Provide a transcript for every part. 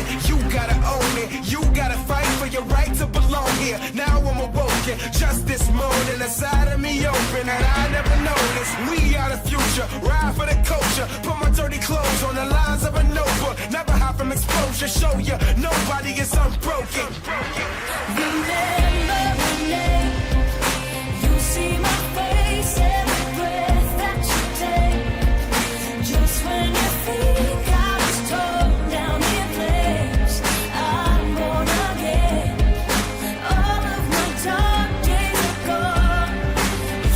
it. You gotta own it. You gotta fight for your right to belong here. Now I'm awoken, just this morning, a side of me open that I never noticed. We are the future, ride for the culture. Put my dirty clothes on the lines of a notebook. Never hide from exposure, show you nobody is unbroken. Remember my name. You see my face every breath that you take. Just when you think I was torn down in flames, I'm born again. All of my dark days are gone.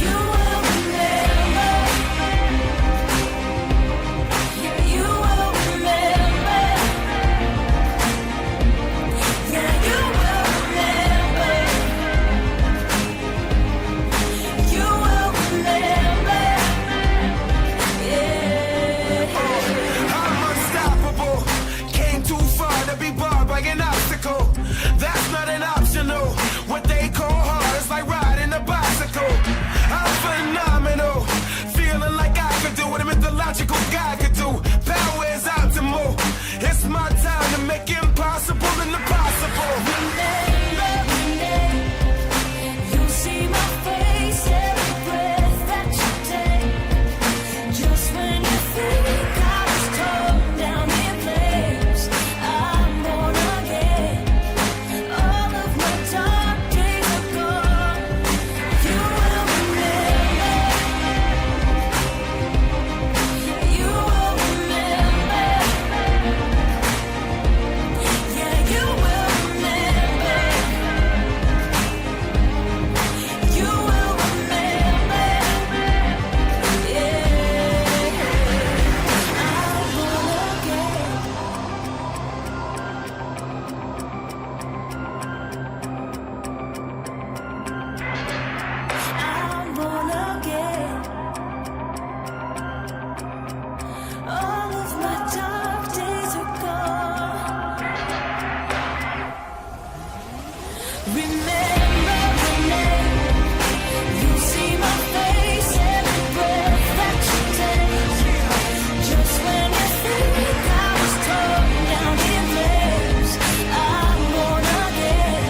You will remember. Yeah, you will remember. Yeah, you will remember. You will remember. Yeah. I'm unstoppable. Came too far to be barred by an obstacle. That's not an optional. What they call hard is like riding a bicycle. I'm phenomenal. Feeling like I could do what a mythological guy could do. Power is optimal. It's my time to make impossible and impossible. Remember my name. You see my face every breath that you take. Just when you think I was torn down in flames, I'm born again. All of my dark days are gone. You will remember. You will remember. Yeah, you will remember. You will remember. Yeah. I'm born again. I'm born again. All of my dark days are gone. Remember my name. You see my face every breath that you take. Just when you think I was torn down in flames, I'm born again.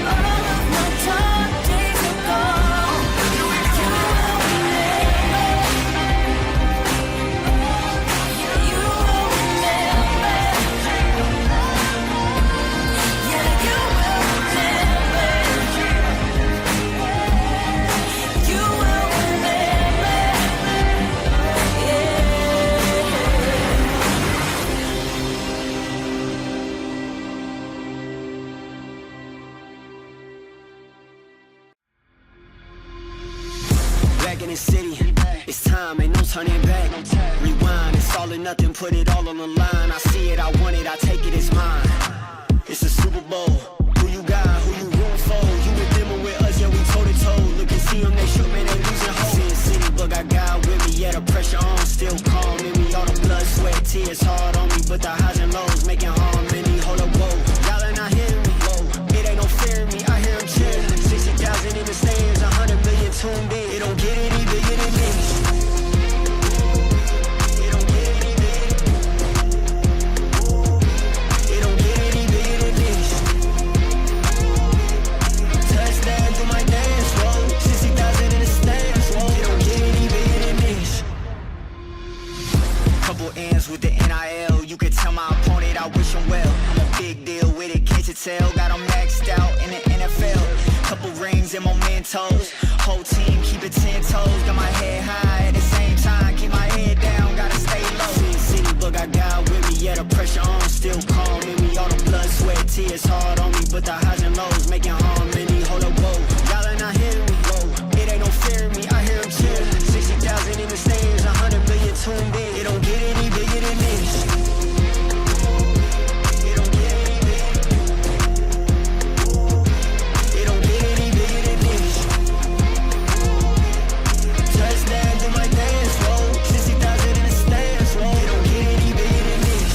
All of my dark days are gone. You will remember. You will remember. Yeah, you will remember. You will remember. Yeah. Back in the city, it's time, ain't no turning back. Rewind, it's all or nothing, put it all on the line. I see it, I want it, I take it, it's mine. It's a Super Bowl. Who you got, who you rooting for? You with them or with us, yeah, we toe to toe. Look and see them, they shook, man, they losing hope. Sin City, but I got with me, yeah, the pressure on, still calm in me. All the blood, sweat, tears hard on me, but the highs and lows making harmony. Hold up, whoa, y'all are not hearing me, whoa. It ain't no fear in me, I hear them cheering. 60,000 in the stands, 100 million tuned in. It don't get any bigger than this. It don't get any bigger. It don't get any bigger than this. Touchdown to my dance, whoa. 60,000 in the stands, whoa. It don't get any bigger than this. Couple ends with the NIL. You could tell my opponent I wish him well. I'm a big deal with it, can't you tell? Got him maxed out in the NFL. Couple rings and mementos. Whole team keep it 10 toes. Got my head high at the same time. Keep my head down, gotta stay low. Sin City, but I got with me. Yeah, the pressure on, still calm in me. All the blood, sweat, tears hard on me, but the highs and lows making harmony. Hold up, whoa, y'all are not hearing me, whoa. It ain't no fear in me, I hear them cheering. 60,000 in the stands, 100 million tuned in. It don't get any bigger than this. It don't get any bigger. It don't get any bigger than this. Touchdown to my dance, whoa. 60,000 in the stands, whoa. It don't get any bigger than this.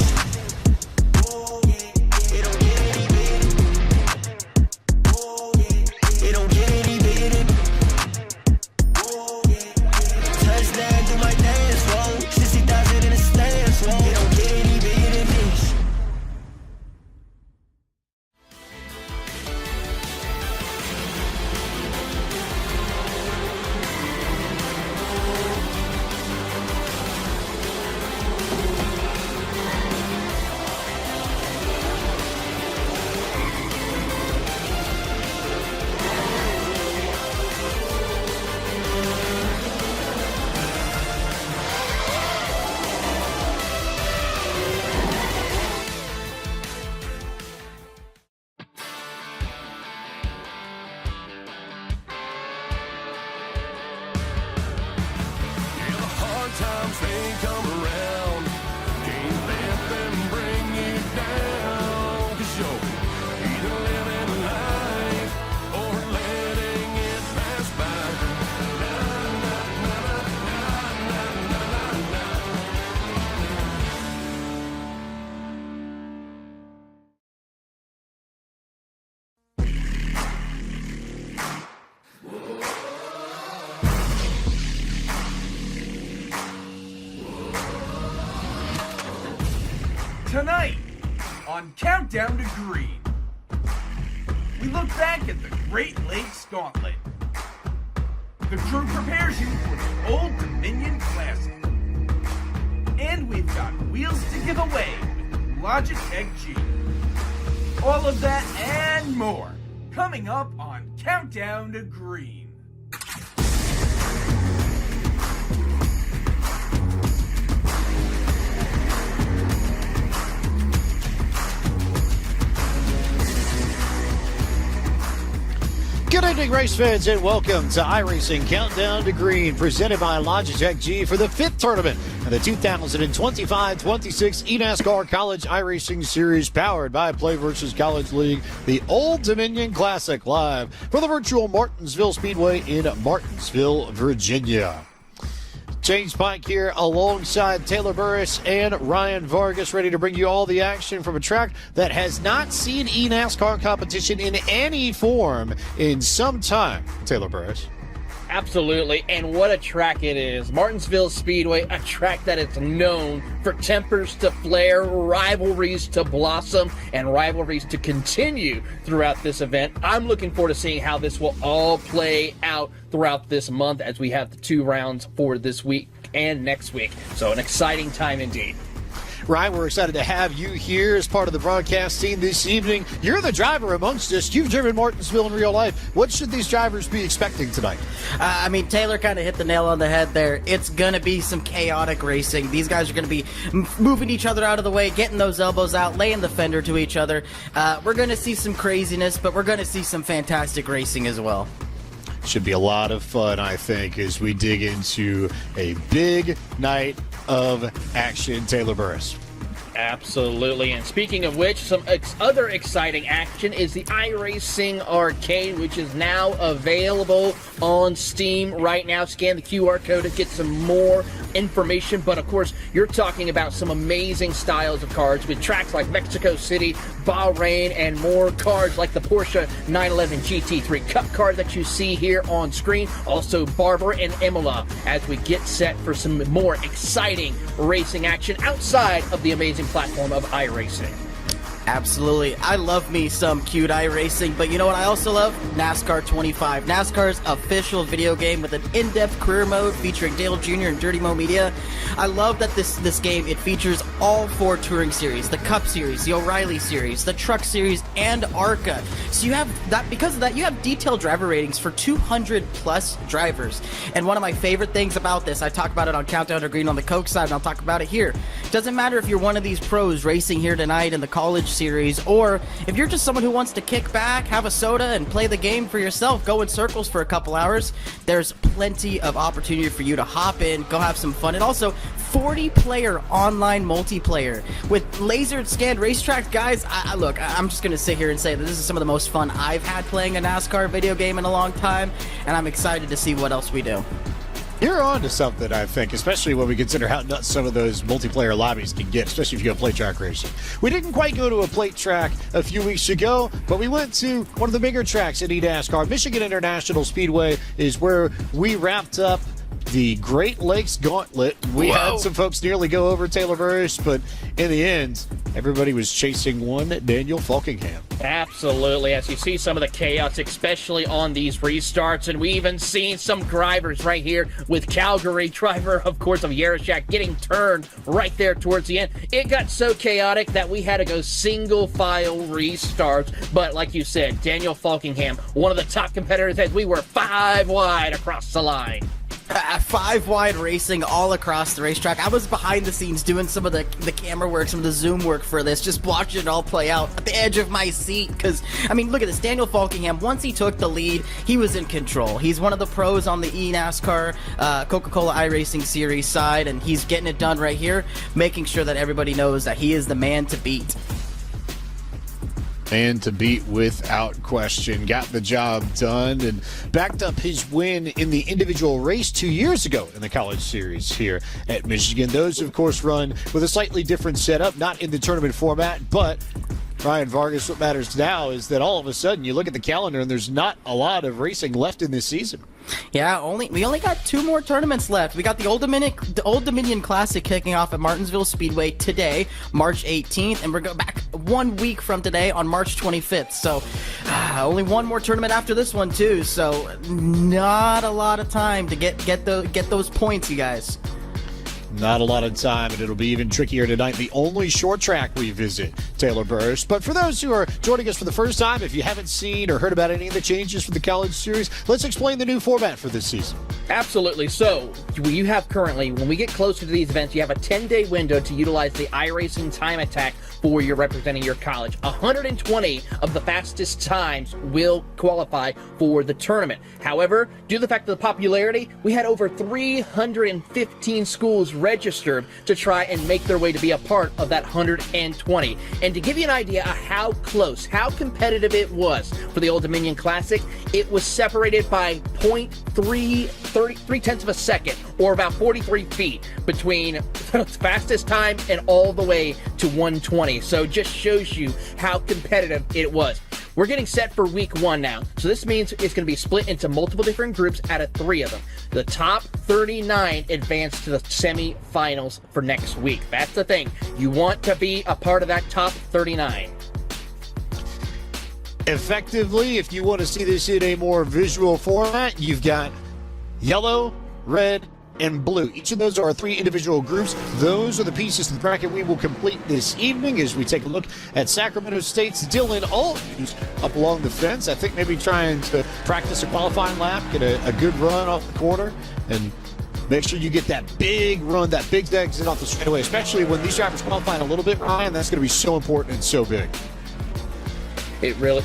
Tonight, on Countdown to Green, we look back at the Great Lakes Gauntlet. The crew prepares you for the Old Dominion Classic. And we've got wheels to give away with Logitech G. All of that and more coming up on Countdown to Green. Good evening, race fans, and welcome to iRacing Countdown to Green, presented by Logitech G for the 5th tournament of the 2025-26 eNASCAR College iRacing Series, powered by Play vs. College League, the Old Dominion Classic, live for the virtual Martinsville Speedway in Martinsville, Virginia. James Pike here alongside Taylor Burris and Ryan Vargas, ready to bring you all the action from a track that has not seen eNASCAR competition in any form in some time. Taylor Burris. Absolutely, and what a track it is. Martinsville Speedway, a track that is known for tempers to flare, rivalries to blossom, and rivalries to continue throughout this event. I'm looking forward to seeing how this will all play out throughout this month as we have the 2 rounds for this week and next week. So an exciting time indeed. Ryan, we're excited to have you here as part of the broadcast team this evening. You're the driver amongst us. You've driven Martinsville in real life. What should these drivers be expecting tonight? Taylor kind of hit the nail on the head there. It's going to be some chaotic racing. These guys are going to be moving each other out of the way, getting those elbows out, laying the fender to each other. We're going to see some craziness, but we're going to see some fantastic racing as well. Should be a lot of fun, I think, as we dig into a big night of action. Taylor Burris. Absolutely, and speaking of which, some other exciting action is the iRacing Arcade, which is now available on Steam right now. Scan the QR code to get some more information, but of course, you're talking about some amazing styles of cars with tracks like Mexico City, Bahrain, and more cars like the Porsche 911 GT3 Cup car that you see here on screen. Also, Barber and Imola, as we get set for some more exciting racing action outside of the amazing platform of iRacing. Absolutely. I love me some cute iRacing, but you know what I also love? NASCAR 25. NASCAR's official video game with an in-depth career mode featuring Dale Jr. and Dirty Mo Media. I love that this game, it features all 4 touring series, the Cup Series, the O'Reilly Series, the Truck Series, and ARCA. So you have that, because of that, you have detailed driver ratings for 200 plus drivers. And one of my favorite things about this, I talk about it on Countdown to Green on the Coke side, and I'll talk about it here. Doesn't matter if you're one of these pros racing here tonight in the college series, or if you're just someone who wants to kick back, have a soda, and play the game for yourself, go in circles for a couple hours, there's plenty of opportunity for you to hop in, go have some fun, and also 40-player online multiplayer with lasered scanned racetrack. Guys, look, I'm just going to sit here and say that this is some of the most fun I've had playing a NASCAR video game in a long time, and I'm excited to see what else we do. You're on to something, I think, especially when we consider how nuts some of those multiplayer lobbies can get, especially if you go plate track racing. We didn't quite go to a plate track a few weeks ago, but we went to one of the bigger tracks in eNASCAR. Michigan International Speedway is where we wrapped up the Great Lakes Gauntlet. We had some folks nearly go over Taylor Burris, but in the end, everybody was chasing one Daniel Falkingham. Absolutely, as you see some of the chaos, especially on these restarts, and we even seen some drivers right here with Calgary driver, of course, of Yarashak getting turned right there towards the end. It got so chaotic that we had to go single file restarts, but like you said, Daniel Falkingham, one of the top competitors, as we were 5 wide across the line. 5 wide racing all across the racetrack. I was behind the scenes doing some of the camera work, some of the zoom work for this, just watching it all play out at the edge of my seat. Because, I mean, look at this. Daniel Falkingham, once he took the lead, he was in control. He's one of the pros on the eNASCAR Coca-Cola iRacing Series side, and he's getting it done right here, making sure that everybody knows that he is the man to beat. And to beat without question. Got the job done and backed up his win in the individual race 2 years ago in the College Series here at Michigan. Those, of course, run with a slightly different setup, not in the tournament format, but Ryan Vargas, what matters now is that all of a sudden you look at the calendar and there's not a lot of racing left in this season. Yeah, we only got 2 more tournaments left. We got the Old Dominion Classic kicking off at Martinsville Speedway today, March 18th, and we're going back 1 week from today on March 25th. So only 1 more tournament after this one too. So not a lot of time to get those points, you guys. Not a lot of time, and it'll be even trickier tonight. The only short track we visit, Taylor Burris. But for those who are joining us for the first time, if you haven't seen or heard about any of the changes for the College Series, let's explain the new format for this season. Absolutely. So, you have currently, when we get closer to these events, you have a 10-day window to utilize the iRacing time attack for your representing your college. 120 of the fastest times will qualify for the tournament. However, due to the fact of the popularity, we had over 315 schools registered to try and make their way to be a part of that 120. And to give you an idea of how close, how competitive it was for the Old Dominion Classic, it was separated by 0.3 tenths of a second, or about 43 feet, between the fastest time and all the way to 120. So it just shows you how competitive it was. We're getting set for week 1 now. So this means it's going to be split into multiple different groups out of 3 of them. The top 39 advance to the semifinals for next week. That's the thing. You want to be a part of that top 39. Effectively, if you want to see this in a more visual format, you've got yellow, red, and blue. Each of those are 3 individual groups. Those are the pieces of the bracket we will complete this evening as we take a look at Sacramento State's Dylan Aldridge up along the fence. I think maybe trying to practice a qualifying lap, get a good run off the corner, and make sure you get that big run, that big exit off the straightaway, especially when these drivers qualify a little bit, Ryan. That's going to be so important and so big. It really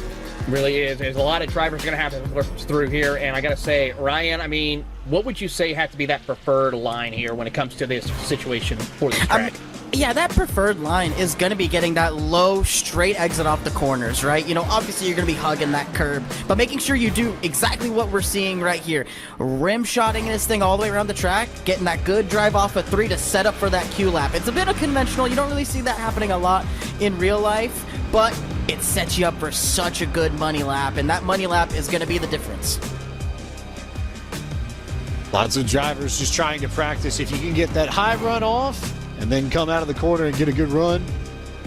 is. There's a lot of drivers going to have to work through here, and I got to say, Ryan, I mean, what would you say had to be that preferred line here when it comes to this situation for this track? Yeah, that preferred line is going to be getting that low, straight exit off the corners, right? You know, obviously you're going to be hugging that curb, but making sure you do exactly what we're seeing right here. Rim shotting this thing all the way around the track, getting that good drive off of 3 to set up for that Q lap. It's a bit unconventional. You don't really see that happening a lot in real life, but it sets you up for such a good money lap, and that money lap is going to be the difference. Lots of drivers just trying to practice. If you can get that high run off and then come out of the corner and get a good run,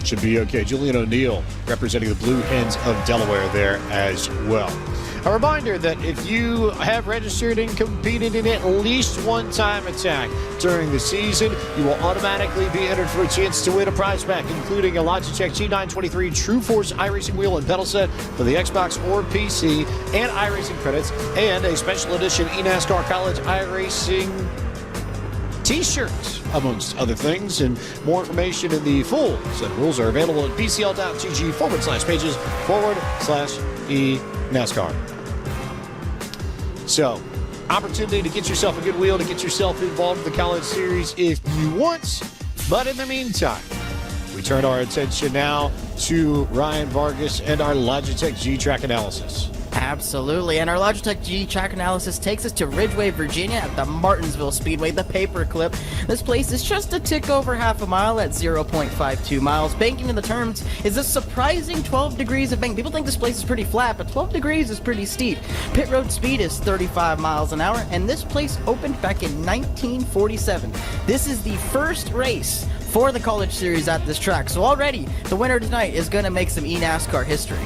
should be okay. Julian O'Neill representing the Blue Hens of Delaware there as well. A reminder that if you have registered and competed in at least one time attack during the season, you will automatically be entered for a chance to win a prize pack, including a Logitech G923 True Force iRacing wheel and pedal set for the Xbox or PC, and iRacing credits, and a special edition eNASCAR College iRacing t-shirts, amongst other things. And more information in the full set of rules are available at bcl.gg/pages/eNASCAR. So, opportunity to get yourself a good wheel, to get yourself involved in the College Series if you want. But in the meantime, we turn our attention now to Ryan Vargas and our Logitech G track analysis. Absolutely, and our Logitech G track analysis takes us to Ridgeway, Virginia at the Martinsville Speedway, the paperclip. This place is just a tick over half a mile at 0.52 miles. Banking in the terms is a surprising 12 degrees of bank. People think this place is pretty flat, but 12 degrees is pretty steep. Pit road speed is 35 miles an hour, and this place opened back in 1947. This is the first race for the College Series at this track, so already the winner tonight is going to make some eNASCAR history.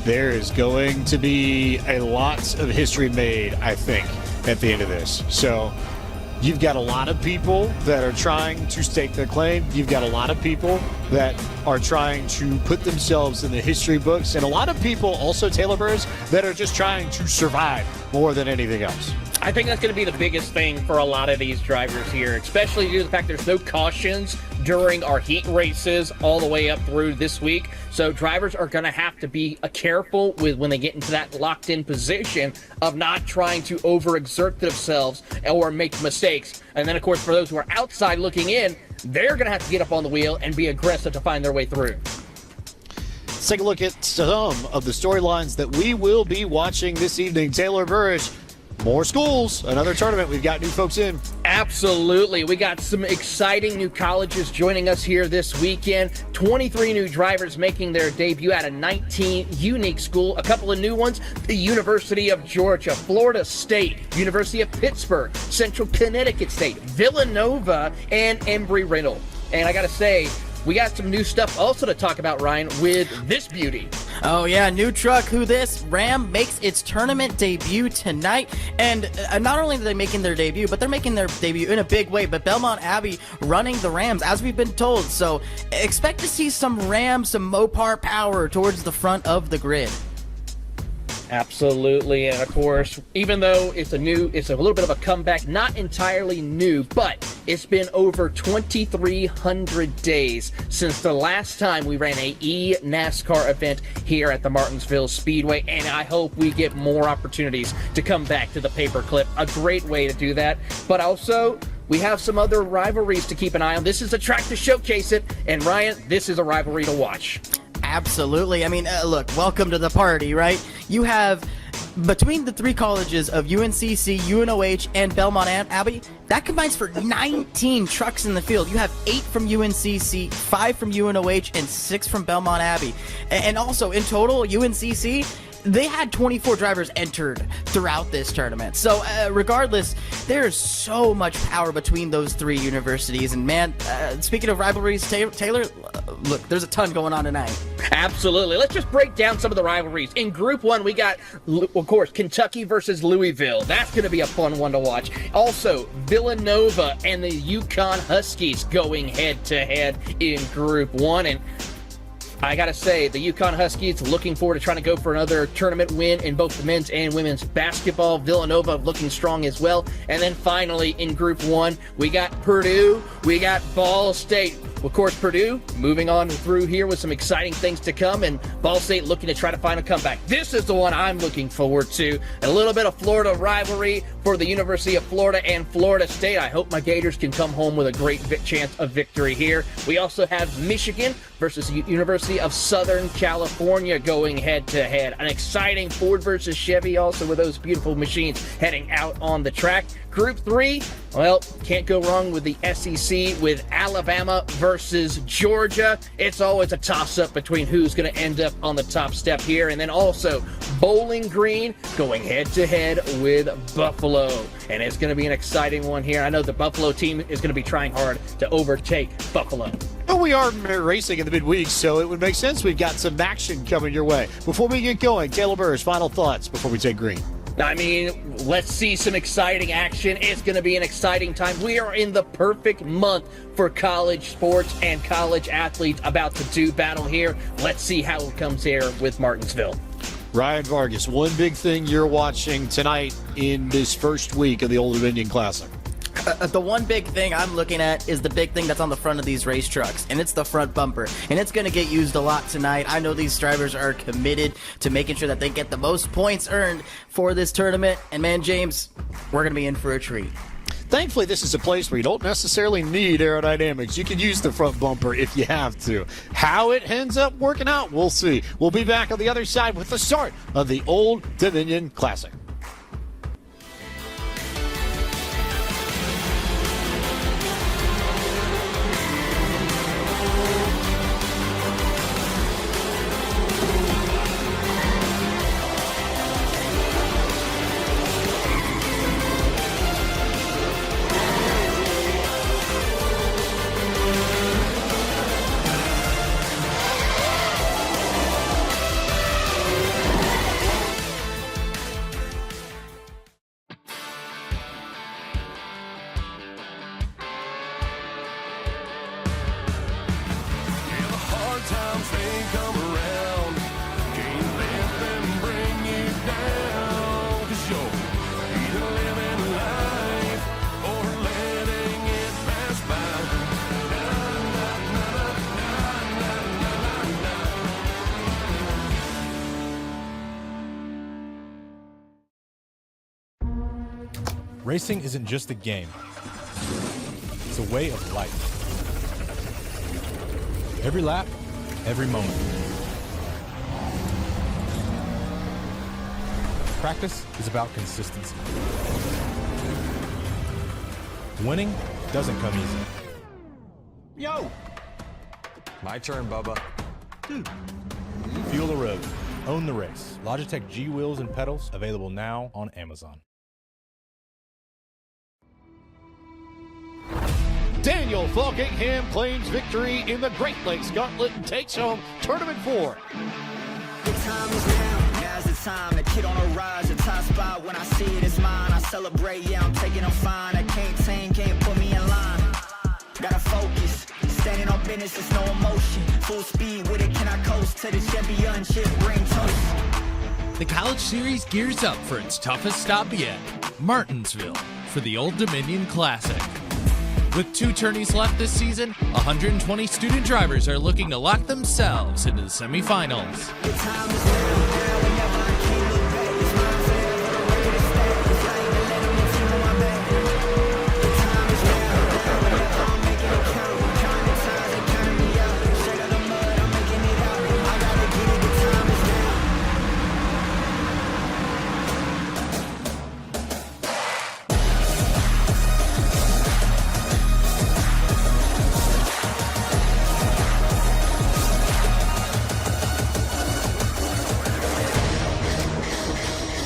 There is going to be a lot of history made, I think, at the end of this. So you've got a lot of people that are trying to stake their claim. You've got a lot of people that are trying to put themselves in the history books. And a lot of people, also Taylor Burris, that are just trying to survive more than anything else. I think that's going to be the biggest thing for a lot of these drivers here, especially due to the fact there's no cautions during our heat races all the way up through this week. So drivers are going to have to be careful with when they get into that locked-in position of not trying to overexert themselves or make mistakes. And then, of course, for those who are outside looking in, they're going to have to get up on the wheel and be aggressive to find their way through. Let's take a look at some of the storylines that we will be watching this evening. Taylor Burris, more schools, another tournament. We've got new folks in. Absolutely. We got some exciting new colleges joining us here this weekend. 23 new drivers making their debut at a 19 unique school. A couple of new ones, the University of Georgia, Florida State, University of Pittsburgh, Central Connecticut State, Villanova, and Embry-Riddle. And I got to say, we got some new stuff also to talk about, Ryan, with this beauty. Oh yeah, new truck, who this? Ram makes its tournament debut tonight. And not only are they making their debut, but they're making their debut in a big way. But Belmont Abbey running the Rams, as we've been told. So expect to see some Rams, some Mopar power towards the front of the grid. Absolutely, and of course, even though it's a little bit of a comeback, not entirely new, but it's been over 2,300 days since the last time we ran a eNASCAR event here at the Martinsville Speedway, and I hope we get more opportunities to come back to the paperclip. A great way to do that, but also we have some other rivalries to keep an eye on. This is a track to showcase it, and Ryan, this is a rivalry to watch. Absolutely. I mean, look, welcome to the party, right? You have, between the three colleges of UNCC, UNOH, and Belmont Abbey, that combines for 19 trucks in the field. You have 8 from UNCC, 5 from UNOH, and 6 from Belmont Abbey. And also, in total, UNCC, they had 24 drivers entered throughout this tournament. So regardless, there's so much power between those three universities. And man, speaking of rivalries, Taylor, look, there's a ton going on tonight. Absolutely. Let's just break down some of the rivalries. In Group 1, we got, of course, Kentucky versus Louisville. That's going to be a fun one to watch. Also, Villanova and the Yukon Huskies going head-to-head in Group 1. And I gotta say, the Yukon Huskies looking forward to trying to go for another tournament win in both the men's and women's basketball. Villanova looking strong as well. And then finally, in Group 1, we got Purdue, we got Ball State. Of course, Purdue moving on through here with some exciting things to come, and Ball State looking to try to find a comeback. This is the one I'm looking forward to. A little bit of Florida rivalry for the University of Florida and Florida State. I hope my Gators can come home with a great chance of victory here. We also have Michigan versus the University of Southern California going head-to-head. An exciting Ford versus Chevy also with those beautiful machines heading out on the track. Group 3, well, can't go wrong with the SEC with Alabama versus Georgia. It's always a toss-up between who's going to end up on the top step here. And then also Bowling Green going head-to-head with Buffalo. And it's going to be an exciting one here. I know the Buffalo team is going to be trying hard to overtake Buffalo. Well, we are racing in the midweek, so it would make sense we've got some action coming your way. Before we get going, Taylor Burr's final thoughts before we take green. I mean, let's see some exciting action. It's going to be an exciting time. We are in the perfect month for college sports and college athletes about to do battle here. Let's see how it comes here with Martinsville. Ryan Vargas, one big thing you're watching tonight in this first week of the Old Dominion Classic. The one big thing I'm looking at is the big thing that's on the front of these race trucks, and it's the front bumper. And it's going to get used a lot tonight. I know these drivers are committed to making sure that they get the most points earned for this tournament. And man, James, we're going to be in for a treat. Thankfully, this is a place where you don't necessarily need aerodynamics. You can use the front bumper if you have to. How it ends up working out, we'll see. We'll be back on the other side with the start of the Old Dominion Classic. Racing isn't just a game. It's a way of life. Every lap, every moment. Practice is about consistency. Winning doesn't come easy. Yo! My turn, Bubba. Feel the road. Own the race. Logitech G wheels and pedals available now on Amazon. Daniel Falkingham claims victory in the Great Lakes Gauntlet and takes home Tournament 4. The time is now, now's the time. The kid on the rise, the top spot. When I see it, it's mine. I celebrate, yeah, I'm taking them fine. I can't tame, can't put me in line. Gotta focus, standing on business, there's no emotion. Full speed with it, can I coast to the championship, bring toast. The College Series gears up for its toughest stop yet, Martinsville, for the Old Dominion Classic. With 2 tourneys left this season, 120 student drivers are looking to lock themselves into the semifinals. The time is now, whenever I can't look back. It's mine forever, ready to stack. If I ain't been letting the team on my back. The time is now, whenever I'm making it count. Counting times, they counting me out. Straight out the mud, I'm making it out. I gotta get it, the time is now.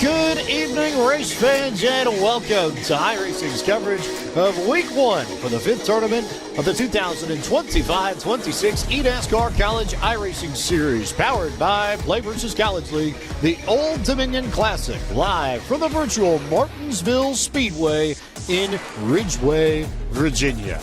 Good evening, race fans, and welcome to iRacing's coverage of Week 1 for the 5th tournament of the 2025-26 eNASCAR College iRacing Series, powered by Play vs. College League, the Old Dominion Classic, live from the virtual Martinsville Speedway in Ridgeway, Virginia.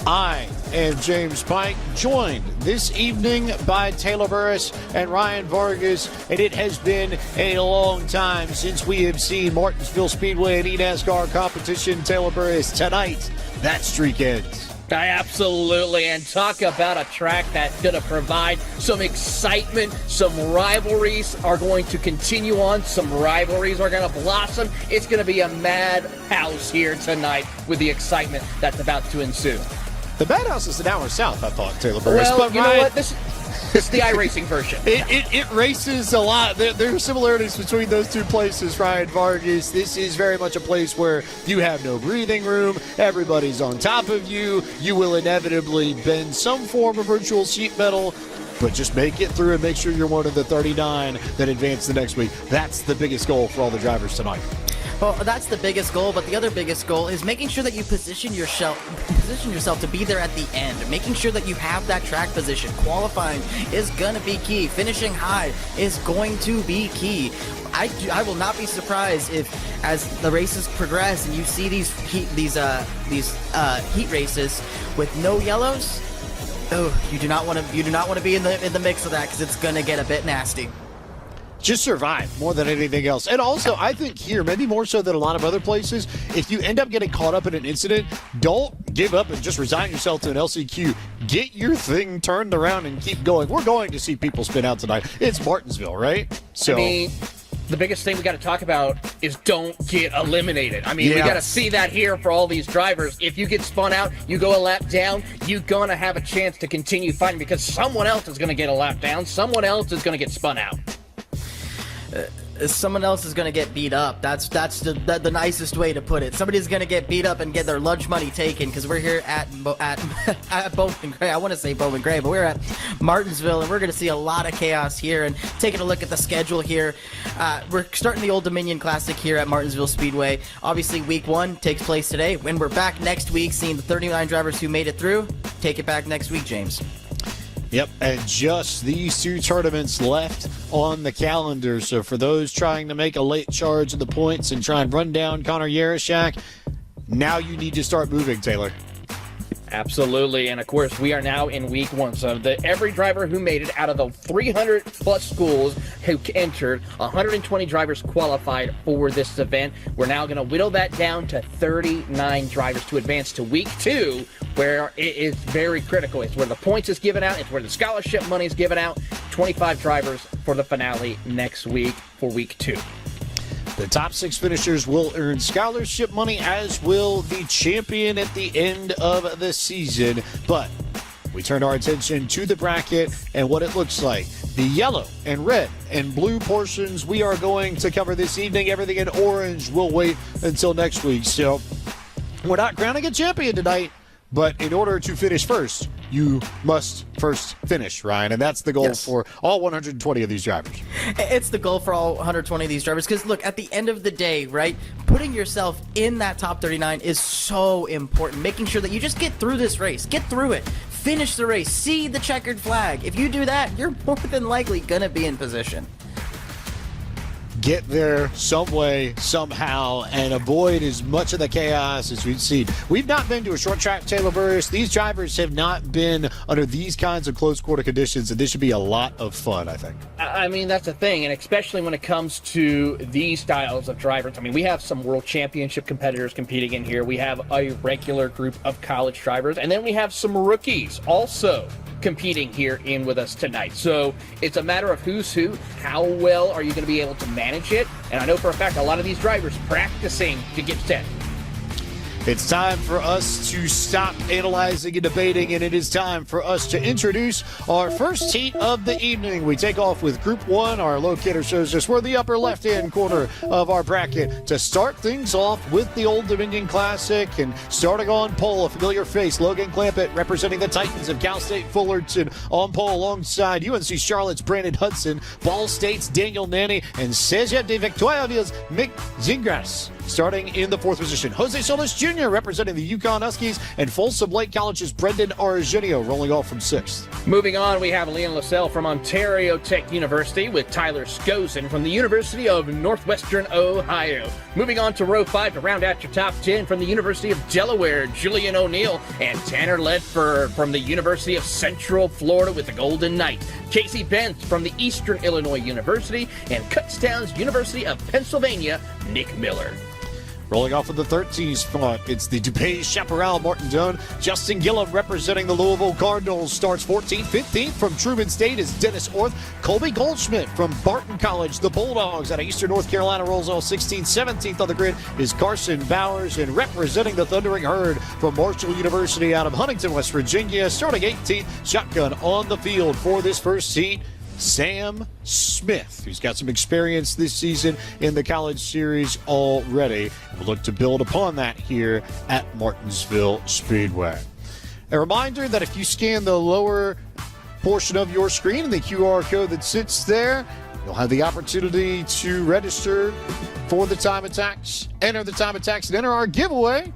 I am James Pike, joined this evening by Taylor Burris and Ryan Vargas, and it has been a long time since we have seen Martinsville Speedway and eNASCAR competition. Taylor Burris, tonight, that streak ends. Absolutely, and talk about a track that's going to provide some excitement. Some rivalries are going to continue on. Some rivalries are going to blossom. It's going to be a madhouse here tonight with the excitement that's about to ensue. The madhouse is an hour south, I thought, Taylor Burris. Well, but you Ryan, know what? This is the iRacing version. It races a lot. There are similarities between those two places, Ryan Vargas. This is very much a place where you have no breathing room. Everybody's on top of you. You will inevitably bend some form of virtual sheet metal, but just make it through and make sure you're one of the 39 that advance the next week. That's the biggest goal for all the drivers tonight. Well, that's the biggest goal, but the other biggest goal is making sure that you position yourself to be there at the end, making sure that you have that track position. Qualifying is going to be key. Finishing high is going to be key. I will not be surprised if, as the races progress and you see these heat races with no yellows. Oh, you do not want to be in the mix of that, because it's going to get a bit nasty. Just survive more than anything else. And also, I think here, maybe more so than a lot of other places, if you end up getting caught up in an incident, don't give up and just resign yourself to an LCQ. Get your thing turned around and keep going. We're going to see people spin out tonight. It's Martinsville, right? So, I mean, the biggest thing we got to talk about is don't get eliminated. I mean, we got to see that here for all these drivers. If you get spun out, you go a lap down, you're going to have a chance to continue fighting, because someone else is going to get a lap down. Someone else is going to get spun out. Someone else is going to get beat up. That's the nicest way to put it. Somebody's going to get beat up and get their lunch money taken, because we're here at Bowman Gray. I want to say Bowman Gray, but we're at Martinsville, and we're going to see a lot of chaos here. And taking a look at the schedule here, we're starting the Old Dominion Classic here at Martinsville Speedway. Obviously, Week 1 takes place today. When we're back next week, seeing the 39 drivers who made it through, take it back next week, James. Yep, and just these 2 tournaments left on the calendar. So for those trying to make a late charge of the points and try and run down Connor Yarashak, now you need to start moving, Taylor. Absolutely, and of course, we are now in Week 1. So every driver who made it out of the 300-plus schools who entered, 120 drivers qualified for this event. We're now going to whittle that down to 39 drivers to advance to Week 2, where it is very critical. It's where the points is given out. It's where the scholarship money is given out. 25 drivers for the finale next week for Week 2. The top 6 finishers will earn scholarship money, as will the champion at the end of the season. But we turn our attention to the bracket and what it looks like. The yellow and red and blue portions we are going to cover this evening. Everything in orange will wait until next week. So we're not crowning a champion tonight, but in order to finish first, you must first finish, Ryan. And that's the goal for all 120 of these drivers. It's the goal for all 120 of these drivers because, look, at the end of the day, right, putting yourself in that top 39 is so important. Making sure that you just get through this race. Get through it. Finish the race. See the checkered flag. If you do that, you're more than likely going to be in position. Get there some way, somehow, and avoid as much of the chaos as we've seen. We've not been to a short track Taylor Burris. These drivers have not been under these kinds of close quarter conditions, and this should be a lot of fun, I think. I mean, that's the thing, and especially when it comes to these styles of drivers. I mean, we have some world championship competitors competing in here. We have a regular group of college drivers, and then we have some rookies also competing here in with us tonight. So it's a matter of who's who. How well are you going to be able to manage it? And I know for a fact a lot of these drivers practicing to get set. It's time for us to stop analyzing and debating, and it is time for us to introduce our first heat of the evening. We take off with Group 1. Our locator shows us we're the upper left-hand corner of our bracket to start things off with the Old Dominion Classic. And starting on pole, a familiar face, Logan Clampett, representing the Titans of Cal State Fullerton. On pole alongside UNC Charlotte's Brandon Hudson, Ball State's Daniel Nanny, and Cégep de Victoriaville's Mick Zingras. Starting in the 4th position, Jose Solis Jr. representing the Yukon Huskies, and Folsom Lake College's Brendan Argenio rolling off from 6th. Moving on, we have Leon Lascelles from Ontario Tech University with Tyler Skosen from the University of Northwestern Ohio. Moving on to row 5 to round out your top 10 from the University of Delaware, Julian O'Neill and Tanner Ledford from the University of Central Florida with the Golden Knight. Casey Bentz from the Eastern Illinois University, and Kutztown's University of Pennsylvania, Nick Miller. Rolling off of the 13th spot, it's the DuPage Chaparral Martin Dunn. Justin Gillum representing the Louisville Cardinals starts 14th. 15th from Truman State is Dennis Orth. Colby Goldschmidt from Barton College. The Bulldogs out of Eastern North Carolina rolls off 16th. 17th on the grid is Carson Bowers. And representing the Thundering Herd from Marshall University out of Huntington, West Virginia, starting 18th. Shotgun on the field for this first heat, Sam Smith, who's got some experience this season in the college series already. We'll look to build upon that here at Martinsville Speedway. A reminder that if you scan the lower portion of your screen and the QR code that sits there, you'll have the opportunity to register for the time attacks, enter the time attacks, and enter our giveaway,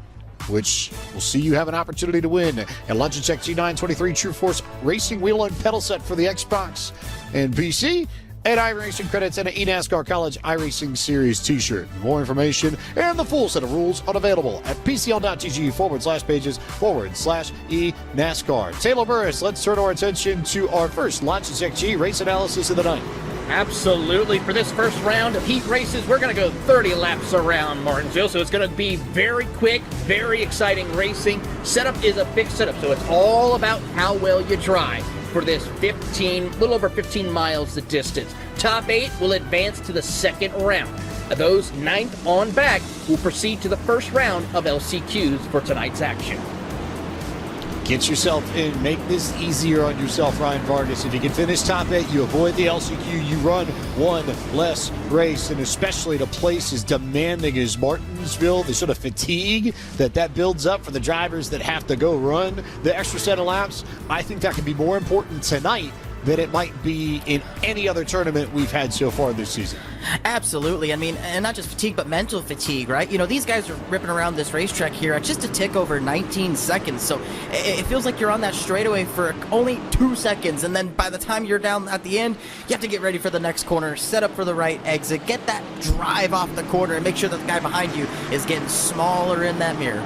which will see you have an opportunity to win a Logitech G923 True Force racing wheel and pedal set for the Xbox and PC, and iRacing credits and an eNASCAR College iRacing Series t-shirt. More information and the full set of rules unavailable at pcl.tg/pages/eNASCAR. Taylor Burris, let's turn our attention to our first Logitech G race analysis of the night. Absolutely. For this first round of heat races, we're going to go 30 laps around Martinsville, so it's going to be very quick, very exciting racing. Setup is a fixed setup, so it's all about how well you drive for this little over 15 miles the distance. Top 8 will advance to the second round. Those 9th on back will proceed to the first round of LCQs for tonight's action. Get yourself in. Make this easier on yourself, Ryan Vargas. If you can finish top 8, you avoid the LCQ, you run one less race, and especially at a place as demanding as Martinsville, the sort of fatigue that builds up for the drivers that have to go run the extra set of laps. I think that can be more important tonight than it might be in any other tournament we've had so far this season. Absolutely. I mean, and not just fatigue, but mental fatigue, right? You know, these guys are ripping around this racetrack here at just a tick over 19 seconds. So it feels like you're on that straightaway for only 2 seconds. And then by the time you're down at the end, you have to get ready for the next corner, set up for the right exit, get that drive off the corner, and make sure that the guy behind you is getting smaller in that mirror.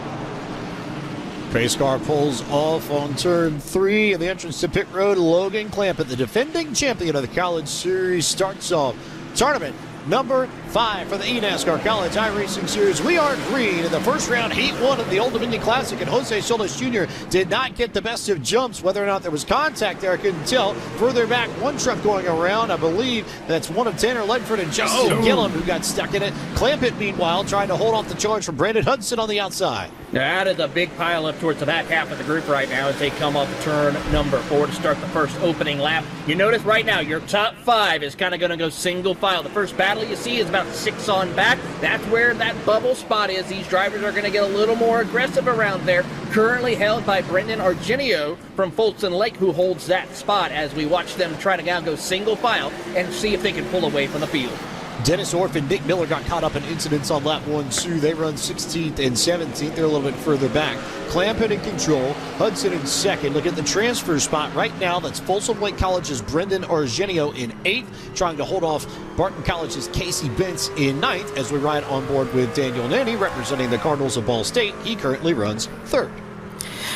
Pace car pulls off on turn 3 of the entrance to pit road. Logan Clampett, the defending champion of the college series, starts off tournament number 5 for the eNASCAR College iRacing Series. We are green in the first round, Heat 1 of the Old Dominion Classic, and Jose Solis Jr. did not get the best of jumps. Whether or not there was contact there, I couldn't tell. Further back, one truck going around. I believe that's one of Tanner Ledford and Justin Gillum who got stuck in it. Clampett, meanwhile, trying to hold off the charge from Brandon Hudson on the outside. That is a big pile up towards the back half of the group right now as they come off turn number 4 to start the first opening lap. You notice right now your top 5 is kind of going to go single file. The first battle you see is about 6 on back. That's where that bubble spot is. These drivers are going to get a little more aggressive around there. Currently held by Brendan Argenio from Folsom Lake, who holds that spot as we watch them try to now go single file and see if they can pull away from the field. Dennis Orff and Nick Miller got caught up in incidents on lap 1-2. They run 16th and 17th. They're a little bit further back. Clampett in control. Hudson in second. Look at the transfer spot right now. That's Folsom Lake College's Brendan Argenio in 8th, trying to hold off Barton College's Casey Bentz in 9th as we ride on board with Daniel Nanny representing the Cardinals of Ball State. He currently runs 3rd.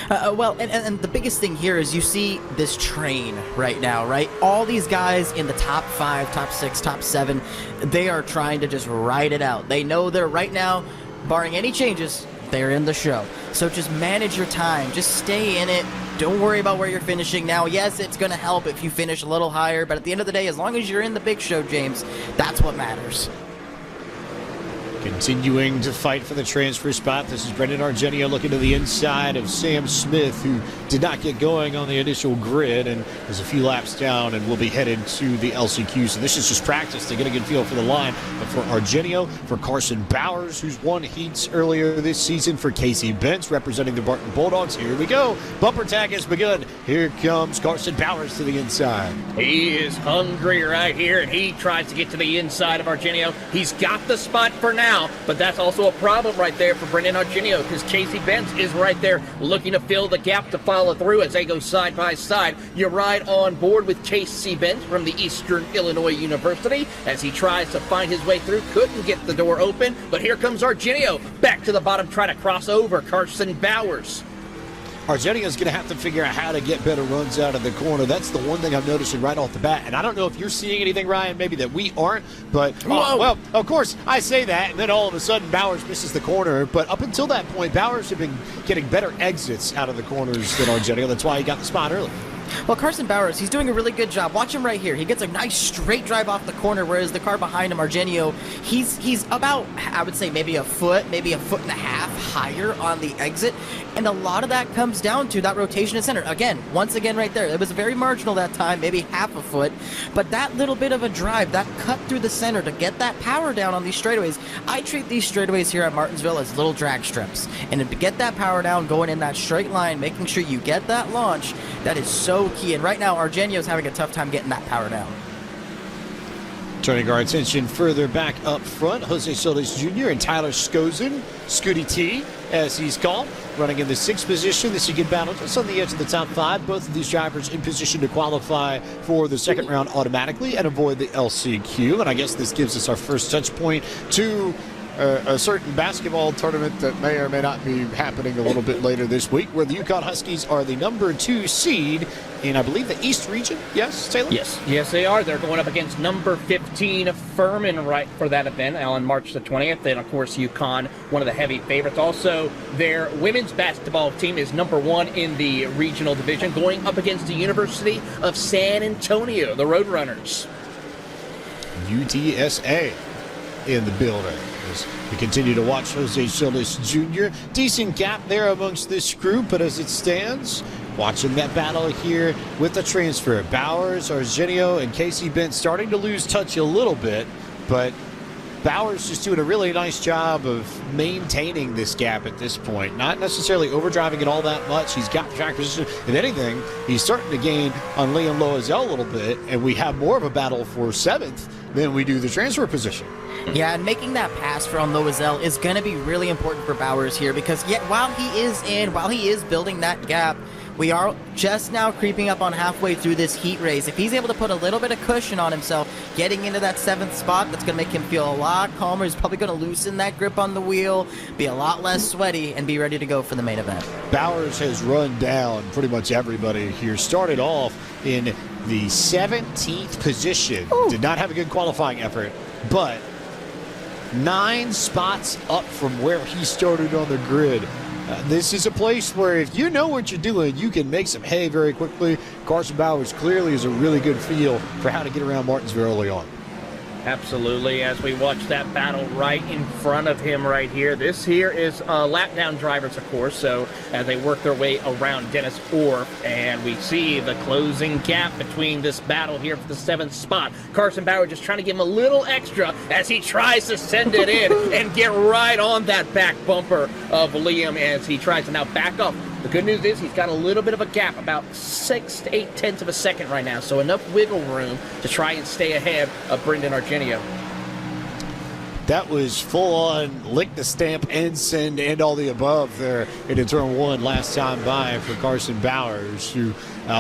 And the biggest thing here is you see this train right now, right? All these guys in the top 5, top 6, top 7, they are trying to just ride it out. They know they're right now, barring any changes, they're in the show. So just manage your time. Just stay in it. Don't worry about where you're finishing now. Yes, it's going to help if you finish a little higher, but at the end of the day, as long as you're in the big show, James, that's what matters. Continuing to fight for the transfer spot. This is Brendan Argenio looking to the inside of Sam Smith, who did not get going on the initial grid and is a few laps down and will be headed to the LCQ. So this is just practice to get a good feel for the line. But for Argenio, for Carson Bowers, who's won heats earlier this season, for Casey Bentz, representing the Barton Bulldogs. Here we go. Bumper tag has begun. Here comes Carson Bowers to the inside. He is hungry right here, and he tries to get to the inside of Argenio. He's got the spot for now. But that's also a problem right there for Brendan Argenio because Casey Bentz is right there looking to fill the gap to follow through as they go side by side. You ride on board with Casey Bentz from the Eastern Illinois University as he tries to find his way through. Couldn't get the door open, but here comes Argenio back to the bottom trying to cross over Carson Bowers. Argenio's going to have to figure out how to get better runs out of the corner. That's the one thing I'm noticing right off the bat. And I don't know if you're seeing anything, Ryan, maybe that we aren't. But, well, of course, I say that, and then all of a sudden Bowers misses the corner. But up until that point, Bowers had been getting better exits out of the corners than Argenio. That's why he got the spot early. Well, Carson Bowers, he's doing a really good job. Watch him right here. He gets a nice straight drive off the corner, whereas the car behind him, Argenio, he's about, I would say, maybe a foot and a half higher on the exit. And a lot of that comes down to that rotation in center. Again, once again right there. It was very marginal that time, maybe half a foot. But that little bit of a drive, that cut through the center to get that power down on these straightaways. I treat these straightaways here at Martinsville as little drag strips. And to get that power down, going in that straight line, making sure you get that launch, that is so key. And right now, Argenio's having a tough time getting that power down. Turning our attention further back up front, Jose Solis Jr. and Tyler Skozin, Scooty T, as he's called, running in the 6th position. This is a good battle just on the edge of the top 5. Both of these drivers in position to qualify for the second round automatically and avoid the LCQ. And I guess this gives us our first touch point to a certain basketball tournament that may or may not be happening a little bit later this week, where the UConn Huskies are the number 2 seed in, I believe, the East region. Yes, Taylor? Yes, they are. They're going up against number 15 Furman right for that event on March the 20th. And, of course, UConn, one of the heavy favorites. Also, their women's basketball team is number 1 in the regional division, going up against the University of San Antonio, the Roadrunners. UTSA in the building. As we continue to watch Jose Solis Jr. Decent gap there amongst this group, but as it stands, watching that battle here with the transfer. Bowers, Argenio, and Casey Bentz starting to lose touch a little bit, but Bowers just doing a really nice job of maintaining this gap at this point. Not necessarily overdriving it all that much. He's got the track position. If anything, he's starting to gain on Liam Loisel a little bit, and we have more of a battle for 7th than we do the transfer position. Yeah, and making that pass from Loisel is going to be really important for Bowers here because while he is building that gap, we are just now creeping up on halfway through this heat race. If he's able to put a little bit of cushion on himself, getting into that 7th spot, that's going to make him feel a lot calmer. He's probably going to loosen that grip on the wheel, be a lot less sweaty, and be ready to go for the main event. Bowers has run down pretty much everybody here. Started off in the 17th position. Ooh. Did not have a good qualifying effort, but 9 spots up from where he started on the grid. This is a place where if you know what you're doing, you can make some hay very quickly. Carson Bowers clearly has a really good feel for how to get around Martinsville early on. Absolutely, as we watch that battle right in front of him right here. This here is lap down drivers, of course, so as they work their way around Dennis Orff, and we see the closing gap between this battle here for the 7th spot. Carson Bauer just trying to give him a little extra as he tries to send it in and get right on that back bumper of Liam as he tries to now back up. The good news is he's got a little bit of a gap, about 6 to 8 tenths of a second right now, so enough wiggle room to try and stay ahead of Brendan Argenio. That was full-on lick the stamp and send and all the above there into turn 1 last time by for Carson Bowers, who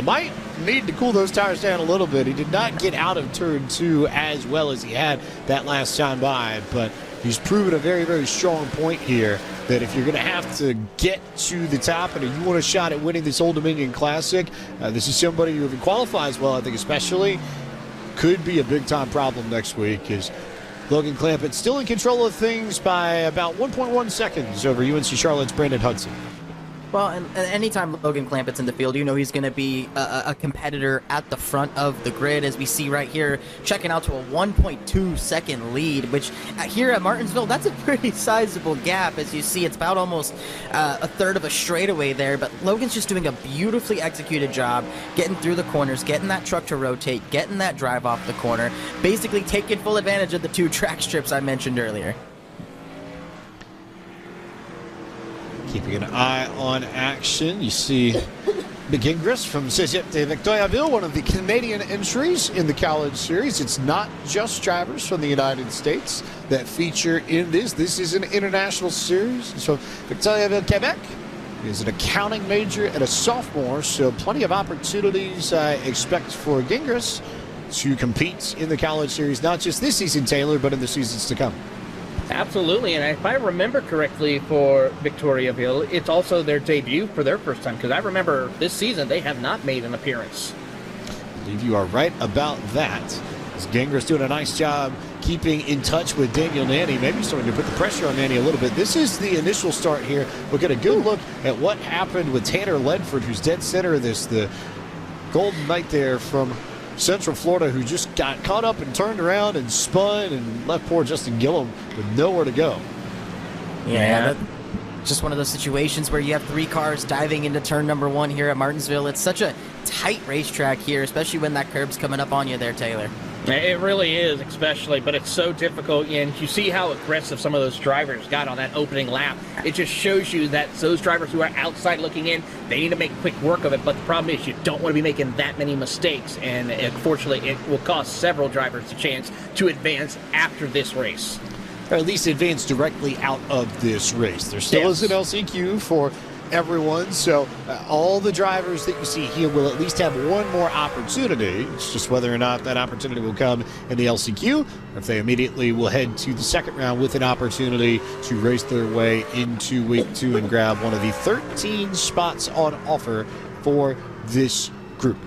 might need to cool those tires down a little bit. He did not get out of turn 2 as well as he had that last time by, but he's proven a very, very strong point here that if you're going to have to get to the top and you want a shot at winning this Old Dominion Classic, this is somebody who, if he qualifies well, I think especially, could be a big-time problem next week. Is Logan Clampett still in control of things by about 1.1 seconds over UNC Charlotte's Brandon Hudson. Well, and anytime Logan Clampett's in the field, you know he's going to be a competitor at the front of the grid, as we see right here, checking out to a 1.2 second lead, which here at Martinsville, that's a pretty sizable gap. As you see, it's about almost a third of a straightaway there, but Logan's just doing a beautifully executed job getting through the corners, getting that truck to rotate, getting that drive off the corner, basically taking full advantage of the 2 track strips I mentioned earlier. Keeping an eye on action, you see McGingras from Cégep de Victoriaville, one of the Canadian entries in the college series. It's not just drivers from the United States that feature in this. This is an international series. So Victoriaville, Quebec is an accounting major and a sophomore, so plenty of opportunities I expect for Gingras to compete in the college series, not just this season, Taylor, but in the seasons to come. Absolutely, and if I remember correctly for Victoriaville, it's also their debut for their first time, because I remember this season they have not made an appearance. I believe you are right about that. As Gingras doing a nice job keeping in touch with Daniel Nanny, maybe starting to put the pressure on Nanny a little bit. This is the initial start here. We'll get a good look at what happened with Tanner Ledford, who's dead center of this, the Golden Knight there from Central Florida, who just got caught up and turned around and spun and left poor Justin Gillum with nowhere to go. Yeah, just one of those situations where you have 3 cars diving into turn number 1 here at Martinsville. It's such a tight racetrack here, especially when that curb's coming up on you there, Taylor. It really is, especially, but it's so difficult, and you see how aggressive some of those drivers got on that opening lap. It just shows you that those drivers who are outside looking in, they need to make quick work of it, but the problem is you don't want to be making that many mistakes, and unfortunately it will cost several drivers a chance to advance after this race. Or at least advance directly out of this race. There still is an LCQ for everyone, so all the drivers that you see here will at least have one more opportunity. It's just whether or not that opportunity will come in the LCQ, or if they immediately will head to the second round with an opportunity to race their way into week 2 and grab one of the 13 spots on offer for this group.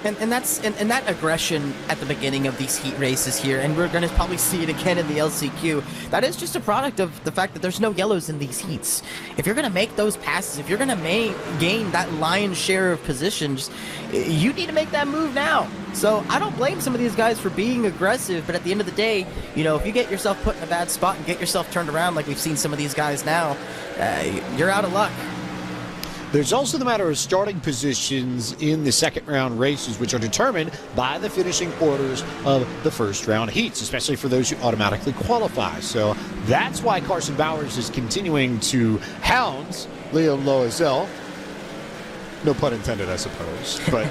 And that aggression at the beginning of these heat races here, and we're going to probably see it again in the LCQ, that is just a product of the fact that there's no yellows in these heats. If you're going to make those passes, if you're going to gain that lion's share of positions, you need to make that move now. So I don't blame some of these guys for being aggressive, but at the end of the day, you know, if you get yourself put in a bad spot and get yourself turned around like we've seen some of these guys now, you're out of luck. There's also the matter of starting positions in the second round races, which are determined by the finishing orders of the first round heats, especially for those who automatically qualify. So that's why Carson Bowers is continuing to hound Liam Loisel. No pun intended, I suppose. But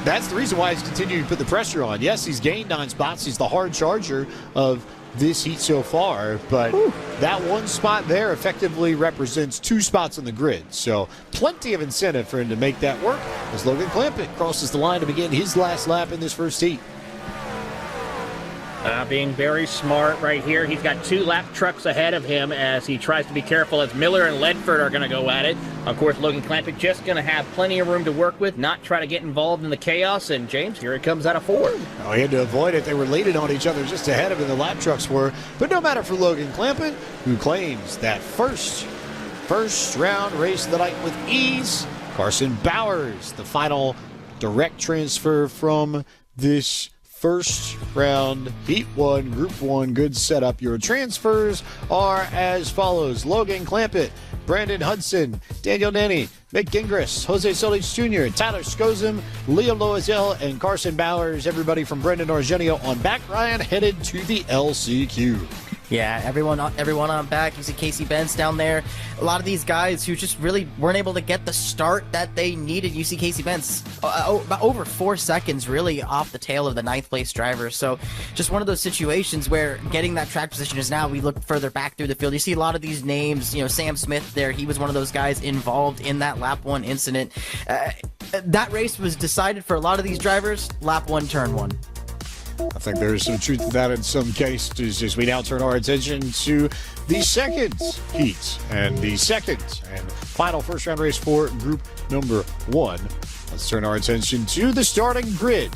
that's the reason why he's continuing to put the pressure on. Yes, he's gained 9 spots. He's the hard charger of this heat so far, but that 1 spot there effectively represents 2 spots on the grid. So plenty of incentive for him to make that work as Logan Clampett crosses the line to begin his last lap in this first heat. Being very smart right here. He's got 2 lap trucks ahead of him as he tries to be careful as Miller and Ledford are going to go at it. Of course, Logan Clampett just going to have plenty of room to work with, not try to get involved in the chaos. And James, here it comes out of 4. Oh, he had to avoid it. They were leaning on each other just ahead of him, the lap trucks were. But no matter for Logan Clampett, who claims that first round race of the night with ease. Carson Bowers, the final direct transfer from this first round, Heat 1, Group 1, good setup. Your transfers are as follows. Logan Clampett, Brandon Hudson, Daniel Nenny, Mick Gingras, Jose Solis Jr., Tyler Skozem, Liam Loisel, and Carson Bowers. Everybody from Brendan Argenio on back. Ryan headed to the LCQ. Yeah, everyone on back. You see Casey Benz down there. A lot of these guys who just really weren't able to get the start that they needed. You see Casey Benz about over 4 seconds really off the tail of the 9th place driver. So just one of those situations where getting that track position is now we look further back through the field. You see a lot of these names, Sam Smith there. He was one of those guys involved in that lap 1 incident. That race was decided for a lot of these drivers, lap 1, turn 1. I think there's some truth to that in some cases as we now turn our attention to the second heat and the second and final first round race for group number 1. Let's turn our attention to the starting grid,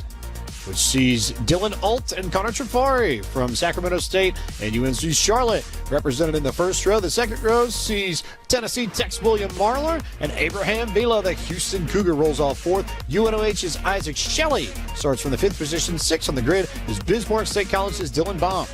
which sees Dylan Alt and Connor Trifari from Sacramento State and UNC Charlotte represented in the first row. The second row sees Tennessee Tech's William Marlar and Abraham Vila. The Houston Cougar rolls off 4th. UNOH's Isaac Shelley starts from the 5th position. 6th on the grid is Bismarck State College's Dylan Baum.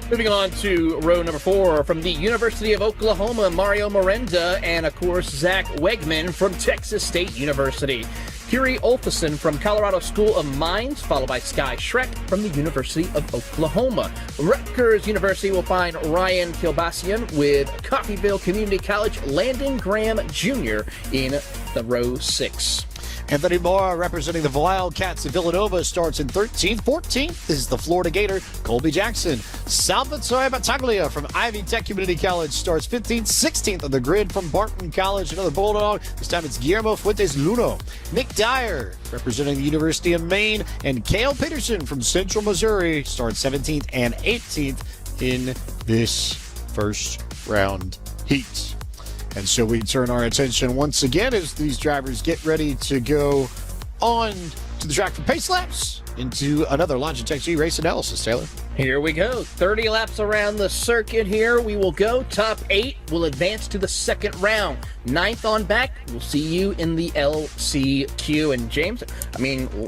Moving on to row number 4 from the University of Oklahoma, Mario Miranda, and of course Zach Wegman from Texas State University. Kiri Olfeson from Colorado School of Mines, followed by Sky Schreck from the University of Oklahoma. Rutgers University will find Ryan Kilbasian with Coffeyville Community College, Landon Graham Jr. in the row 6. Anthony Mora representing the Wildcats of Villanova starts in 13th. 14th is the Florida Gator, Colby Jackson. Salvatore Battaglia from Ivy Tech Community College starts 15th. 16th on the grid from Barton College, another Bulldog. This time it's Guillermo Fuentes Luno. Nick Dyer representing the University of Maine, and Cale Peterson from Central Missouri starts 17th and 18th in this first round heat. And so we turn our attention once again as these drivers get ready to go on to the track for pace laps into another Logitech G race analysis, Taylor. Here we go. 30 laps around the circuit here. We will go. Top 8 will advance to the second round. 9th on back, we'll see you in the LCQ. And James,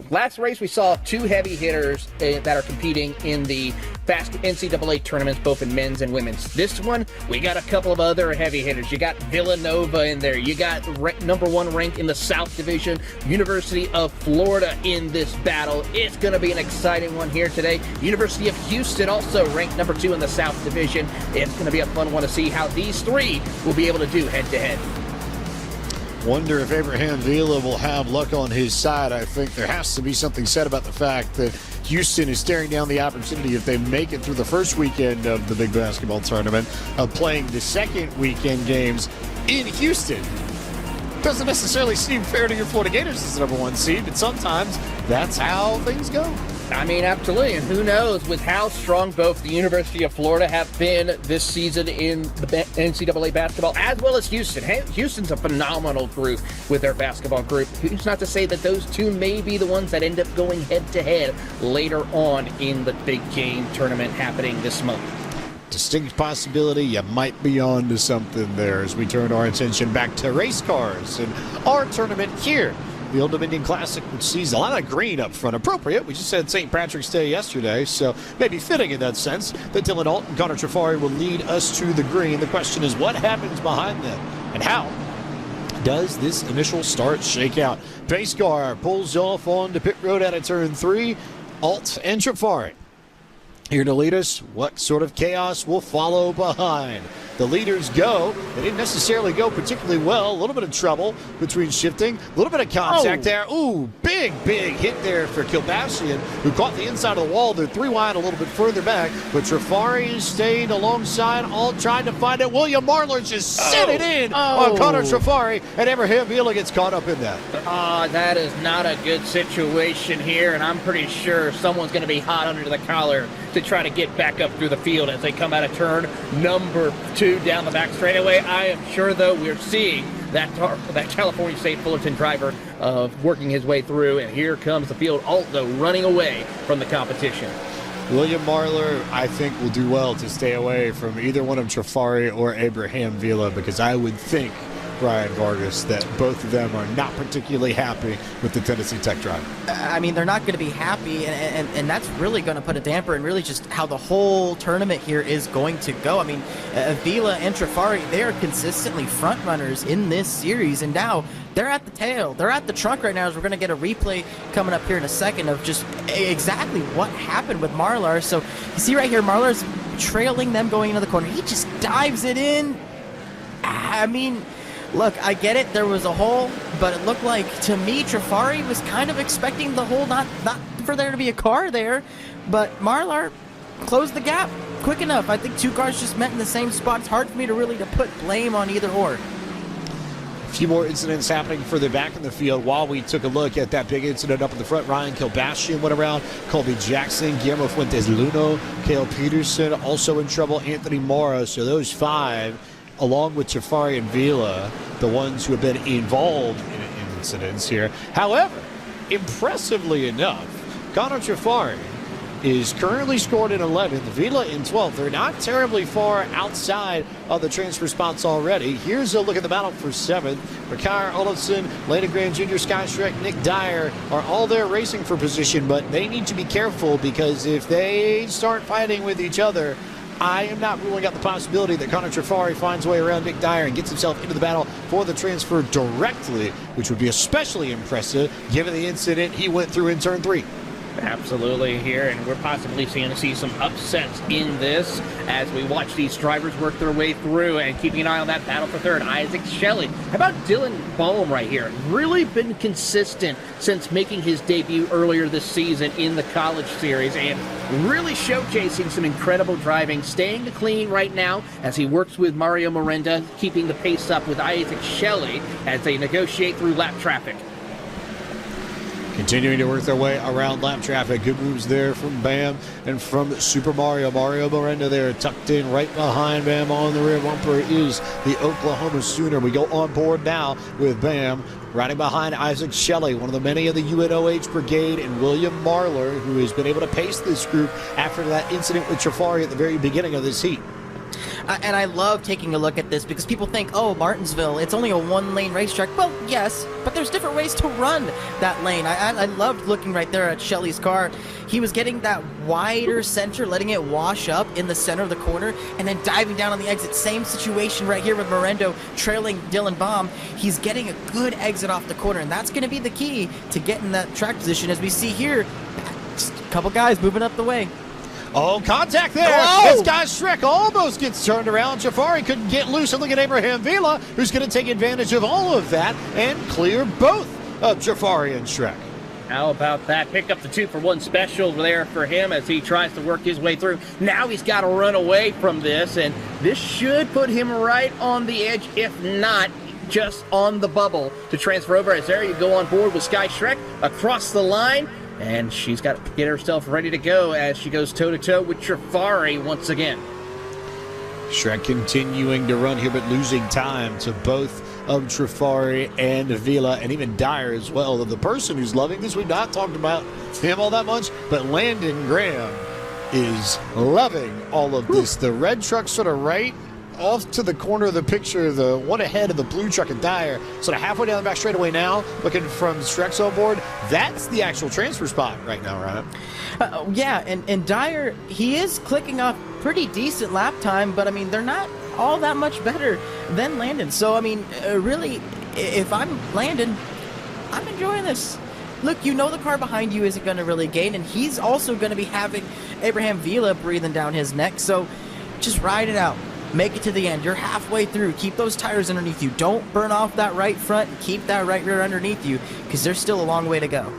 last race we saw 2 heavy hitters that are competing in the fast NCAA tournaments, both in men's and women's. This one, we got a couple of other heavy hitters. You got Villanova in there. You got number 1 ranked in the South Division, University of Florida in this battle. It's going to be an exciting one here today. University of Houston also ranked number 2 in the South Division. It's going to be a fun one to see how these 3 will be able to do head-to-head. Wonder if Abraham Vila will have luck on his side. I think there has to be something said about the fact that Houston is staring down the opportunity, if they make it through the first weekend of the big basketball tournament, of playing the second weekend games in Houston. Doesn't necessarily seem fair to your Florida Gators as the number 1 seed, but sometimes that's how things go. Absolutely, and who knows with how strong both the University of Florida have been this season in the NCAA basketball, as well as Houston. Houston's a phenomenal group with their basketball group. Who's not to say that those 2 may be the ones that end up going head-to-head later on in the big game tournament happening this month. Distinct possibility. You might be on to something there as we turn our attention back to race cars and our tournament here. The Old Dominion Classic, which sees a lot of green up front. Appropriate. We just had St. Patrick's Day yesterday, so maybe fitting in that sense that Dylan Alt and Connor Trifari will lead us to the green. The question is what happens behind them and how does this initial start shake out? Pace car pulls off onto pit road out of turn 3. Alt and Trifari here to lead us. What sort of chaos will follow behind? the leaders go. They didn't necessarily go particularly well. A little bit of trouble between shifting, a little bit of contact there. Ooh, big hit there for Kilbashian, who caught the inside of the wall. They're 3 wide a little bit further back, but Trafari stayed alongside, all trying to find it. William Marler just sent it in on Connor Trafari, and Abraham Vila gets caught up in that. That is not a good situation here, and I'm pretty sure someone's going to be hot under the collar to try to get back up through the field as they come out of turn number 2 down the back straightaway. I am sure, though, we're seeing that California State Fullerton driver working his way through, and here comes the field Alto running away from the competition. William Marler, I think, will do well to stay away from either one of Trafari or Abraham Vila, because I would think, Brian Vargas, that both of them are not particularly happy with the Tennessee Tech driver. I mean, they're not going to be happy, and that's really going to put a damper in really just how the whole tournament here is going to go. I mean, Vila and Trafari, they are consistently front runners in this series, and now they're at the tail. They're at the trunk right now, as we're going to get a replay coming up here in a second of just exactly what happened with Marlar. So you see right here, Marlar's trailing them going into the corner. He just dives it in. I mean, look, I get it, there was a hole, but it looked like, to me, Trafari was kind of expecting the hole, not for there to be a car there, but Marlar closed the gap quick enough. I think 2 cars just met in the same spot. It's hard for me to really put blame on either or. A few more incidents happening further back in the field while we took a look at that big incident up in the front. Ryan Kilbashian went around, Colby Jackson, Guillermo Fuentes Luno, Cale Peterson also in trouble, Anthony Mora. So those 5, along with Trafari and Vila, the ones who have been involved in incidents here. However, impressively enough, Connor Trafari is currently scored in 11th, Vila in 12th. They're not terribly far outside of the transfer spots already. Here's a look at the battle for 7th. Ricard Olofsson, Landon Graham Jr., Sky Schreck, Nick Dyer are all there racing for position, but they need to be careful, because if they start fighting with each other, I am not ruling out the possibility that Connor Trafari finds a way around Nick Dyer and gets himself into the battle for the transfer directly, which would be especially impressive given the incident he went through in turn 3. Absolutely here, and we're possibly going to see some upsets in this as we watch these drivers work their way through, and keeping an eye on that battle for 3rd. Isaac Shelley. How about Dylan Boehm right here? Really been consistent since making his debut earlier this season in the college series, and really showcasing some incredible driving, staying clean right now as he works with Mario Miranda, keeping the pace up with Isaac Shelley as they negotiate through lap traffic. Continuing to work their way around lap traffic. Good moves there from Bam and from Super Mario. Mario Miranda there tucked in right behind Bam on the rear bumper is the Oklahoma Sooner. We go on board now with Bam riding behind Isaac Shelley, one of the many of the UNOH brigade, and William Marler, who has been able to pace this group after that incident with Trafari at the very beginning of this heat. And I love taking a look at this because people think, oh, Martinsville, it's only a 1-lane racetrack. Well, yes, but there's different ways to run that lane. I loved looking right there at Shelley's car. He was getting that wider center, letting it wash up in the center of the corner, and then diving down on the exit. Same situation right here with Morendo trailing Dylan Baum. He's getting a good exit off the corner, and that's going to be the key to getting that track position. As we see here, just a couple guys moving up the way. Oh, contact there. This guy Schreck almost gets turned around. Jafari couldn't get loose. And look at Abraham Vila, who's going to take advantage of all of that and clear both of Jafari and Schreck. How about that? Pick up the 2-for-1 special there for him as he tries to work his way through. Now he's got to run away from this, and this should put him right on the edge, if not just on the bubble to transfer over. As there you go on board with Sky Schreck across the line. And she's got to get herself ready to go as she goes toe-to-toe with Trafari once again. Schreck continuing to run here, but losing time to both of Trafari and Vila, and even Dyer as well. The person who's loving this, we've not talked about him all that much, but Landon Graham is loving all of this. The red truck sort of right off to the corner of the picture, the one ahead of the blue truck and Dyer, sort of halfway down the back straightaway now, looking from Schreck's on board. That's the actual transfer spot right now, Ryan. Yeah, and Dyer, he is clicking off pretty decent lap time, but I mean, they're not all that much better than Landon. So, I mean, really, if I'm Landon, I'm enjoying this. Look, you know the car behind you isn't going to really gain, and he's also going to be having Abraham Vila breathing down his neck, so just ride it out. Make it to the end. You're halfway through. Keep those tires underneath you. Don't burn off that right front. Keep that right rear underneath you because there's still a long way to go.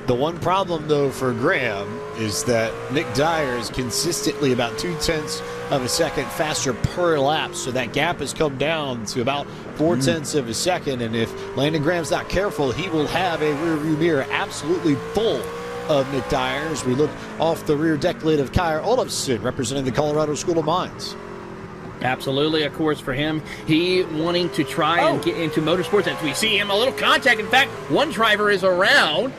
The one problem, though, for Graham is that Nick Dyer is consistently about 0.2 of a second faster per lap, so that gap has come down to about 0.4 of a second, and if Landon Graham's not careful, he will have a rear-view mirror absolutely full of Nick Dyer as we look off the rear deck lid of Kyer Olofsson, representing the Colorado School of Mines. Absolutely, of course, for him, he wanting to try and get into motorsports as we see him a little contact. In fact, one driver is around.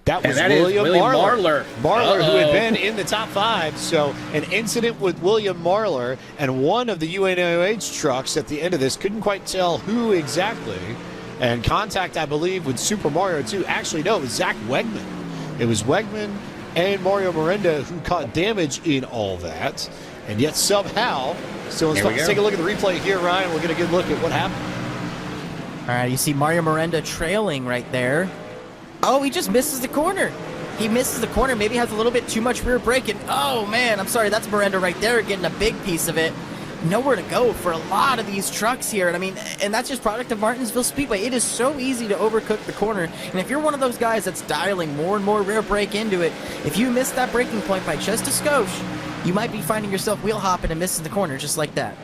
That was William Marlar. Marlar, who had been in the top 5. So an incident with William Marlar and one of the UNOH trucks at the end of this. Couldn't quite tell who exactly. And contact, I believe, with Super Mario 2. Actually, no, it was Zach Wegman. It was Wegman and Mario Miranda who caught damage in all that. And yet somehow, still in spot. Let's take a look at the replay here, Ryan. We'll get a good look at what happened. All right, you see Mario Miranda trailing right there. Oh, he just misses the corner. He misses the corner, maybe has a little bit too much rear brake, and oh man, I'm sorry, that's Miranda right there getting a big piece of it. Nowhere to go for a lot of these trucks here, and I mean, and that's just product of Martinsville Speedway. It is so easy to overcook the corner, and if you're one of those guys that's dialing more and more rear brake into it, if you miss that braking point by just a skosh, you might be finding yourself wheel hopping and missing the corner just like that.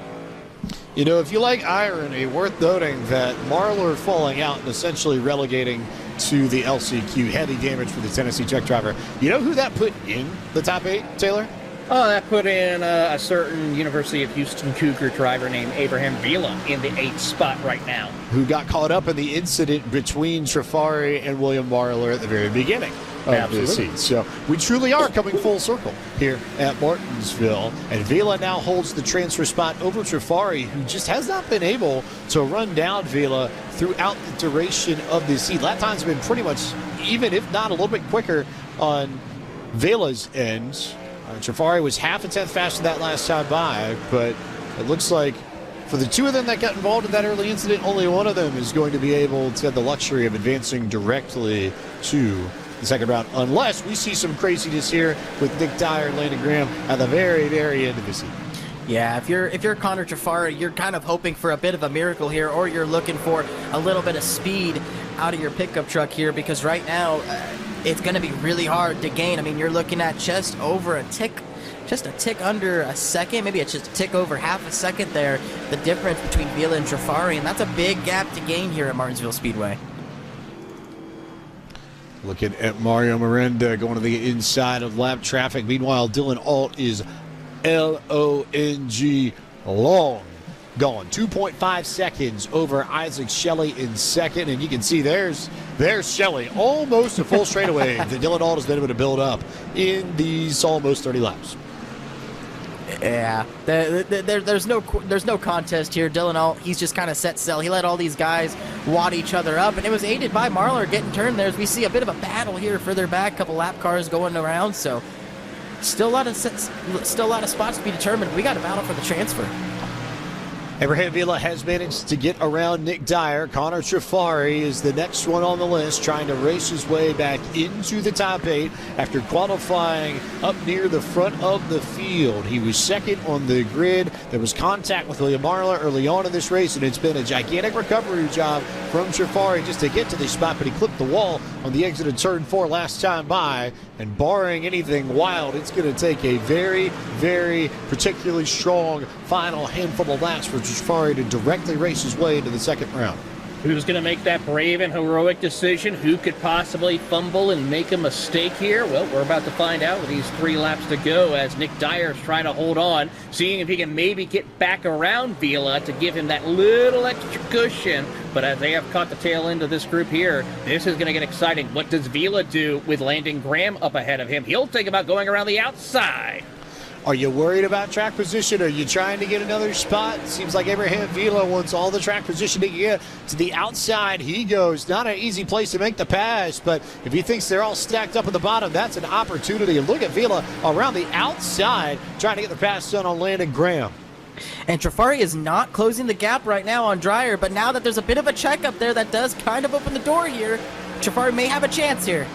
You know, if you like irony, worth noting that Marlar falling out and essentially relegating to the LCQ, heavy damage for the Tennessee truck driver. You know who that put in the top 8, Taylor? Oh, that put in a certain University of Houston Cougar driver named Abraham Vila in the 8th spot right now. Who got caught up in the incident between Trafari and William Marlar at the very beginning of this season. So we truly are coming full circle here at Martinsville. And Vila now holds the transfer spot over Trafari, who just has not been able to run down Vila throughout the duration of this season. Lap times have been pretty much even, if not a little bit quicker on Vila's end. Trafari was half a tenth faster that last time by, but it looks like for the two of them that got involved in that early incident, only one of them is going to be able to have the luxury of advancing directly to the second round, unless we see some craziness here with Nick Dyer and Landon Graham at the very, very end of the season. Yeah, if you're Connor Trafari, you're kind of hoping for a bit of a miracle here, or you're looking for a little bit of speed out of your pickup truck here, because right now it's going to be really hard to gain. I mean, you're looking at just over a tick, just a tick under a second, maybe it's just a tick over half a second there, the difference between Vila and Trafari, and that's a big gap to gain here at Martinsville Speedway. Looking at Mario Miranda going to the inside of lap traffic. Meanwhile, Dylan Alt is L-O-N-G long gone. 2.5 seconds over Isaac Shelley in second. And you can see there's Shelley. Almost a full straightaway that Dylan Alt has been able to build up in these almost 30 laps. Yeah, there's no contest here. Dylan Alt, he's just kind of set sail. He let all these guys wad each other up, and it was aided by Marlar getting turned there as we see a bit of a battle here further back. Couple lap cars going around, so still a lot of spots to be determined. We got a battle for the transfer. Abraham Vila has managed to get around Nick Dyer. Connor Trafari is the next one on the list, trying to race his way back into the top 8 after qualifying up near the front of the field. He was second on the grid. There was contact with William Marlar early on in this race, and it's been a gigantic recovery job from Trafari just to get to this spot, but he clipped the wall on the exit of turn 4 last time by, and barring anything wild, it's going to take a very, very particularly strong final handful of laps for Trafari to directly race his way into the second round. Who's going to make that brave and heroic decision? Who could possibly fumble and make a mistake here? Well, we're about to find out with these 3 laps to go as Nick Dyer is trying to hold on, seeing if he can maybe get back around Vila to give him that little extra cushion. But as they have caught the tail end of this group here, this is going to get exciting. What does Vila do with Landon Graham up ahead of him? He'll think about going around the outside. Are you worried about track position? Are you trying to get another spot? Seems like Abraham Vila wants all the track position to get to the outside. He goes. Not an easy place to make the pass, but if he thinks they're all stacked up at the bottom, that's an opportunity. And look at Vila around the outside trying to get the pass done on Landon Graham. And Trafari is not closing the gap right now on Dyer, but now that there's a bit of a check up there, that does kind of open the door here. Trafari may have a chance here.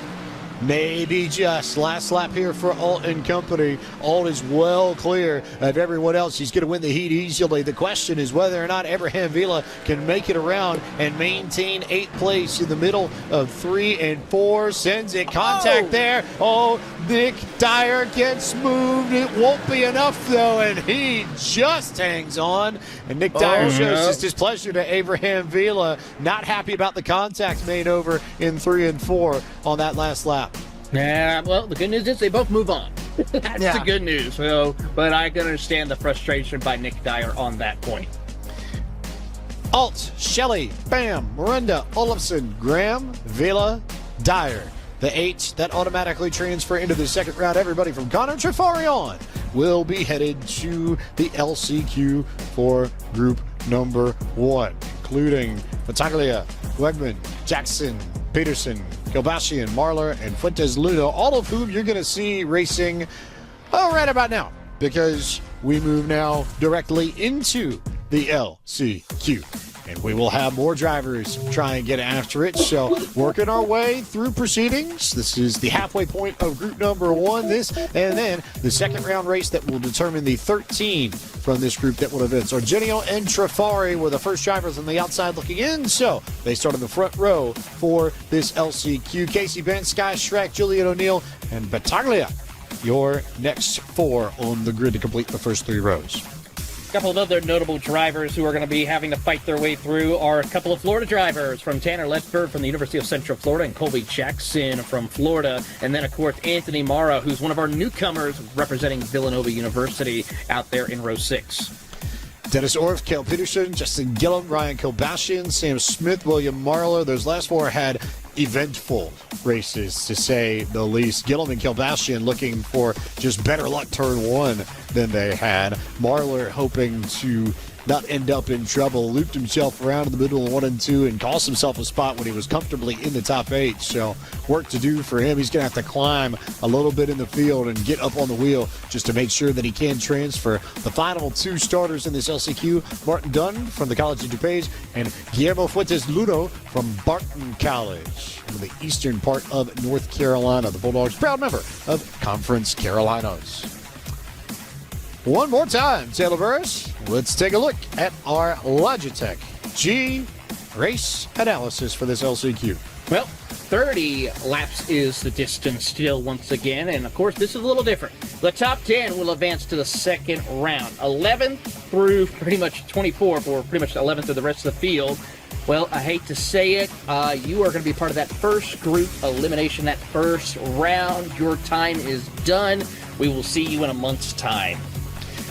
maybe just. Last lap here for Alt and company. Alt is well clear of everyone else. He's going to win the heat easily. The question is whether or not Abraham Vila can make it around and maintain 8th place in the middle of 3 and 4. Sends it. Contact there. Oh, Nick Dyer gets moved. It won't be enough, though, and he just hangs on. And Nick Dyer shows his displeasure to Abraham Vila. Not happy about the contact made over in 3 and 4 on that last lap. Yeah, well, the good news is they both move on. That's the good news. So, but I can understand the frustration by Nick Dyer on that point. Alt, Shelley, Bam, Miranda, Olafson, Graham, Vila, Dyer. The 8 that automatically transfer into the second round. Everybody from Connor Trifari on will be headed to the LCQ for group number 1, including Battaglia, Wegman, Jackson, Peterson, Kilbashian, Marler, and Fuentes Ludo, all of whom you're going to see racing right about now, because we move now directly into the LCQ. And we will have more drivers try and get after it. So working our way through proceedings. This is the halfway point of group number 1. This and then the second round race that will determine the 13 from this group that will advance. Argenio and Trifari were the first drivers on the outside looking in. So they start in the front row for this LCQ. Casey Bent, Sky Shrek, Julian O'Neill, and Battaglia. Your next 4 on the grid to complete the first 3 rows. A couple of other notable drivers who are going to be having to fight their way through are a couple of Florida drivers, from Tanner Ledford from the University of Central Florida and Colby Jackson from Florida. And then, of course, Anthony Mara, who's one of our newcomers representing Villanova University out there in row 6. Dennis Orff, Cale Peterson, Justin Gillum, Ryan Kilbashian, Sam Smith, William Marler. Those last 4 had eventful races, to say the least. Gillum and Kilbashian looking for just better luck turn 1 than they had. Marler hoping to not end up in trouble, looped himself around in the middle of 1 and 2 and cost himself a spot when he was comfortably in the top 8. So work to do for him. He's going to have to climb a little bit in the field and get up on the wheel just to make sure that he can transfer. The final 2 starters in this LCQ, Martin Dunn from the College of DuPage and Guillermo Fuentes Ludo from Barton College in the eastern part of North Carolina. The Bulldogs, proud member of Conference Carolinas. One more time, Taylor Burris. Let's take a look at our Logitech G race analysis for this LCQ. Well, 30 laps is the distance still once again, and of course this is a little different. The top 10 will advance to the second round. 11 through pretty much 24 for pretty much 11th of the rest of the field. Well, I hate to say it, you are going to be part of that first group elimination, that first round. Your time is done. We will see you in a month's time.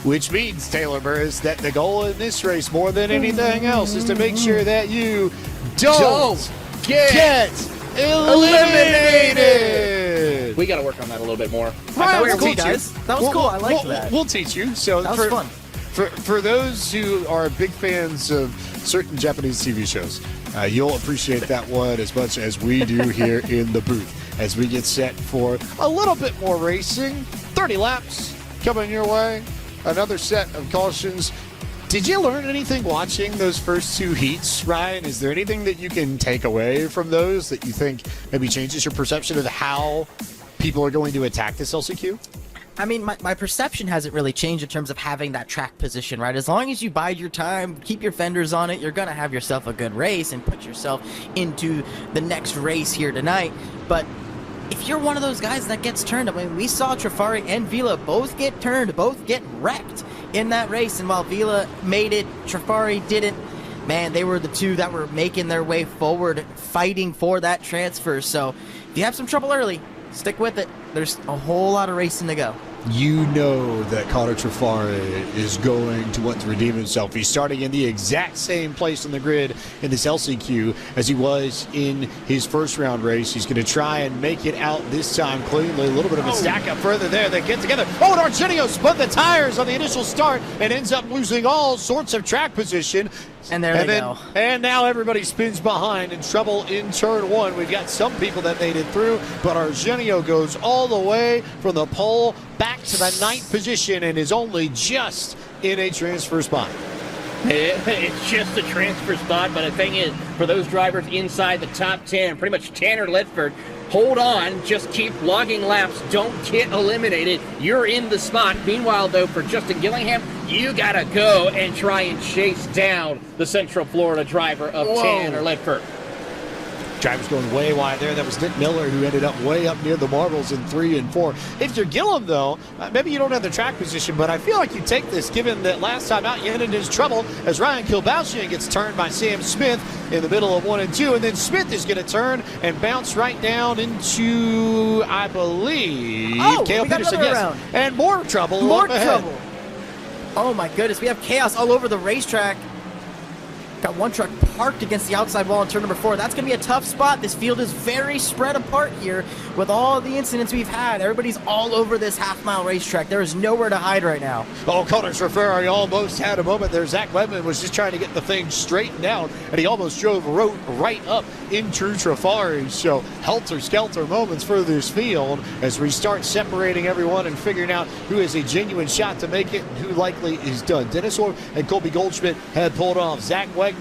Which means, Taylor Burris, that the goal in this race, more than anything else, is to make sure that you don't get eliminated. We got to work on that a little bit more. That was We'll cool, teach you. guys. That was cool. I liked that. We'll teach you. So That was fun. For those who are big fans of certain Japanese TV shows, you'll appreciate that one as much as we do here in the booth as we get set for a little bit more racing. 30 laps coming your way. Another set of cautions. Did you learn anything watching those first 2 heats, Ryan? Is there anything that you can take away from those that you think maybe changes your perception of how people are going to attack this LCQ? I mean, my perception hasn't really changed in terms of having that track position, right? As long as you bide your time, keep your fenders on it, you're going to have yourself a good race and put yourself into the next race here tonight. But if you're one of those guys that gets turned, I mean, we saw Trifari and Vila both get turned, both get wrecked in that race. And while Vila made it, Trifari didn't. Man, they were the 2 that were making their way forward, fighting for that transfer. So if you have some trouble early, stick with it. There's a whole lot of racing to go. You know that Connor Trifari is going to want to redeem himself. He's starting in the exact same place on the grid in this LCQ as he was in his first round race. He's going to try and make it out this time cleanly. A little bit of a stack up further there. They get together. Oh, and Argenio spun the tires on the initial start and ends up losing all sorts of track position. And there they go. And now everybody spins behind in trouble in turn 1. We've got some people that made it through, but Argenio goes all the way from the pole back to the 9th position and is only just in a transfer spot. It's just a transfer spot, but the thing is, for those drivers inside the top 10. Pretty much Tanner Ledford, hold on, just keep logging laps, don't get eliminated, you're in the spot. Meanwhile, though, for Justin Gillingham, you gotta go and try and chase down the Central Florida driver of Tanner Ledford. Drivers going way wide there. That was Nick Miller, who ended up way up near the marbles in 3 and 4. If you're Gillum, though, maybe you don't have the track position, but I feel like you take this, given that last time out you ended in trouble as Ryan Kilbauchian gets turned by Sam Smith in the middle of 1 and 2, and then Smith is going to turn and bounce right down into, I believe, Cale Peterson. Yes, and more trouble. More trouble. Oh my goodness, we have chaos all over the racetrack. Got one truck parked against the outside wall in turn number 4. That's going to be a tough spot. This field is very spread apart here with all the incidents we've had. Everybody's all over this half-mile racetrack. There is nowhere to hide right now. Oh, Connor Ferrari almost had a moment there. Zach Webman was just trying to get the thing straightened out, and he almost drove right up into Trafari. So helter-skelter moments for this field as we start separating everyone and figuring out who has a genuine shot to make it and who likely is done. Dennis Orr and Colby Goldschmidt had pulled off. Zach Wegman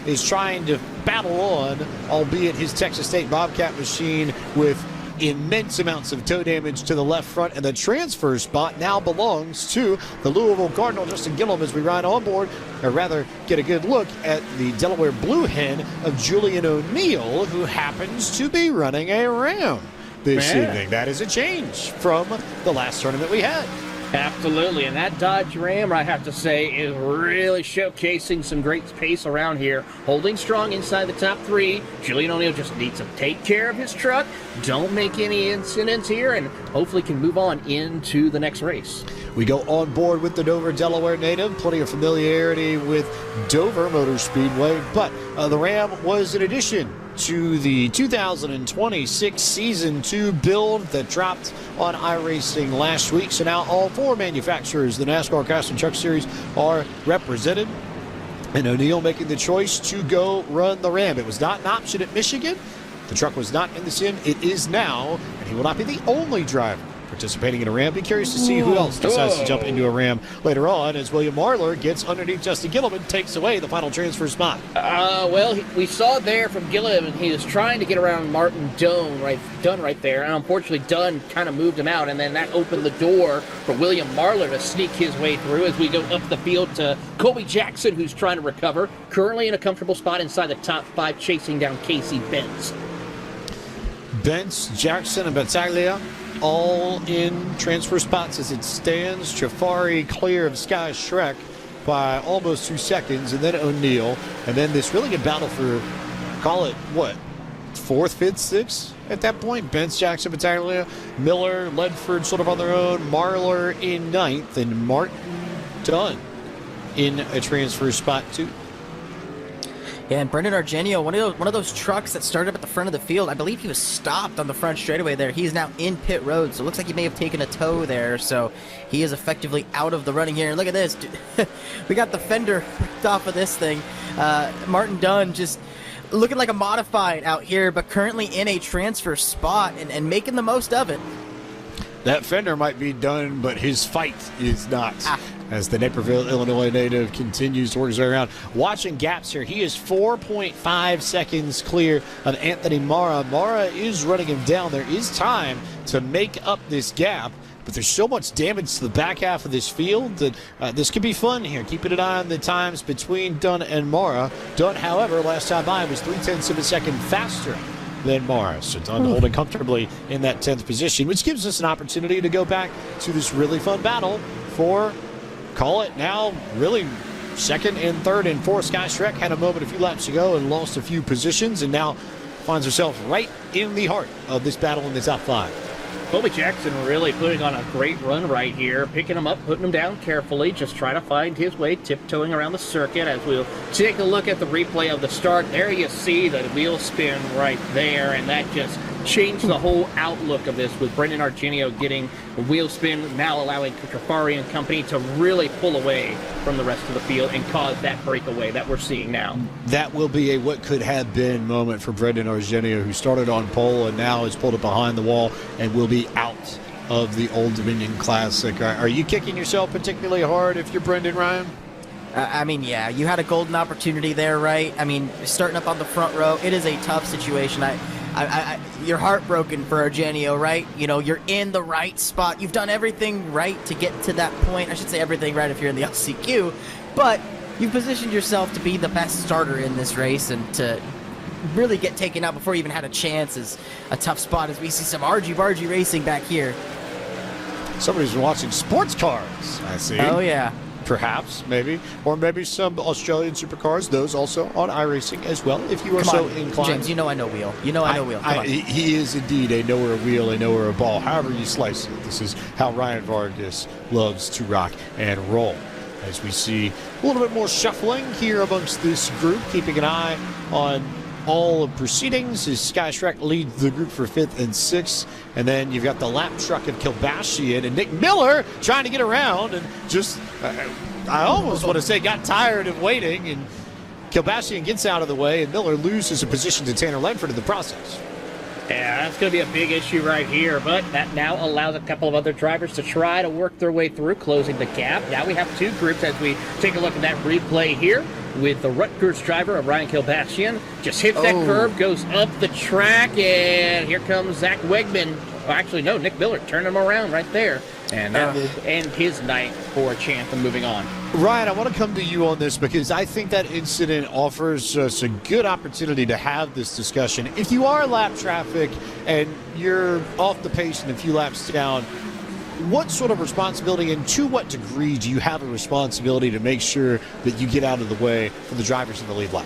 is trying to battle on, albeit his Texas State Bobcat machine with immense amounts of toe damage to the left front, and the transfer spot now belongs to the Louisville Cardinal, Justin Gillum, as we ride on board, or rather get a good look at the Delaware Blue Hen of Julian O'Neill, who happens to be running a Ram this evening. That is a change from the last tournament we had. Absolutely, and that Dodge Ram, I have to say, is really showcasing some great pace around here. Holding strong inside the top 3. Julian O'Neill just needs to take care of his truck, don't make any incidents here, and hopefully can move on into the next race. We go on board with the Dover, Delaware native. Plenty of familiarity with Dover Motor Speedway, but the Ram was an addition to the 2026 Season 2 build that dropped on iRacing last week. So now all 4 manufacturers, the NASCAR Custom Truck Series, are represented. And O'Neill making the choice to go run the Ram. It was not an option at Michigan. The truck was not in the sim. It is now, and he will not be the only driver participating in a Ram. Be curious to see who else decides to jump into a Ram later on as William Marler gets underneath Justin Gillum and takes away the final transfer spot. We saw there from Gillum, and he was trying to get around Martin Dunn right there, and unfortunately Dunn kind of moved him out, and then that opened the door for William Marler to sneak his way through as we go up the field to Colby Jackson, who's trying to recover, currently in a comfortable spot inside the top 5, chasing down Casey Benz. Benz, Jackson, and Battaglia all in transfer spots as it stands. Trafari clear of Sky Shrek by almost 2 seconds, and then O'Neill, and then this really good battle for, call it, what, 4th, 5th, 6th at that point? Benz, Jackson, Battaglia, Miller, Ledford sort of on their own, Marler in 9th, and Martin Dunn in a transfer spot too. Yeah, and Brendan Argenio, one of those trucks that started up at the front of the field, I believe he was stopped on the front straightaway there. He's now in pit road, so it looks like he may have taken a tow there, so he is effectively out of the running here. And look at this. We got the fender ripped off of this thing. Martin Dunn just looking like a modified out here, but currently in a transfer spot and making the most of it. That fender might be done, but his fight is not. As the Naperville, Illinois native continues to work his way around. Watching gaps here, he is 4.5 seconds clear of Anthony Mara. Mara is running him down. There is time to make up this gap, but there's so much damage to the back half of this field that this could be fun here. Keeping an eye on the times between Dunn and Mara. Dunn, however, last time by was 0.3 of a second faster than Mara. So Dunn holding comfortably in that 10th position, which gives us an opportunity to go back to this really fun battle for, call it now, really 2nd and 3rd and 4th. Sky Shrek had a moment a few laps ago and lost a few positions, and now finds herself right in the heart of this battle in the top 5. Colby Jackson really putting on a great run right here, picking him up, putting him down carefully, just trying to find his way, tiptoeing around the circuit as we'll take a look at the replay of the start. There you see the wheel spin right there, and that just changed the whole outlook of this with Brendan Argenio getting a wheel spin, now allowing Trafari and company to really pull away from the rest of the field and cause that breakaway that we're seeing now. That will be a what could have been moment for Brendan Argenio, who started on pole and now is pulled it behind the wall and will be out of the Old Dominion Classic. Are you kicking yourself particularly hard if you're Brendan, Ryan? I mean, yeah, you had a golden opportunity there, right? I mean, starting up on the front row, it is a tough situation. You're heartbroken for Eugenio, right? You know, you're in the right spot. You've done everything right to get to that point. I should say everything right if you're in the LCQ, but you've positioned yourself to be the best starter in this race, and to really get taken out before you even had a chance is a tough spot, as we see some argy-bargy racing back here. Somebody's been watching sports cars, I see. Oh, yeah. Perhaps, maybe. Or maybe some Australian supercars, those also on iRacing as well, if you are so inclined. James, you know I know wheel. You know I know wheel. Come on. He is indeed a knower of wheel, a knower of ball. However you slice it, this is how Ryan Vargas loves to rock and roll. As we see a little bit more shuffling here amongst this group, keeping an eye on all of proceedings as Sky Shrek leads the group for 5th and 6th. And then you've got the lap truck of Kilbashian and Nick Miller trying to get around, and just, I almost want to say, got tired of waiting. And Kilbashian gets out of the way, and Miller loses a position to Tanner Ledford in the process. Yeah, that's going to be a big issue right here, but that now allows a couple of other drivers to try to work their way through, closing the gap. Now we have two groups as we take a look at that replay here, with the Rutgers driver of Ryan Kilbashian. Just hits that curb, goes up the track, and here comes Zach Wegman. Oh, actually, no, Nick Miller turning him around right there. And that will end his night for Chatham. Moving on. Ryan, I want to come to you on this because I think that incident offers us a good opportunity to have this discussion. If you are lap traffic and you're off the pace and a few laps down, what sort of responsibility and to what degree do you have a responsibility to make sure that you get out of the way for the drivers in the lead lap?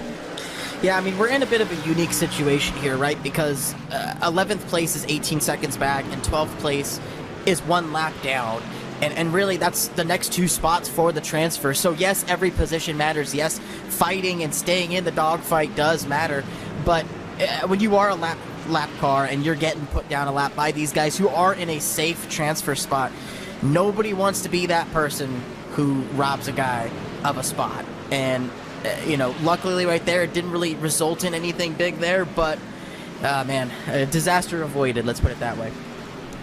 Yeah, I mean, we're in a bit of a unique situation here, right? Because 11th place is 18 seconds back, and 12th place is 1 lap down. And really, that's the next 2 spots for the transfer. So, yes, every position matters. Yes, fighting and staying in the dogfight does matter. But when you are a lap car and you're getting put down a lap by these guys who are in a safe transfer spot, nobody wants to be that person who robs a guy of a spot. And luckily right there, it didn't really result in anything big there, but man, disaster avoided, let's put it that way.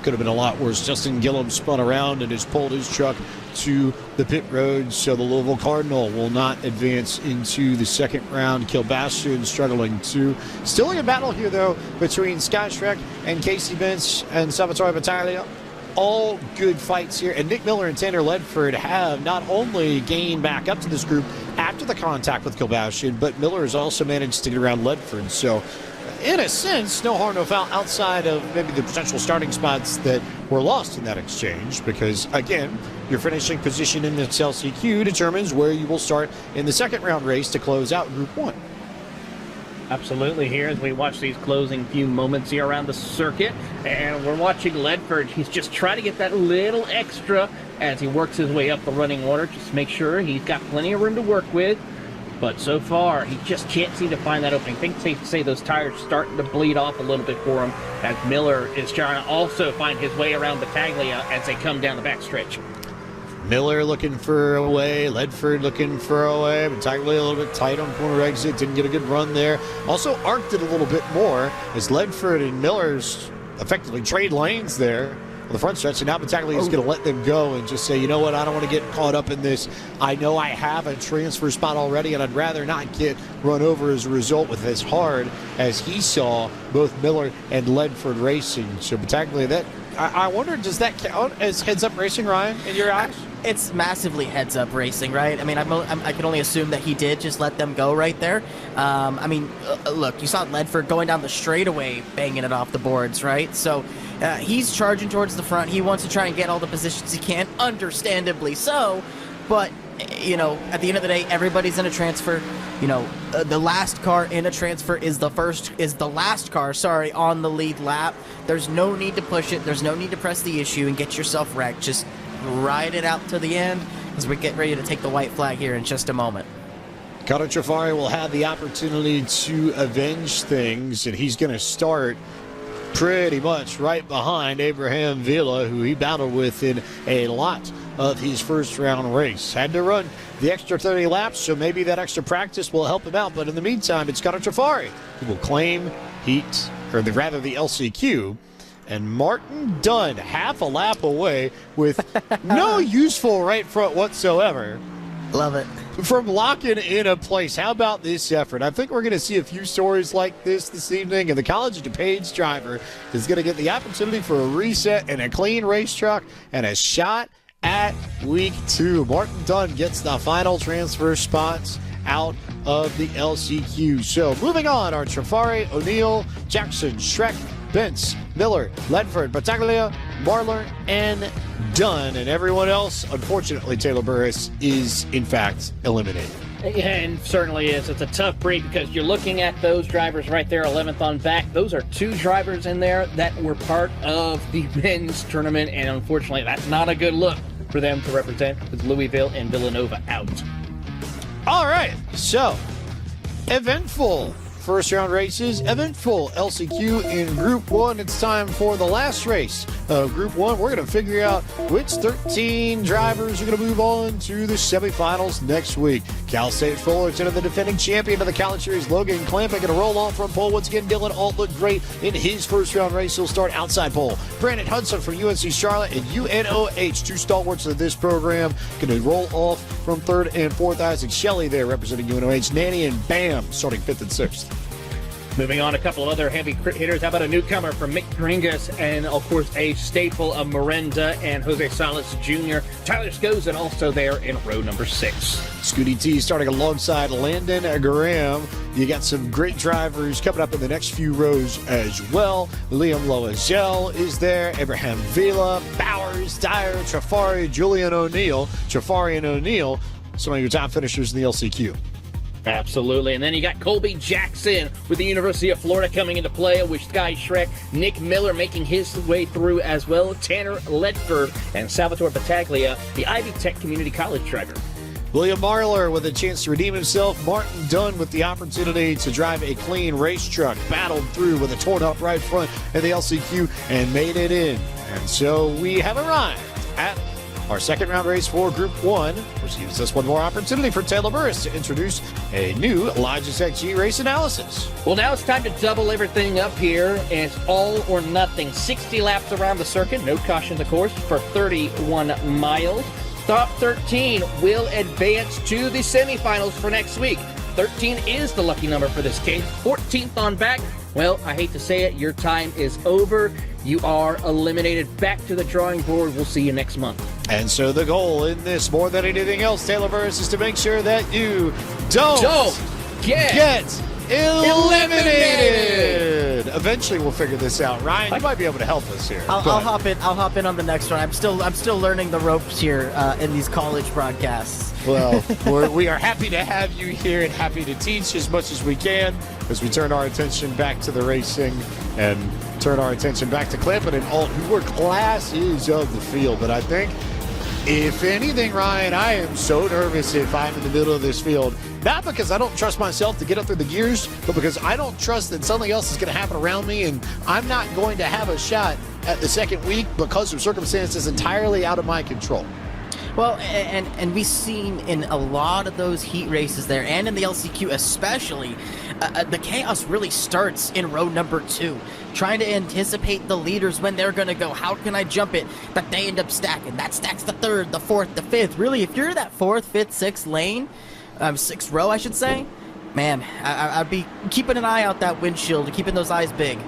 Could have been a lot worse. Justin Gillum spun around and has pulled his truck to the pit road, so the Louisville Cardinal will not advance into the second round. Kilbashian struggling too. Still in a battle here, though, between Scott Schreck and Casey Benz and Salvatore Battaglia. All good fights here, and Nick Miller and Tanner Ledford have not only gained back up to this group after the contact with Kilbashian, but Miller has also managed to get around Ledford. So, in a sense, no harm, no foul outside of maybe the potential starting spots that were lost in that exchange, because, again, your finishing position in this LCQ determines where you will start in the second round race to close out Group 1. Absolutely, here as we watch these closing few moments here around the circuit, and we're watching Ledford. He's just trying to get that little extra as he works his way up the running order, just to make sure he's got plenty of room to work with. But so far, he just can't seem to find that opening. I think it's safe to say those tires are starting to bleed off a little bit for him, as Miller is trying to also find his way around Battaglia as they come down the backstretch. Miller looking for a way, Ledford looking for a way, Battaglia a little bit tight on corner exit, didn't get a good run there. Also arced it a little bit more as Ledford and Miller's effectively trade lanes there on the front stretch, and now Battaglia is going to let them go and just say, you know what, I don't want to get caught up in this. I know I have a transfer spot already, and I'd rather not get run over as a result with as hard as he saw both Miller and Ledford racing. So Battaglia, that I wonder, does that count as heads-up racing, Ryan, in your eyes? It's massively heads-up racing, right? I mean, I can only assume that he did just let them go right there. I mean, look, you saw Ledford going down the straightaway, banging it off the boards, right? So he's charging towards the front. He wants to try and get all the positions he can, understandably so. But, at the end of the day, everybody's in a transfer. The last car in a transfer is the last car, on the lead lap. There's no need to push it. There's no need to press the issue and get yourself wrecked. Just ride it out to the end as we get ready to take the white flag here in just a moment. Connor Trafari will have the opportunity to avenge things, and he's going to start pretty much right behind Abraham Villa, who he battled with in a lot of his first round race. Had to run the extra 30 laps, so maybe that extra practice will help him out. But in the meantime, it's Connor Trafari who will claim the LCQ. And Martin Dunn, half a lap away with no useful right front whatsoever. Love it. From locking in a place. How about this effort? I think we're going to see a few stories like this evening, and the College of DuPage driver is going to get the opportunity for a reset and a clean race truck and a shot at week 2. Martin Dunn gets the final transfer spots out of the LCQ. So moving on are Trafari, O'Neill, Jackson, Schreck, Bentz, Miller, Ledford, Battaglia, Marler, and Dunn. And everyone else, unfortunately, Taylor Burris is, in fact, eliminated. And certainly is. It's a tough break because you're looking at those drivers right there, 11th on back. Those are 2 drivers in there that were part of the men's tournament, and unfortunately, that's not a good look for them to represent with Louisville and Villanova out. All right, so eventful first round races, eventful LCQ in Group 1. It's time for the last race of Group 1. We're going to figure out which 13 drivers are going to move on to the semifinals next week. Cal State Fullerton and the defending champion of the College Series, Logan Clampett, going to roll off from pole. Once again, Dylan Alt looked great in his first round race. He'll start outside pole. Brandon Hudson from UNC Charlotte and UNOH, 2 stalwarts of this program, going to roll off from 3rd and 4th. Isaac Shelley there representing UNOH. Nanny and Bam starting 5th and 6th. Moving on, a couple of other heavy hitters. How about a newcomer from Mick Gringas and, of course, a staple of Miranda and Jose Salas Jr. Tyler Scozen also there in row number 6. Scooty T starting alongside Landon Graham. You got some great drivers coming up in the next few rows as well. Liam Loazel is there. Abraham Vila, Bowers, Dyer, Trafari, Julian O'Neill. Trafari and O'Neill, some of your top finishers in the LCQ. Absolutely. And then you got Colby Jackson with the University of Florida coming into play with Sky Schreck. Nick Miller making his way through as well. Tanner Ledford and Salvatore Battaglia, the Ivy Tech Community College driver. William Marler with a chance to redeem himself. Martin Dunn with the opportunity to drive a clean race truck. Battled through with a torn up right front in the LCQ and made it in. And so we have arrived at our second round race for Group 1, which gives us one more opportunity for Taylor Burris to introduce a new Logitech G race analysis. Well, now it's time to double everything up here, and it's all or nothing. 60 laps around the circuit, no caution, of course, for 31 miles. Top 13 will advance to the semifinals for next week. 13 is the lucky number for this case. 14th on back. Well, I hate to say it, your time is over. You are eliminated. Back to the drawing board. We'll see you next month. And so the goal in this, more than anything else, Taylor Burris, is to make sure that you don't get eliminated. Eventually, we'll figure this out. Ryan, you might be able to help us here. I'll hop in. I'll hop in on the next one. I'm still learning the ropes here in these college broadcasts. Well, we are happy to have you here and happy to teach as much as we can as we turn our attention back to the racing and turn our attention back to Clampett and Alt, who were classes of the field. But I think, if anything, Ryan, I am so nervous if I'm in the middle of this field. Not because I don't trust myself to get up through the gears, but because I don't trust that something else is going to happen around me, and I'm not going to have a shot at the second week because of circumstances entirely out of my control. Well, and we've seen in a lot of those heat races there, and in the LCQ especially, the chaos really starts in row number 2. Trying to anticipate the leaders when they're going to go. How can I jump it? But they end up stacking. That stacks the 3rd, the 4th, the 5th. Really, if you're that 4th, 5th, 6th lane, 6th row, I should say, man, I'd be keeping an eye out that windshield, keeping those eyes big.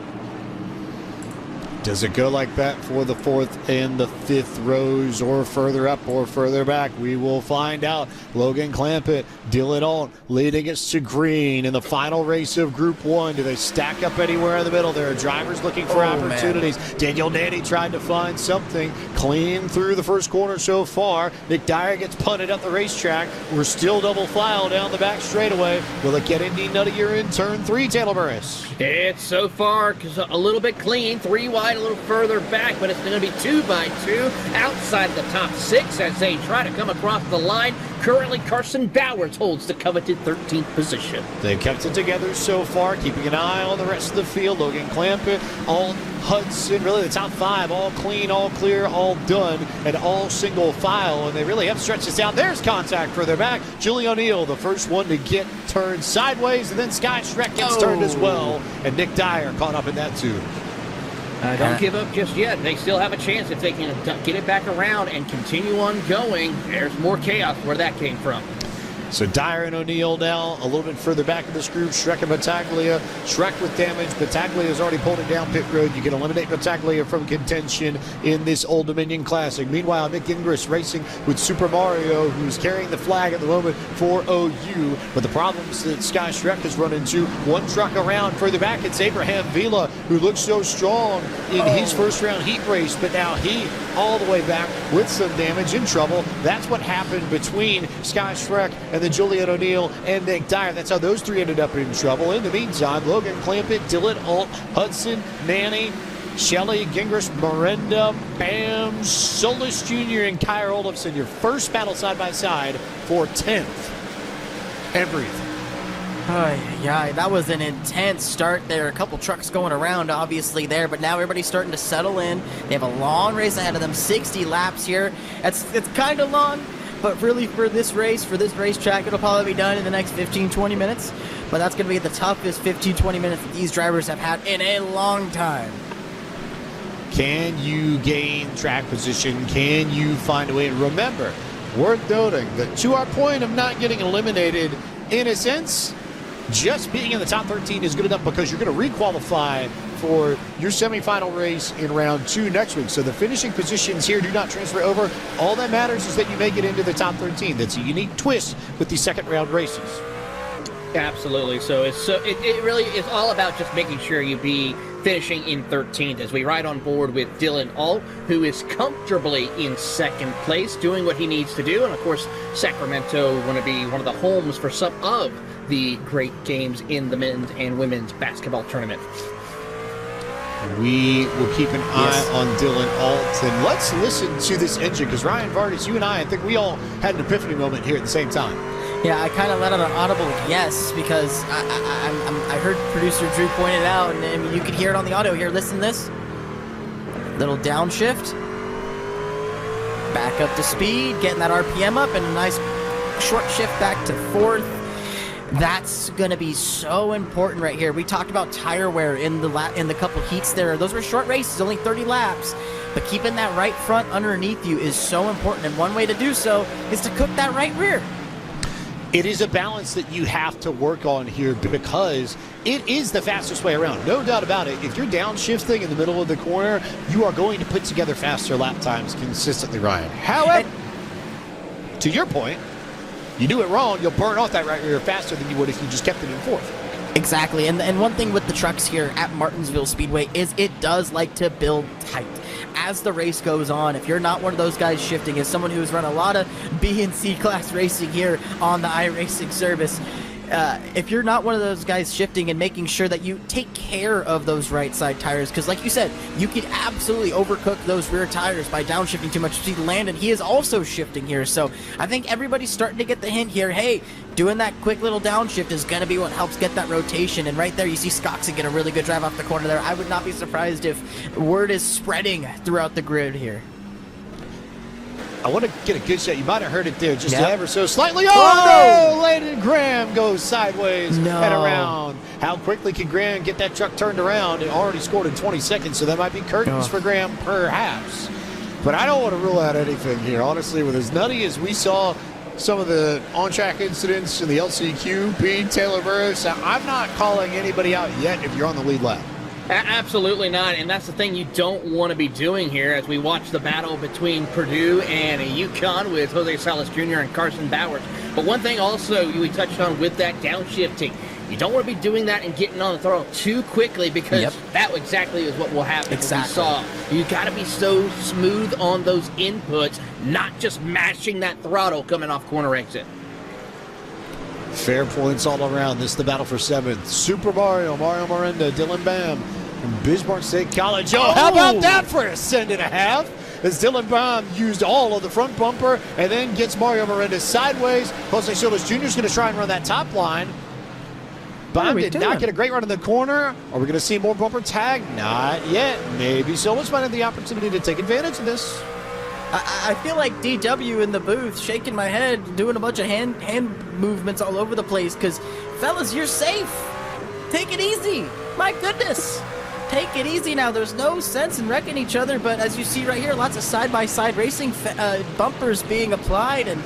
Does it go like that for the 4th and the 5th rows, or further up or further back? We will find out. Logan Clampett, Dylan Alt leading us to green in the final race of Group 1. Do they stack up anywhere in the middle? There are drivers looking for opportunities. Man. Daniel Nanny tried to find something. Clean through the first corner so far. Nick Dyer gets punted up the racetrack. We're still double file down the back straightaway. Will it get Indy Nuttier in turn 3, Taylor Burris? It's so far a little bit clean. 3 wide, a little further back, but it's going to be 2 by 2 outside the top 6 as they try to come across the line. Currently, Carson Bowers holds the coveted 13th position. They've kept it together so far, keeping an eye on the rest of the field. Logan Clampett, Alt, Hudson, really the top 5, all clean, all clear, all done, and all single file, and they really have stretched this out. There's contact further back. Julie O'Neill, the first one to get turned sideways, and then Sky Schreck gets turned as well, and Nick Dyer caught up in that too. Don't give up just yet. They still have a chance if they can get it back around and continue on going. There's more chaos where that came from. So Dyer and O'Neill now a little bit further back in this group. Shrek and Battaglia. Shrek with damage. Battaglia has already pulled it down pit road. You can eliminate Battaglia from contention in this Old Dominion Classic. Meanwhile, Nick Ingris racing with Super Mario, who's carrying the flag at the moment for OU. But the problems that Sky Shrek has run into, one truck around further back, it's Abraham Vila, who looked so strong in his first round heat race, but now he all the way back with some damage, in trouble. That's what happened between Sky Shrek and then Julian O'Neill and Nick Dyer. That's how those three ended up in trouble. In the meantime, Logan Clampett, Dylan Alt, Hudson, Manny, Shelley, Gingras, Miranda, Bam, Solis Jr., and Kyer Olofsson. Your first battle side by side for 10th. Everything. Yeah, that was an intense start there. A couple trucks going around, obviously, there, but now everybody's starting to settle in. They have a long race ahead of them, 60 laps here. It's kind of long, but really for this racetrack, it'll probably be done in the next 15-20 minutes. But that's going to be the toughest 15-20 minutes that these drivers have had in a long time. Can you gain track position? Can you find a way? And remember, worth noting that to our point of not getting eliminated, in a sense, just being in the top 13 is good enough because you're going to requalify for your semifinal race in round 2 next week. So the finishing positions here do not transfer over. All that matters is that you make it into the top 13. That's a unique twist with these second round races. Absolutely. So it really is all about just making sure you be finishing in 13th as we ride on board with Dylan Alt, who is comfortably in second place, doing what he needs to do. And of course, Sacramento going to be one of the homes for some of the great games in the men's and women's basketball tournament. We will keep an eye on Dylan Alt. And let's listen to this engine, because Ryan Vargas, you and I think we all had an epiphany moment here at the same time. Yeah, I kind of let out an audible yes, because I heard producer Drew point it out, and I mean, you could hear it on the audio here. Listen to this. Little downshift. Back up to speed, getting that RPM up, and a nice short shift back to 4th. That's going to be so important right here. We talked about tire wear in the couple heats there. Those were short races, only 30 laps. But keeping that right front underneath you is so important, and one way to do so is to cook that right rear. It is a balance that you have to work on here because it is the fastest way around. No doubt about it. If you're downshifting in the middle of the corner, you are going to put together faster lap times consistently, Ryan. However, to your point, you do it wrong, you'll burn off that right rear faster than you would if you just kept it in 4th. Exactly, and one thing with the trucks here at Martinsville Speedway is it does like to build tight. As the race goes on, if you're not one of those guys shifting, as someone who's run a lot of B and C class racing here on the iRacing service, if you're not one of those guys shifting and making sure that you take care of those right side tires, because like you said, you could absolutely overcook those rear tires by downshifting too much. See, Landon, he is also shifting here, so I think everybody's starting to get the hint here. Hey, doing that quick little downshift is going to be what helps get that rotation, and right there you see Scoxy get a really good drive off the corner there. I would not be surprised if word is spreading throughout the grid here. I want to get a good shot. You might have heard it there just ever so slightly. Oh, no! Landon Graham goes sideways and around. How quickly can Graham get that truck turned around? It already scored in 20 seconds, so that might be curtains for Graham, perhaps. But I don't want to rule out anything here, honestly. With as nutty as we saw some of the on-track incidents in the LCQ, Pete, Taylor Burris, I'm not calling anybody out yet if you're on the lead lap. Absolutely not, and that's the thing you don't want to be doing here as we watch the battle between Purdue and UConn with Jose Salas Jr. and Carson Bowers. But one thing also we touched on with that downshifting, you don't want to be doing that and getting on the throttle too quickly, because that exactly is what will happen. Exactly. We saw. You got to be so smooth on those inputs, not just mashing that throttle coming off corner exit. Fair points all around. This is the battle for 7th. Super Mario, Mario Miranda, Dylan Bam from Bismarck State College. Oh, how about that for a send and a half? As Dylan Bam used all of the front bumper and then gets Mario Miranda sideways. Jose Solis Jr. is going to try and run that top line. Bam did not get a great run in the corner. Are we going to see more bumper tag? Not yet. Maybe Solis might have the opportunity to take advantage of this. I feel like DW in the booth shaking my head, doing a bunch of hand movements all over the place, because, fellas, you're safe. Take it easy. My goodness. Take it easy now. There's no sense in wrecking each other, but as you see right here, lots of side-by-side racing bumpers being applied, and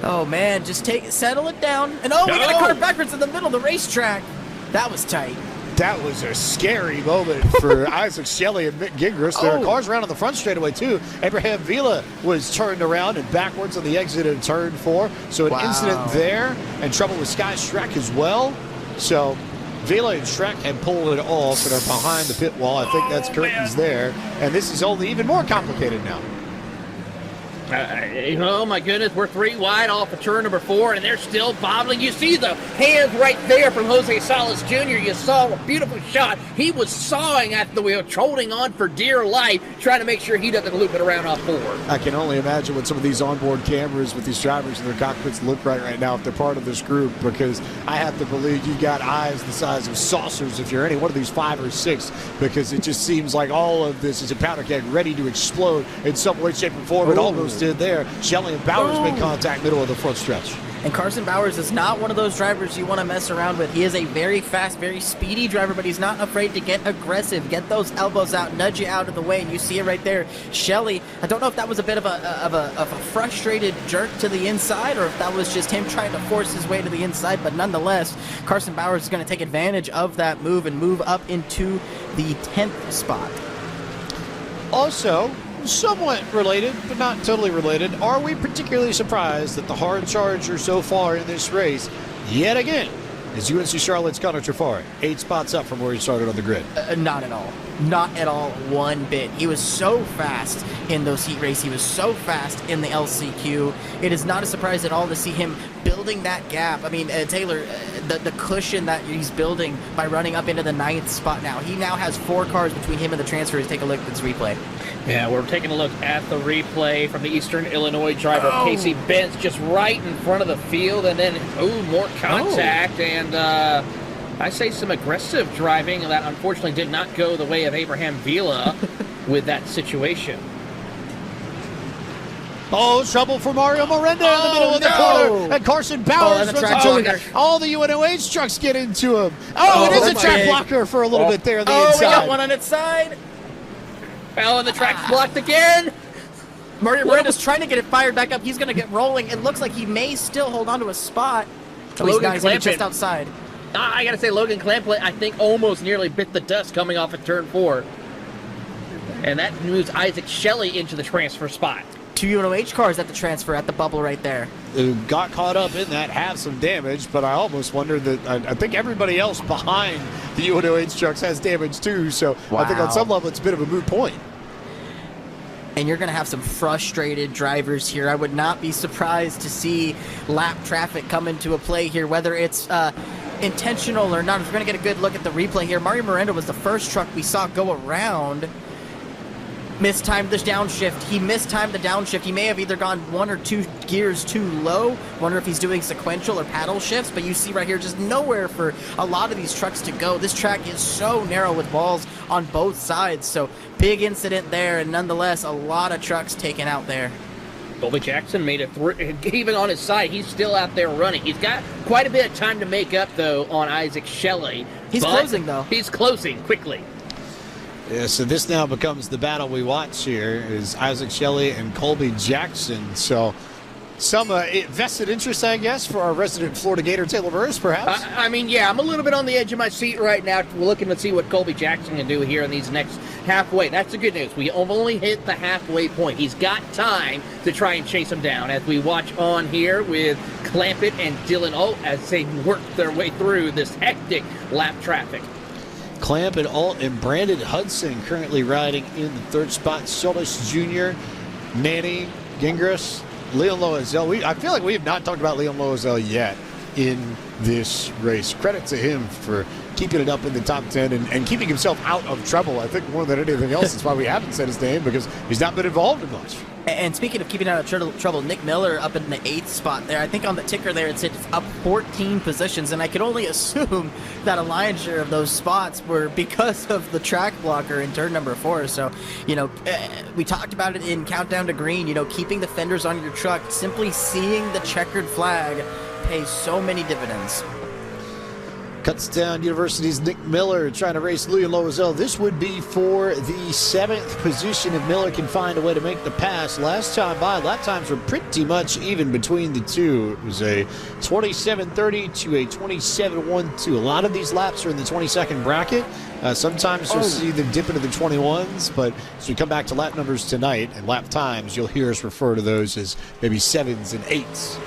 oh man, just settle it down. And we got a car backwards in the middle of the racetrack. That was tight. That was a scary moment for Isaac Shelley and Mick Gingras. There are cars around on the front straightaway, too. Abraham Vila was turned around and backwards on the exit of turn 4. So an incident there, and trouble with Sky Schreck as well. So Vila and Schreck had pulled it off and are behind the pit wall. I think that's curtains there. And this is only even more complicated now. Oh my goodness, we're 3 wide off of turn number 4, and they're still bobbling. You see the hands right there from Jose Salas Jr. You saw a beautiful shot. He was sawing at the wheel, holding on for dear life, trying to make sure he doesn't loop it around off 4. I can only imagine what some of these onboard cameras with these drivers in their cockpits look right now if they're part of this group, because I have to believe you've got eyes the size of saucers if you're any one of these 5 or 6, because it just seems like all of this is a powder keg ready to explode in some way, shape, or form. It almost did there. Shelley and Bowers make contact middle of the front stretch. And Carson Bowers is not one of those drivers you want to mess around with. He is a very fast, very speedy driver, but he's not afraid to get aggressive, get those elbows out, nudge you out of the way, and you see it right there. Shelley, I don't know if that was a bit of a frustrated jerk to the inside, or if that was just him trying to force his way to the inside, but nonetheless, Carson Bowers is going to take advantage of that move and move up into the 10th spot. Also, somewhat related, but not totally related, are we particularly surprised that the hard charger so far in this race, yet again, is UNC Charlotte's Connor Trafari, 8 spots up from where he started on the grid? Not at all. Not at all one bit. He was so fast in those heat races. He was so fast in the LCQ. It is not a surprise at all to see him building that gap. I mean, Taylor, the cushion that he's building by running up into the 9th spot now. He now has 4 cars between him and the transfers. Take a look at this replay. Yeah, we're taking a look at the replay from the Eastern Illinois driver, Casey Benz, just right in front of the field, and then, more contact, and I say some aggressive driving that unfortunately did not go the way of Abraham Vila with that situation. Trouble for Mario Miranda in the middle of the corner, and Carson Bowers all the UNOH trucks get into him. It is a track blocker for a little bit there on the inside. We got one on its side. And the track's blocked again. Mario Miranda's trying to get it fired back up. He's going to get rolling. It looks like he may still hold on to a spot. Logan He's just outside. I got to say, Logan Clampley, I think, almost nearly bit the dust coming off of turn 4. And that moves Isaac Shelley into the transfer spot. 2 UNOH cars at the transfer at the bubble right there. Got caught up in that, have some damage, but I almost wonder that I think everybody else behind the UNOH trucks has damage too, so I think on some level it's a bit of a moot point. And you're going to have some frustrated drivers here. I would not be surprised to see lap traffic come into a play here, whether it's intentional or not. We're going to get a good look at the replay here. Mario Miranda was the first truck we saw go around. Mistimed the downshift. He mistimed the downshift. He may have either gone 1 or 2 gears too low. Wonder if he's doing sequential or paddle shifts, but you see right here just nowhere for a lot of these trucks to go. This track is so narrow with walls on both sides, so big incident there, and nonetheless, a lot of trucks taken out there. Colby Jackson made it through, even on his side, he's still out there running. He's got quite a bit of time to make up, though, on Isaac Shelley. He's closing, though. He's closing quickly. Yeah, so this now becomes the battle we watch here is Isaac Shelley and Colby Jackson. So some vested interest, I guess, for our resident Florida Gator, Taylor Burris, perhaps? I mean, yeah, I'm a little bit on the edge of my seat right now. We're looking to see what Colby Jackson can do here in these next halfway. That's the good news. We have only hit the halfway point. He's got time to try and chase him down as we watch on here with Clampett and Dylan Alt as they work their way through this hectic lap traffic. Clamp and Alt and Brandon Hudson currently riding in the 3rd spot. Solis Jr., Manny, Gingras, Leon Loazel. I feel like we have not talked about Leon Loazel yet in this race. Credit to him for keeping it up in the top 10 and keeping himself out of trouble. I think more than anything else, that's why we haven't said his name, because he's not been involved in much. And speaking of keeping out of trouble, Nick Miller up in the 8th spot there. I think on the ticker there it's up 14 positions, and I could only assume that a lion's share of those spots were because of the track blocker in turn number 4. So, we talked about it in Countdown to Green, keeping the fenders on your truck, simply seeing the checkered flag pays so many dividends. Cuts down University's Nick Miller trying to race Louis Loisel. This would be for the 7th position if Miller can find a way to make the pass. Last time by, lap times were pretty much even between the two. It was a 27:30 to a 27:12. A lot of these laps are in the 22nd bracket. Sometimes you'll see them dip into the 21s, but as we come back to lap numbers tonight and lap times, you'll hear us refer to those as maybe 7s and 8s.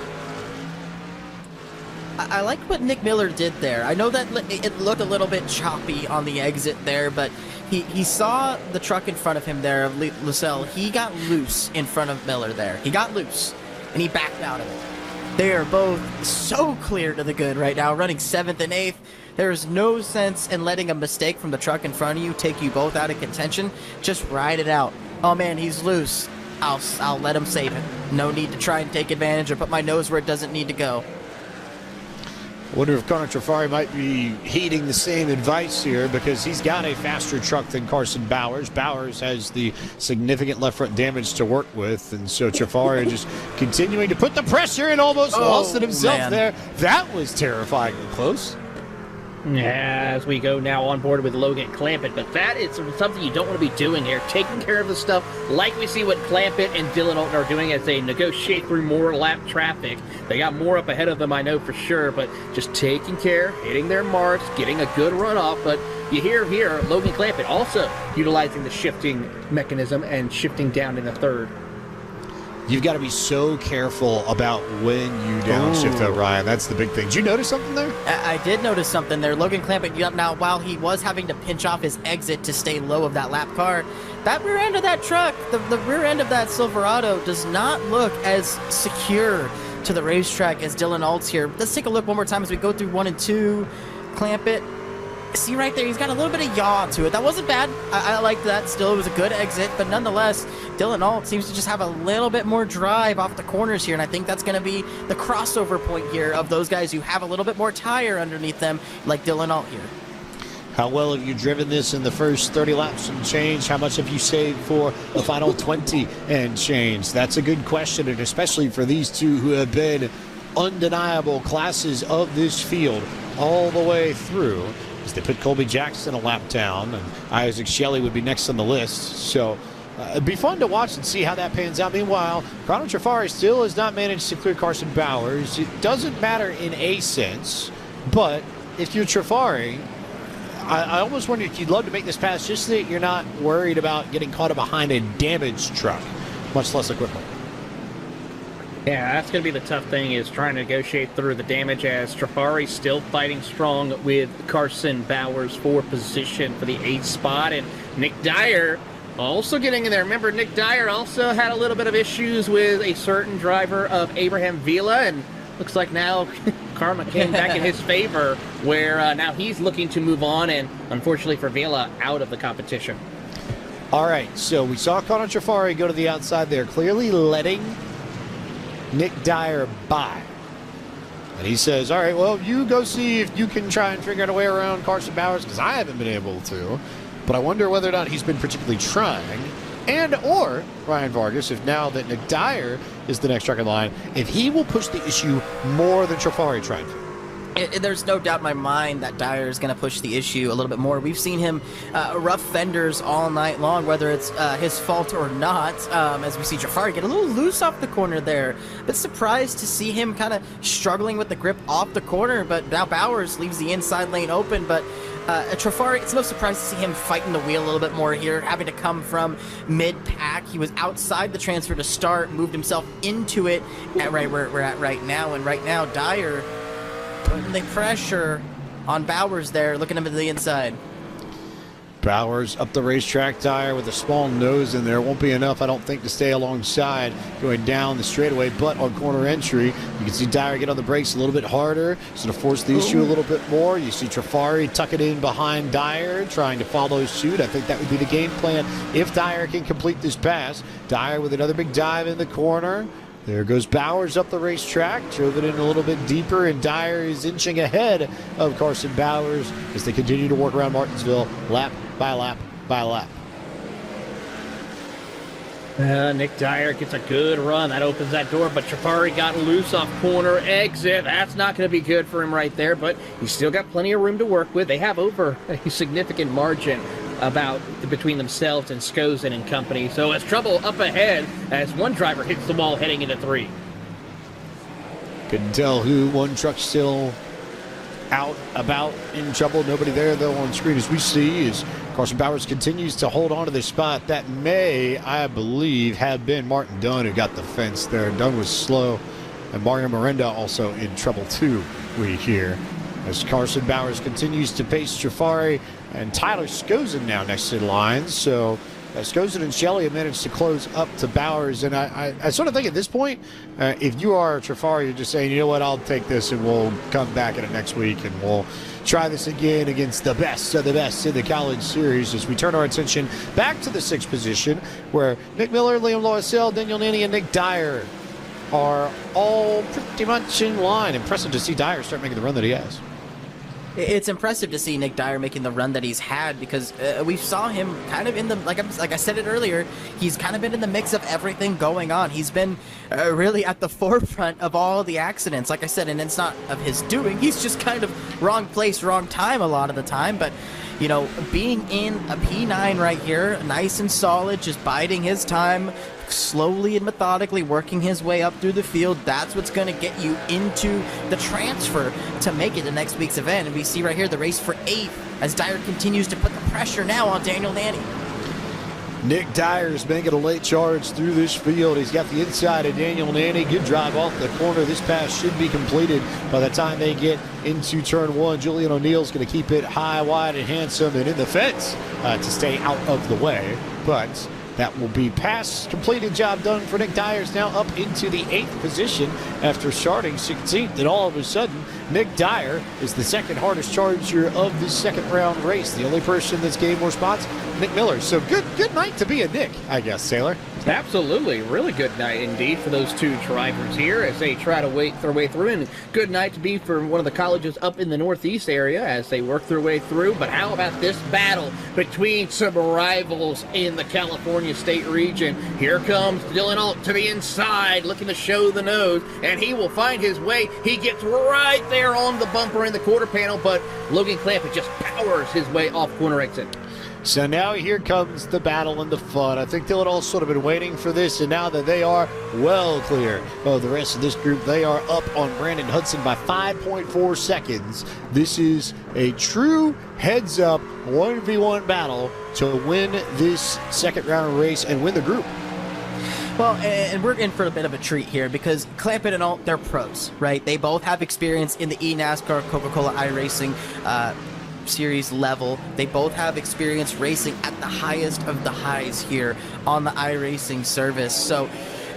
I like what Nick Miller did there. I know that it looked a little bit choppy on the exit there, but he saw the truck in front of him there, of Lucelle. He got loose in front of Miller there. He got loose, and he backed out of it. They are both so clear to the good right now, running 7th and 8th. There is no sense in letting a mistake from the truck in front of you take you both out of contention. Just ride it out. Oh man, he's loose. I'll let him save it. No need to try and take advantage or put my nose where it doesn't need to go. I wonder if Connor Trafari might be heeding the same advice here because he's got a faster truck than Carson Bowers. Bowers has the significant left front damage to work with, and so Trafari just continuing to put the pressure and almost lost it himself there. That was terrifyingly close. Yeah, as we go now on board with Logan Clampett, but that is something you don't want to be doing here. Taking care of the stuff like we see what Clampett and Dylan Alton are doing as they negotiate through more lap traffic. They got more up ahead of them, I know for sure, but just taking care, hitting their marks, getting a good runoff. But you hear here, Logan Clampett also utilizing the shifting mechanism and shifting down in the third. You've got to be so careful about when you downshift, though, Ryan. That's the big thing. Did you notice something there? I did notice something there. Logan Clampett, now, while he was having to pinch off his exit to stay low of that lap car, that rear end of that truck, the rear end of that Silverado does not look as secure to the racetrack as Dylan Alt's here. Let's take a look one more time as we go through 1 and 2. Clampett. See right there, he's got a little bit of yaw to it. That wasn't bad. I liked that. Still, it was a good exit, but nonetheless, Dylan Alt seems to just have a little bit more drive off the corners here, and I think that's going to be the crossover point here of those guys who have a little bit more tire underneath them, like Dylan Alt here. How well have you driven this in the first 30 laps and change? How much have you saved for the final 20 and change? That's a good question, and especially for these two who have been undeniable classes of this field all the way through. As they put Colby Jackson a lap down, and Isaac Shelley would be next on the list. So it'd be fun to watch and see how that pans out. Meanwhile, Connor Trafari still has not managed to clear Carson Bowers. It doesn't matter in a sense, but if you're Trafari, I almost wonder if you'd love to make this pass just so that you're not worried about getting caught up behind a damaged truck, much less equipment. Yeah, that's going to be the tough thing, is trying to negotiate through the damage, as Trafari still fighting strong with Carson Bowers for position for the 8th spot. And Nick Dyer also getting in there. Remember, Nick Dyer also had a little bit of issues with a certain driver of Abraham Vila, and looks like now karma came back in his favor, where now he's looking to move on, and unfortunately for Vila, out of the competition. All right, so we saw Connor Trafari go to the outside there, clearly letting Nick Dyer by. And he says, all right, well, you go see if you can try and figure out a way around Carson Bowers, because I haven't been able to. But I wonder whether or not he's been particularly trying. And or Ryan Vargas, if now that Nick Dyer is the next truck in line, if he will push the issue more than Trafari tried to. There's no doubt in my mind that Dyer is going to push the issue a little bit more. We've seen him rough fenders all night long, whether it's his fault or not, as we see Trafari get a little loose off the corner there. A bit surprised to see him kind of struggling with the grip off the corner, but now Bowers leaves the inside lane open. But Trafari, it's no surprise to see him fighting the wheel a little bit more here, having to come from mid-pack. He was outside the transfer to start, moved himself into it at right where we're at right now. And right now, Dyer putting the pressure on Bowers there, looking him to the inside. Bowers up the racetrack, Dyer with a small nose in there. Won't be enough, I don't think, to stay alongside going down the straightaway, but on corner entry, you can see Dyer get on the brakes a little bit harder, so to force the issue a little bit more. You see Trafari tuck it in behind Dyer, trying to follow suit. I think that would be the game plan if Dyer can complete this pass. Dyer with another big dive in the corner. There goes Bowers up the racetrack, drove it in a little bit deeper, and Dyer is inching ahead of Carson Bowers as they continue to work around Martinsville lap by lap by lap. Nick Dyer gets a good run. That opens that door, but Trafari got loose off corner exit. That's not going to be good for him right there, but he's still got plenty of room to work with. They have over a significant margin between themselves and Skozen and company. So it's trouble up ahead as one driver hits the wall heading into 3. Couldn't tell who. One truck still out, about, in trouble. Nobody there, though, on screen as we see is Carson Bowers continues to hold on to this spot. That may, I believe, have been Martin Dunn who got the fence there. Dunn was slow, and Mario Miranda also in trouble, too, we hear. As Carson Bowers continues to pace Trafari, and Tyler Skozen now next to the line. So Skozen and Shelley have managed to close up to Bowers. And I sort of think at this point, if you are Trafari, you're just saying, you know what, I'll take this and we'll come back in it next week and we'll try this again against the best of the best in the college series as we turn our attention back to the 6th position where Nick Miller, Liam Loisel, Daniel Nanny, and Nick Dyer are all pretty much in line. Impressive to see Dyer start making the run that he has. It's impressive to see Nick Dyer making the run that he's had because we saw him kind of in the, like I said it earlier, he's kind of been in the mix of everything going on. He's been really at the forefront of all the accidents, like I said, and it's not of his doing. He's just kind of wrong place, wrong time a lot of the time, but you know, being in a P9 right here, nice and solid, just biding his time, slowly and methodically working his way up through the field. That's what's going to get you into the transfer to make it to next week's event. And we see right here the race for 8th as Dyer continues to put the pressure now on Daniel Nanny. Nick Dyer is making a late charge through this field. He's got the inside of Daniel Nanny. Good drive off the corner. This pass should be completed by the time they get into turn 1. Julian O'Neill's going to keep it high, wide, and handsome and in the fence to stay out of the way. But that will be pass completed, job done for Nick Dyer's now up into the 8th position after starting 16th. And all of a sudden, Nick Dyer is the second hardest charger of the second round race. The only person that's gained more spots, Nick Miller. So good night to be a Nick, I guess, Sailor. Absolutely. Really good night indeed for those two drivers here as they try to wait their way through. And good night to be for one of the colleges up in the Northeast area as they work their way through. But how about this battle between some rivals in the California State region? Here comes Dylan Alt to the inside, looking to show the nose, and he will find his way. He gets right there on the bumper in the quarter panel, but Logan Clampett just powers his way off corner exit. So now here comes the battle and the fun. I think Dylan Alt's sort of been waiting for this, and now that they are well clear of the rest of this group, they are up on Brandon Hudson by 5.4 seconds. This is a true heads-up 1v1 battle to win this second round race and win the group. Well, and we're in for a bit of a treat here because Clampett and Alt, they're pros, right? They both have experience in the eNASCAR Coca-Cola iRacing series level. They both have experience racing at the highest of the highs here on the iRacing service. So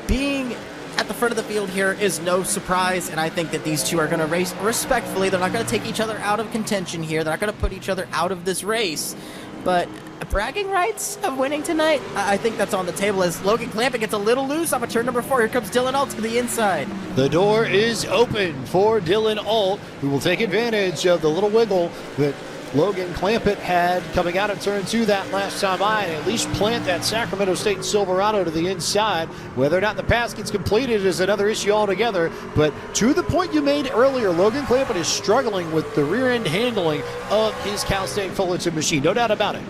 being at the front of the field here is no surprise, and I think that these two are going to race respectfully. They're not going to take each other out of contention here. They're not going to put each other out of this race. But bragging rights of winning tonight, I think that's on the table as Logan Clampett gets a little loose off of turn number 4. Here comes Dylan Alt to the inside. The door is open for Dylan Alt, who will take advantage of the little wiggle that Logan Clampett had coming out of turn 2 that last time by, and at least plant that Sacramento State Silverado to the inside. Whether or not the pass gets completed is another issue altogether, but to the point you made earlier, Logan Clampett is struggling with the rear end handling of his Cal State Fullerton machine, no doubt about it.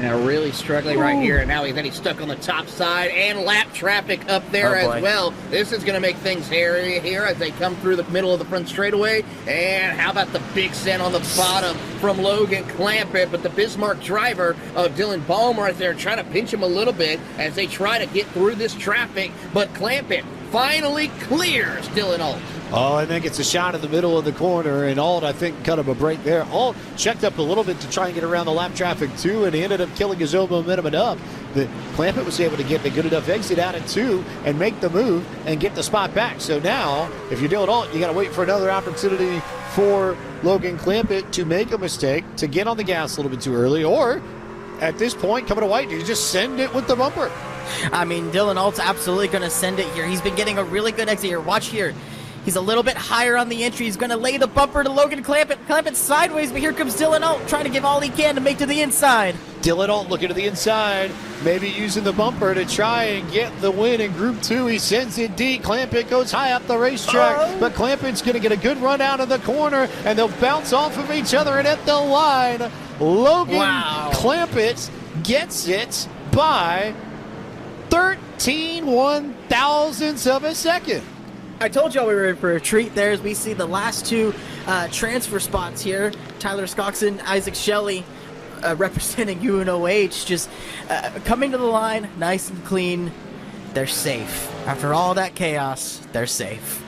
Now really struggling right here, and now he's stuck on the top side and lap traffic up there as well. This is going to make things hairy here as they come through the middle of the front straightaway. And how about the big send on the bottom from Logan Clampett, but the Bismarck driver, Dylan Baum, right there trying to pinch him a little bit as they try to get through this traffic, but Clampett finally clears Dylan Alt. Oh, I think it's a shot in the middle of the corner, and Alt, I think, cut him a break there. Alt checked up a little bit to try and get around the lap traffic, too, and he ended up killing his own momentum enough that Clampett was able to get a good enough exit out at 2 and make the move and get the spot back. So now, if you're Dylan Alt, you got to wait for another opportunity for Logan Clampett to make a mistake, to get on the gas a little bit too early, or at this point, coming to white, you just send it with the bumper. I mean, Dylan Alt's absolutely going to send it here. He's been getting a really good exit here. Watch here. He's a little bit higher on the entry. He's going to lay the bumper to Logan Clampett. Clampett sideways, but here comes Dylan Alt trying to give all he can to make to the inside. Dylan Alt looking to the inside, maybe using the bumper to try and get the win in Group 2. He sends it deep. Clampett goes high up the racetrack, but Clampett's going to get a good run out of the corner, and they'll bounce off of each other. And at the line, Logan Clampett gets it by 13 one-thousandths of a second. I told y'all we were in for a treat there as we see the last two transfer spots here. Tyler Scoxon, Isaac Shelley representing UNOH just coming to the line nice and clean. They're safe. After all that chaos, they're safe.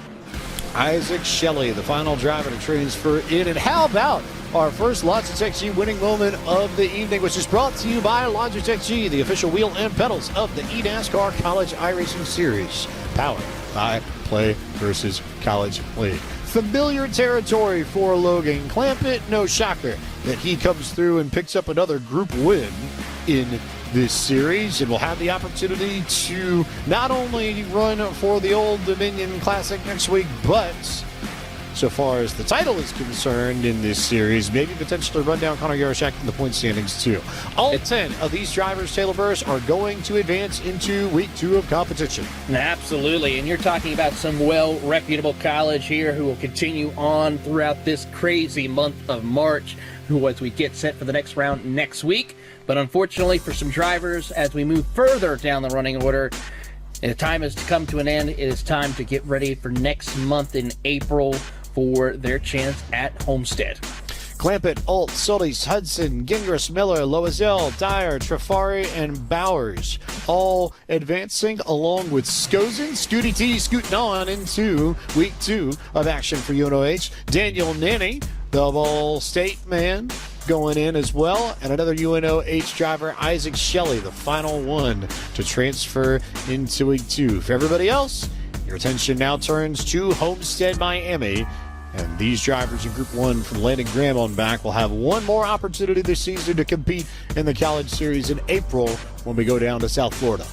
Isaac Shelley, the final driver to transfer in. And how about our first Logitech G winning moment of the evening, which is brought to you by Logitech G, the official wheel and pedals of the eNASCAR College iRacing Series, powered by Play versus College League. Familiar territory for Logan Clampett. No shocker that he comes through and picks up another group win in this series, and will have the opportunity to not only run for the Old Dominion Classic next week, but so far as the title is concerned in this series, maybe potentially run down Connor Yarashak in the point standings too. All 10 of these drivers, Taylor Burris, are going to advance into week 2 of competition. Absolutely, and you're talking about some well-reputable college here who will continue on throughout this crazy month of March, as we get set for the next round next week. But unfortunately for some drivers, as we move further down the running order, the time has come to an end. It is time to get ready for next month in April for their chance at Homestead. Clampett, Alt, Solis, Hudson, Gingras, Miller, Loisel, Dyer, Trafari, and Bowers all advancing along with Skozin, Scooty T scooting on into week 2 of action for UNOH. Daniel Nanny, the Ball State man, going in as well, and another UNOH driver, Isaac Shelley, the final one to transfer into week 2. For everybody else, your attention now turns to Homestead, Miami. And these drivers in Group 1 from Landon Graham on back will have one more opportunity this season to compete in the College Series in April when we go down to South Florida.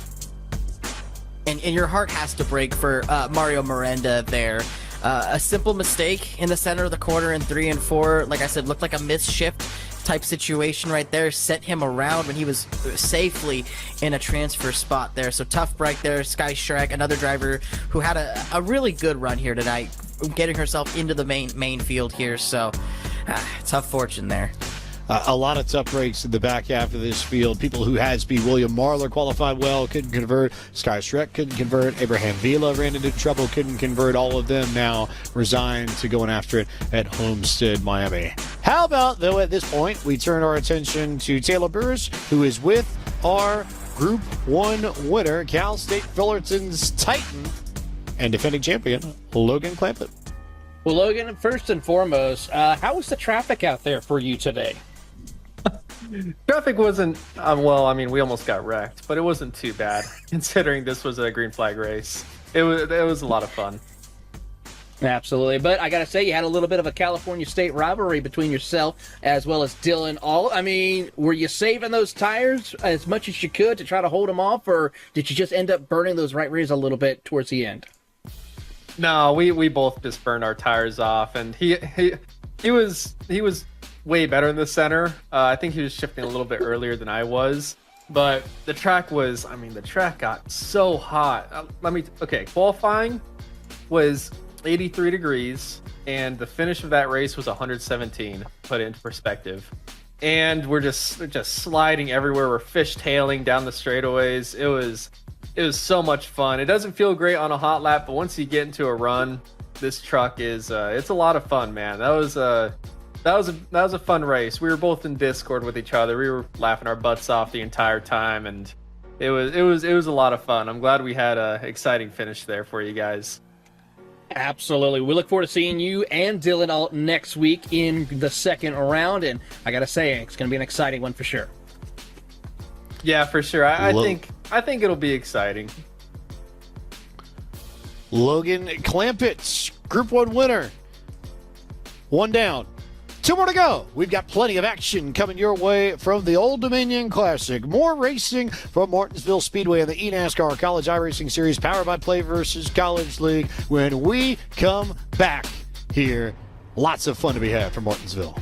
And your heart has to break for Mario Miranda there. A simple mistake in the center of the corner in 3 and 4, like I said, looked like a misshift type situation right there, sent him around when he was safely in a transfer spot there. So tough break there. Sky Shrek, another driver who had a really good run here tonight, getting herself into the main field here. So tough fortune there. A lot of tough breaks in the back half of this field. People who had speed. William Marler qualified well, couldn't convert. Sky Shrek couldn't convert. Abraham Vila ran into trouble, couldn't convert. All of them now resigned to going after it at Homestead, Miami. How about, though, at this point, we turn our attention to Taylor Burris, who is with our Group 1 winner, Cal State Fullerton's Titan and defending champion, Logan Clampett. Well, Logan, first and foremost, how was the traffic out there for you today? Traffic wasn't, well, I mean, we almost got wrecked, but it wasn't too bad considering this was a green flag race. It was a lot of fun. Absolutely, but I gotta say, you had a little bit of a California State rivalry between yourself as well as Dylan Alt. I mean, were you saving those tires as much as you could to try to hold them off, or did you just end up burning those right rears a little bit towards the end? No, we both just burned our tires off, and he was way better in the center. I think he was shifting a little bit earlier than I was, but the track got so hot. Qualifying was 83 degrees, and the finish of that race was 117, put it into perspective. And we're just sliding everywhere. We're fishtailing down the straightaways. It was so much fun. It doesn't feel great on a hot lap, but once you get into a run, this truck is it's a lot of fun, man. That was a fun race. We were both in Discord with each other. We were laughing our butts off the entire time, and it was a lot of fun. I'm glad we had a exciting finish there for you guys. Absolutely. We look forward to seeing you and Dylan Alt next week in the second round, and I gotta say, it's gonna be an exciting one for sure. Yeah, for sure. I think it'll be exciting. Logan Clampett, Group 1 winner. One down. 2 more to go. We've got plenty of action coming your way from the Old Dominion Classic. More racing from Martinsville Speedway and the eNASCAR College iRacing Series powered by Play versus College League when we come back here. Lots of fun to be had from Martinsville.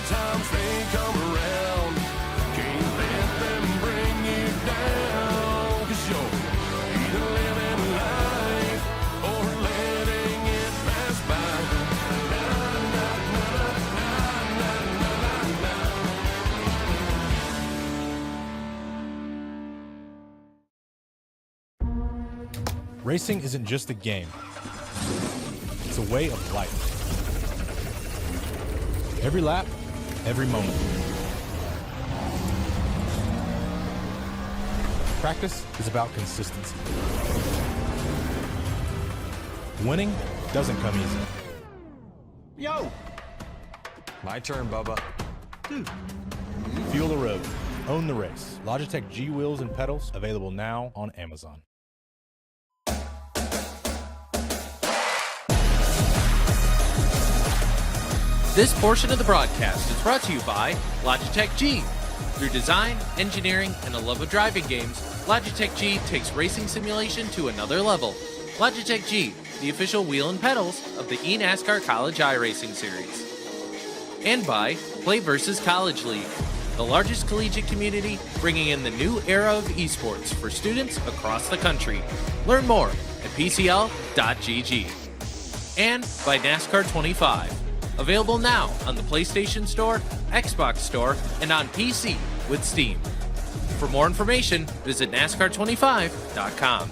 times they come around. Can't let them bring you down, 'cause you're either living life or letting it pass by. Racing isn't just a game. It's a way of life. Every lap, every moment. Practice is about consistency. Winning doesn't come easy. Yo! My turn, Bubba. Fuel the road. Own the race. Logitech G wheels and pedals available now on Amazon. This portion of the broadcast is brought to you by Logitech G. Through design, engineering, and a love of driving games, Logitech G takes racing simulation to another level. Logitech G, the official wheel and pedals of the eNASCAR College iRacing Series. And by Play vs. College League, the largest collegiate community bringing in the new era of esports for students across the country. Learn more at pcl.gg. And by NASCAR 25. Available now on the PlayStation Store, Xbox Store, and on PC with Steam. For more information, visit NASCAR25.com.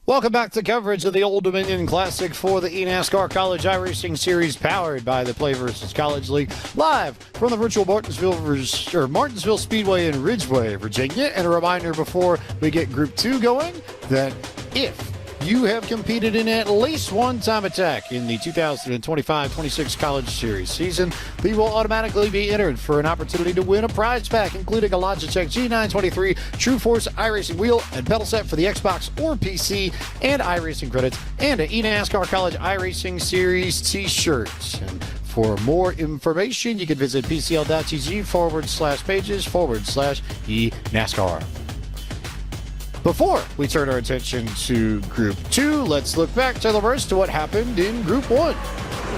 Welcome back to coverage of the Old Dominion Classic for the eNASCAR College iRacing Series, powered by the Play vs. College League, live from the virtual Martinsville Speedway in Ridgeway, Virginia. And a reminder before we get Group 2 going that if you have competed in at least one time attack in the 2025-26 College Series season, you will automatically be entered for an opportunity to win a prize pack, including a Logitech G923 True Force iRacing wheel and pedal set for the Xbox or PC, and iRacing credits, and an eNASCAR College iRacing Series t-shirt. And for more information, you can visit pcl.tg/pages/eNASCAR. Before we turn our attention to Group 2, let's look back to the rest of what happened in Group 1.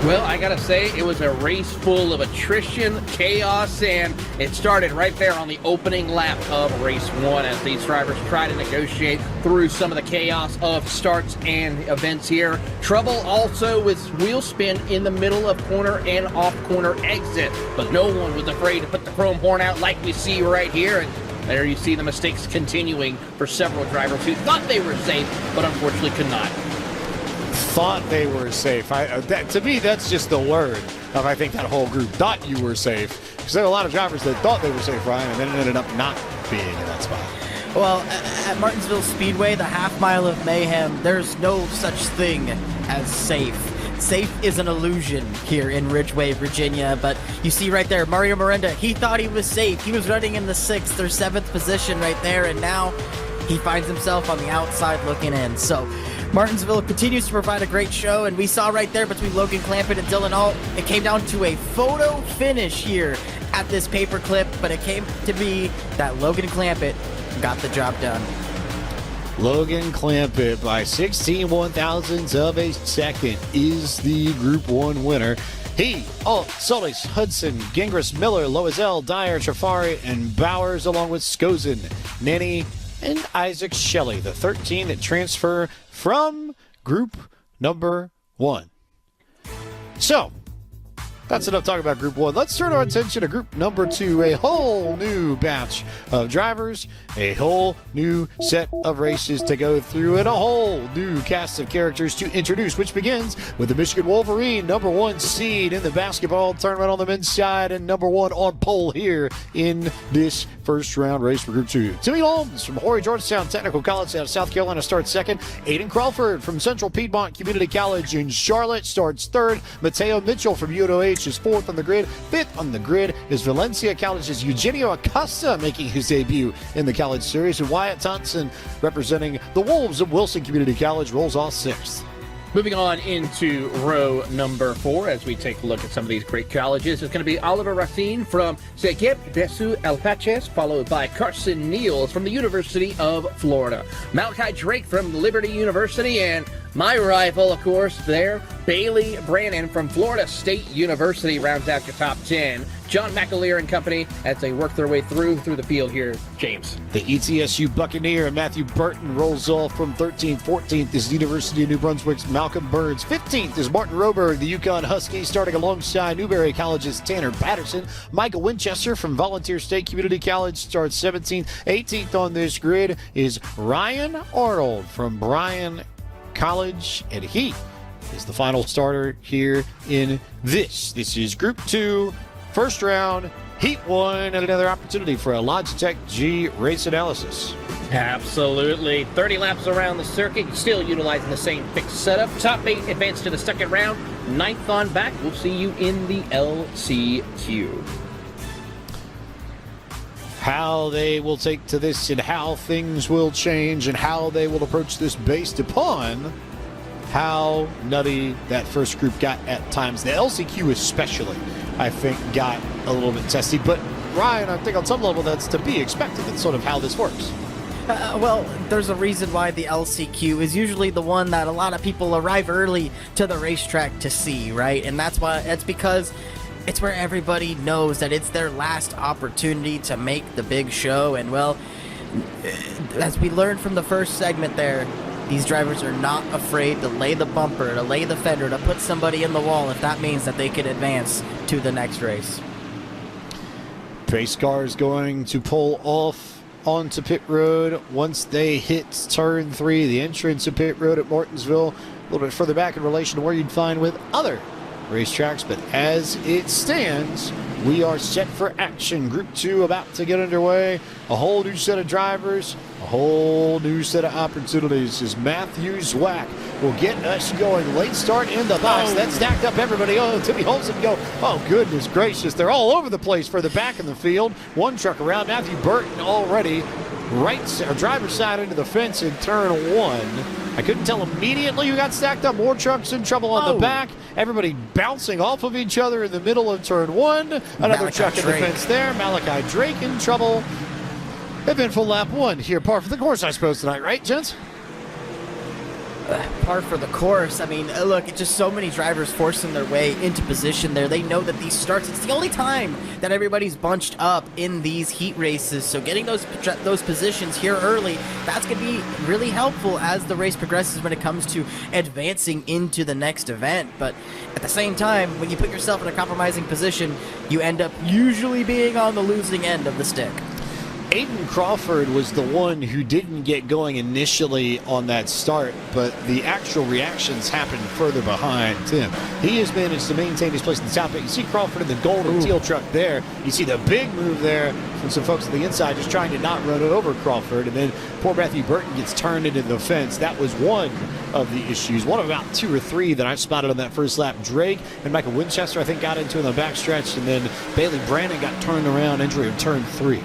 Well, I gotta say, it was a race full of attrition, chaos, and it started right there on the opening lap of race 1 as these drivers try to negotiate through some of the chaos of starts and events here. Trouble also with wheel spin in the middle of corner and off corner exit, but no one was afraid to put the chrome horn out like we see right here. And there you see the mistakes continuing for several drivers who thought they were safe, but unfortunately could not. Thought they were safe. To me, that's just the word of, I think, that whole group thought you were safe. Because there were a lot of drivers that thought they were safe, Ryan, and then ended up not being in that spot. Well, at Martinsville Speedway, the half mile of mayhem, there's no such thing as safe. Safe is an illusion here in Ridgeway, Virginia, but you see right there, Mario Miranda, he thought he was safe. He was running in the 6th or 7th position right there, and now he finds himself on the outside looking in. So Martinsville continues to provide a great show, and we saw right there between Logan Clampett and Dylan Alt, it came down to a photo finish here at this paperclip, but it came to be that Logan Clampett got the job done. Logan Clampett, by 16 one-thousandths of a second, is the Group 1 winner. He, Alt, Solis, Hudson, Gingras, Miller, Loisel, Dyer, Trafari, and Bowers, along with Skozen, Nenny, and Isaac Shelley, the 13 that transfer from Group number 1. So, that's enough talk about Group 1. Let's turn our attention to Group number 2. A whole new batch of drivers, a whole new set of races to go through, and a whole new cast of characters to introduce, which begins with the Michigan Wolverine, number 1 seed in the basketball tournament on the men's side, and number 1 on pole here in this first round race for Group 2. Timmy Holmes from Horry Georgetown Technical College out of South Carolina starts second. Aiden Crawford from Central Piedmont Community College in Charlotte starts third. Mateo Mitchell from UNOH is fourth on the grid. Fifth on the grid is Valencia College's Eugenio Acosta making his debut in the college series. And Wyatt Thompson, representing the Wolves of Wilson Community College, rolls off sixth. Moving on into row number 4 as we take a look at some of these great colleges. It's going to be Oliver Racine from Cégep des Alpaches, followed by Carson Niels from the University of Florida. Malachi Drake from Liberty University, and My rival, of course, there, Bailey Brannon from Florida State University rounds out your top 10. John McAleer and company as they work their way through the field here, James. The ETSU Buccaneer and Matthew Burton rolls off from 13th. 14th is University of New Brunswick's Malcolm Burns. 15th is Martin Roberg, the Yukon Huskies, starting alongside Newberry College's Tanner Patterson. Michael Winchester from Volunteer State Community College starts 17th. 18th on this grid is Ryan Arnold from Bryan College, and he is the final starter here in this. This is Group 2, first round, Heat 1, and another opportunity for a Logitech G race analysis. Absolutely. 30 laps around the circuit, still utilizing the same fixed setup. Top 8 advance to the second round. 9th on back. We'll see you in the LCQ. How they will take to this and how things will change and how they will approach this based upon how nutty that first group got at times. The LCQ especially, I think, got a little bit testy. But Ryan, I think on some level that's to be expected. That's sort of how this works. Well, there's a reason why the LCQ is usually the one that a lot of people arrive early to the racetrack to see, right? And that's because it's where everybody knows that it's their last opportunity to make the big show. And, well, as we learned from the first segment there, these drivers are not afraid to lay the bumper, to lay the fender, to put somebody in the wall if that means that they can advance to the next race. Pace car is going to pull off onto pit road once they hit turn 3, the entrance of pit road at Martinsville, a little bit further back in relation to where you'd find with other racetracks. But as it stands, we are set for action. Group 2 about to get underway. A whole new set of drivers, a whole new set of opportunities as Matthew Zwack will get us going. Late start in the box. That stacked up everybody. Oh, Timmy Holson go. Oh, goodness gracious. They're all over the place for the back in the field. One truck around. Matthew Burton already driver's side into the fence in turn 1. I couldn't tell immediately who got stacked up. More trucks in trouble on the back. Everybody bouncing off of each other in the middle of turn 1. Another truck in the fence there. Malachi Drake in trouble. Eventful lap 1 here. Par for the course, I suppose, tonight, right, gents? Par for the course. I mean, look, it's just so many drivers forcing their way into position there. They know that these starts, it's the only time that everybody's bunched up in these heat races. So getting those positions here early, that's going to be really helpful as the race progresses when it comes to advancing into the next event. But at the same time, when you put yourself in a compromising position, you end up usually being on the losing end of the stick. Aiden Crawford was the one who didn't get going initially on that start, but the actual reactions happened further behind Tim. He has managed to maintain his place in the top 8. You see Crawford in the gold and teal truck there. You see the big move there from some folks on the inside just trying to not run over Crawford, and then poor Matthew Burton gets turned into the fence. That was one of the issues. One of about 2 or 3 that I spotted on that first lap. Drake and Michael Winchester, I think, got into in the backstretch, and then Bailey Brannon got turned around entering turn 3.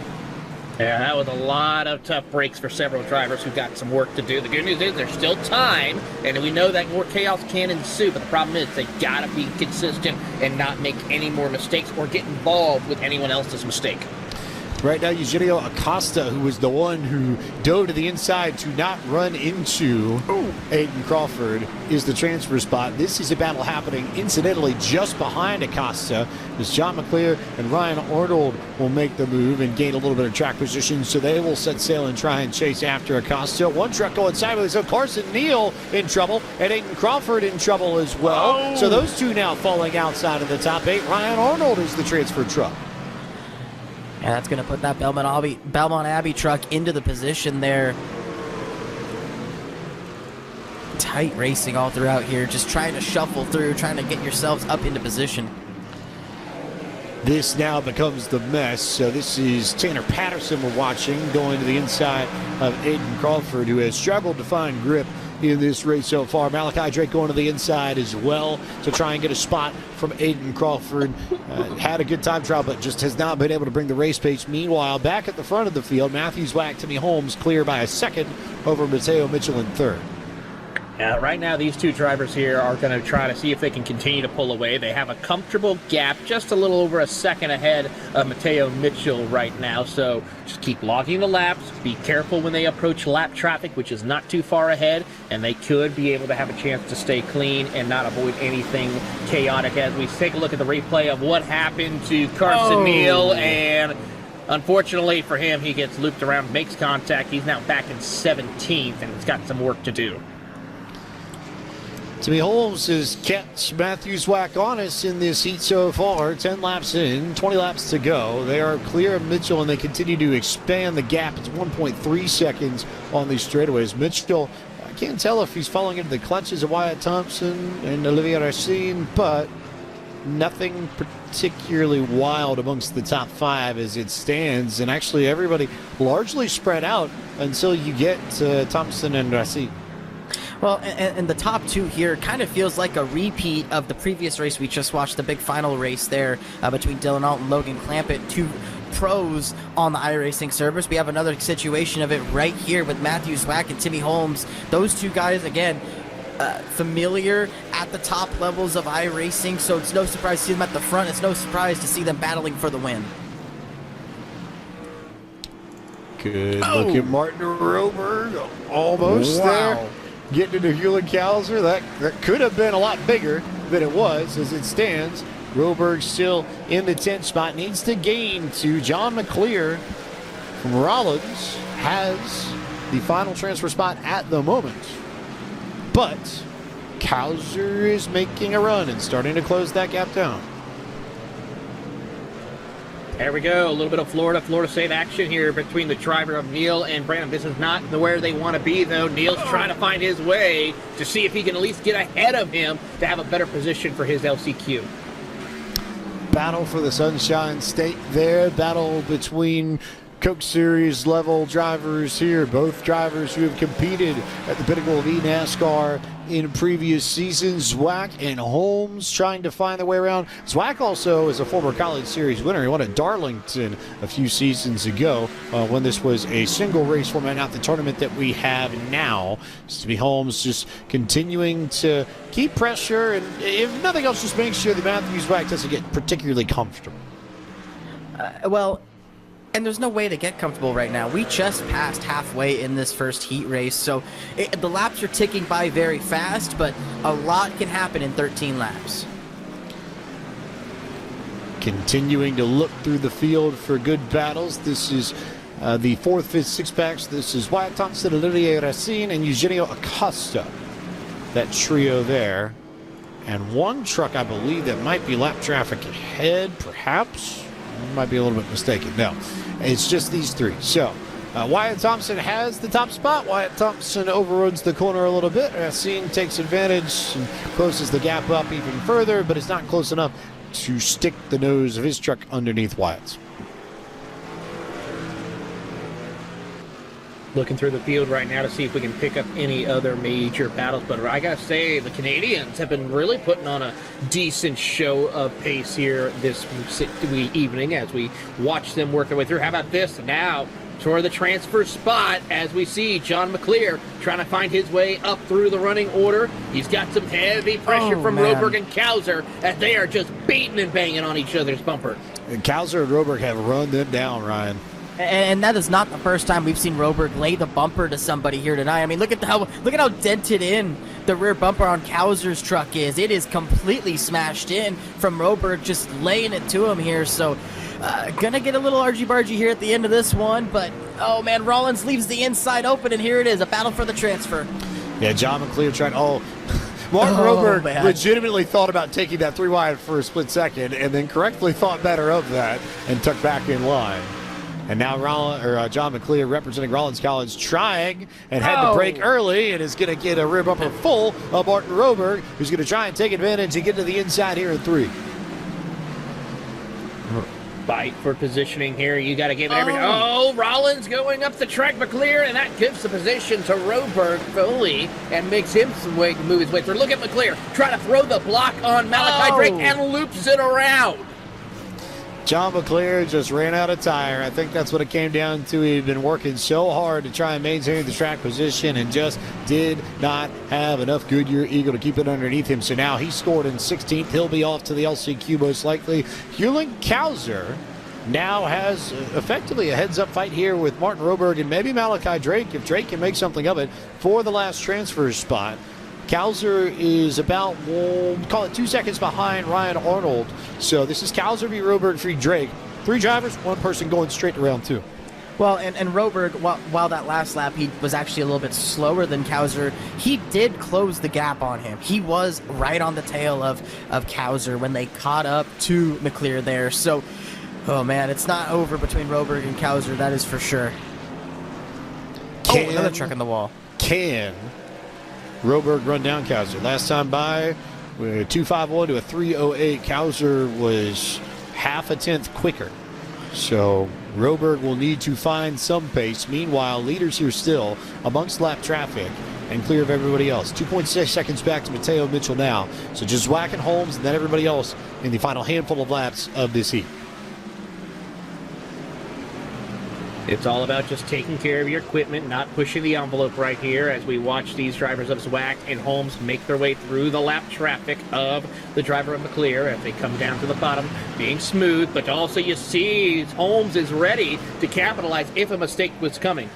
Yeah, that was a lot of tough breaks for several drivers who've got some work to do. The good news is there's still time, and we know that more chaos can ensue, but the problem is they gotta be consistent and not make any more mistakes or get involved with anyone else's mistake. Right now, Eugenio Acosta, who was the one who dove to the inside to not run into Aiden Crawford, is the transfer spot. This is a battle happening, incidentally, just behind Acosta, as John McClear and Ryan Arnold will make the move and gain a little bit of track position, so they will set sail and try and chase after Acosta. One truck going sideways, so Carson Neal in trouble, and Aiden Crawford in trouble as well. So those two now falling outside of the top 8. Ryan Arnold is the transfer truck. And that's going to put that Belmont Abbey truck into the position there. Tight racing all throughout here, just trying to shuffle through, trying to get yourselves up into position. This now becomes the mess. So this is Tanner Patterson we're watching going to the inside of Aiden Crawford, who has struggled to find grip in this race so far. Malachi Drake going to the inside as well to try and get a spot from Aiden Crawford. Had a good time trial, but just has not been able to bring the race pace. Meanwhile, back at the front of the field, Matthew Zwack, Timmy Holmes clear by a second over Mateo Mitchell in third. Right now, these two drivers here are going to try to see if they can continue to pull away. They have a comfortable gap, just a little over a second ahead of Mateo Mitchell right now. So just keep logging the laps. Be careful when they approach lap traffic, which is not too far ahead, and they could be able to have a chance to stay clean and not avoid anything chaotic. As we take a look at the replay of what happened to Carson Neal, and unfortunately for him, he gets looped around, makes contact. He's now back in 17th, and he's got some work to do. Timmy Holmes has kept Matthew Zwack honest in this heat so far. 10 laps in, 20 laps to go. They are clear of Mitchell, and they continue to expand the gap. It's 1.3 seconds on these straightaways. Mitchell, I can't tell if he's falling into the clutches of Wyatt Thompson and Olivier Racine, but nothing particularly wild amongst the top 5 as it stands. And actually everybody largely spread out until you get to Thompson and Racine. Well, and the top 2 here kind of feels like a repeat of the previous race we just watched, the big final race there between Dylan Alt and Logan Clampett, 2 pros on the iRacing service. We have another situation of it right here with Matthew Zwack and Timmy Holmes. Those 2 guys, again, familiar at the top levels of iRacing, so it's no surprise to see them at the front. It's no surprise to see them battling for the win. Good look at Martin Roberg, almost there. Getting into Hewlett-Kauser, that could have been a lot bigger than it was as it stands. Roberg still in the 10th spot, needs to gain to John McClear from Rollins, has the final transfer spot at the moment. But Kauser is making a run and starting to close that gap down. There we go. A little bit of Florida State action here between the driver of Neal and Brandon. This is not where they want to be, though. Neal's trying to find his way to see if he can at least get ahead of him to have a better position for his LCQ. Battle for the Sunshine State there. Battle between Coke Series level drivers here. Both drivers who have competed at the pinnacle of eNASCAR in previous seasons. Zwack and Holmes trying to find their way around. Zwack also is a former College Series winner. He won at Darlington a few seasons ago when this was a single race format, not the tournament that we have now. Timmy Holmes just continuing to keep pressure, and if nothing else, just make sure that Matthew Zwack doesn't get particularly comfortable. And there's no way to get comfortable right now. We just passed halfway in this first heat race, so the laps are ticking by very fast, but a lot can happen in 13 laps. Continuing to look through the field for good battles. This is the 4th, 5th, 6th packs. This is Wyatt Thompson, Olivier Racine, and Eugenio Acosta. That trio there. And one truck, I believe, that might be lap traffic ahead, perhaps. Might be a little bit mistaken. No, it's just these 3. So Wyatt Thompson has the top spot. Wyatt Thompson overruns the corner a little bit. Racine takes advantage and closes the gap up even further, but it's not close enough to stick the nose of his truck underneath Wyatt's. Looking through the field right now to see if we can pick up any other major battles. But I gotta say, the Canadians have been really putting on a decent show of pace here this evening as we watch them work their way through. How about this now toward the transfer spot as we see John McClear trying to find his way up through the running order. He's got some heavy pressure from Roberg and Kauser as they are just beating and banging on each other's bumper. And Kauser and Roberg have run them down, Ryan. And that is not the first time we've seen Roberg lay the bumper to somebody here tonight. I mean, look at how dented in the rear bumper on Kauser's truck is. It is completely smashed in from Roberg just laying it to him here. So gonna get a little argy-bargy here at the end of this one. But, oh, man, Rollins leaves the inside open, and here it is, a battle for the transfer. Yeah, John McClear trying. Martin Roberg legitimately thought about taking that 3 wide for a split second and then correctly thought better of that and tucked back in line. And now John McClear, representing Rollins College, trying and had to break early and is going to get a rear bumper full of Martin Roberg, who's going to try and take advantage and get to the inside here in 3. Fight for positioning here. You got to give it everything. Rollins going up the track, McClear, and that gives the position to Roberg fully and makes him some way to move his way through. Look at McClear trying to throw the block on Malachi Drake and loops it around. John McClure just ran out of tire. I think that's what it came down to. He'd been working so hard to try and maintain the track position and just did not have enough Goodyear Eagle to keep it underneath him. So now he's scored in 16th. He'll be off to the LCQ most likely. Hewlin Kauser now has effectively a heads-up fight here with Martin Roberg and maybe Malachi Drake, if Drake can make something of it, for the last transfer spot. Kauser is about, we'll call it 2 seconds behind Ryan Arnold. So this is Kauser v. Roberg v. Drake. 3 drivers, 1 person going straight to round 2. Well, and Roberg, while that last lap he was actually a little bit slower than Kauser, he did close the gap on him. He was right on the tail of Kauser when they caught up to McClure there. So, oh man, it's not over between Roberg and Kauser, that is for sure. Another truck in the wall. Can Roberg run down Kauser? Last time by, 251 to a 308. Kauser was half a tenth quicker. So Roberg will need to find some pace. Meanwhile, leaders here still amongst lap traffic and clear of everybody else. 2.6 seconds back to Mateo Mitchell now. So just Zwack and Holmes and then everybody else in the final handful of laps of this heat. It's all about just taking care of your equipment, not pushing the envelope right here as we watch these drivers of Zwack and Holmes make their way through the lap traffic of the driver of McClure as they come down to the bottom, being smooth, but also you see Holmes is ready to capitalize if a mistake was coming.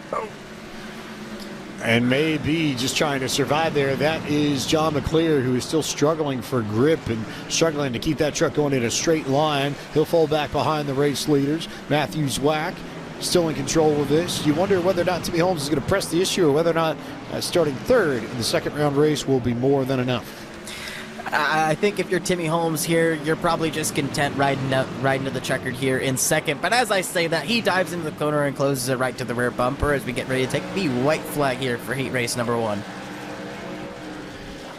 And maybe just trying to survive there. That is John McClure, who is still struggling for grip and struggling to keep that truck going in a straight line. He'll fall back behind the race leaders. Matthew Zwack still in control of this. You wonder whether or not Timmy Holmes is going to press the issue or whether or not starting third in the second round race will be more than enough. I think if you're Timmy Holmes here, you're probably just content riding to the checkered here in second. But as I say that, he dives into the corner and closes it right to the rear bumper as we get ready to take the white flag here for heat race number 1.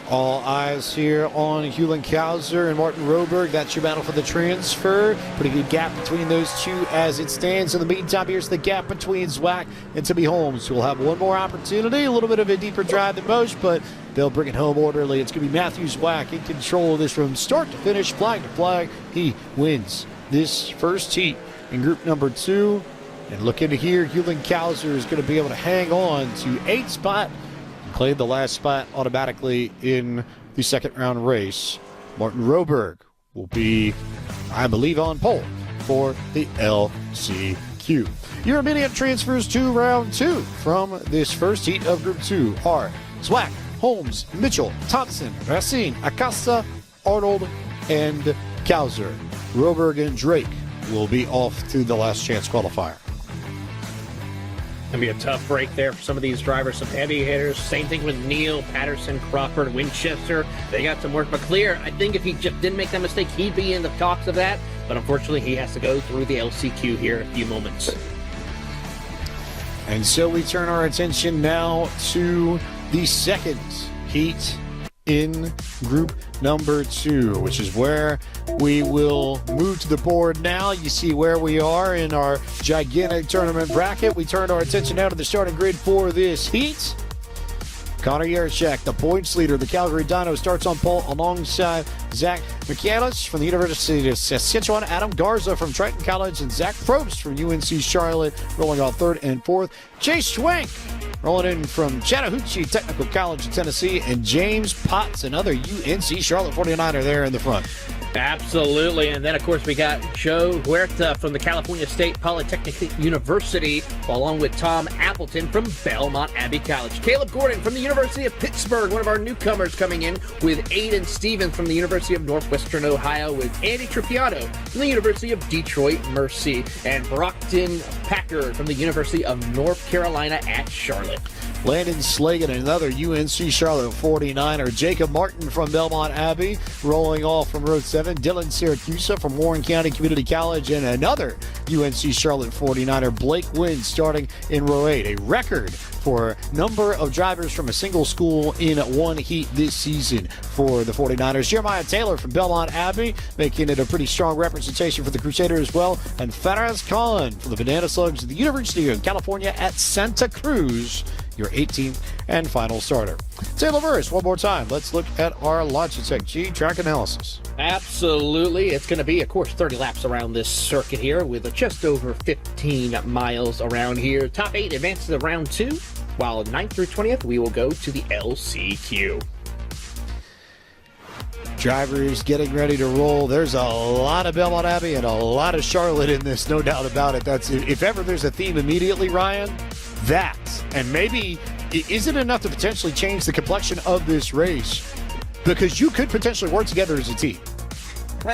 All eyes here on Hewlin Kauser and Martin Roberg. That's your battle for the transfer. Pretty good gap between those two as it stands. In the meantime, here's the gap between Zwack and Timmy Holmes, who will have one more opportunity. A little bit of a deeper drive than most, but they'll bring it home orderly. It's going to be Matthew Zwack in control of this from start to finish, flag to flag. He wins this first heat in group number 2. And look into here, Hewlin Kauser is going to be able to hang on to 8th spot. Claimed the last spot automatically in the second round race. Martin Roberg will be, I believe, on pole for the LCQ. Your immediate transfers to round 2 from this first heat of Group 2 are Zwack, Holmes, Mitchell, Thompson, Racine, Acosta, Arnold, and Kauser. Roberg and Drake will be off to the last chance qualifier. Going to be a tough break there for some of these drivers, some heavy hitters. Same thing with Neal, Patterson, Crawford, Winchester. They got some work. McClure, I think if he just didn't make that mistake, he'd be in the talks of that. But unfortunately, he has to go through the LCQ here in a few moments. And so we turn our attention now to the second heat in group number 2, which is where we will move to the board now. You see where we are in our gigantic tournament bracket. We turn our attention now to the starting grid for this heat. Connor Yarchak, the points leader, the Calgary Dino, starts on pole alongside Zach McCandless from the University of Saskatchewan, Adam Garza from Triton College, and Zach Probst from UNC Charlotte, rolling on 3rd and 4th. Chase Schwenk rolling in from Chattahoochee Technical College in Tennessee, and James Potts, another UNC Charlotte 49er there in the front. Absolutely. And then, of course, we got Joe Huerta from the California State Polytechnic University, along with Tom Appleton from Belmont Abbey College. Caleb Gordon from the University of Pittsburgh, one of our newcomers coming in, with Aiden Stevens from the University of Northwestern Ohio, with Andy Trippiano from the University of Detroit Mercy, and Brockton Packard from the University of North Carolina at Charlotte. Landon Slagan, another UNC Charlotte 49er. Jacob Martin from Belmont Abbey, rolling off from row 7. Dylan Syracusa from Warren County Community College, and another UNC Charlotte 49er. Blake Wynn starting in row 8. A record for number of drivers from a single school in one heat this season for the 49ers. Jeremiah Taylor from Belmont Abbey, making it a pretty strong representation for the Crusader as well. And Faraz Khan from the Banana Slugs of the University of California at Santa Cruz your 18th and final starter. Taylor Burris, one more time. Let's look at our Logitech G track analysis. Absolutely. It's going to be, of course, 30 laps around this circuit here with just over 15 miles around here. Top 8 advances to round 2, while 9th through 20th, we will go to the LCQ. Drivers getting ready to roll. There's a lot of Belmont Abbey and a lot of Charlotte in this, no doubt about it. That's, if ever there's a theme immediately, Ryan, that. And maybe, is it enough to potentially change the complexion of this race? Because you could potentially work together as a team.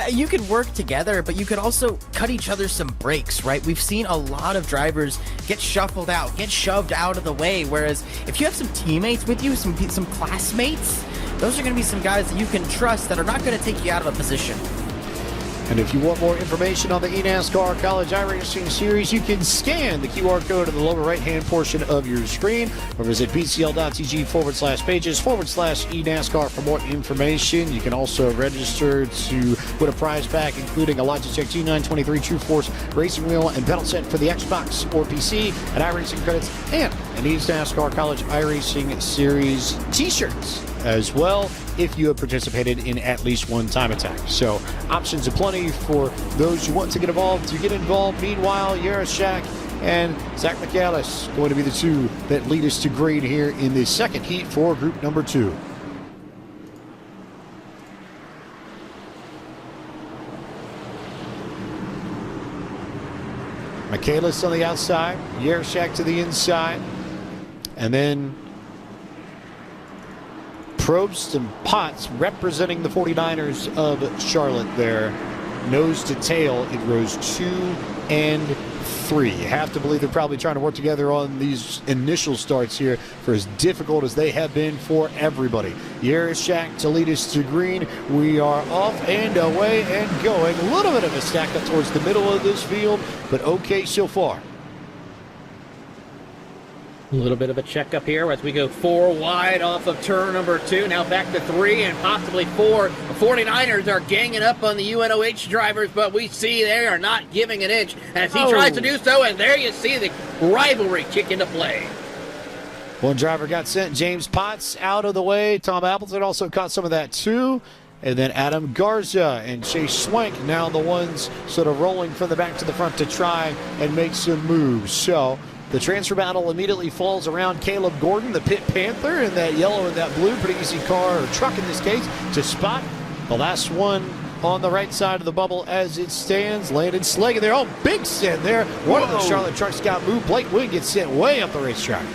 You could work together, but you could also cut each other some breaks, right? We've seen a lot of drivers get shuffled out, get shoved out of the way, whereas if you have some teammates with you, some classmates, those are going to be some guys that you can trust that are not going to take you out of a position. And if you want more information on the eNASCAR College iRacing Series, you can scan the QR code in the lower right-hand portion of your screen or visit bcl.tg/pages/eNASCAR for more information. You can also register to win a prize pack, including a Logitech G923 True Force racing wheel and pedal set for the Xbox or PC, and iRacing credits, and an eNASCAR College iRacing Series t-shirts as well, if you have participated in at least one time attack. So options aplenty for those who want to get involved. Meanwhile, Yarashak and Zach McAllis going to be the two that lead us to green here in the second heat for group number 2. Michaelis on the outside, Yarashak to the inside, and then Probst and Potts representing the 49ers of Charlotte there. Nose to tail, it rows 2 and 3. You have to believe they're probably trying to work together on these initial starts here for as difficult as they have been for everybody. Yarashak to lead us to green. We are off and away and going. A little bit of a stack up towards the middle of this field, but okay so far. A little bit of a checkup here as we go 4 wide off of turn number 2. Now back to 3 and possibly 4. The 49ers are ganging up on the UNOH drivers, but we see they are not giving an inch as he tries to do so. And there you see the rivalry kick into play. One driver got sent. James Potts out of the way. Tom Appleton also caught some of that too. And then Adam Garza and Chase Swank now the ones sort of rolling from the back to the front to try and make some moves. So the transfer battle immediately falls around Caleb Gordon, the Pit Panther, in that yellow and that blue. Pretty easy car, or truck in this case, to spot. The last one on the right side of the bubble as it stands. Landon Slagan there. Oh, big send there. One of the Charlotte trucks got moved. Blake Wood gets sent way up the racetrack.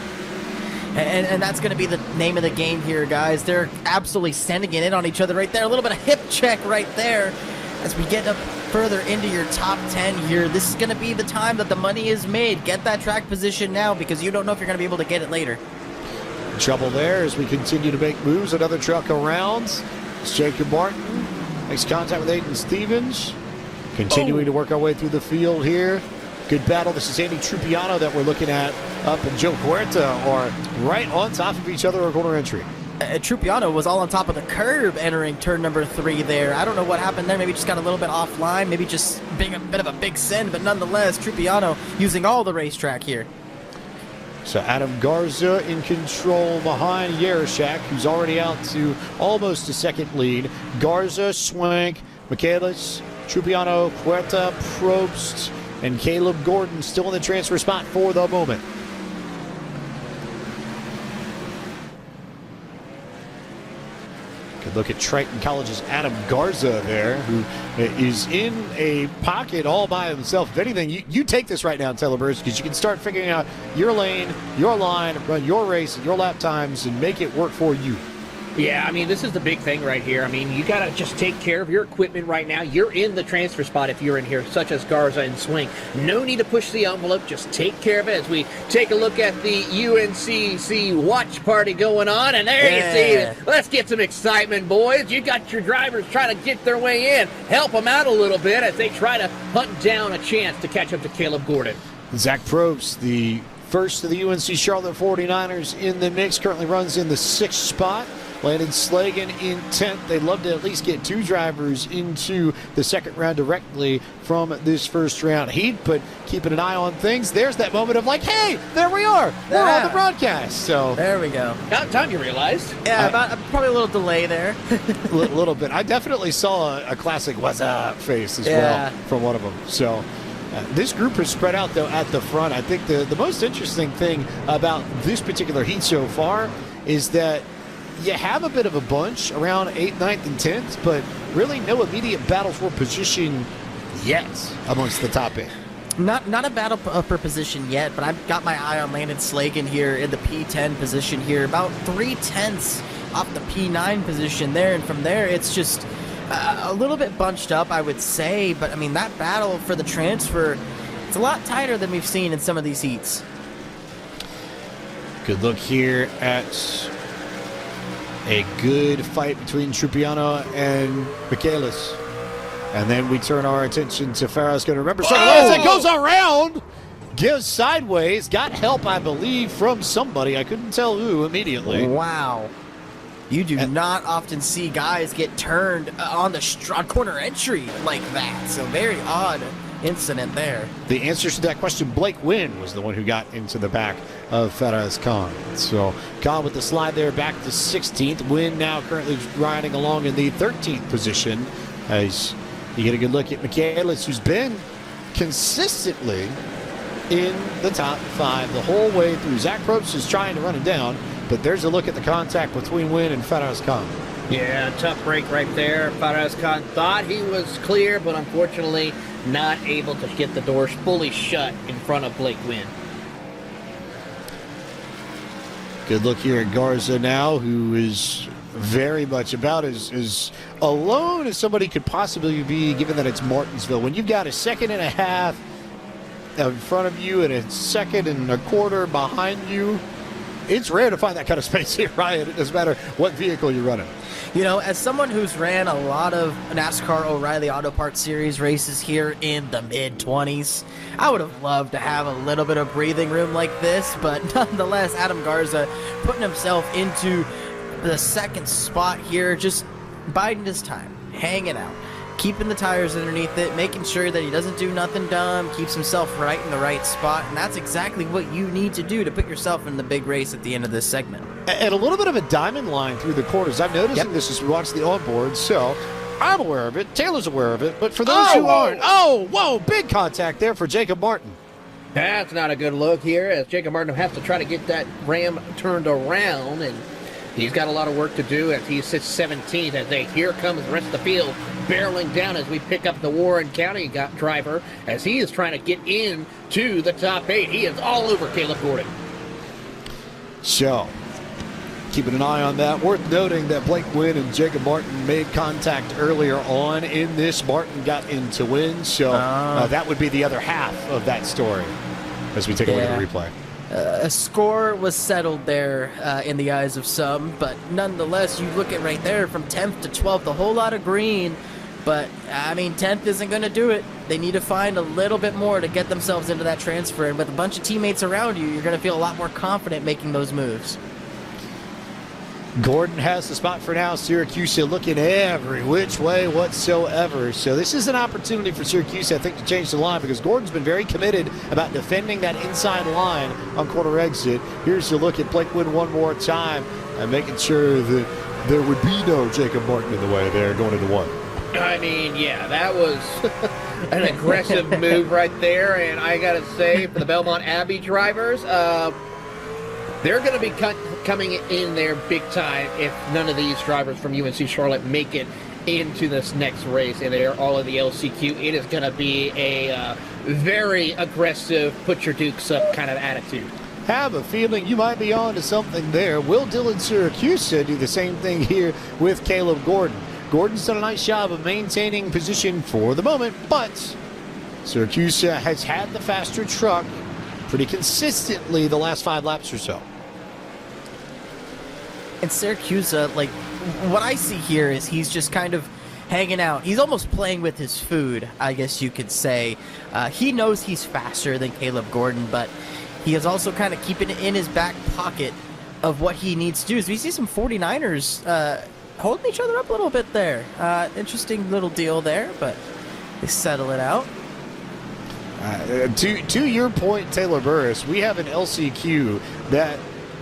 And that's going to be the name of the game here, guys. They're absolutely sending it in on each other right there. A little bit of hip check right there. As we get up further into your top 10 here, this is going to be the time that the money is made. Get that track position now because you don't know if you're going to be able to get it later. Trouble there as we continue to make moves. Another truck around. It's Jacob Martin. Makes contact with Aiden Stevens. Continuing to work our way through the field here. Good battle. This is Andy Trupiano that we're looking at up, and Joe Huerta are right on top of each other on corner entry. Trupiano was all on top of the curb entering turn number 3 there. I don't know what happened there. Maybe just got a little bit offline. Maybe just being a bit of a big send, but nonetheless, Trupiano using all the racetrack here. So Adam Garza in control behind Yarashak, who's already out to almost a second lead. Garza, Swank, Michaelis, Trupiano, Huerta, Probst, and Caleb Gordon still in the transfer spot for the moment. Good look at Triton College's Adam Garza there, who is in a pocket all by himself. If anything, you take this right now, Taylor Burris, because you can start figuring out your lane, your line, run your race, and your lap times, and make it work for you. Yeah, I mean, this is the big thing right here. I mean, you got to just take care of your equipment right now. You're in the transfer spot if you're in here, such as Garza and Swing. No need to push the envelope. Just take care of it as we take a look at the UNCC watch party going on. And there you see it. Let's get some excitement, boys. You got your drivers trying to get their way in. Help them out a little bit as they try to hunt down a chance to catch up to Caleb Gordon. Zach Probst, the first of the UNC Charlotte 49ers in the mix, currently runs in the 6th spot. Landon Slagan in 10th. They'd love to at least get 2 drivers into the second round directly from this first round heat, but keeping an eye on things. There's that moment of like, hey, there we are. We're on the broadcast. So there we go. About time you realized. Yeah, probably a little delay there. A little bit. I definitely saw a classic "What's up" face as well from one of them. So this group is spread out though at the front. I think the most interesting thing about this particular heat so far is that you have a bit of a bunch around 8th, 9th, and 10th, but really no immediate battle for position yet amongst the top 8. Not a battle for position yet, but I've got my eye on Landon Slagan here in the P10 position here, about 3/10 off the P9 position there, and from there it's just a little bit bunched up, I would say, but I mean that battle for the transfer, it's a lot tighter than we've seen in some of these heats. Good look here at a good fight between Trupiano and Michaelis. And then we turn our attention to Farah's going to remember. So it goes around, gives sideways, got help, I believe, from somebody. I couldn't tell who immediately. Wow. You do not often see guys get turned on the corner entry like that. So very odd incident there. The answers to that question, Blake Wynn was the one who got into the back of Faraz Khan. So Khan with the slide there back to 16th. Wynn now currently riding along in the 13th position as you get a good look at Michaelis, who's been consistently in the top 5 the whole way through. Zach Probst is trying to run it down, but there's a look at the contact between Wynn and Faraz Khan. Yeah, tough break right there. Faraz Khan thought he was clear, but unfortunately not able to get the doors fully shut in front of Blake Wynn. Good look here at Garza now, who is very much about as alone as somebody could possibly be, given that it's Martinsville. When you've got a second and a half in front of you and a second and a quarter behind you, it's rare to find that kind of space here, Ryan. It doesn't matter what vehicle you're running. You know, as someone who's ran a lot of NASCAR O'Reilly Auto Parts Series races here in the mid-20s, I would have loved to have a little bit of breathing room like this, but nonetheless, Adam Garza putting himself into the second spot here, just biding his time, hanging out, keeping the tires underneath it, making sure that he doesn't do nothing dumb, keeps himself right in the right spot, and that's exactly what you need to do to put yourself in the big race at the end of this segment. And a little bit of a diamond line through the corners. I'm noticing this as we watch the onboard, so I'm aware of it. Taylor's aware of it, but for those who aren't, big contact there for Jacob Martin. That's not a good look here, as Jacob Martin has to try to get that Ram turned around, and he's got a lot of work to do as he sits 17th as here comes the rest of the field barreling down as we pick up the Warren County driver as he is trying to get into the top 8. He is all over Caleb Gordon. So, keeping an eye on that. Worth noting that Blake Wynn and Jacob Martin made contact earlier on in this. Martin got in to win, so that would be the other half of that story as we take a look at the replay. A score was settled there in the eyes of some, but nonetheless, you look at right there from 10th to 12th, a whole lot of green, but I mean, 10th isn't going to do it. They need to find a little bit more to get themselves into that transfer, and with a bunch of teammates around you, you're going to feel a lot more confident making those moves. Gordon has the spot for now. Syracuse looking every which way whatsoever. So this is an opportunity for Syracuse, I think, to change the line because Gordon's been very committed about defending that inside line on quarter exit. Here's a look at Blake Wynn one more time and making sure that there would be no Jacob Martin in the way there going into one. I mean, yeah, that was an aggressive move right there. And I got to say, for the Belmont Abbey drivers, they're going to be coming in there big time if none of these drivers from UNC Charlotte make it into this next race and they're all in the LCQ. It is going to be a very aggressive, put your dukes up kind of attitude. Have a feeling you might be on to something there. Will Dylan Syracuse do the same thing here with Caleb Gordon? Gordon's done a nice job of maintaining position for the moment, but Syracuse has had the faster truck pretty consistently the last 5 laps or so. And Syracuse, like, what I see here is he's just kind of hanging out. He's almost playing with his food, I guess you could say. He knows he's faster than Caleb Gordon, but he is also kind of keeping it in his back pocket of what he needs to do is we see some 49ers holding each other up a little bit there. Interesting little deal there, but they settle it out. To your point, Taylor Burris, we have an LCQ that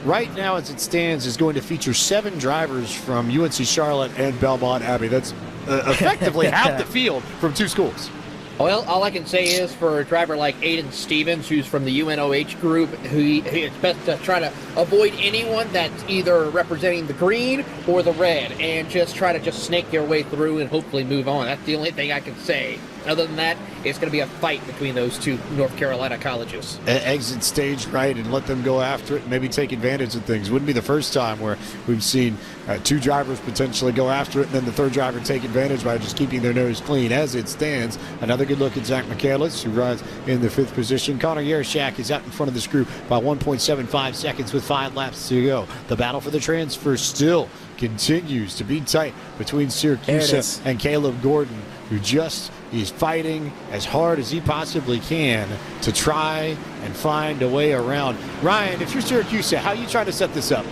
right now as it stands is going to feature 7 drivers from UNC Charlotte and Belmont Abbey. That's effectively half the field from 2 schools. Well, all I can say is for a driver like Aiden Stevens, who's from the UNOH group, he expects to try to avoid anyone that's either representing the green or the red and just try to snake their way through and hopefully move on. That's the only thing I can say. Other than that, it's going to be a fight between those 2 North Carolina colleges. Exit stage right and let them go after it and maybe take advantage of things. Wouldn't be the first time where we've seen 2 drivers potentially go after it and then the 3rd driver take advantage by just keeping their nose clean. As it stands, another good look at Zach McCandless, who rides in the 5th position. Connor Yarashak is out in front of this group by 1.75 seconds with 5 laps to go. The battle for the transfer still continues to be tight between Syracuse and Caleb Gordon, who just is fighting as hard as he possibly can to try and find a way around. Ryan, if you're Syracuse, how are you trying to set this up?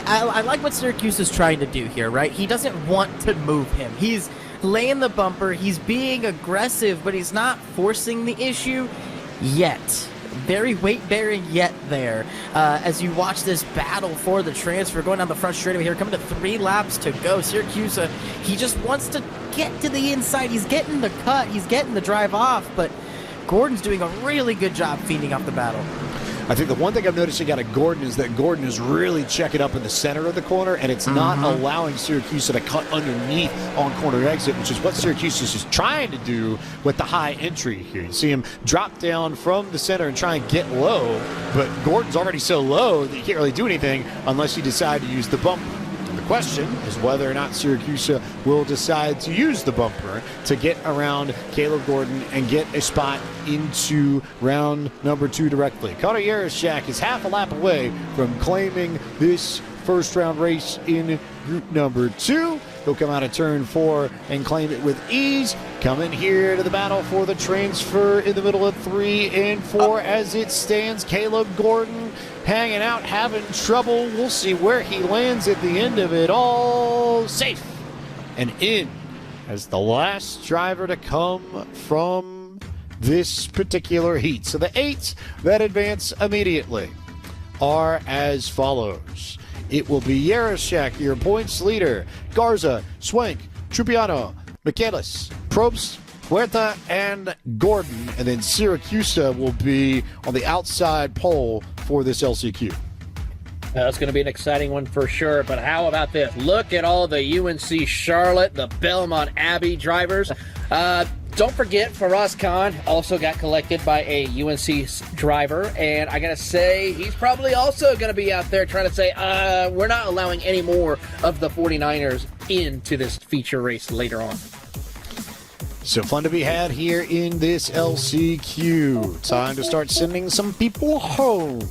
I like what Syracuse is trying to do here, right? He doesn't want to move him. He's laying the bumper. He's being aggressive, but he's not forcing the issue yet. Very weight-bearing yet there. As you watch this battle for the transfer going down the front straightaway here, coming to 3 laps to go. Syracuse, he just wants to get to the inside. He's getting the cut. He's getting the drive off, but Gordon's doing a really good job feeding off the battle. I think the one thing I'm noticing out of Gordon is that Gordon is really checking up in the center of the corner, and it's not allowing Syracuse to cut underneath on corner exit, which is what Syracuse is just trying to do with the high entry here. You see him drop down from the center and try and get low, but Gordon's already so low that you can't really do anything unless you decide to use the bumper. The question is whether or not Syracuse will decide to use the bumper to get around Caleb Gordon and get a spot into round number 2 directly. Connor Yarashak is half a lap away from claiming this first round race in group number 2. He'll come out of turn 4 and claim it with ease. Coming here to the battle for the transfer in the middle of 3 and 4 as it stands. Caleb Gordon hanging out, having trouble. We'll see where he lands at the end of it all. Safe and in as the last driver to come from this particular heat. So the 8 that advance immediately are as follows. It will be Yarashak, your points leader. Garza, Swank, Trupiano, McCandless, Probst, Huerta, and Gordon. And then Syracuse will be on the outside pole for this LCQ. That's going to be an exciting one for sure, but how about this? Look at all the UNC Charlotte, the Belmont Abbey drivers. Don't forget, for us, Con also got collected by a UNC driver, and I gotta say, he's probably also gonna be out there trying to say, we're not allowing any more of the 49ers into this feature race later on. So fun to be had here in this LCQ. Time to start sending some people home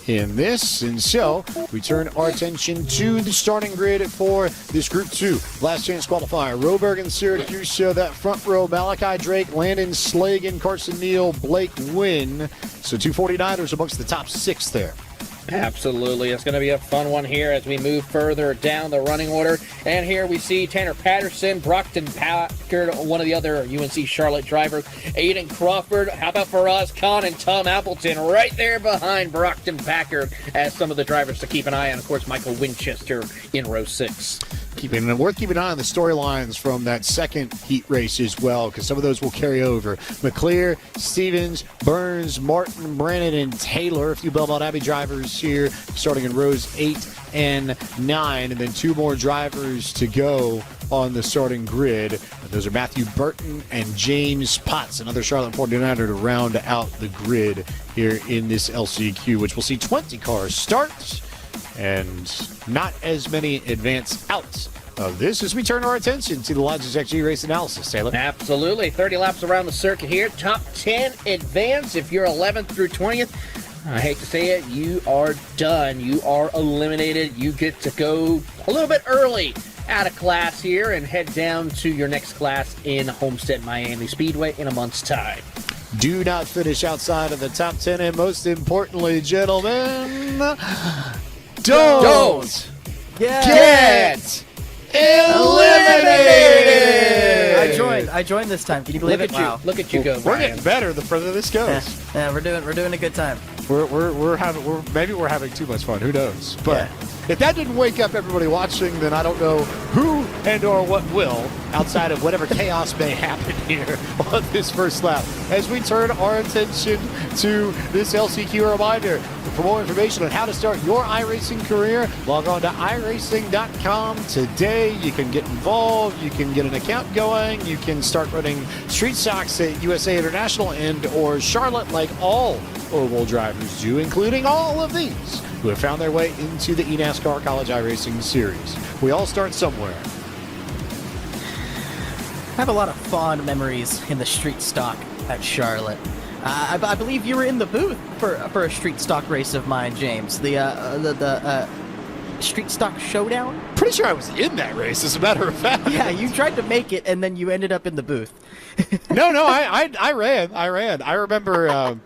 in this, and so we turn our attention to the starting grid for this Group 2 last chance qualifier. Roberg and Syracuse, that front row, Malachi Drake, Landon Slagan, Carson Neal, Blake Wynn. So 2 49ers amongst the top 6 there. Absolutely. It's going to be a fun one here as we move further down the running order. And here we see Tanner Patterson, Brockton Packard, one of the other UNC Charlotte drivers, Aiden Crawford. How about for us, Con and Tom Appleton right there behind Brockton Packard as some of the drivers to keep an eye on. Of course, Michael Winchester in row 6. Worth keeping an eye on the storylines from that second heat race as well, because some of those will carry over. McClear, Stevens, Burns, Martin, Brannon, and Taylor. A few Belmont Abbey drivers here starting in rows 8 and 9, and then 2 more drivers to go on the starting grid. And those are Matthew Burton and James Potts, another Charlotte 49er to round out the grid here in this LCQ, which will see 20 cars start and not as many advance out of this as we turn our attention to the Logitech G race analysis. Taylor? Absolutely. 30 laps around the circuit here. Top 10 advance. If you're 11th through 20th, I hate to say it, you are done. You are eliminated. You get to go a little bit early out of class here and head down to your next class in Homestead Miami Speedway in a month's time. Do not finish outside of the top 10, and most importantly, gentlemen, don't Get eliminated. I joined this time. Can you believe it? Wow. Look at you go, We're Brian. getting better the further this goes. Yeah, we're doing a good time. We're having too much fun. Who knows? But if that didn't wake up everybody watching, then I don't know who and or what will, outside of whatever chaos may happen here on this first lap. As we turn our attention to this LCQ reminder. For more information on how to start your iRacing career, log on to iRacing.com today. You can get involved. You can get an account going. You can start running street stocks at USA International and or Charlotte like all oval drivers do, including all of these who have found their way into the eNASCAR College iRacing Series. We all start somewhere. I have a lot of fond memories in the street stock at Charlotte. I believe you were in the booth for a street stock race of mine, James. The street stock showdown. Pretty sure I was in that race, as a matter of fact. Yeah, you tried to make it, and then you ended up in the booth. No, I ran. I remember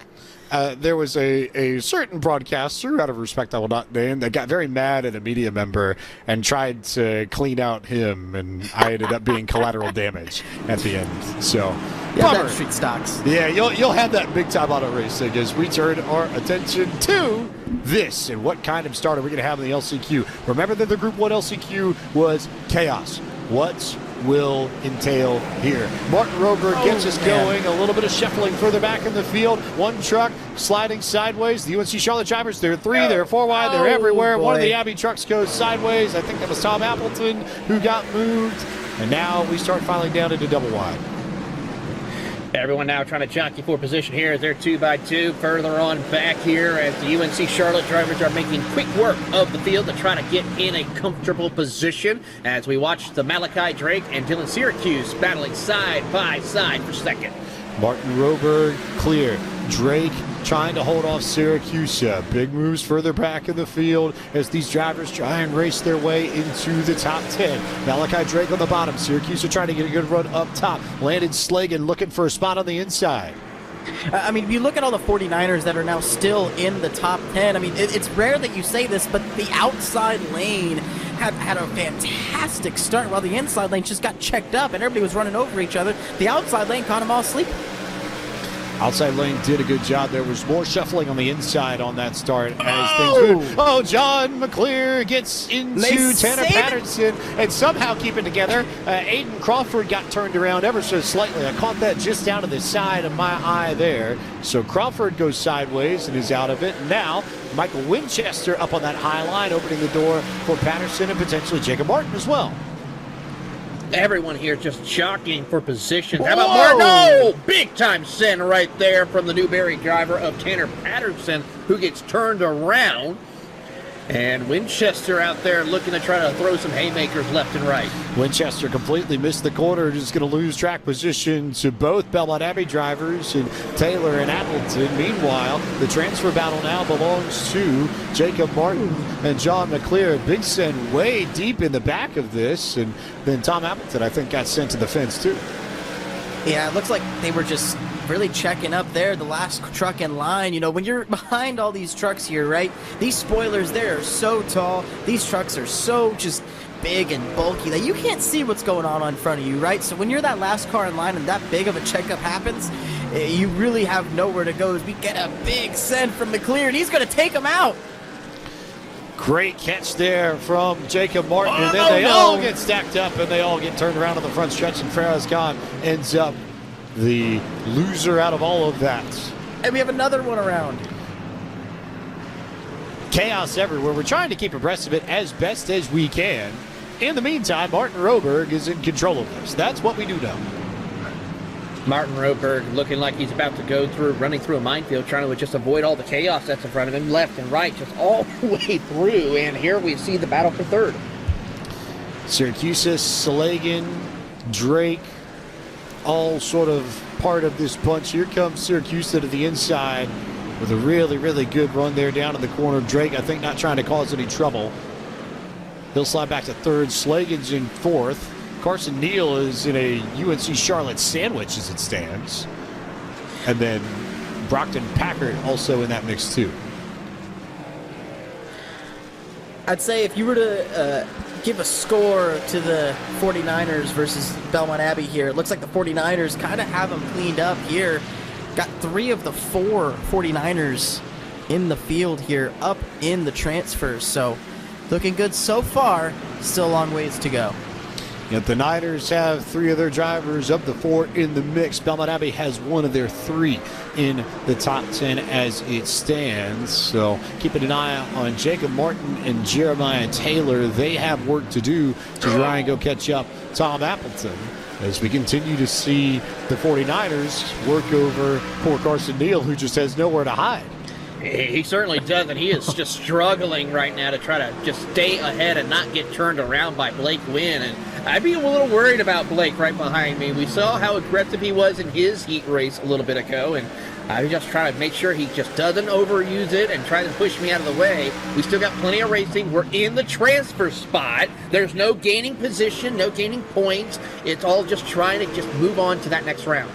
there was a certain broadcaster, out of respect I will not name, that got very mad at a media member and tried to clean out him, and I ended up being collateral damage at the end. So, Yeah, bummer. that street stocks. Yeah, you'll have that big time auto racing as we turn our attention to this and what kind of start are we going to have in the LCQ. Remember that the Group 1 LCQ was chaos. What will entail here? Martin Roberg gets us going. A little bit of shuffling further back in the field. One truck sliding sideways. The UNC Charlotte drivers, they're three, they're four wide, they're everywhere. Boy. One of the Abbey trucks goes sideways. I think that was Tom Appleton who got moved. And now we start filing down into double wide. Everyone now trying to jockey for position here as they're 2x2 further on back here as the UNC Charlotte drivers are making quick work of the field to try to get in a comfortable position as we watch the Malachi Drake and Dylan Syracuse battling side by side for second. Martin Roberg clear. Drake trying to hold off Syracuse. Big moves further back in the field as these drivers try and race their way into the top 10. Malachi Drake on the bottom. Syracuse are trying to get a good run up top. Landon Slagan looking for a spot on the inside. I mean, if you look at all the 49ers that are now still in the top 10, I mean, it's rare that you say this, but the outside lane had a fantastic start while the inside lane just got checked up and everybody was running over each other. The outside lane caught them all asleep. Outside lane did a good job. There was more shuffling on the inside on that start as things moved. Oh, John McClear gets into Tanner Patterson and somehow keep it together. Aiden Crawford got turned around ever so slightly. I caught that just down to the side of my eye there. So Crawford goes sideways and is out of it. Now, Michael Winchester up on that high line, opening the door for Patterson and potentially Jacob Martin as well. Everyone here just jockeying for positions. How about Martin? Oh, big time send right there from the Newberry driver of Tanner Patterson, who gets turned around. And Winchester out there looking to try to throw some haymakers left and right. Winchester completely missed the corner, just going to lose track position to both Belmont Abbey drivers and Taylor and Appleton. Meanwhile, the transfer battle now belongs to Jacob Martin and John McClear. Big send way deep in the back of this, and then Tom Appleton, I think, got sent to the fence too. Yeah, it looks like they were just really checking up there, the last truck in line. You know, when you're behind all these trucks here, right, these spoilers, they're so tall. These trucks are so just big and bulky that you can't see what's going on in front of you, right? So when you're that last car in line and that big of a checkup happens, you really have nowhere to go. As we get a big send from McClear, and he's going to take him out. Great catch there from Jacob Martin, and then they all get stacked up and they all get turned around on the front stretch, and Faraz Khan ends up the loser out of all of that. And we have another one around. Chaos everywhere. We're trying to keep abreast of it as best as we can. In the meantime, Martin Roberg is in control of this. That's what we do know. Martin Roberg looking like he's about to go through, running through a minefield, trying to just avoid all the chaos that's in front of him, left and right, just all the way through. And here we see the battle for third. Syracuse, Salagan, Drake, all sort of part of this bunch. Here comes Syracuse to the inside with a really, really good run there down in the corner. Drake, I think, not trying to cause any trouble. He'll slide back to third. Slagan's in fourth. Carson Neal is in a UNC Charlotte sandwich as it stands. And then Brockton Packard also in that mix too. I'd say if you were to give a score to the 49ers versus Belmont Abbey here, it looks like the 49ers kind of have them cleaned up here. Got 3 of the 4 49ers in the field here, up in the transfers. So looking good so far, still a long ways to go. Yet the Niners have 3 of their drivers of the 4 in the mix. Belmont Abbey has 1 of their 3 in the top 10 as it stands. So keeping an eye on Jacob Martin and Jeremiah Taylor. They have work to do to try and go catch up Tom Appleton as we continue to see the 49ers work over poor Carson Neal, who just has nowhere to hide. He certainly doesn't. He is just struggling right now to try to just stay ahead and not get turned around by Blake Wynn. And I'd be a little worried about Blake right behind me. We saw how aggressive he was in his heat race a little bit ago, and I'm just trying to make sure he just doesn't overuse it and try to push me out of the way. We still got plenty of racing. We're in the transfer spot. There's no gaining position, no gaining points. It's all just trying to just move on to that next round.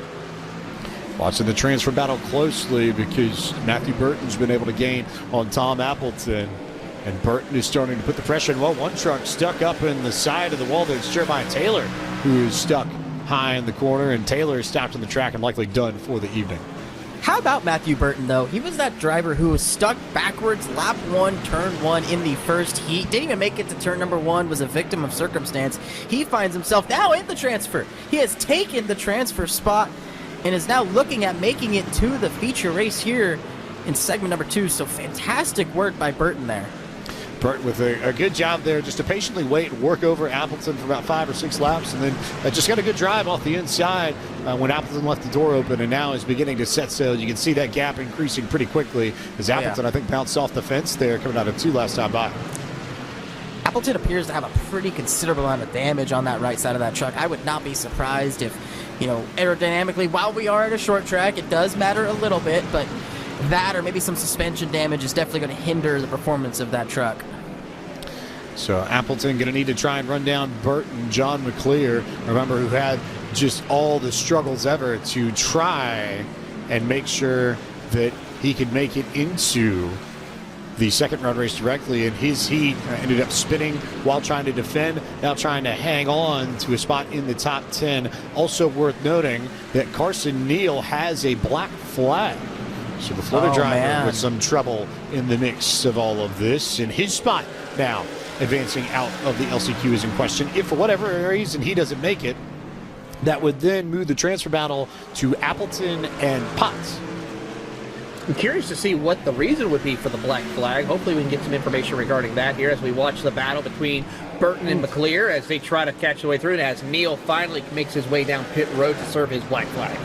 Watching the transfer battle closely because Matthew Burton's been able to gain on Tom Appleton. And Burton is starting to put the pressure in. Well, one truck stuck up in the side of the wall. There's Jeremiah Taylor, who is stuck high in the corner. And Taylor is stopped in the track and likely done for the evening. How about Matthew Burton, though? He was that driver who was stuck backwards, lap 1, turn 1 in the first heat. Didn't even make it to turn number 1, was a victim of circumstance. He finds himself now in the transfer. He has taken the transfer spot and is now looking at making it to the feature race here in segment number 2. So fantastic work by Burton there. Burton with a good job there just to patiently wait and work over Appleton for about 5 or 6 laps, and then just got a good drive off the inside when Appleton left the door open and now is beginning to set sail. You can see that gap increasing pretty quickly as Appleton, I think, bounced off the fence there coming out of 2 last time by. Appleton appears to have a pretty considerable amount of damage on that right side of that truck. I would not be surprised if, aerodynamically, while we are at a short track, it does matter a little bit, but that or maybe some suspension damage is definitely going to hinder the performance of that truck. So Appleton going to need to try and run down Burton. John McClear, remember, who had just all the struggles ever to try and make sure that he could make it into the second round race directly. In his heat, ended up spinning while trying to defend, now trying to hang on to a spot in the top 10. Also worth noting that Carson Neal has a black flag. So the Florida driver with some trouble in the mix of all of this. And his spot now advancing out of the LCQ is in question. If for whatever reason he doesn't make it, that would then move the transfer battle to Appleton and Potts. I'm curious to see what the reason would be for the black flag. Hopefully we can get some information regarding that here as we watch the battle between Burton and McClear as they try to catch their way through, and as Neal finally makes his way down pit road to serve his black flag.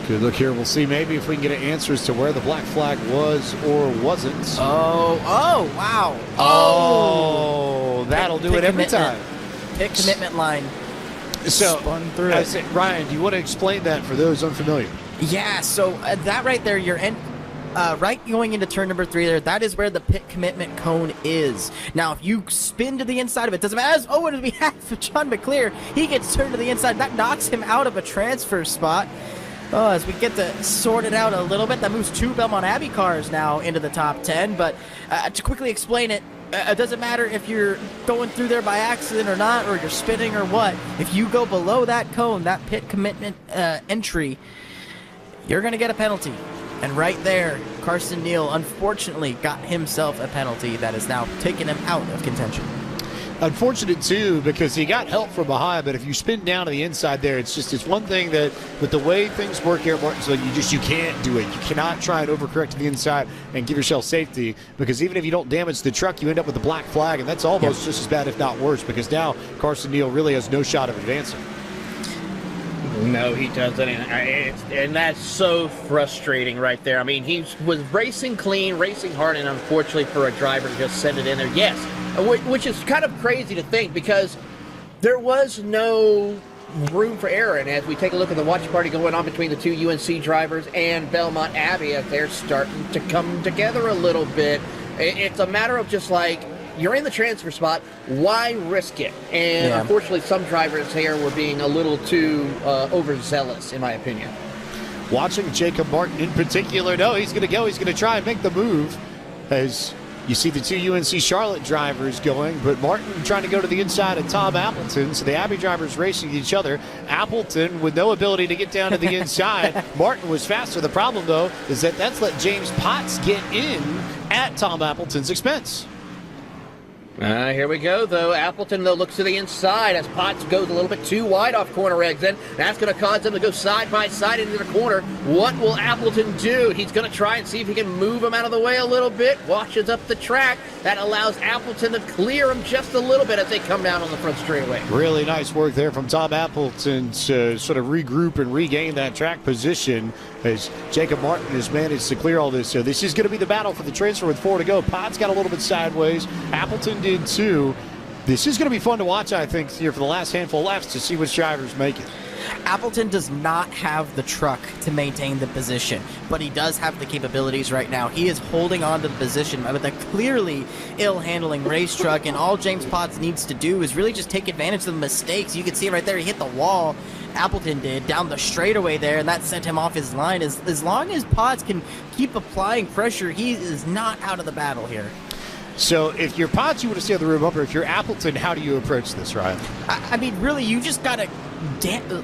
Good look here. We'll see maybe if we can get an answer as to where the black flag was or wasn't. Oh, wow. Oh, that'll do it every time. Pit commitment line. So, spun through Ryan, do you want to explain that for those unfamiliar? Yeah, so that right there, you're right going into turn number 3 there, that is where the pit commitment cone is. Now, if you spin to the inside of it, doesn't matter. Oh, on behalf of John McClear, he gets turned to the inside. That knocks him out of a transfer spot. Oh, as we get to sort it out a little bit, that moves 2 Belmont Abbey cars now into the top 10. But to quickly explain it, it doesn't matter if you're going through there by accident or not, or you're spinning or what. If you go below that cone, that pit commitment entry, you're going to get a penalty. And right there, Carson Neal unfortunately got himself a penalty that has now taken him out of contention. Unfortunate too, because he got help from behind, but if you spin down to the inside there, it's one thing that with the way things work here at Martinsville, you can't do it. You cannot try and overcorrect to the inside and give yourself safety, because even if you don't damage the truck, you end up with a black flag, and that's almost just as bad, if not worse, because now Carson Neal really has no shot of advancing. No, he doesn't, and that's so frustrating right there. I mean, he was racing clean, racing hard, and unfortunately for a driver to just send it in there, yes, which is kind of crazy to think, because there was no room for error. And as we take a look at the watch party going on between the 2 UNC drivers and Belmont Abbey, as they're starting to come together a little bit, it's a matter of just like, you're in the transfer spot, why risk it? And unfortunately, some drivers here were being a little too overzealous, in my opinion. Watching Jacob Martin in particular, no, he's going to go. He's going to try and make the move as You see the two UNC Charlotte drivers going, but Martin trying to go to the inside of Tom Appleton. So the Abbey drivers racing each other. Appleton with no ability to get down to the inside. Martin was faster. The problem, though, is that that's let James Potts get in at Tom Appleton's expense. Here we go, though. Appleton, though, looks to the inside as Potts goes a little bit too wide off corner exit. That's going to cause them to go side by side into the corner. What will Appleton do? He's going to try and see if he can move him out of the way a little bit. Watches up the track. That allows Appleton to clear him just a little bit as they come down on the front straightaway. Really nice work there from Tom Appleton to sort of regroup and regain that track position as Jacob Martin has managed to clear all this. So this is going to be the battle for the transfer with 4 to go. Potts got a little bit sideways. Appleton did too. This is going to be fun to watch, I think, here for the last handful of laps to see which drivers make it. Appleton does not have the truck to maintain the position, but he does have the capabilities right now. He is holding on to the position with a clearly ill-handling race truck, and all James Potts needs to do is really just take advantage of the mistakes. You can see right there, he hit the wall. Appleton did down the straightaway there, and that sent him off his line. As long as Potts can keep applying pressure, he is not out of the battle here. So if you're Potts, you want to stay on the rear bumper. If you're Appleton, how do you approach this, Ryan? I mean, really, you just got to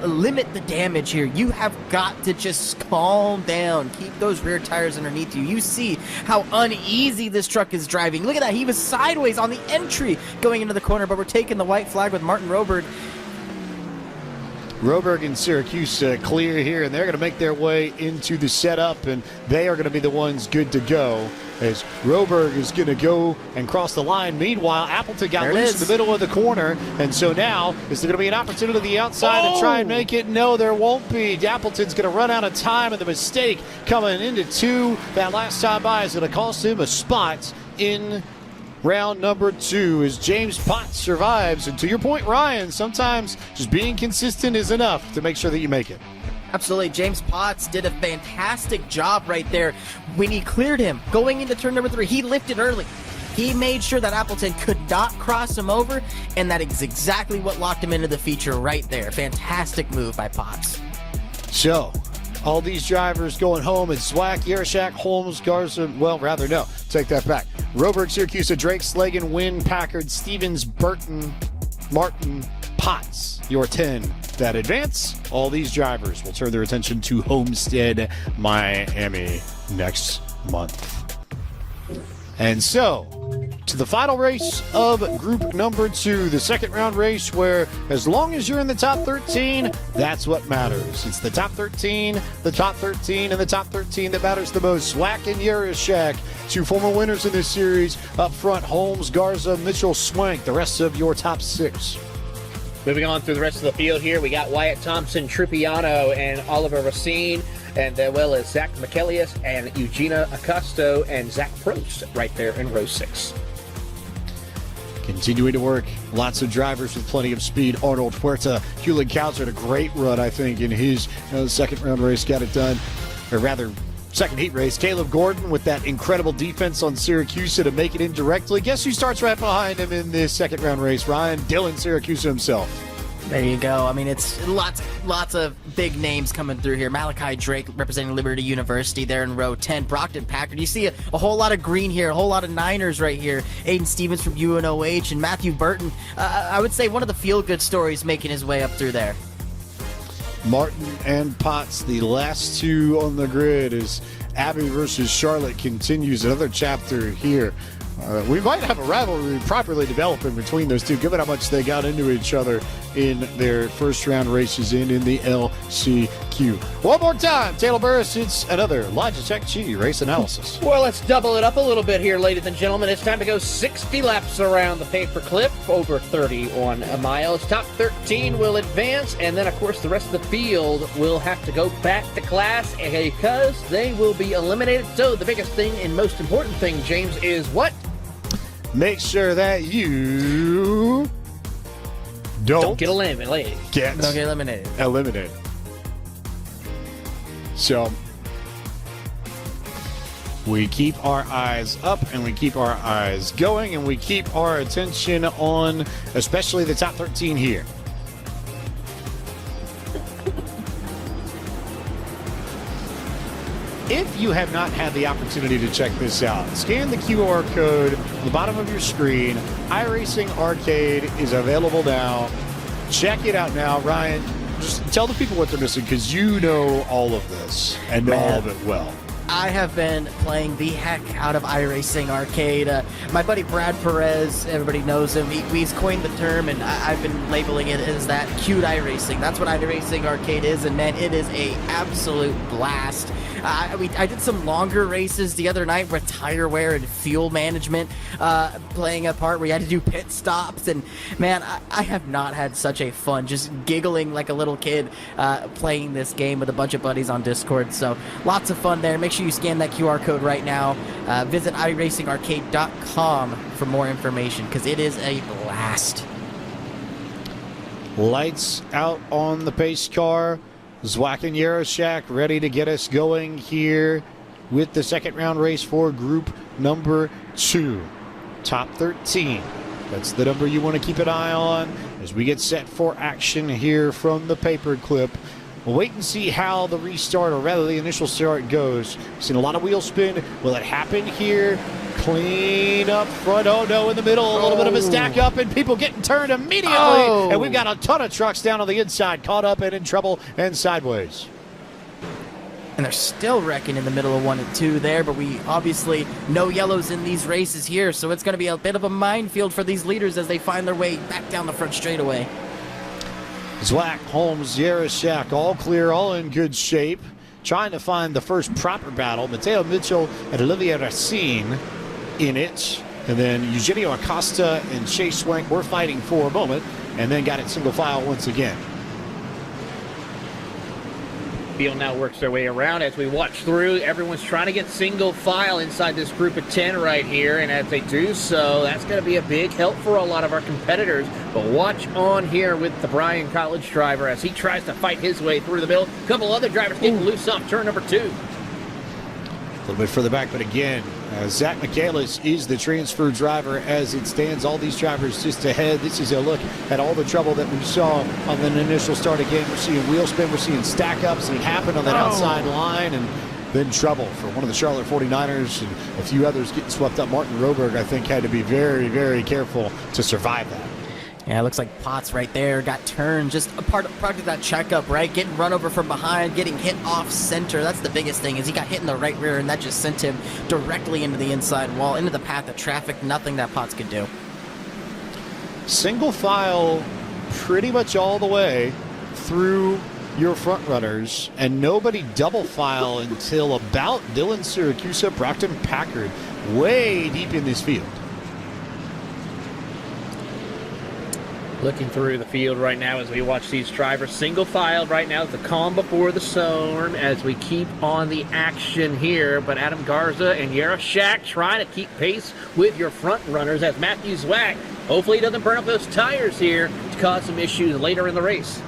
limit the damage here. You have got to just calm down. Keep those rear tires underneath you. You see how uneasy this truck is driving. Look at that. He was sideways on the entry going into the corner, but we're taking the white flag with Martin Roberg. Roberg and Syracuse clear here, and they're going to make their way into the setup, and they are going to be the ones good to go as Roberg is going to go and cross the line. Meanwhile, Appleton got loose in the middle of the corner, and so now is there going to be an opportunity to the outside to try and make it? No, there won't be. Appleton's going to run out of time, and the mistake coming into 2 that last time by is going to cost him a spot in round number 2 as James Potts survives. And to your point, Ryan, sometimes just being consistent is enough to make sure that you make it. Absolutely. James Potts did a fantastic job right there. When he cleared him going into turn number 3, he lifted early. He made sure that Appleton could not cross him over, and that is exactly what locked him into the feature right there. Fantastic move by Potts. So, all these drivers going home. It's Zwack, Yershak, Holmes, Garza. Well, rather, no. Take that back. Roberg, Syracuse, Drake, Slagan, Wynn, Packard, Stevens, Burton, Martin, Potts. Your 10 that advance. All these drivers will turn their attention to Homestead, Miami next month. And so, to the final race of group number 2, the second round race where as long as you're in the top 13, that's what matters. It's the top 13, and the top 13 that matters the most. Zwack and Yershak, 2 former winners in this series. Up front, Holmes, Garza, Mitchell, Swank, the rest of your top 6. Moving on through the rest of the field here, we got Wyatt Thompson, Truppiano, and Oliver Racine, and as well as Zach McEllias and Eugenia Acosto and Zach Prost right there in row 6. Continuing to work, lots of drivers with plenty of speed. Arnold Huerta, Hewlett Kauser had a great run, I think, in his second round race, got it done, or rather, second heat race. Caleb Gordon with that incredible defense on Syracuse to make it indirectly. Guess who starts right behind him in this second round race? Ryan, Dylan Syracuse himself. There you go. I mean, it's lots of big names coming through here. Malachi Drake representing Liberty University there in row 10. Brockton Packard. You see a whole lot of green here, a whole lot of Niners right here. Aiden Stevens from UNOH and Matthew Burton. I would say one of the feel-good stories making his way up through there. Martin and Potts, the last 2 on the grid as Abbey versus Charlotte continues another chapter here. We might have a rivalry properly developing between those two, given how much they got into each other in their first round races in the LCQ. One more time, Taylor Burris, it's another Logitech G race analysis. Well, let's double it up a little bit here, ladies and gentlemen. It's time to go 60 laps around the paperclip, over 31 miles. Top 13 will advance, and then, of course, the rest of the field will have to go back to class because they will be eliminated. So the biggest thing and most important thing, James, is what? Make sure that you don't get eliminated. Don't get eliminated. So we keep our eyes up and we keep our eyes going and we keep our attention on especially the top 13 here. if you have not had the opportunity to check this out, scan the QR code on the bottom of your screen. iRacing Arcade is available now. Check it out now. Ryan, just tell the people what they're missing, because you know all of this and know all of it well. I have been playing the heck out of iRacing Arcade. My buddy Brad Perez, everybody knows him. He's coined the term, and I've been labeling it as that cute iRacing. That's what iRacing Arcade is, and man, it is a absolute blast. I did some longer races the other night with tire wear and fuel management playing a part where you had to do pit stops, and man, I have not had such a fun, just giggling like a little kid playing this game with a bunch of buddies on Discord. So lots of fun there. Make sure you scan that QR code right now. Visit iRacingArcade.com for more information, because it is a blast. Lights out on the pace car. Zwack and Yaroshak ready to get us going here with the second round race for group number 2. Top 13. That's the number you want to keep an eye on as we get set for action here from the paperclip. We'll wait and see how the restart, or rather the initial start, goes. Seen a lot of wheel spin. Will it happen here? Clean up front. Oh no, in the middle, a little bit of a stack up, and people getting turned immediately. And we've got a ton of trucks down on the inside, caught up and in trouble and sideways. And they're still wrecking in the middle of 1 and 2 there, but we obviously no yellows in these races here, so it's going to be a bit of a minefield for these leaders as they find their way back down the front straightaway. Zwack, Holmes, Yaroshak, all clear, all in good shape. Trying to find the first proper battle. Mateo Mitchell and Olivier Racine in it. And then Eugenio Acosta and Chase Swank were fighting for a moment, and then got it single file once again. Field now works their way around as we watch through. Everyone's trying to get single file inside this group of 10 right here, and as they do so, that's going to be a big help for a lot of our competitors. But watch on here with the Bryan College driver as he tries to fight his way through the middle. A couple other drivers getting loose off turn number 2. A little bit further back, but again, Zach Michaelis is the transfer driver as it stands. All these drivers just ahead. This is a look at all the trouble that we saw on the initial start again. We're seeing wheel spin, we're seeing stack ups, and it happened on that outside line, and then trouble for one of the Charlotte 49ers and a few others getting swept up. Martin Roberg, I think, had to be very, very careful to survive that. Yeah, it looks like Potts right there got turned, just a part of that checkup, right? Getting run over from behind, getting hit off center. That's the biggest thing, is he got hit in the right rear, and that just sent him directly into the inside wall, into the path of traffic. Nothing that Potts could do. Single file pretty much all the way through your front runners, and nobody double file until about Dylan Siracusa, Brockton Packard, way deep in this field. Looking through the field right now as we watch these drivers single file right now, the calm before the storm as we keep on the action here. But Adam Garza and Yaroshak trying to keep pace with your front runners as Matthew Zwack hopefully doesn't burn up those tires here to cause some issues later in the race.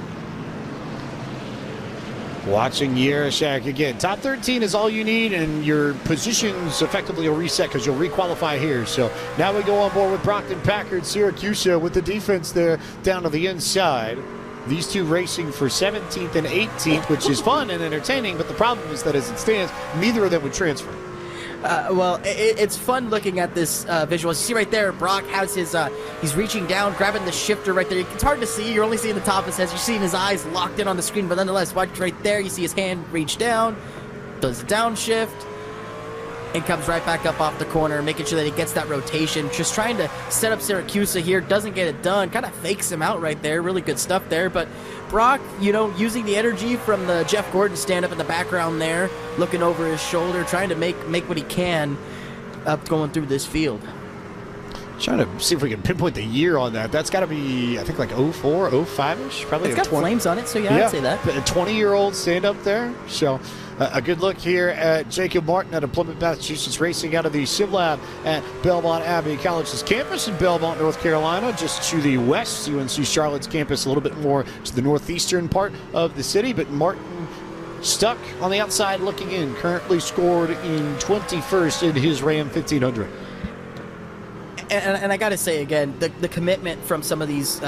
Watching Yaroshak again. Top 13 is all you need, and your positions effectively will reset because you'll requalify here. So now we go on board with Brockton Packard, Siracusa with the defense there down to the inside. These two racing for 17th and 18th, which is fun and entertaining, but the problem is that as it stands, neither of them would transfer. Well, it's fun looking at this visual. You see right there, Brock has his, he's reaching down, grabbing the shifter right there. It's hard to see. You're only seeing the top of his head. You're seeing his eyes locked in on the screen, but nonetheless, watch right there. You see his hand reach down, does the downshift, and comes right back up off the corner, making sure that he gets that rotation. Just trying to set up Siracusa here. Doesn't get it done. Kind of fakes him out right there. Really good stuff there, but Brock, you know, using the energy from the Jeff Gordon stand-up in the background there, looking over his shoulder, trying to make what he can up going through this field. Trying to see if we can pinpoint the year on that. That's got to be, I think, like 04, 05-ish. Probably it's got 20. flames on it, so yeah, I'd say that. A 20-year-old stand-up there. So a good look here at Jacob Martin at Plymouth, Massachusetts, racing out of the Sim Lab at Belmont Abbey College's campus in Belmont, North Carolina, just to the west. UNC Charlotte's campus a little bit more to the northeastern part of the city, but Martin stuck on the outside looking in, currently scored in 21st in his Ram 1500. And I got to say again, the commitment from some of these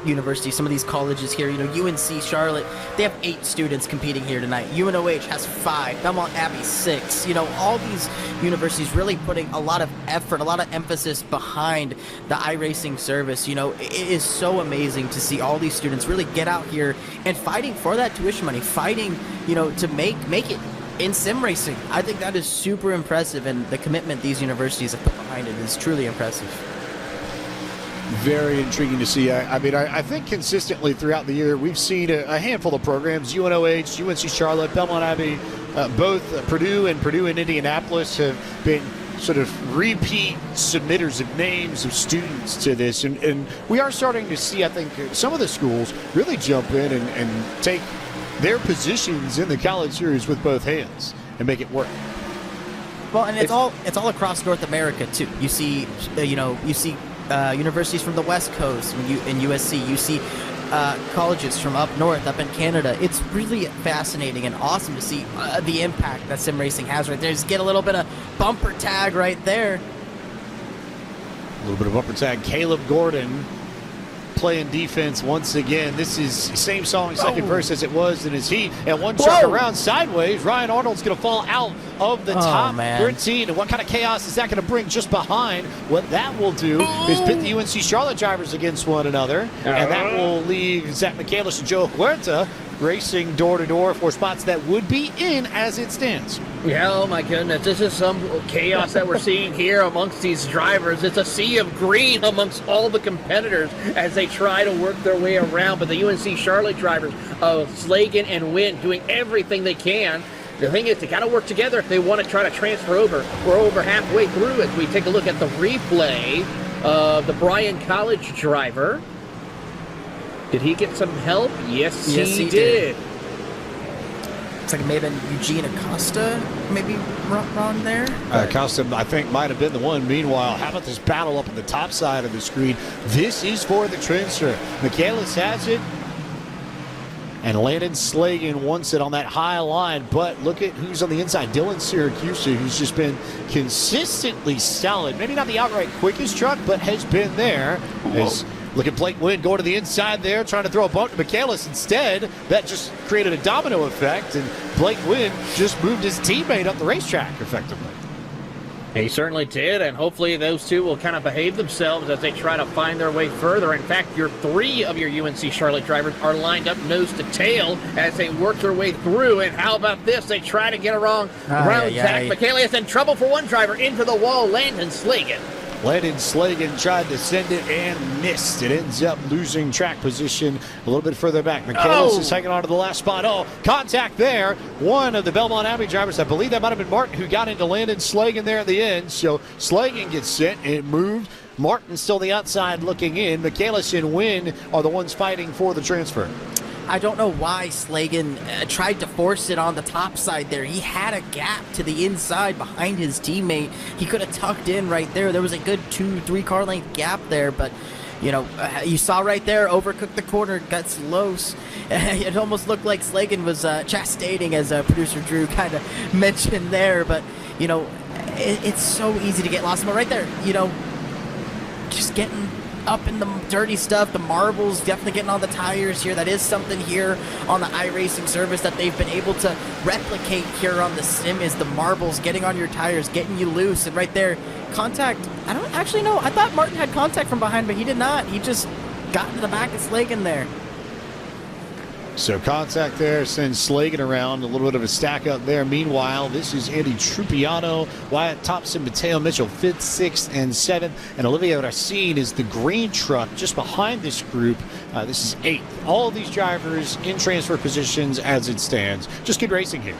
universities, some of these colleges here. UNC Charlotte, they have 8 students competing here tonight. UNOH has 5. Belmont Abbey 6. All these universities really putting a lot of effort, a lot of emphasis behind the iRacing service. It is so amazing to see all these students really get out here and fighting for that tuition money, fighting, to make it in sim racing. I think that is super impressive, and the commitment these universities have put behind it is truly impressive. Very intriguing to see. I think consistently throughout the year, we've seen a handful of programs. UNOH, UNC Charlotte, Belmont Abbey, both Purdue and Indianapolis have been sort of repeat submitters of names of students to this. And we are starting to see, I think, some of the schools really jump in and take their positions in the college series with both hands and make it work. Well, and it's all across North America too. You see, universities from the West Coast in USC. You see colleges from up north, up in Canada. It's really fascinating and awesome to see the impact that sim racing has right there. Just get a little bit of bumper tag right there. A little bit of bumper tag. Caleb Gordon playing defense once again. This is same song, second verse as it was in his heat. And one truck around sideways. Ryan Arnold's going to fall out of the top 13. And what kind of chaos is that going to bring just behind? What that will do is pit the UNC Charlotte drivers against one another. And that will leave Zach Michaelis and Joe Huerta racing door-to-door for spots that would be in as it stands. Yeah, oh my goodness, this is some chaos that we're seeing here amongst these drivers. It's a sea of green amongst all the competitors as they try to work their way around. But the UNC Charlotte drivers, Slagan and Wynn, doing everything they can. The thing is, they got to work together if they want to try to transfer over. We're over halfway through as we take a look at the replay of the Bryan College driver. Did he get some help? Yes, he did. Looks like it may have been Eugene Acosta, maybe wrong there. Acosta, I think, might have been the one. Meanwhile, how about this battle up on the top side of the screen? This is for the transfer. Michaelis has it, and Landon Slagan wants it on that high line. But look at who's on the inside. Dylan Syracuse, who's just been consistently solid. Maybe not the outright quickest truck, but has been there. Look at Blake Wynn going to the inside there, trying to throw a bump to Michaelis instead. That just created a domino effect, and Blake Wynn just moved his teammate up the racetrack effectively. He certainly did, and hopefully those two will kind of behave themselves as they try to find their way further. In fact, three of your UNC Charlotte drivers are lined up nose to tail as they work their way through. And how about this? They try to get around Zach Michaelis, and trouble for one driver into the wall, Landon Slagan. Landon Slagan tried to send it and missed. It ends up losing track position a little bit further back. Michaelis is hanging on to the last spot. Contact there. One of the Belmont Abbey drivers, I believe that might have been Martin, who got into Landon Slagan there at the end. So Slagan gets sent. It moved. Martin still the outside looking in. Michaelis and Wynn are the ones fighting for the transfer. I don't know why Slagan tried to force it on the top side there. He had a gap to the inside behind his teammate. He could have tucked in right there. There was a good 2-3 car length gap there, but you saw right there, overcooked the corner, got close. It almost looked like Slagan was chastising, as producer Drew kind of mentioned there, but it's so easy to get lost. But right there, just getting up in the dirty stuff, the marbles, definitely getting on the tires here. That is something here on the iRacing service that they've been able to replicate here on the sim, is the marbles getting on your tires, getting you loose. And right there, contact, I don't actually know. I thought Martin had contact from behind, but he did not. He just got into the back of Slagan there. So contact there sends Slagan around, a little bit of a stack up there. Meanwhile, this is Andy Trupiano, Wyatt Thompson, Mateo Mitchell, 5th, 6th, and 7th. And Olivia Racine is the green truck just behind this group. This is 8th. All of these drivers in transfer positions as it stands. Just good racing here.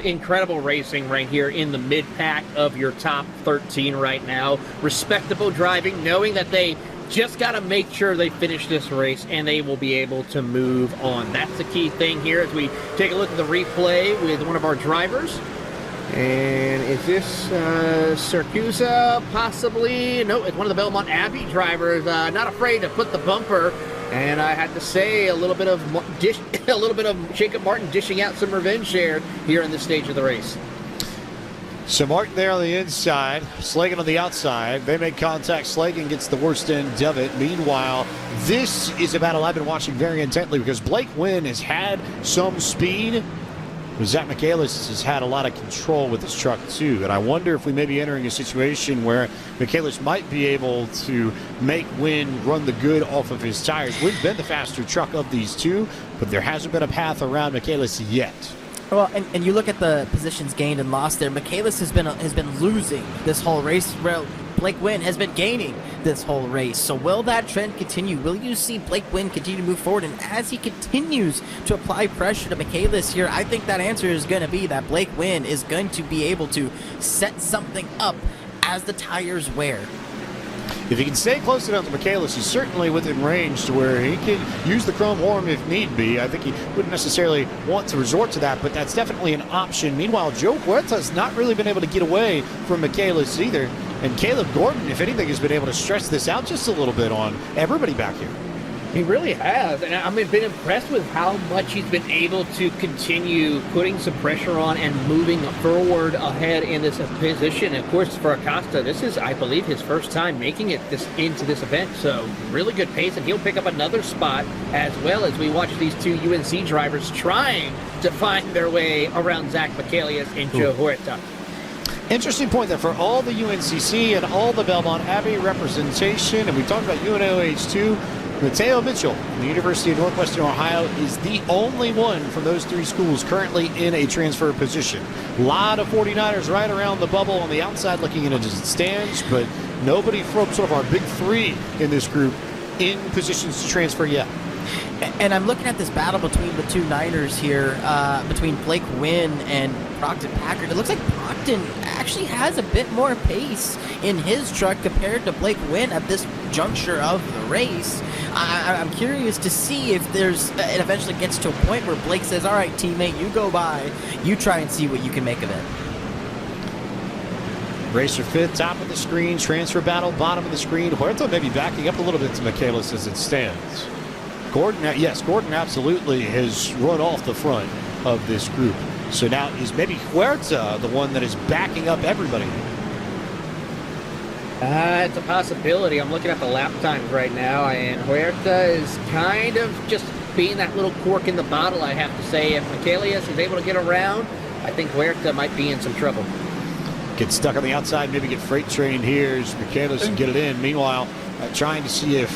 Incredible racing right here in the mid-pack of your top 13 right now. Respectable driving, knowing that they just got to make sure they finish this race and they will be able to move on. That's the key thing here as we take a look at the replay with one of our drivers. And is this Syracuse possibly? No, it's one of the Belmont Abbey drivers. Not afraid to put the bumper. And I had to say a little bit of Jacob Martin dishing out some revenge here in this stage of the race. So Martin there on the inside, Slagan on the outside. They make contact. Slagan gets the worst end of it. Meanwhile, this is a battle I've been watching very intently because Blake Wynn has had some speed. Zach Michaelis has had a lot of control with his truck too. And I wonder if we may be entering a situation where Michaelis might be able to make Wynn run the good off of his tires. Wynn's been the faster truck of these two, but there hasn't been a path around Michaelis yet. Well, and you look at the positions gained and lost there. Michaelis has been losing this whole race. Well, Blake Wynn has been gaining this whole race. So will that trend continue? Will you see Blake Wynn continue to move forward? And as he continues to apply pressure to Michaelis here, I think that answer is going to be that Blake Wynn is going to be able to set something up as the tires wear. If he can stay close enough to Michaelis, he's certainly within range to where he can use the chrome horn if need be. I think he wouldn't necessarily want to resort to that, but that's definitely an option. Meanwhile, Joe Huerta's not really been able to get away from Michaelis either. And Caleb Gordon, if anything, has been able to stretch this out just a little bit on everybody back here. He really has, and I've been impressed with how much he's been able to continue putting some pressure on and moving forward ahead in this position. Of course, for Acosta, this is, I believe, his first time making it into this event, so really good pace, and he'll pick up another spot as well as we watch these two UNC drivers trying to find their way around Zach Michaelis and Joe Huerta. Interesting point there for all the UNCC and all the Belmont Abbey representation, and we talked about UNOH too. Mateo Mitchell from the University of Northwestern Ohio is the only one from those three schools currently in a transfer position. A lot of 49ers right around the bubble on the outside looking into the stands, but nobody from sort of our big three in this group in positions to transfer yet. And I'm looking at this battle between the two Niners here, between Blake Wynn and Brockton Packard. It looks like Brockton actually has a bit more pace in his truck compared to Blake Wynn at this juncture of the race. I'm curious to see if it eventually gets to a point where Blake says, all right, teammate, you go by. You try and see what you can make of it. Racer fifth, top of the screen, transfer battle, bottom of the screen. Huerta maybe backing up a little bit to Michaelis as it stands. Gordon absolutely has run off the front of this group. So now is maybe Huerta the one that is backing up everybody? It's a possibility. I'm looking at the lap times right now, and Huerta is kind of just being that little cork in the bottle, I have to say. If Michaelis is able to get around, I think Huerta might be in some trouble. Get stuck on the outside, maybe get freight trained here as Michaelis can get it in. Meanwhile, trying to see if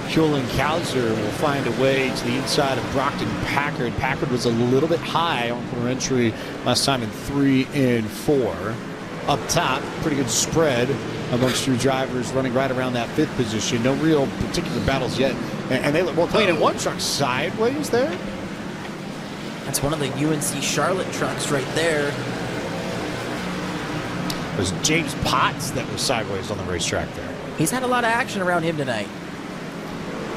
Hewlin Kauser will find a way to the inside of Brockton Packard. Packard was a little bit high on corner entry last time in 3 and 4. Up top, pretty good spread amongst two drivers running right around that fifth position. No real particular battles yet. And they look more clean. And one truck sideways there. That's one of the UNC Charlotte trucks right there. It was James Potts that was sideways on the racetrack there. He's had a lot of action around him tonight.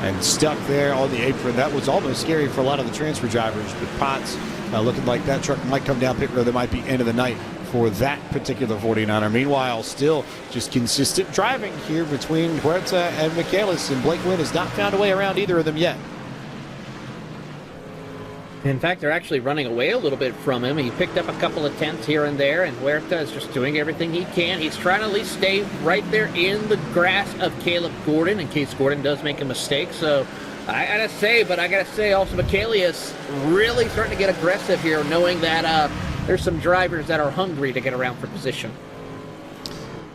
And stuck there on the apron. That was almost scary for a lot of the transfer drivers. But Potts looking like that truck might come down pit road. That might be end of the night for that particular 49er. Meanwhile, still just consistent driving here between Huerta and Michaelis. And Blake Wynn has not found a way around either of them yet. In fact, they're actually running away a little bit from him. He picked up a couple of tenths here and there, and Huerta is just doing everything he can. He's trying to at least stay right there in the grasp of Caleb Gordon in case Gordon does make a mistake. So I gotta say also Michaelis really starting to get aggressive here, knowing that there's some drivers that are hungry to get around for position.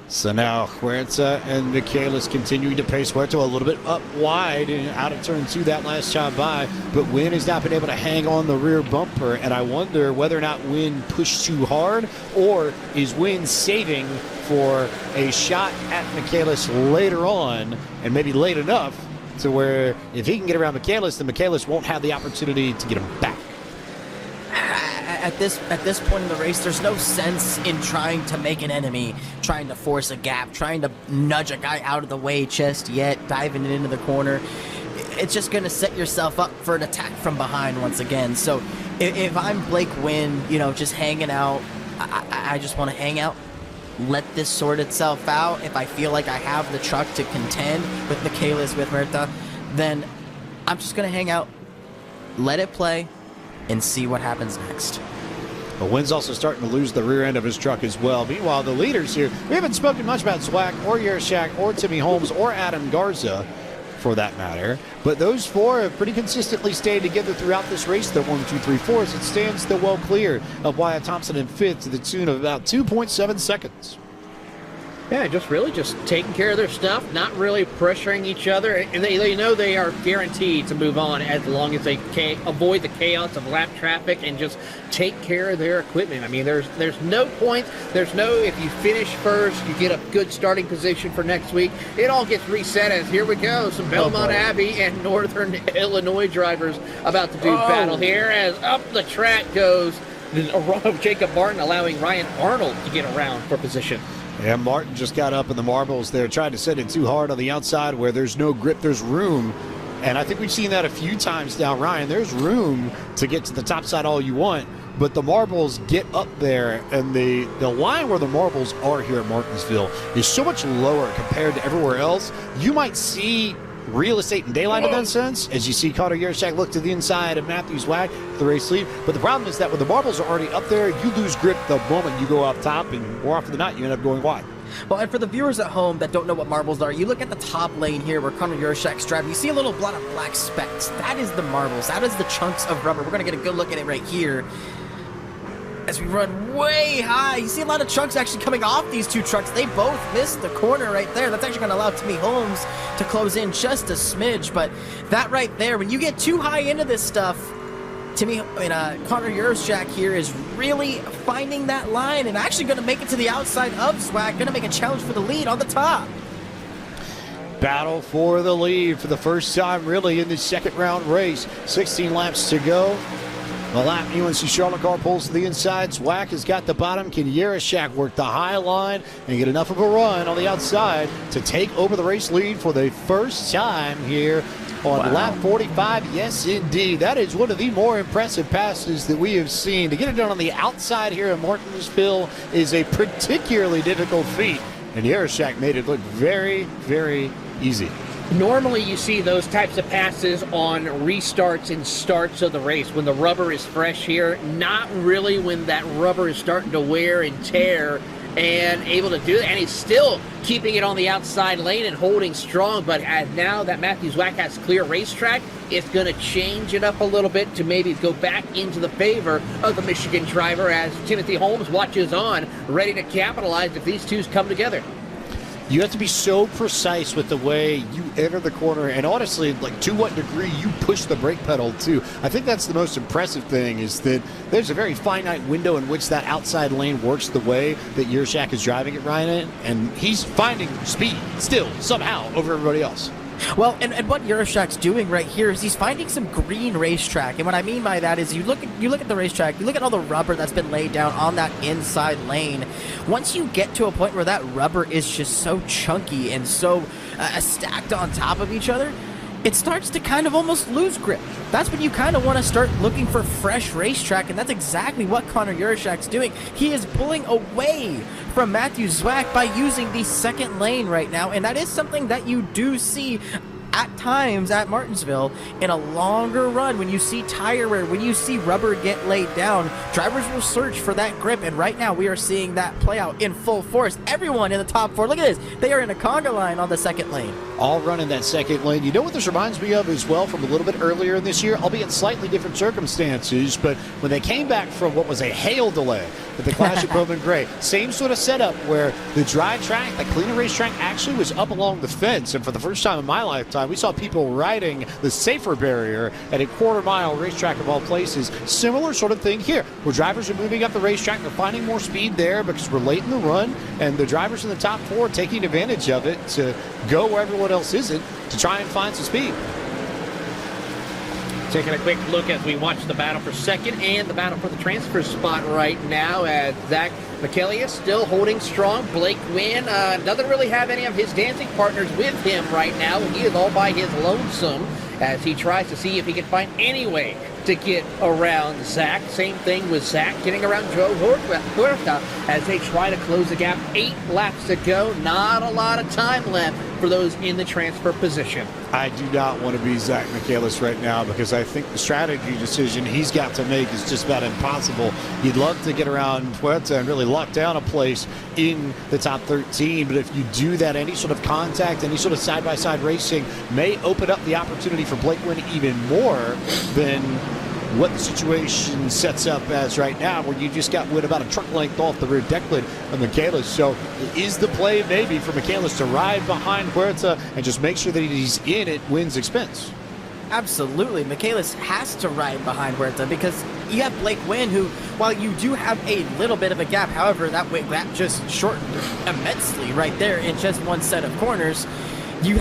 So now Huerta and Michaelis continuing to pace. Huerta a little bit up wide and out of turn 2 that last shot by, but Wynn has not been able to hang on the rear bumper, and I wonder whether or not Wynn pushed too hard, or is Wynn saving for a shot at Michaelis later on, and maybe late enough to where if he can get around Michaelis, then Michaelis won't have the opportunity to get him back. At this point in the race, there's no sense in trying to make an enemy, trying to force a gap, trying to nudge a guy out of the way just yet, diving it into the corner. It's just going to set yourself up for an attack from behind once again. So if I'm Blake Wynn, just hanging out, I just want to hang out, let this sort itself out. If I feel like I have the truck to contend with Michaelis, with Huerta, then I'm just going to hang out, let it play, and see what happens next. But Wynn's also starting to lose the rear end of his truck as well. Meanwhile, the leaders here, we haven't spoken much about Zwack or Yershak or Timmy Holmes or Adam Garza, for that matter. But those four have pretty consistently stayed together throughout this race. They're 1, 2, 3, 4 as it stands still well clear of Wyatt Thompson in fifth to the tune of about 2.7 seconds. Yeah, just taking care of their stuff, not really pressuring each other. And they know they are guaranteed to move on as long as they can avoid the chaos of lap traffic and just take care of their equipment. I mean, there's no point. There's no, if you finish first, you get a good starting position for next week. It all gets reset as here we go. Some Belmont Abbey and Northern Illinois drivers about to do battle here as up the track goes Jacob Martin, allowing Ryan Arnold to get around for position. Yeah, Martin just got up in the marbles there, tried to set it too hard on the outside where there's no grip, there's room. And I think we've seen that a few times now, Ryan. There's room to get to the top side all you want, but the marbles get up there, and the line where the marbles are here at Martinsville is so much lower compared to everywhere else. You might see real estate and daylight in that sense, as you see Connor Yershak look to the inside of Matthew Zwack, the race lead. But the problem is that when the marbles are already up there, you lose grip the moment you go up top, and more often than not, you end up going wide. Well, and for the viewers at home that don't know what marbles are, you look at the top lane here where Connor Yershak's driving, you see a little lot of black specks. That is the marbles. That is the chunks of rubber. We're going to get a good look at it right here. As we run way high, you see a lot of chunks actually coming off these two trucks. They both missed the corner right there. That's actually going to allow Timmy Holmes to close in just a smidge. But that right there, when you get too high into this stuff, Connor Yershak here is really finding that line and actually going to make it to the outside of Zwack. Going to make a challenge for the lead on the top. Battle for the lead for the first time really in the second round race. 16 laps to go. The lap UNC Charlotte car pulls to the inside. Zwack has got the bottom. Can Yershak work the high line and get enough of a run on the outside to take over the race lead for the first time here on lap 45? Yes, indeed. That is one of the more impressive passes that we have seen. To get it done on the outside here at Martinsville is a particularly difficult feat, and Yershak made it look very, very easy. Normally you see those types of passes on restarts and starts of the race when the rubber is fresh here. Not really when that rubber is starting to wear and tear and able to do that. And he's still keeping it on the outside lane and holding strong. But now that Matthew Zwack has clear racetrack, it's going to change it up a little bit to maybe go back into the favor of the Michigan driver as Timothy Holmes watches on, ready to capitalize if these two come together. You have to be so precise with the way you enter the corner, and honestly, like, to what degree you push the brake pedal too. I think that's the most impressive thing, is that there's a very finite window in which that outside lane works the way that Yershak is driving it right in, and he's finding speed still somehow over everybody else. Well, and what Yershak's doing right here is he's finding some green racetrack. And what I mean by that is you look at the racetrack, you look at all the rubber that's been laid down on that inside lane. Once you get to a point where that rubber is just so chunky and so stacked on top of each other, it starts to kind of almost lose grip. That's when you kind of want to start looking for fresh racetrack, and that's exactly what Connor Yershak's doing. He is pulling away from Matthew Zwack by using the second lane right now, and that is something that you do see at times at Martinsville in a longer run. When you see tire wear, when you see rubber get laid down, drivers will search for that grip, and right now we are seeing that play out in full force. Everyone in the top four, look at this, they are in a conga line on the second lane. All running that second lane. You know what this reminds me of as well from a little bit earlier this year, albeit slightly different circumstances, but when they came back from what was a hail delay at the Clash at Bowman Gray, same sort of setup where the dry track, the cleaner racetrack, actually was up along the fence, and for the first time in my lifetime, we saw people riding the safer barrier at a quarter-mile racetrack of all places. Similar sort of thing here, where drivers are moving up the racetrack. They're finding more speed there because we're late in the run, and the drivers in the top four are taking advantage of it to go where everyone else isn't to try and find some speed. Taking a quick look as we watch the battle for second and the battle for the transfer spot right now, as Zach McKellius still holding strong. Blake Wynn doesn't really have any of his dancing partners with him right now. He is all by his lonesome as he tries to see if he can find any way to get around Zach. Same thing with Zach getting around Joe Huerta as they try to close the gap. 8 laps to go. Not a lot of time left for those in the transfer position. I do not want to be Zach Michaelis right now because I think the strategy decision he's got to make is just about impossible. You'd love to get around Puerta and really lock down a place in the top 13, but if you do that, any sort of contact, any sort of side-by-side racing may open up the opportunity for Blake Wynn even more than what the situation sets up as right now, where you just got Wynn about a truck length off the rear deck lid of Michaelis. So is the play maybe for Michaelis to ride behind Puerta and just make sure that he's in at Wynn's expense? Absolutely. Michaelis has to ride behind Huerta because you have Blake Wynn, who, while you do have a little bit of a gap, however, that gap just shortened immensely right there in just one set of corners. You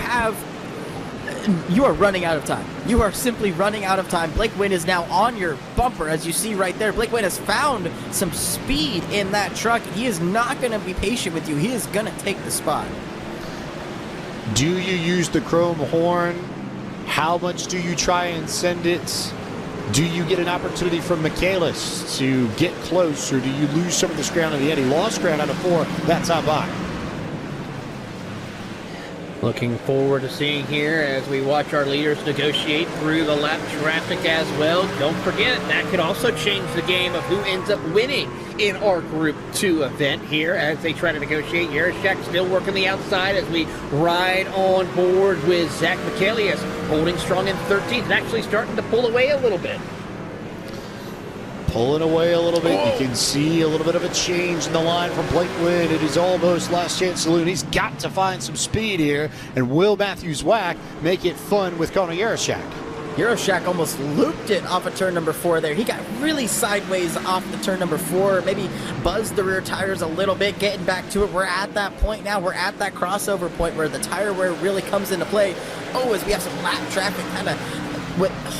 are running out of time. You are simply running out of time. Blake Wynn is now on your bumper, as you see right there. Blake Wynn has found some speed in that truck. He is not going to be patient with you. He is going to take the spot. Do you use the chrome horn? How much do you try and send it? Do you get an opportunity from Michaelis to get close, or do you lose some of this ground in the end? He lost ground out of 4. That's how by. Looking forward to seeing here as we watch our leaders negotiate through the lap traffic as well. Don't forget, that could also change the game of who ends up winning in our Group 2 event here as they try to negotiate. Yarashek still working the outside as we ride on board with Zach Michaelis, holding strong in 13th and actually starting to pull away a little bit. Pulling away a little bit. You can see a little bit of a change in the line from Blake Wynn. It is almost last chance saloon. He's got to find some speed here. And will Matthews Whack make it fun with Connor Yarashak? Yarashak almost looped it off of turn number 4 there. He got really sideways off the turn number 4, maybe buzzed the rear tires a little bit, getting back to it. We're at that point now. We're at that crossover point where the tire wear really comes into play. Oh, as we have some lap traffic kind of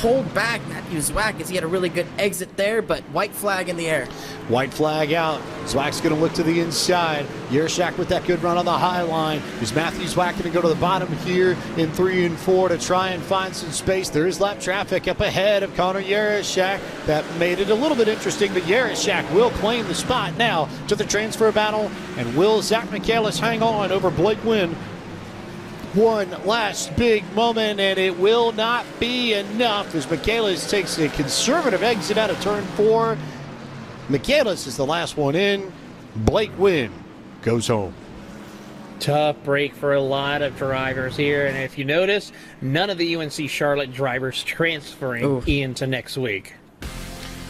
hold back Matthew Zwack as he had a really good exit there, but white flag in the air. White flag out. Zwack's going to look to the inside. Yarashak with that good run on the high line. Is Matthew Zwack going to go to the bottom here in 3 and 4 to try and find some space? There is lap traffic up ahead of Connor Yarashak. That made it a little bit interesting, but Yarashak will claim the spot now to the transfer battle. And will Zach Michaelis hang on over Blake Wynn? One last big moment, and it will not be enough as Michaelis takes a conservative exit out of turn 4. Michaelis is the last one in. Blake Wynn goes home. Tough break for a lot of drivers here, and if you notice, none of the UNC Charlotte drivers transferring into next week.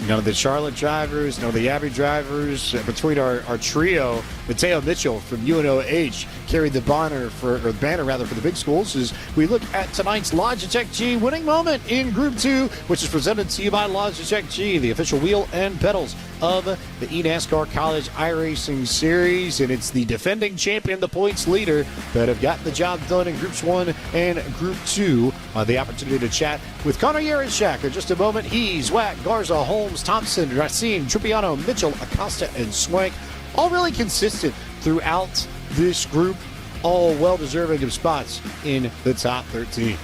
None of the Charlotte drivers, none of the Abbey drivers. Between our trio, Mateo Mitchell from UNOH carried the banner for the big schools as we look at tonight's Logitech G winning moment in Group 2, which is presented to you by Logitech G, the official wheel and pedals of the eNASCAR College iRacing Series. And it's the defending champion, the points leader, that have gotten the job done in Groups 1 and Group 2. The opportunity to chat with Connor Yarashak in just a moment. He's Wack, Garza, Holmes, Thompson, Racine, Truppiano, Mitchell, Acosta, and Swank. All really consistent throughout this group. All well-deserving of spots in the top 13.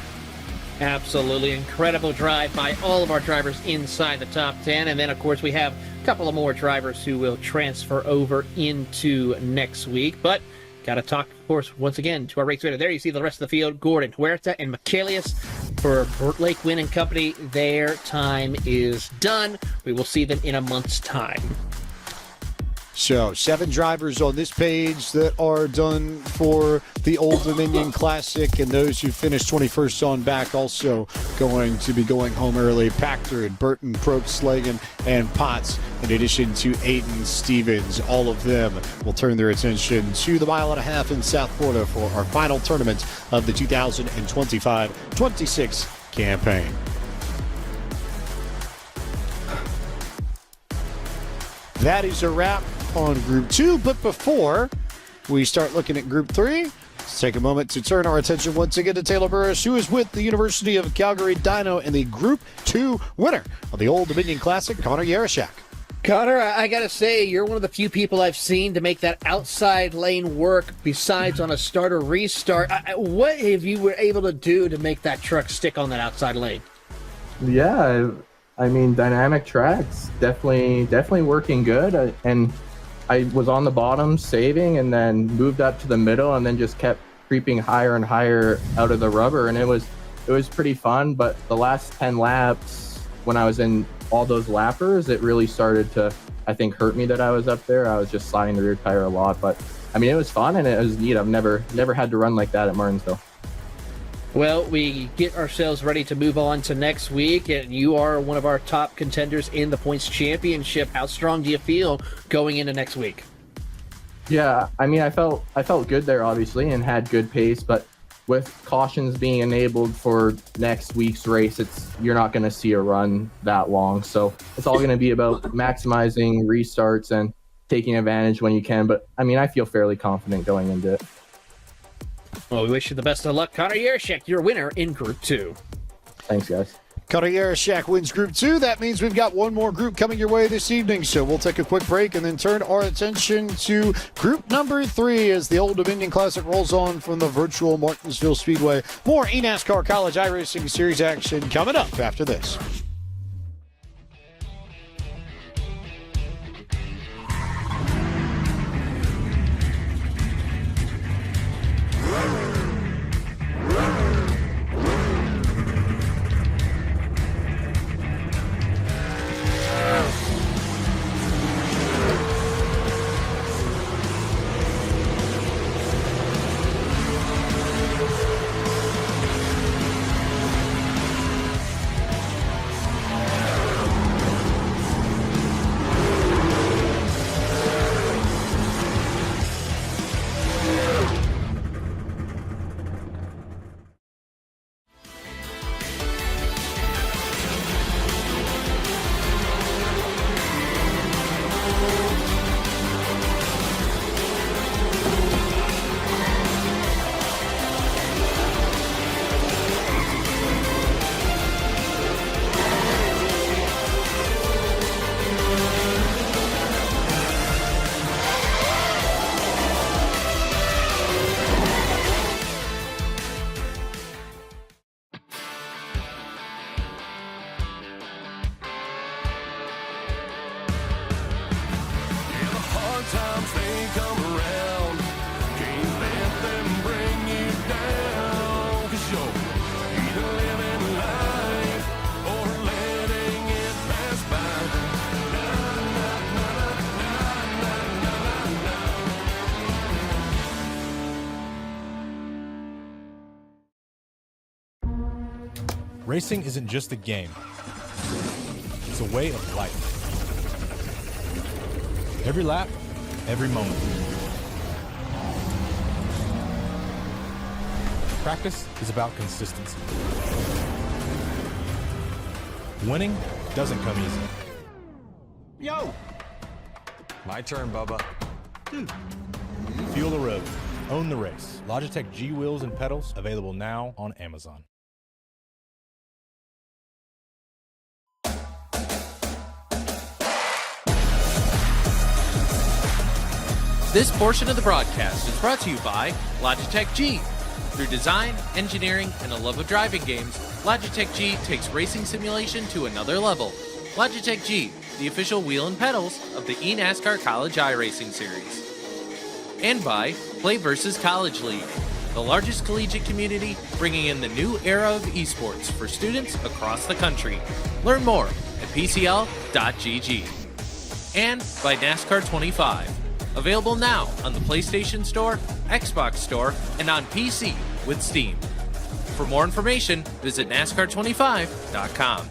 Absolutely incredible drive by all of our drivers inside the top 10. And then, of course, we have a couple of more drivers who will transfer over into next week. But got to talk, of course, once again to our race leader. There you see the rest of the field. Gordon, Huerta, and Michaelis for Blake Wynn and company. Their time is done. We will see them in a month's time. So 7 drivers on this page that are done for the Old Dominion Classic, and those who finished 21st on back also going to be going home early. Packard, Burton, Probst, Slagan, and Potts, in addition to Aiden Stevens. All of them will turn their attention to the 1.5 miles in South Florida for our final tournament of the 2025-26 campaign. That is a wrap on Group 2, but before we start looking at Group 3, let's take a moment to turn our attention once again to Taylor Burris, who is with the University of Calgary Dino and the Group 2 winner of the Old Dominion Classic, Connor Yarashak. Connor, I gotta say, you're one of the few people I've seen to make that outside lane work besides on a start or restart. What have you were able to do to make that truck stick on that outside lane? Yeah, I mean, dynamic tracks, definitely working good. And I was on the bottom saving and then moved up to the middle and then just kept creeping higher and higher out of the rubber, and it was pretty fun. But the last 10 laps, when I was in all those lappers, it really started to, I think, hurt me that I was up there. I was just sliding the rear tire a lot, but I mean, it was fun and it was neat. I've never had to run like that at Martinsville. Well, we get ourselves ready to move on to next week, and you are one of our top contenders in the points championship. How strong do you feel going into next week? Yeah, I mean, I felt good there, obviously, and had good pace, but with cautions being enabled for next week's race, you're not going to see a run that long. So it's all going to be about maximizing restarts and taking advantage when you can. But I mean, I feel fairly confident going into it. Well, we wish you the best of luck. Connor Yarashek, your winner in Group 2. Thanks, guys. Connor Yarashek wins Group 2. That means we've got one more group coming your way this evening. So we'll take a quick break and then turn our attention to Group number 3 as the Old Dominion Classic rolls on from the virtual Martinsville Speedway. More eNASCAR College iRacing Series action coming up after this. Racing isn't just a game. It's a way of life. Every lap, every moment. Practice is about consistency. Winning doesn't come easy. Yo! My turn, Bubba. Feel the road. Own the race. Logitech G wheels and pedals available now on Amazon. This portion of the broadcast is brought to you by Logitech G. Through design, engineering, and a love of driving games, Logitech G takes racing simulation to another level. Logitech G, the official wheel and pedals of the eNASCAR College iRacing Series. And by Play vs. College League, the largest collegiate community bringing in the new era of esports for students across the country. Learn more at pcl.gg. And by NASCAR 25. Available now on the PlayStation Store, Xbox Store, and on PC with Steam. For more information, visit NASCAR25.com.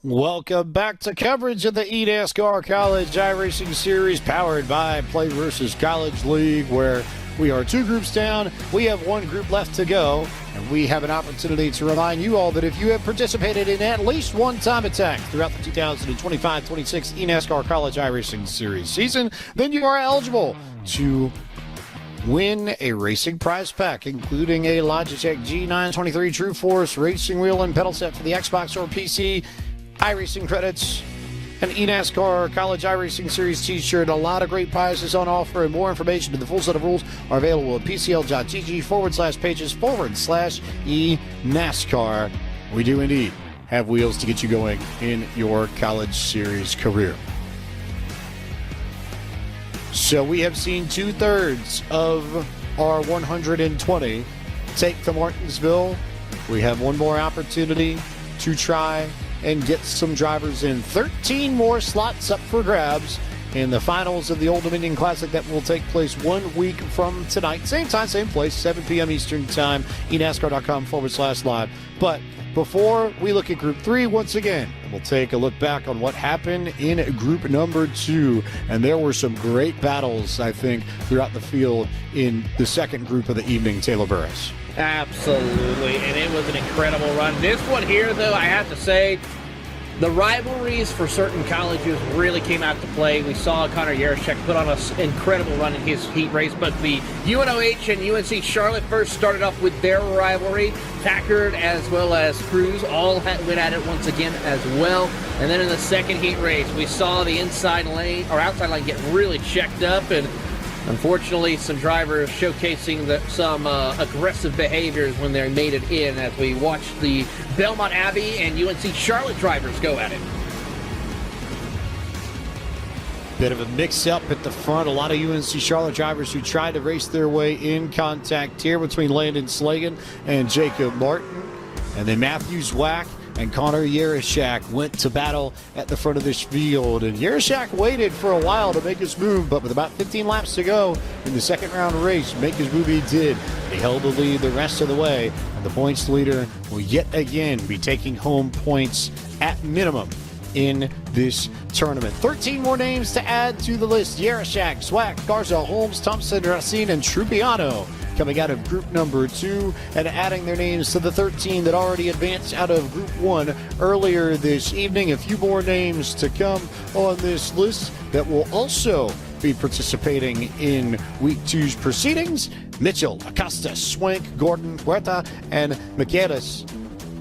Welcome back to coverage of the eNASCAR College iRacing Series powered by Play vs. College League, where we are 2 groups down. We have 1 group left to go, and we have an opportunity to remind you all that if you have participated in at least one time attack throughout the 2025-26 eNASCAR College iRacing Series season, then you are eligible to win a racing prize pack, including a Logitech G923 True Force racing wheel and pedal set for the Xbox or PC, iRacing credits, an eNASCAR College iRacing Series t-shirt, a lot of great prizes on offer, and more information to the full set of rules are available at pcl.gg/pages/eNASCAR. We do indeed have wheels to get you going in your college series career. So we have seen 2/3 of our 120 take to Martinsville. We have one more opportunity to try and get some drivers in. 13 more slots up for grabs in the finals of the Old Dominion Classic that will take place 1 week from tonight. Same time, same place, 7 p.m. Eastern Time, eNASCAR.com/live. But before we look at Group 3 once again, we'll take a look back on what happened in Group number 2. And there were some great battles, I think, throughout the field in the second group of the evening, Taylor Burris. Absolutely, and it was an incredible run. This one here, though, I have to say, the rivalries for certain colleges really came out to play. We saw Connor Yarashek put on an incredible run in his heat race, but the UNOH and UNC Charlotte first started off with their rivalry. Packard as well as Cruz all went at it once again as well. And then in the second heat race, we saw the inside lane or outside lane get really checked up, and unfortunately, some drivers showcasing some aggressive behaviors when they made it in, as we watched the Belmont Abbey and UNC Charlotte drivers go at it. Bit of a mix-up at the front. A lot of UNC Charlotte drivers who tried to race their way in contact here between Landon Slagan and Jacob Martin. And then Matthew Zwack and Connor Yarashak went to battle at the front of this field. And Yarashak waited for a while to make his move, but with about 15 laps to go in the second round race, make his move he did. He held the lead the rest of the way, and the points leader will yet again be taking home points at minimum in this tournament. 13 more names to add to the list. Yarashak, Zwack, Garza, Holmes, Thompson, Racine, and Trupiano coming out of Group number 2 and adding their names to the 13 that already advanced out of Group 1 earlier this evening. A few more names to come on this list that will also be participating in Week 2's proceedings. Mitchell, Acosta, Swank, Gordon, Huerta, and Michaelis.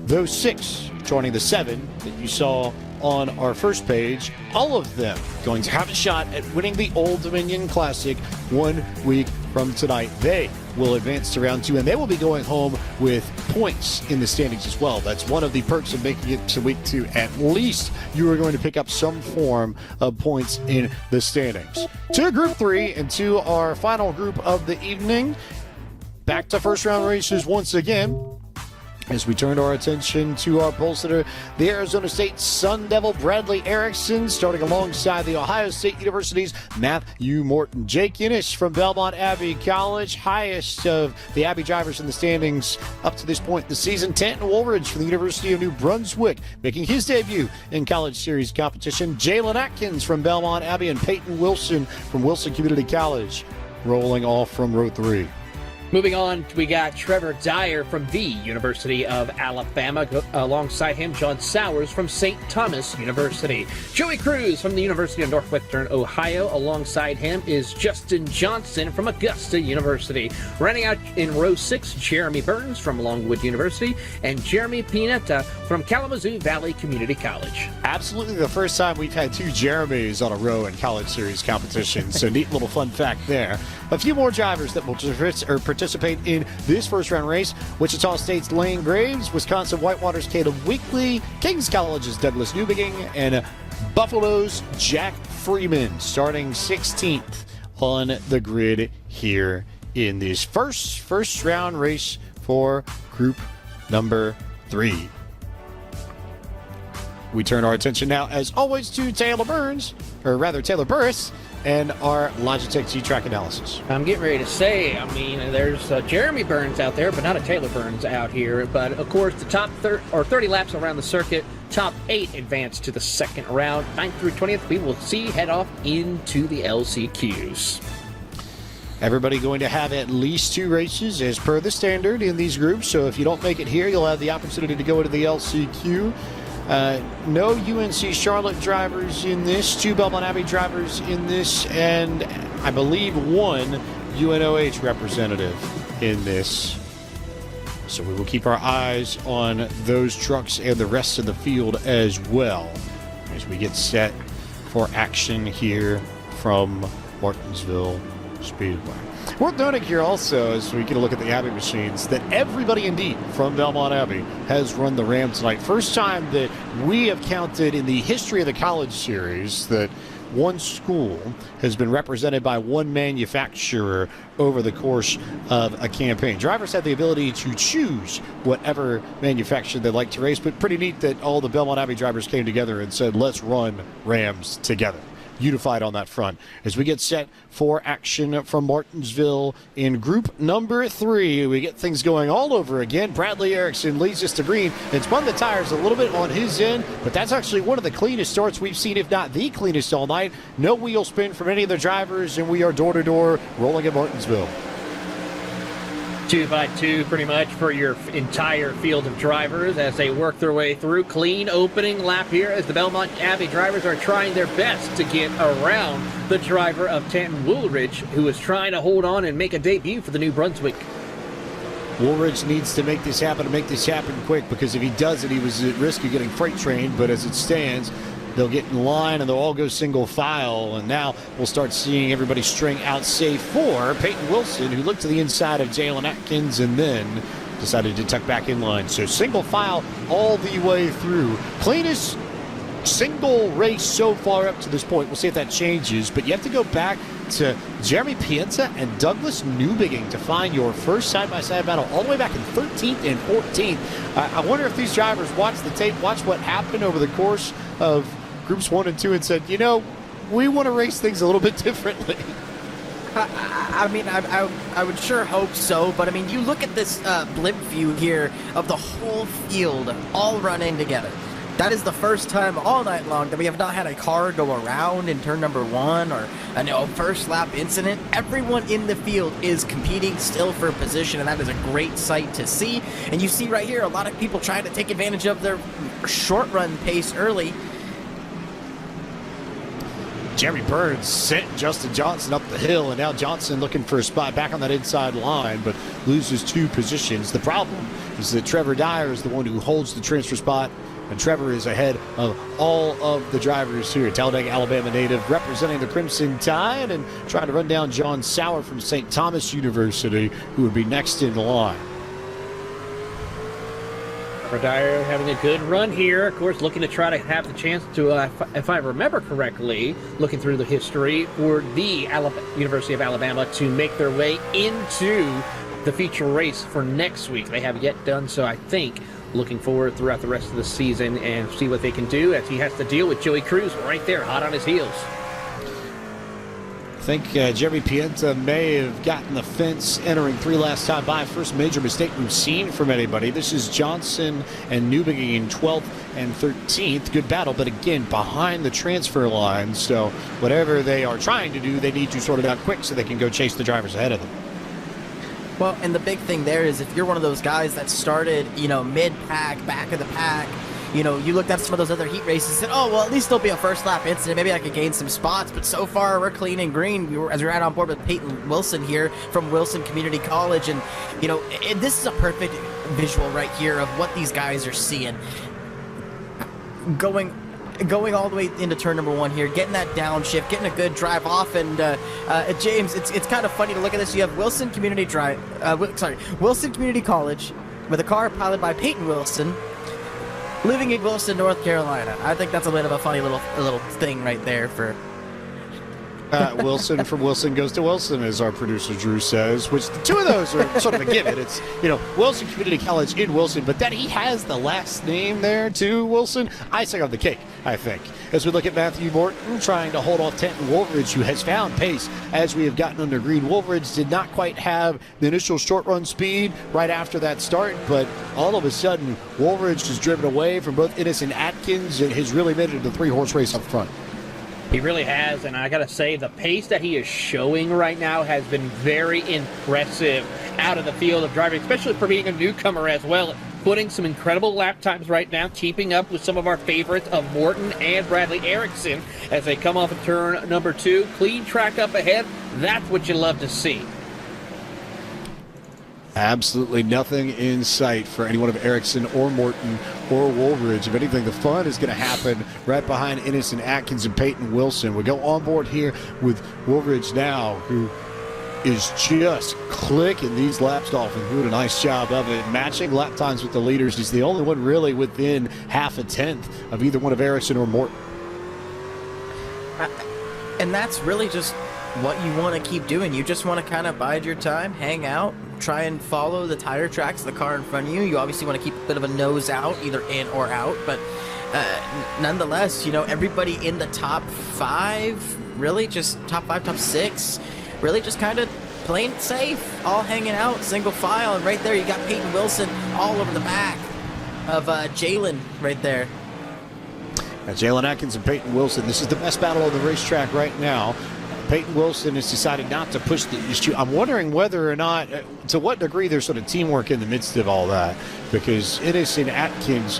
Those 6 joining the 7 that you saw on our first page, all of them going to have a shot at winning the Old Dominion Classic 1 week from tonight. They will advance to round 2, and they will be going home with points in the standings as well. That's one of the perks of making it to week 2. At least you are going to pick up some form of points in the standings. To Group 3 and to our final group of the evening. Back to first round races once again, as we turn our attention to our pole sitter, the Arizona State Sun Devil Bradley Erickson, starting alongside the Ohio State University's Matthew Morton. Jake Innish from Belmont Abbey College, highest of the Abbey drivers in the standings up to this point in the season. Tanton Woolridge from the University of New Brunswick, making his debut in College Series competition. Jalen Atkins from Belmont Abbey and Peyton Wilson from Wilson Community College, rolling off from row 3. Moving on, we got Trevor Dyer from the University of Alabama. Alongside him, John Sowers from St. Thomas University. Joey Cruz from the University of Northwestern Ohio. Alongside him is Justin Johnson from Augusta University. Running out in row 6, Jeremy Burns from Longwood University and Jeremy Pineta from Kalamazoo Valley Community College. Absolutely the first time we've had 2 Jeremys on a row in College Series competition, so neat little fun fact there. A few more drivers that will participate in this first round race. Wichita State's Lane Graves, Wisconsin Whitewater's Caleb Weekly, Kings College's Douglas Newbegin, and Buffalo's Jack Freeman, starting 16th on the grid here in this first round race for group number 3. We turn our attention now, as always, to Taylor Burris, and our Logitech G-Track analysis. I'm getting ready to say, there's Jeremy Burns out there, but not a Taylor Burns out here. But, of course, the top 30 laps around the circuit, top 8 advance to the second round. 9th through 20th, we will see head off into the LCQs. Everybody going to have at least 2 races as per the standard in these groups. So if you don't make it here, you'll have the opportunity to go into the LCQ. No UNC Charlotte drivers in this, 2 Belmont Abbey drivers in this, and I believe 1 UNOH representative in this. So we will keep our eyes on those trucks and the rest of the field as well as we get set for action here from Martinsville Speedway. Worth noting here also, as we get a look at the Abbey machines, that everybody indeed from Belmont Abbey has run the Ram tonight. First time that we have counted in the history of the College Series that one school has been represented by one manufacturer over the course of a campaign. Drivers have the ability to choose whatever manufacturer they like to race, but pretty neat that all the Belmont Abbey drivers came together and said, let's run Rams together. Unified on that front as we get set for action from Martinsville in group number 3. We get things going all over again. Bradley Erickson leads us to green and spun the tires a little bit on his end, but that's actually one of the cleanest starts we've seen, if not the cleanest all night. No wheel spin from any of the drivers, and we are door to door rolling at Martinsville. 2x2 pretty much for your entire field of drivers as they work their way through. Clean opening lap here as the Belmont Abbey drivers are trying their best to get around the driver of Tanton Woolridge, who is trying to hold on and make a debut for the New Brunswick. Woolridge needs to make this happen quick, because if he doesn't, he was at risk of getting freight trained, but as it stands, they'll get in line and they'll all go single file. And now we'll start seeing everybody string out safe for Peyton Wilson, who looked to the inside of Jalen Atkins and then decided to tuck back in line. So single file all the way through. Cleanest single race so far up to this point. We'll see if that changes, but you have to go back to Jeremy Pienta and Douglas Newbigging to find your first side-by-side battle all the way back in 13th and 14th. I wonder if these drivers watched the tape, watched what happened over the course of groups 1 and 2 and said, you know, we want to race things a little bit differently. I mean, I would sure hope so, but I mean, you look at this blimp view here of the whole field all running together. That is the first time all night long that we have not had a car go around in turn number 1 or a first lap incident. Everyone in the field is competing still for position, and that is a great sight to see. And you see right here a lot of people trying to take advantage of their short run pace early. Jeremy Burns sent Justin Johnson up the hill, and now Johnson looking for a spot back on that inside line, but loses 2 positions. The problem is that Trevor Dyer is the one who holds the transfer spot, and Trevor is ahead of all of the drivers here. Talladega, Alabama native, representing the Crimson Tide and trying to run down John Sauer from St. Thomas University, who would be next in line. Dyer having a good run here, of course, looking to try to have the chance to, if I remember correctly, looking through the history, for the University of Alabama to make their way into the feature race for next week. They have yet done so, I think. Looking forward throughout the rest of the season and see what they can do as he has to deal with Joey Cruz right there, hot on his heels. I think Jeremy Pienta may have gotten the fence entering 3 last time by. First major mistake we've seen from anybody. This is Johnson and Newbigging in 12th and 13th. Good battle, but again, behind the transfer line. So whatever they are trying to do, they need to sort it out quick so they can go chase the drivers ahead of them. Well, and the big thing there is if you're one of those guys that started, mid-pack, back of the pack, you looked at some of those other heat races and said, oh, well, at least there'll be a first lap incident. Maybe I could gain some spots. But so far, we're clean and green. As we're right on board with Peyton Wilson here from Wilson Community College. And, this is a perfect visual right here of what these guys are seeing. Going all the way into turn number 1 here, getting that downshift, getting a good drive off, and James, it's kind of funny to look at this. You have Wilson Community College with a car piloted by Peyton Wilson, living in Wilson, North Carolina. I think that's a bit of a funny little thing right there for. Wilson from Wilson goes to Wilson, as our producer Drew says, which the two of those are sort of a given. It's, Wilson Community College in Wilson, but then he has the last name there too, Wilson. Icing on the cake, I think. As we look at Matthew Morton trying to hold off Tanton Woolridge, who has found pace as we have gotten under green. Woolridge did not quite have the initial short run speed right after that start, but all of a sudden, Woolridge is driven away from both Innes and Atkins and has really made it into the 3-horse race up front. He really has, and I gotta say, the pace that he is showing right now has been very impressive out of the field of driving, especially for being a newcomer as well. Putting some incredible lap times right now, keeping up with some of our favorites of Morton and Bradley Erickson as they come off of turn number 2. Clean track up ahead. That's what you love to see. Absolutely nothing in sight for any one of Erickson or Morton or Woolridge. If anything, the fun is going to happen right behind Innes and Atkins and Peyton Wilson. We go on board here with Woolridge now, who is just clicking these laps off and doing a nice job of it. Matching lap times with the leaders. He's the only one really within half a tenth of either one of Erickson or Morton. And that's really just what you want to keep doing. You just want to kind of bide your time, hang out, try and follow the tire tracks of the car in front of you. You obviously want to keep a bit of a nose out, either in or out, but nonetheless, everybody in the top 5, really just top 5, top 6, really just kind of playing it safe, all hanging out, single file, and right there you got Peyton Wilson all over the back of Jalen right there. Jalen Atkins and Peyton Wilson, this is the best battle on the racetrack right now. Peyton Wilson has decided not to push the issue. I'm wondering whether or not, to what degree there's sort of teamwork in the midst of all that, because Innes and Atkins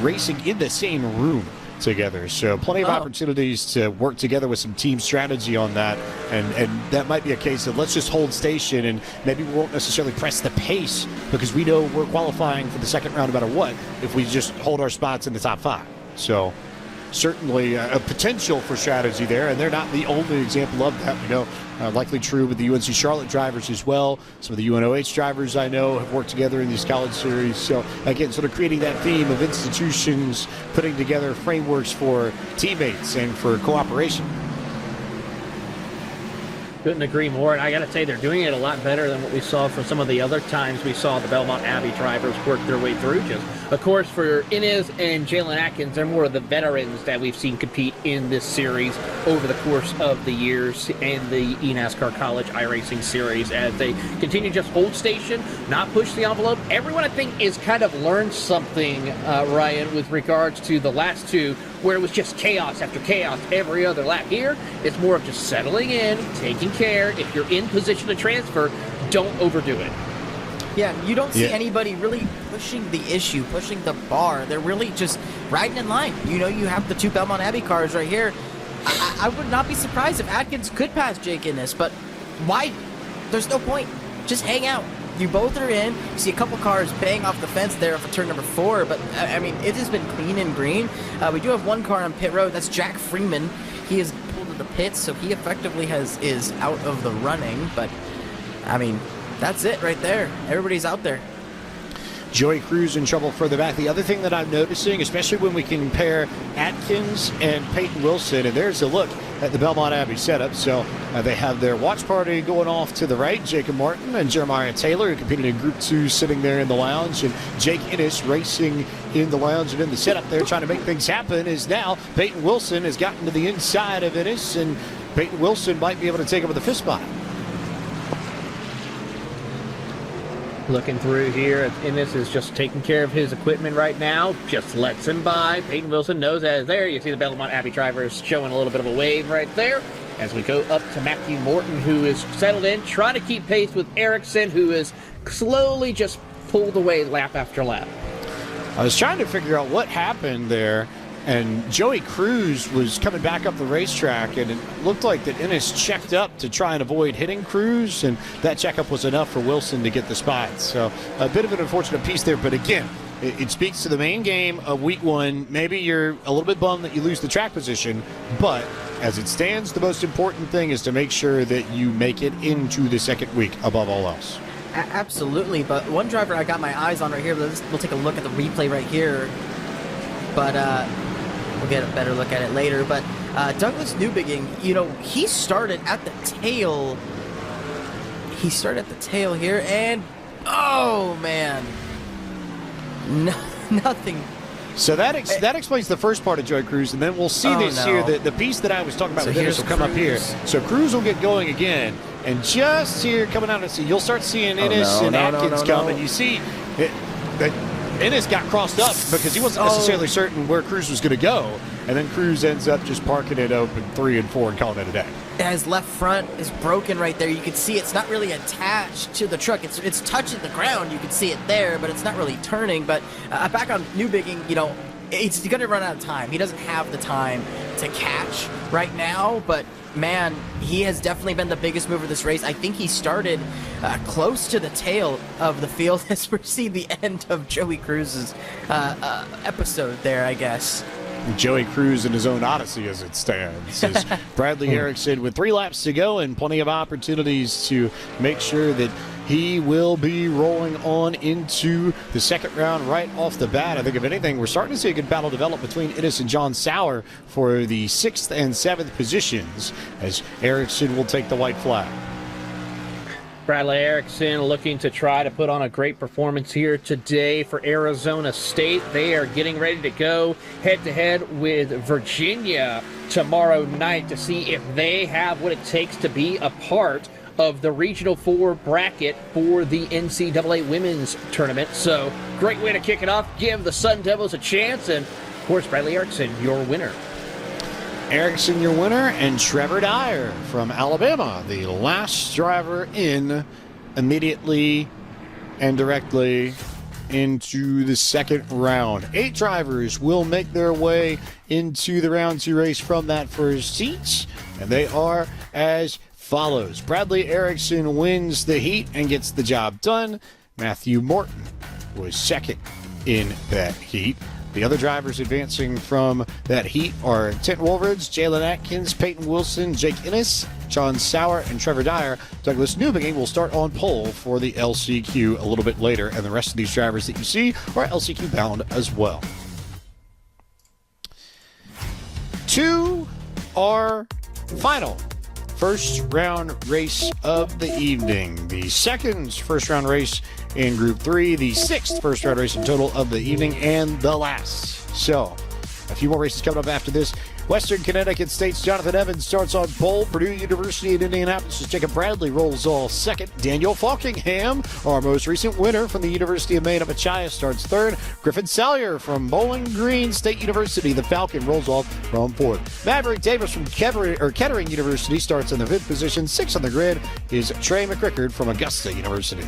racing in the same room together. So plenty of opportunities to work together with some team strategy on that. And that might be a case of let's just hold station and maybe we won't necessarily press the pace because we know we're qualifying for the second round no matter what if we just hold our spots in the top 5. So certainly a potential for strategy there, and they're not the only example of that. We know likely true with the UNC Charlotte drivers as well. Some of the UNOH drivers I know have worked together in these college series. So again, sort of creating that theme of institutions putting together frameworks for teammates and for cooperation. Couldn't agree more, and I got to say they're doing it a lot better than what we saw for some of the other times we saw the Belmont Abbey drivers work their way through. Just, of course, for Inez and Jalen Atkins, they're more of the veterans that we've seen compete in this series over the course of the years and the eNASCAR College iRacing Series as they continue to just hold station, not push the envelope. Everyone, I think, is kind of learned something, Ryan, with regards to the last two, where it was just chaos after chaos every other lap. Here, it's more of just settling in, taking care. If you're in position to transfer, don't overdo it. Yeah, you don't see anybody really pushing the issue, pushing the bar. They're really just riding in line. You have the 2 Belmont Abbey cars right here. I would not be surprised if Atkins could pass Jake in this, but why? There's no point. Just hang out. You both are in. You see a couple cars bang off the fence there for turn number 4, but I mean, it has been clean and green. We do have one car on pit road. That's Jack Freeman. He is pulled to the pits, so he effectively is out of the running, but I mean, that's it right there. Everybody's out there. Joey Cruz in trouble further back. The other thing that I'm noticing, especially when we compare Atkins and Peyton Wilson, and there's a look at the Belmont Abbey setup. So they have their watch party going off to the right, Jacob Martin and Jeremiah Taylor, who competed in Group 2, sitting there in the lounge, and Jake Innes racing in the lounge and in the setup there, trying to make things happen, is now Peyton Wilson has gotten to the inside of Innes, and Peyton Wilson might be able to take over the 5th spot. Looking through here, Innes is just taking care of his equipment right now. Just lets him by. Peyton Wilson knows that is there. You see the Belmont Abbey drivers showing a little bit of a wave right there. As we go up to Matthew Morton, who is settled in, trying to keep pace with Erickson, who is slowly just pulled away lap after lap. I was trying to figure out what happened there, and Joey Cruz was coming back up the racetrack, and it looked like that Innes checked up to try and avoid hitting Cruz, and that checkup was enough for Wilson to get the spot. So a bit of an unfortunate piece there, but again, it speaks to the main game of week 1. Maybe you're a little bit bummed that you lose the track position, but as it stands, the most important thing is to make sure that you make it into the second week above all else. Absolutely, but one driver I got my eyes on right here, we'll take a look at the replay right here, but we'll get a better look at it later. But Douglas Newbigging, he started at the tail. He started at the tail here, and oh man, nothing. So that explains the first part of Joey Cruz, and then we'll see here. The piece that I was talking about with Innes will come up here. So Cruz will get going again, and just here coming out, you'll start seeing Innes and Atkins come, and you see that Innes got crossed up because he wasn't necessarily certain where Cruz was going to go, and then Cruz ends up just parking it open 3 and 4 and calling it a day. His left front is broken right there. You can see it's not really attached to the truck. It's touching the ground. You can see it there, but it's not really turning. But back on Newbigging, he's going to run out of time. He doesn't have the time to catch right now, but man, he has definitely been the biggest mover of this race. I think he started close to the tail of the field as we see the end of Joey Cruz's episode there, I guess. Joey Cruz in his own odyssey as it stands. As Bradley Erickson with 3 laps to go and plenty of opportunities to make sure that he will be rolling on into the second round right off the bat. I think, if anything, we're starting to see a good battle develop between Innes and John Sauer for the 6th and 7th positions, as Erickson will take the white flag. Bradley Erickson looking to try to put on a great performance here today for Arizona State. They are getting ready to go head-to-head with Virginia tomorrow night to see if they have what it takes to be a part of the Regional 4 bracket for the NCAA Women's Tournament. So, great way to kick it off, give the Sun Devils a chance, and, of course, Bradley Erickson, your winner. Erickson, your winner, and Trevor Dyer from Alabama, the last driver in immediately and directly into the second round. 8 drivers will make their way into the round 2 race from that first heat, and they are as follows. Bradley Erickson wins the heat and gets the job done. Matthew Morton was second in that heat. The other drivers advancing from that heat are Tinton Woolridge, Jalen Atkins, Peyton Wilson, Jake Innes, John Sauer, and Trevor Dyer. Douglas Newbegin will start on pole for the LCQ a little bit later, and the rest of these drivers that you see are LCQ bound as well. 2 are final first round race of the evening. The second first round race in Group 3, the 6th first round race in total of the evening, and the last. So, a few more races coming up after this. Western Connecticut State's Jonathan Evans starts on pole. Purdue University in Indianapolis' Jacob Bradley rolls off second. Daniel Falkingham, our most recent winner from the University of Maine at Machias, starts third. Griffin Salyer from Bowling Green State University, the Falcon, rolls off from fourth. Maverick Davis from Kettering University starts in the 5th position. 6th on the grid is Trey McCrickard from Augusta University.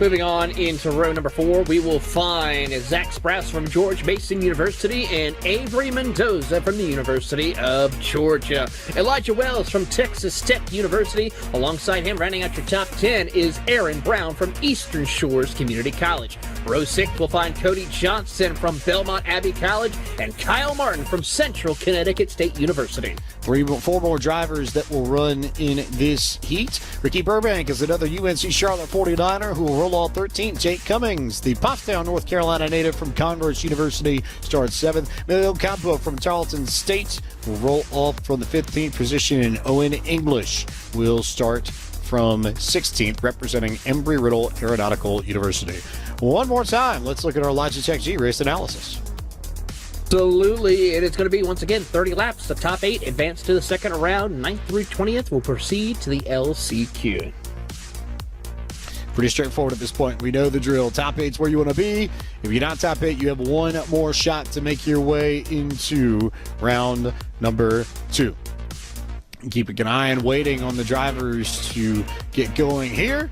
Moving on into row number 4, we will find Zach Sprouse from George Mason University and Avery Mendoza from the University of Georgia. Elijah Wells from Texas Tech University. Alongside him, rounding out your top 10, is Aaron Brown from Eastern Shores Community College. Row 6 will find Cody Johnson from Belmont Abbey College and Kyle Martin from Central Connecticut State University. 4 more drivers that will run in this heat. Ricky Burbank is another UNC Charlotte 49er who will roll off 13th. Jake Cummings, the Pottstown, North Carolina native from Converse University, starts 7th. Emilio Campo from Tarleton State will roll off from the 15th position, and Owen English will start from 16th, representing Embry-Riddle Aeronautical University. One more time, let's look at our Logitech G race analysis. Absolutely, and it's going to be, once again, 30 laps. The top 8 advance to the second round. 9th through 20th will proceed to the LCQ. Pretty straightforward at this point. We know the drill. Top 8's where you want to be. If you're not top 8, you have one more shot to make your way into round number 2. Keeping an eye and waiting on the drivers to get going here.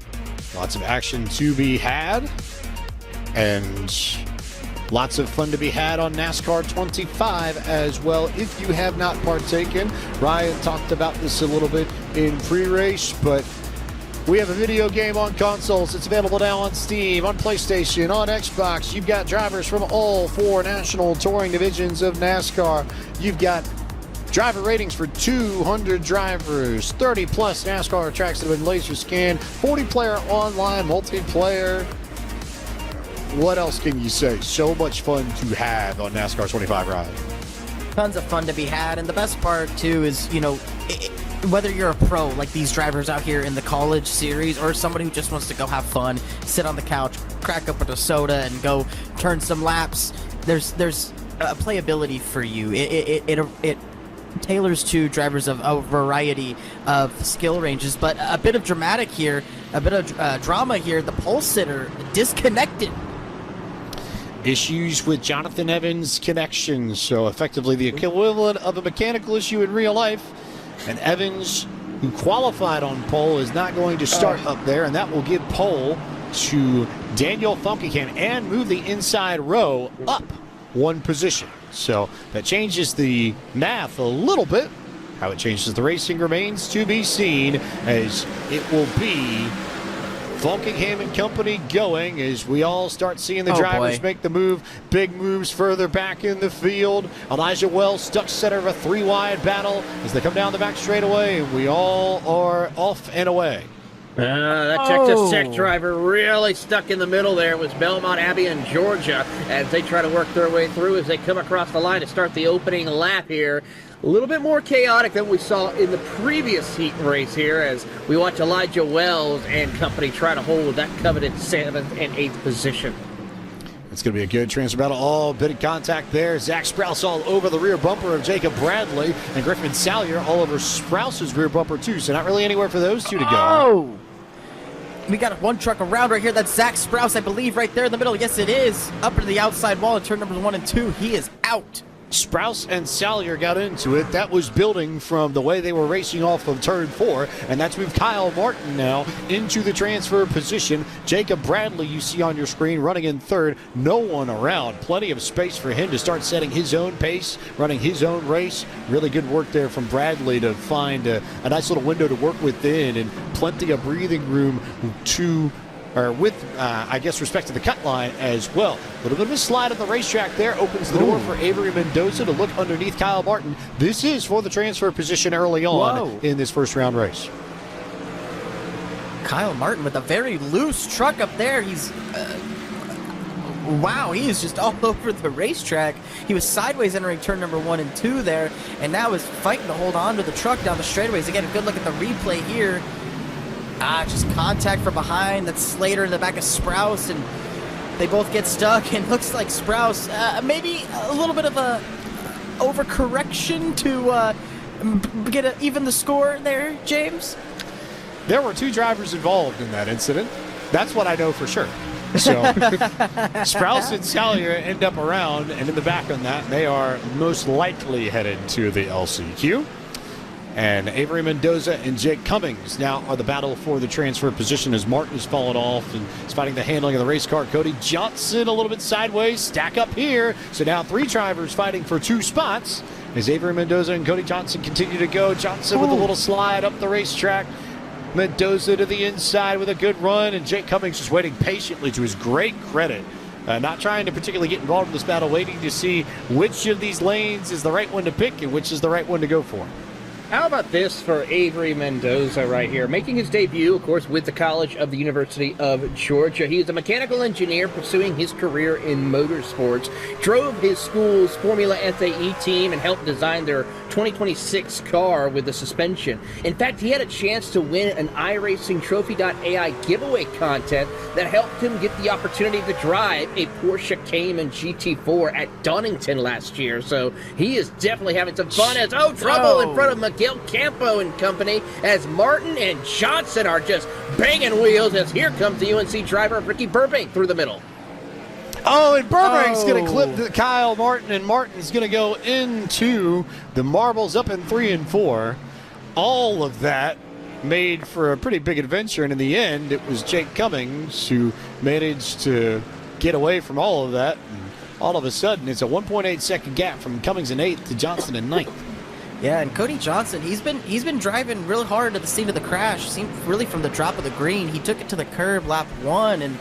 Lots of action to be had. And lots of fun to be had on NASCAR 25 as well. If you have not partaken, Ryan talked about this a little bit in pre-race, but we have a video game on consoles. It's available now on Steam, on PlayStation, on Xbox. You've got drivers from all 4 national touring divisions of NASCAR. You've got driver ratings for 200 drivers, 30 plus NASCAR tracks that have been laser scanned, 40-player online multiplayer. What else can you say? So much fun to have on NASCAR 25 Ride. Tons of fun to be had, and the best part too is, whether you're a pro like these drivers out here in the college series, or somebody who just wants to go have fun, sit on the couch, crack up with a soda, and go turn some laps, there's a playability for you. It tailors to drivers of a variety of skill ranges, but a bit of drama here. The pole sitter disconnected. Issues with Jonathan Evans' connection, so effectively the equivalent of a mechanical issue in real life. And Evans, who qualified on pole, is not going to start up there, and that will give pole to Daniel Falkingham and move the inside row up 1 position. So that changes the math a little bit. How it changes the racing remains to be seen, as it will be Falkingham and company going as we all start seeing the drivers make the move. Big moves further back in the field. Elijah Wells stuck center of a 3-wide battle as they come down the back straightaway. We all are off and away. That Texas Tech driver really stuck in the middle there was Belmont, Abbey, and Georgia as they try to work their way through as they come across the line to start the opening lap here. A little bit more chaotic than we saw in the previous heat race here as we watch Elijah Wells and company try to hold that coveted 7th and 8th position. It's going to be a good transfer battle. All bit of contact there. Zach Sprouse all over the rear bumper of Jacob Bradley, and Griffin Salyer all over Sprouse's rear bumper too. So not really anywhere for those two to go. Oh! We got one truck around right here. That's Zach Sprouse, I believe, right there in the middle. Yes, it is. Up to the outside wall in turn numbers 1 and 2. He is out. Sprouse and Salyer got into it. That was building from the way they were racing off of turn 4, and that's moved Kyle Martin now into the transfer position. Jacob Bradley, you see on your screen, running in 3rd. No one around. Plenty of space for him to start setting his own pace, running his own race. Really good work there from Bradley to find a nice little window to work within and plenty of breathing room with respect to the cut line as well. A little bit of a slide on the racetrack there opens the door for Avery Mendoza to look underneath Kyle Martin. This is for the transfer position early on in this first round race. Kyle Martin with a very loose truck up there. He's wow, he is just all over the racetrack. He was sideways entering turn number 1 and 2 there, and now is fighting to hold on to the truck down the straightaways. Again, a good look at the replay here. Just contact from behind. That's Slater in the back of Sprouse, and they both get stuck. And looks like Sprouse, maybe a little bit of a overcorrection to even the score there, James? There were 2 drivers involved in that incident. That's what I know for sure. So Sprouse and Salyer end up around, and in the back on that, they are most likely headed to the LCQ. And Avery Mendoza and Jake Cummings now are the battle for the transfer position as Martin has fallen off and is fighting the handling of the race car. Cody Johnson a little bit sideways, stack up here. So now 3 drivers fighting for 2 spots as Avery Mendoza and Cody Johnson continue to go. Johnson with a little slide up the racetrack. Mendoza to the inside with a good run, and Jake Cummings just waiting patiently, to his great credit. Not trying to particularly get involved in this battle, waiting to see which of these lanes is the right one to pick and which is the right one to go for. How about this for Avery Mendoza right here? Making his debut, of course, with the College of the University of Georgia. He is a mechanical engineer pursuing his career in motorsports. Drove his school's Formula SAE team and helped design their 2026 car with the suspension. In fact, he had a chance to win an iRacing Trophy.ai giveaway contest that helped him get the opportunity to drive a Porsche Cayman GT4 at Donington last year. So he is definitely having some fun as, trouble in front of Miguel Campo and company as Martin and Johnson are just banging wheels as here comes the UNC driver Ricky Burbank through the middle. And Burbank's going to clip Kyle Martin, and Martin's going to go into the marbles up in 3 and 4. All of that made for a pretty big adventure, and in the end, it was Jake Cummings who managed to get away from all of that. And all of a sudden, it's a 1.8 second gap from Cummings in 8th to Johnson in 9th. Yeah, and Cody Johnson, he's been driving real hard at the scene of the crash. Seemed really from the drop of the green. He took it to the curb lap 1, and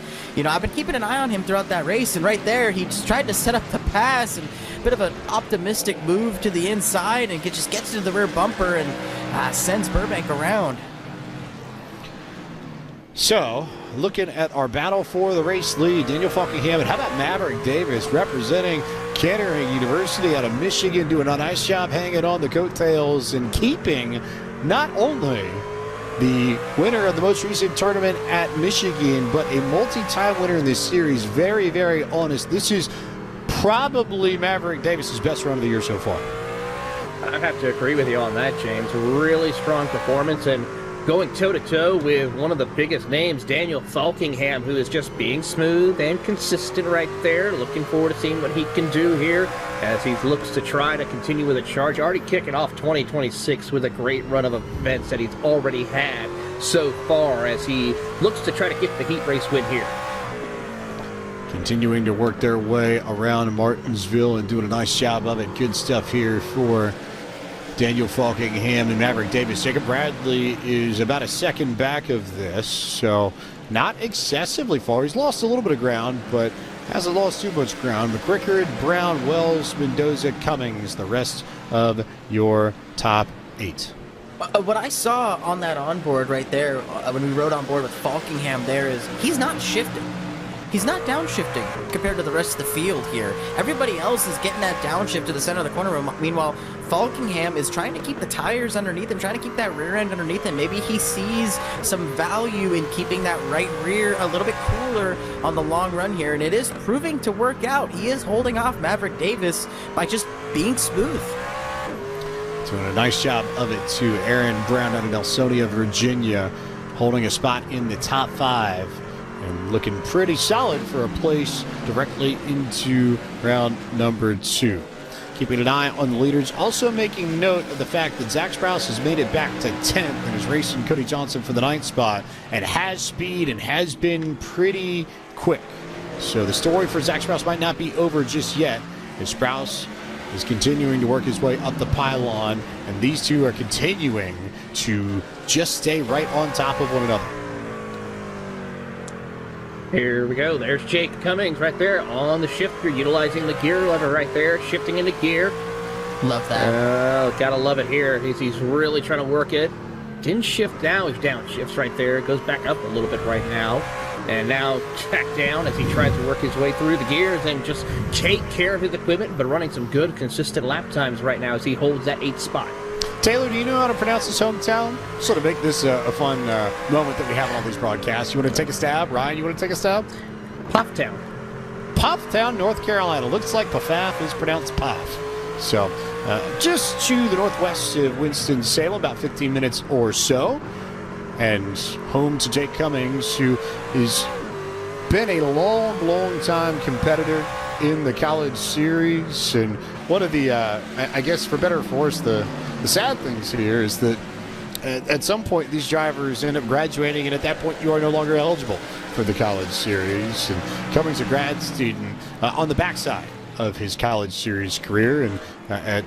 I've been keeping an eye on him throughout that race. And right there, he just tried to set up the pass, and a bit of an optimistic move to the inside, and just gets into the rear bumper and sends Burbank around. So, looking at our battle for the race lead, Daniel Falkingham, and how about Maverick Davis representing Kettering University out of Michigan, doing a nice job hanging on the coattails and keeping not only the winner of the most recent tournament at Michigan, but a multi-time winner in this series. Very, very honest. This is probably Maverick Davis's best run of the year so far. I have to agree with you on that, James. Really strong performance and going toe-to-toe with one of the biggest names, Daniel Falkingham, who is just being smooth and consistent right there. Looking forward to seeing what he can do here as he looks to try to continue with a charge. Already kicking off 2026 with a great run of events that he's already had so far as he looks to try to get the heat race win here. Continuing to work their way around Martinsville and doing a nice job of it. Good stuff here for Daniel Falkingham and Maverick Davis. Jacob Bradley is about a second back of this, so not excessively far. He's lost a little bit of ground, but hasn't lost too much ground. McCrickard, Brown, Wells, Mendoza, Cummings, the rest of your top 8. What I saw on that onboard right there, when we rode on board with Falkingham there, is he's not shifting. He's not downshifting compared to the rest of the field here. Everybody else is getting that downshift to the center of the corner. Meanwhile, Falkingham is trying to keep the tires underneath him, trying to keep that rear end underneath him. Maybe he sees some value in keeping that right rear a little bit cooler on the long run here, and it is proving to work out. He is holding off Maverick Davis by just being smooth. Doing a nice job of it to Aaron Brown out of Nelsonia, Virginia, holding a spot in the top 5 and looking pretty solid for a place directly into round number 2. Keeping an eye on the leaders, also making note of the fact that Zach Sprouse has made it back to 10th and is racing Cody Johnson for the 9th spot and has speed and has been pretty quick. So the story for Zach Sprouse might not be over just yet, as Sprouse is continuing to work his way up the pylon, and these two are continuing to just stay right on top of one another. Here we go. There's Jake Cummings right there on the shifter, utilizing the gear lever right there, shifting into gear. Love that. Gotta love it here. He's really trying to work it. Didn't shift now. He's down. Shifts right there. Goes back up a little bit right now. And now back down as he tries to work his way through the gears and just take care of his equipment, but running some good, consistent lap times right now as he holds that 8th spot. Taylor, do you know how to pronounce his hometown? Sort of make this a fun moment that we have on all these broadcasts. You want to take a stab? Ryan, you want to take a stab? Pufftown. Pufftown, North Carolina. Looks like Pfaff is pronounced Puff. So just to the northwest of Winston-Salem, about 15 minutes or so. And home to Jake Cummings, who has been a long time competitor in the college series. And one of the, I guess for better or for worse, the sad things here is that at some point these drivers end up graduating, and at that point you are no longer eligible for the college series. And Cummings, a grad student, on the backside of his college series career, and at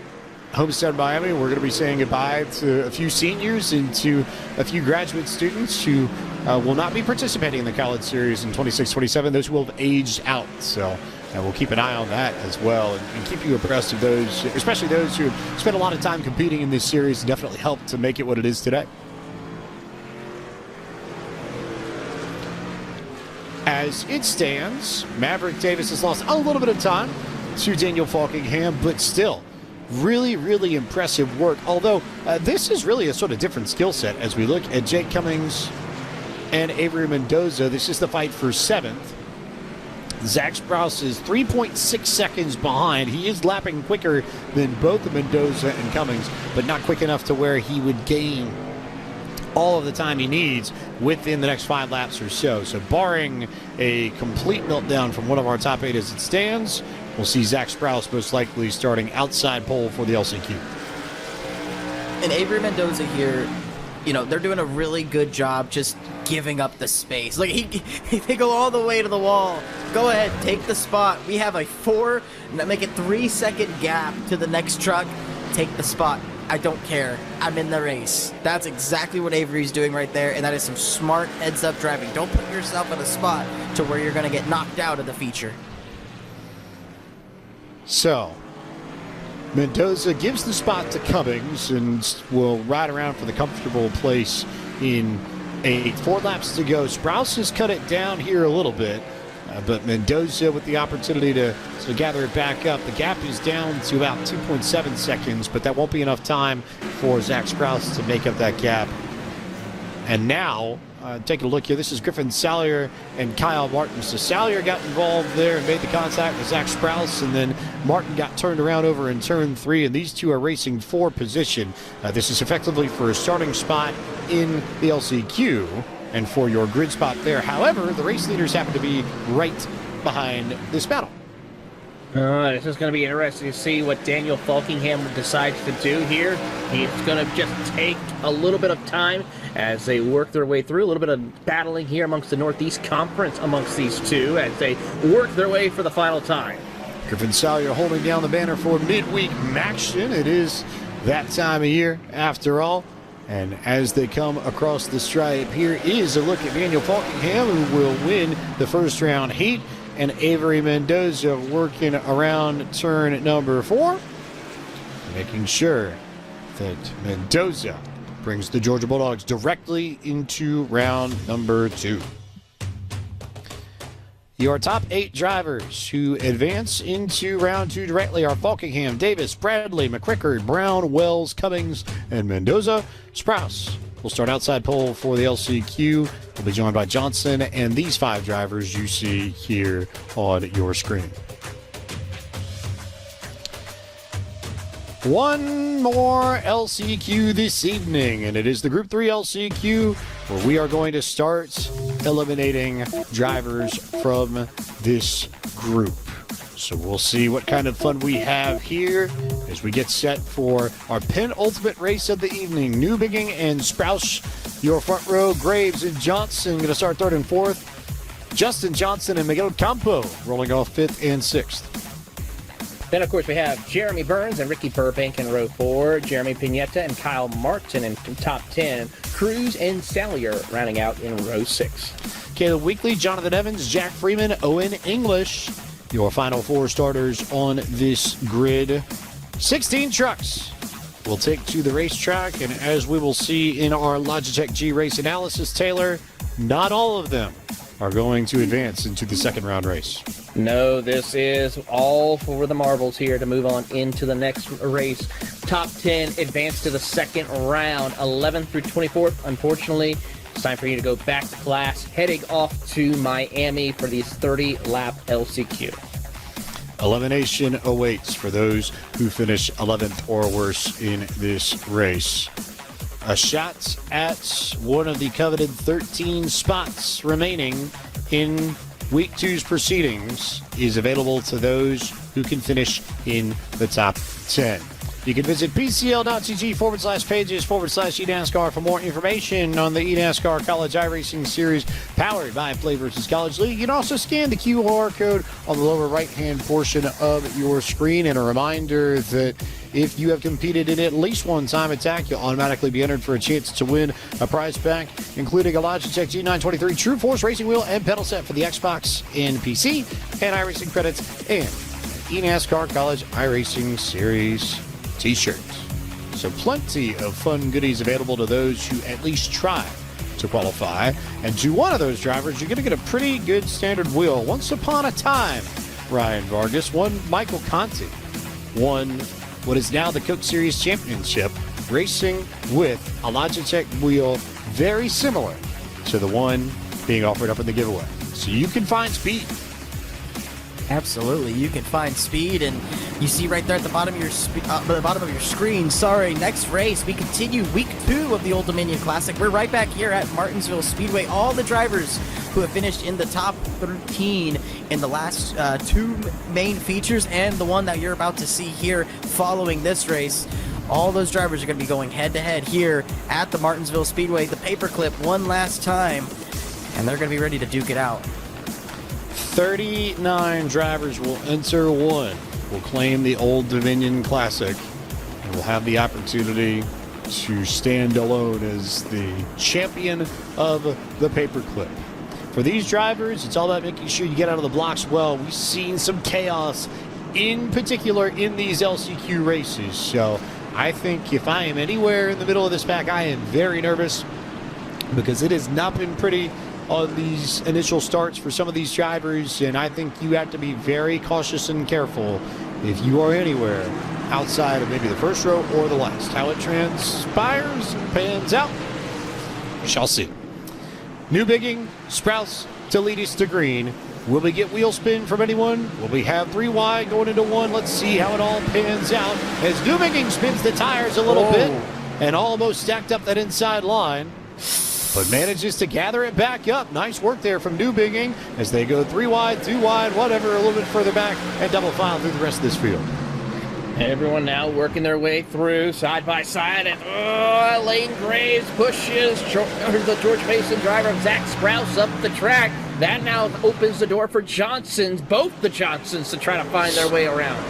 Homestead, Miami, we're going to be saying goodbye to a few seniors and to a few graduate students who will not be participating in the college series in 26-27, those who will have aged out. So we'll keep an eye on that as well, and keep you abreast of those, especially those who have spent a lot of time competing in this series and definitely helped to make it what it is today. As it stands, Maverick Davis has lost a little bit of time to Daniel Falkingham, but still really impressive work. Although this is really a sort of different skill set as we look at Jake Cummings and Avery Mendoza. This is the fight for 7th. Zach Sprouse is 3.6 seconds behind. He is lapping quicker than both Mendoza and Cummings, but not quick enough to where he would gain all of the time he needs within the next 5 laps or so. So barring a complete meltdown from one of our top 8 as it stands, we'll see Zach Sprouse most likely starting outside pole for the LCQ. And Avery Mendoza here, you know, they're doing a really good job just giving up the space. Like, they go all the way to the wall. Go ahead, take the spot. We have a 3-second gap to the next truck. Take the spot. I don't care. I'm in the race. That's exactly what Avery's doing right there, and that is some smart heads-up driving. Don't put yourself in a spot to where you're going to get knocked out of the feature. So, Mendoza gives the spot to Cummings and will ride around for the comfortable place in 8. 4 laps to go. Sprouse has cut it down here a little bit, but Mendoza with the opportunity to gather it back up. The gap is down to about 2.7 seconds, but that won't be enough time for Zach Sprouse to make up that gap. And now, taking a look here, this is Griffin Salyer and Kyle Martin. So Salyer got involved there and made the contact with Zach Sprouse, and then Martin got turned around over in turn 3, and these two are racing for position. This is effectively for a starting spot in the LCQ and for your grid spot there. However, the race leaders happen to be right behind this battle. This is going to be interesting to see what Daniel Falkingham decides to do here. He's going to just take a little bit of time as they work their way through. A little bit of battling here amongst the Northeast Conference amongst these two as they work their way for the final time. Griffin Salyer holding down the banner for midweek action. It is that time of year after all. And as they come across the stripe, here is a look at Daniel Falkingham, who will win the first round heat, and Avery Mendoza working around turn number 4, making sure that Mendoza brings the Georgia Bulldogs directly into round number 2. Your top 8 drivers who advance into round 2 directly are Falkingham, Davis, Bradley, McCrickard, Brown, Wells, Cummings, and Mendoza. Sprouse will start outside pole for the LCQ. Will be joined by Johnson and these 5 drivers you see here on your screen. One more LCQ this evening, and it is the Group 3 LCQ, where we are going to start eliminating drivers from this group. So we'll see what kind of fun we have here as we get set for our penultimate race of the evening. Newbigging and Sprouse, your front row. Graves and Johnson going to start 3rd and 4th. Justin Johnson and Miguel Campo rolling off 5th and 6th. Then, of course, we have Jeremy Burns and Ricky Burbank in row 4, Jeremy Pineta and Kyle Martin in top 10, Cruz and Sallier rounding out in row 6. Caleb Weekly, Jonathan Evans, Jack Freeman, Owen English, your final 4 starters on this grid. 16 trucks will take to the racetrack, and as we will see in our Logitech G race analysis, Taylor, not all of them are going to advance into the second round race. No, this is all for the marbles here to move on into the next race. Top 10 advance to the second round, 11th through 24th. Unfortunately, it's time for you to go back to class, heading off to Miami for these 30-lap LCQ. Elimination awaits for those who finish 11th or worse in this race. A shot at one of the coveted 13 spots remaining in Week 2's proceedings is available to those who can finish in the top 10. You can visit pcl.tg/pages/eNASCAR for more information on the eNASCAR College iRacing Series powered by Play vs. College League. You can also scan the QR code on the lower right-hand portion of your screen. And a reminder that if you have competed in at least one time attack, you'll automatically be entered for a chance to win a prize pack, including a Logitech G923 True Force racing wheel and pedal set for the Xbox and PC, and iRacing credits, and eNASCAR College iRacing Series t-shirt. So plenty of fun goodies available to those who at least try to qualify. And to one of those drivers, you're going to get a pretty good standard wheel. Once upon a time, Ryan Vargas won Michael Conti, won what is now the Coke Series Championship, racing with a Logitech wheel very similar to the one being offered up in the giveaway. So you can find speed. Absolutely, you can find speed, and you see right there at the bottom of your screen. Sorry, next race we continue Week 2 of the Old Dominion Classic. We're right back here at Martinsville Speedway. All the drivers who have finished in the top 13 in the last 2 main features, and the one that you're about to see here following this race. All those drivers are going to be going head-to-head here at the Martinsville Speedway. The paperclip one last time, and they're going to be ready to duke it out. 39 drivers will enter one, will claim the Old Dominion Classic, and will have the opportunity to stand alone as the champion of the paperclip. For these drivers, it's all about making sure you get out of the blocks well. We've seen some chaos, in particular in these LCQ races. So I think if I am anywhere in the middle of this pack, I am very nervous because it has not been pretty on these initial starts for some of these drivers, and I think you have to be very cautious and careful if you are anywhere outside of maybe the first row or the last. How it transpires and pans out, we shall see. Newbigging, Sprouse to lead us to green. Will we get wheel spin from anyone? Will we have 3 wide going into 1? Let's see how it all pans out as Newbigging spins the tires a little bit and almost stacked up that inside line, but manages to gather it back up. Nice work there from Newbigging as they go 3 wide, 2 wide, whatever, a little bit further back, and double file through the rest of this field. Everyone now working their way through side by side, and Lane Graves pushes the George Mason driver, Zach Sprouse, up the track. That now opens the door for Johnsons, both the Johnsons, to try to find their way around.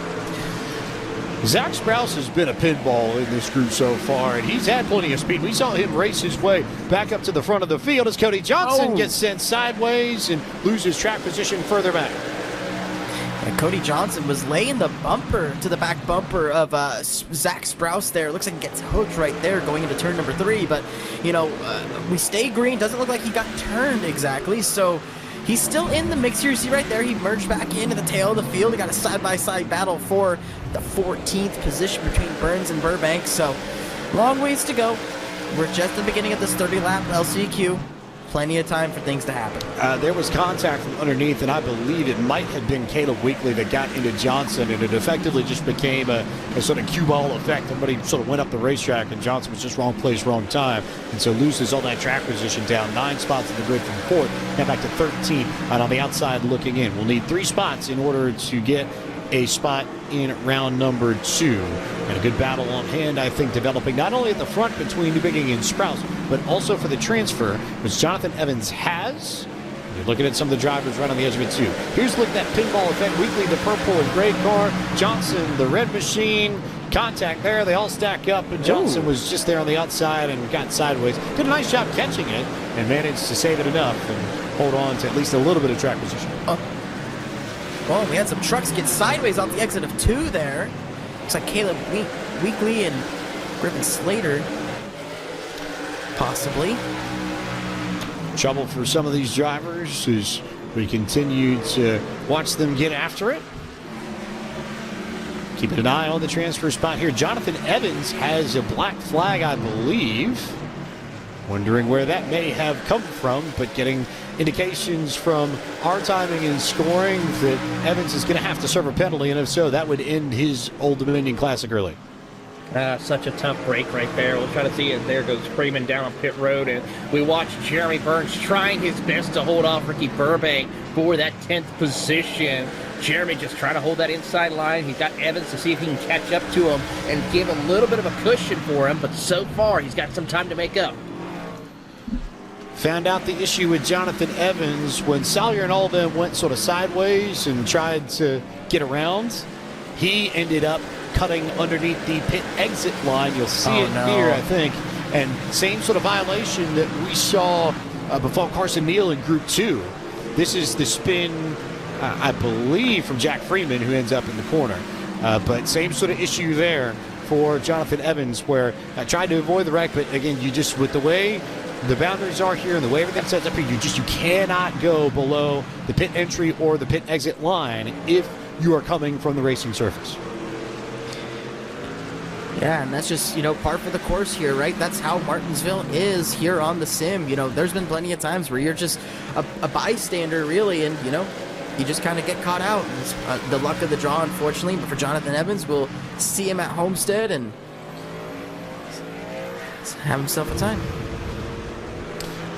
Zach Sprouse has been a pinball in this group so far, and he's had plenty of speed. We saw him race his way back up to the front of the field as Cody Johnson gets sent sideways and loses track position further back. And Cody Johnson was laying the bumper to the back bumper of Zach Sprouse there. Looks like he gets hooked right there going into turn number 3. But, you know, we stay green. Doesn't look like he got turned exactly. So he's still in the mix here. You see right there, he merged back into the tail of the field. He got a side-by-side battle for the 14th position between Burns and Burbank. So long ways to go. We're just at the beginning of this 30-lap LCQ. Plenty of time for things to happen. There was contact from underneath, and I believe it might have been Caleb Weekly that got into Johnson, and it effectively just became a sort of cue ball effect. Everybody sort of went up the racetrack, and Johnson was just wrong place, wrong time, and so loses all that track position down 9 spots in the grid from 4th, now back to 13th, and on the outside looking in. We'll need 3 spots in order to get a spot in round number 2. And a good battle on hand, I think, developing not only at the front between Newbigging and Sprouse, but also for the transfer, which Jonathan Evans has. You're looking at some of the drivers right on the edge of it, too. Here's a look at that pinball event. Weekly, the purple and gray car. Johnson, the red machine. Contact there. They all stack up, and Johnson was just there on the outside and got sideways. Did a nice job catching it and managed to save it enough and hold on to at least a little bit of track position. Well, we had some trucks get sideways off the exit of 2 there. Looks like Caleb Weekly and Griffin Slater, possibly. Trouble for some of these drivers as we continue to watch them get after it. Keeping an eye on the transfer spot here. Jonathan Evans has a black flag, I believe. Wondering where that may have come from, but getting indications from our timing and scoring that Evans is going to have to serve a penalty, and if so, that would end his Old Dominion Classic early. Such a tough break right there. We'll try to see it. There goes Freeman down on pit road, and we watch Jeremy Burns trying his best to hold off Ricky Burbank for that 10th position. Jeremy just trying to hold that inside line. He's got Evans to see if he can catch up to him and give a little bit of a cushion for him, but so far he's got some time to make up. Found out the issue with Jonathan Evans when Salyer and all of them went sort of sideways and tried to get around. He ended up cutting underneath the pit exit line. You'll see it here, I think. And same sort of violation that we saw before Carson Neal in Group 2. This is the spin, I believe, from Jack Freeman, who ends up in the corner. But same sort of issue there for Jonathan Evans, where I tried to avoid the wreck, but again, you just, with the way the boundaries are here and the way everything sets up here, you cannot go below the pit entry or the pit exit line if you are coming from the racing surface. Yeah, and that's just, par for the course here, right? That's how Martinsville is here on the sim. There's been plenty of times where you're just a bystander, really, and, you just kind of get caught out. It's, the luck of the draw, unfortunately, but for Jonathan Evans, we'll see him at Homestead and have himself a time.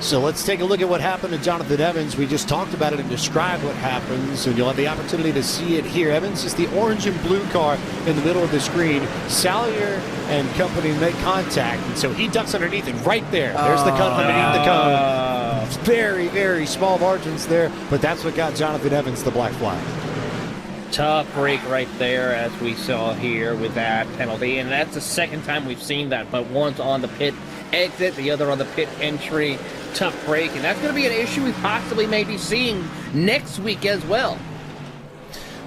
So let's take a look at what happened to Jonathan Evans. We just talked about it and described what happens, and you'll have the opportunity to see it here. Evans is the orange and blue car in the middle of the screen. Salyer and company make contact, and so he ducks underneath it right there. There's the cut underneath the cone. Very, very small margins there, but that's what got Jonathan Evans the black flag. Tough break right there, as we saw here with that penalty, and that's the second time we've seen that, but one's on the pit exit, the other on the pit entry. Tough break, and that's going to be an issue we possibly may be seeing next week as well.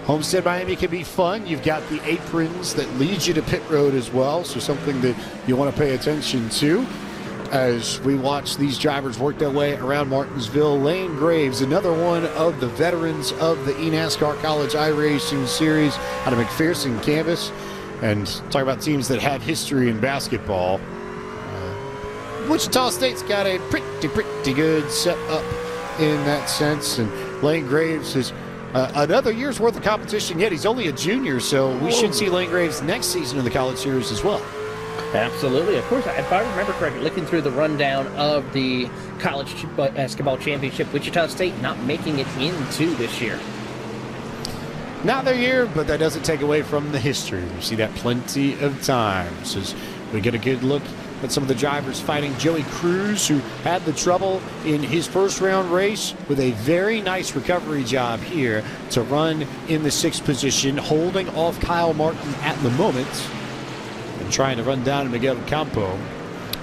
Homestead Miami can be fun. You've got the aprons that lead you to pit road as well, so something that you want to pay attention to as we watch these drivers work their way around Martinsville. Lane Graves, another one of the veterans of the eNASCAR College iRacing Series out of McPherson campus. And talk about teams that have history in basketball. Wichita State's got a pretty good setup in that sense, and Lane Graves is another year's worth of competition yet. He's only a junior, so we should see Lane Graves next season in the College Series as well. Absolutely. Of course, if I remember correctly, looking through the rundown of the College Basketball Championship, Wichita State not making it into this year. Not their year, but that doesn't take away from the history. We see that plenty of times as we get a good look at some of the drivers fighting. Joey Cruz, who had the trouble in his first round race, with a very nice recovery job here to run in the 6th position, holding off Kyle Martin at the moment and trying to run down Miguel Campo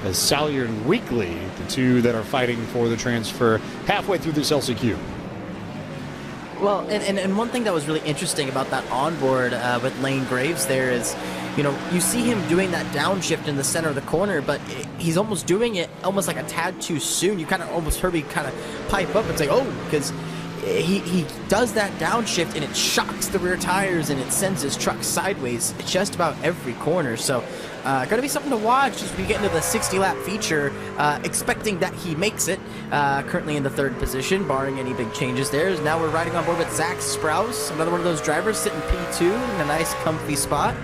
as Salyer and Weekly, the two that are fighting for the transfer halfway through this LCQ. Well, and one thing that was really interesting about that onboard with Lane Graves there is, you see him doing that downshift in the center of the corner, but he's almost doing it almost like a tad too soon. You kind of almost heard me kind of pipe up and say, oh, because he does that downshift and it shocks the rear tires and it sends his truck sideways just about every corner. So going to be something to watch as we get into the 60-lap feature, expecting that he makes it. Currently in the 3rd position, barring any big changes there. Now we're riding on board with Zach Sprouse, another one of those drivers sitting P2 in a nice comfy spot.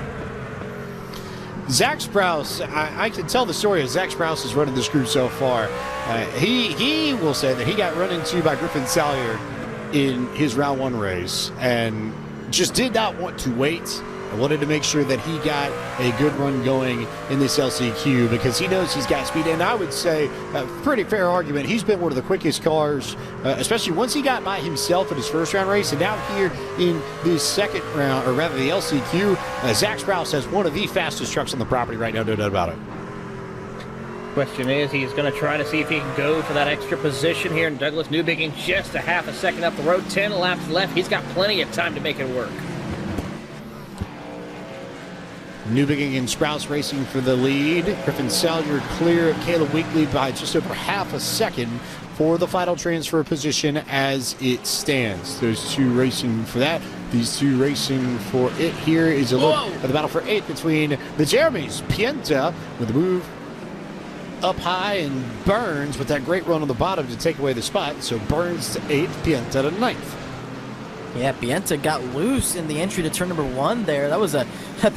Zach Sprouse, I can tell the story of Zach Sprouse has running this crew so far. He will say that he got run into by Griffin Salyer in his round 1 race and just did not want to wait. I wanted to make sure that he got a good run going in this LCQ because he knows he's got speed. And I would say, a pretty fair argument, he's been one of the quickest cars, especially once he got by himself in his first round race. And now here in the second round, or rather the LCQ, Zach Sprouse has one of the fastest trucks on the property right now, no doubt about it. Question is, he's going to try to see if he can go for that extra position here. And Douglas Newbigin just a half a second up the road, 10 laps left. He's got plenty of time to make it work. Newbigin and Sprouse racing for the lead. Griffin Salyer clear of Caleb Weekly by just over half a second for the final transfer position as it stands. Those two racing for that. These two racing for it. Here is a look at the battle for 8th between the Jeremys. Pienta with the move up high and Burns with that great run on the bottom to take away the spot. So Burns to 8th, Pienta to 9th. Yeah, Pienta got loose in the entry to turn number 1 there. That was a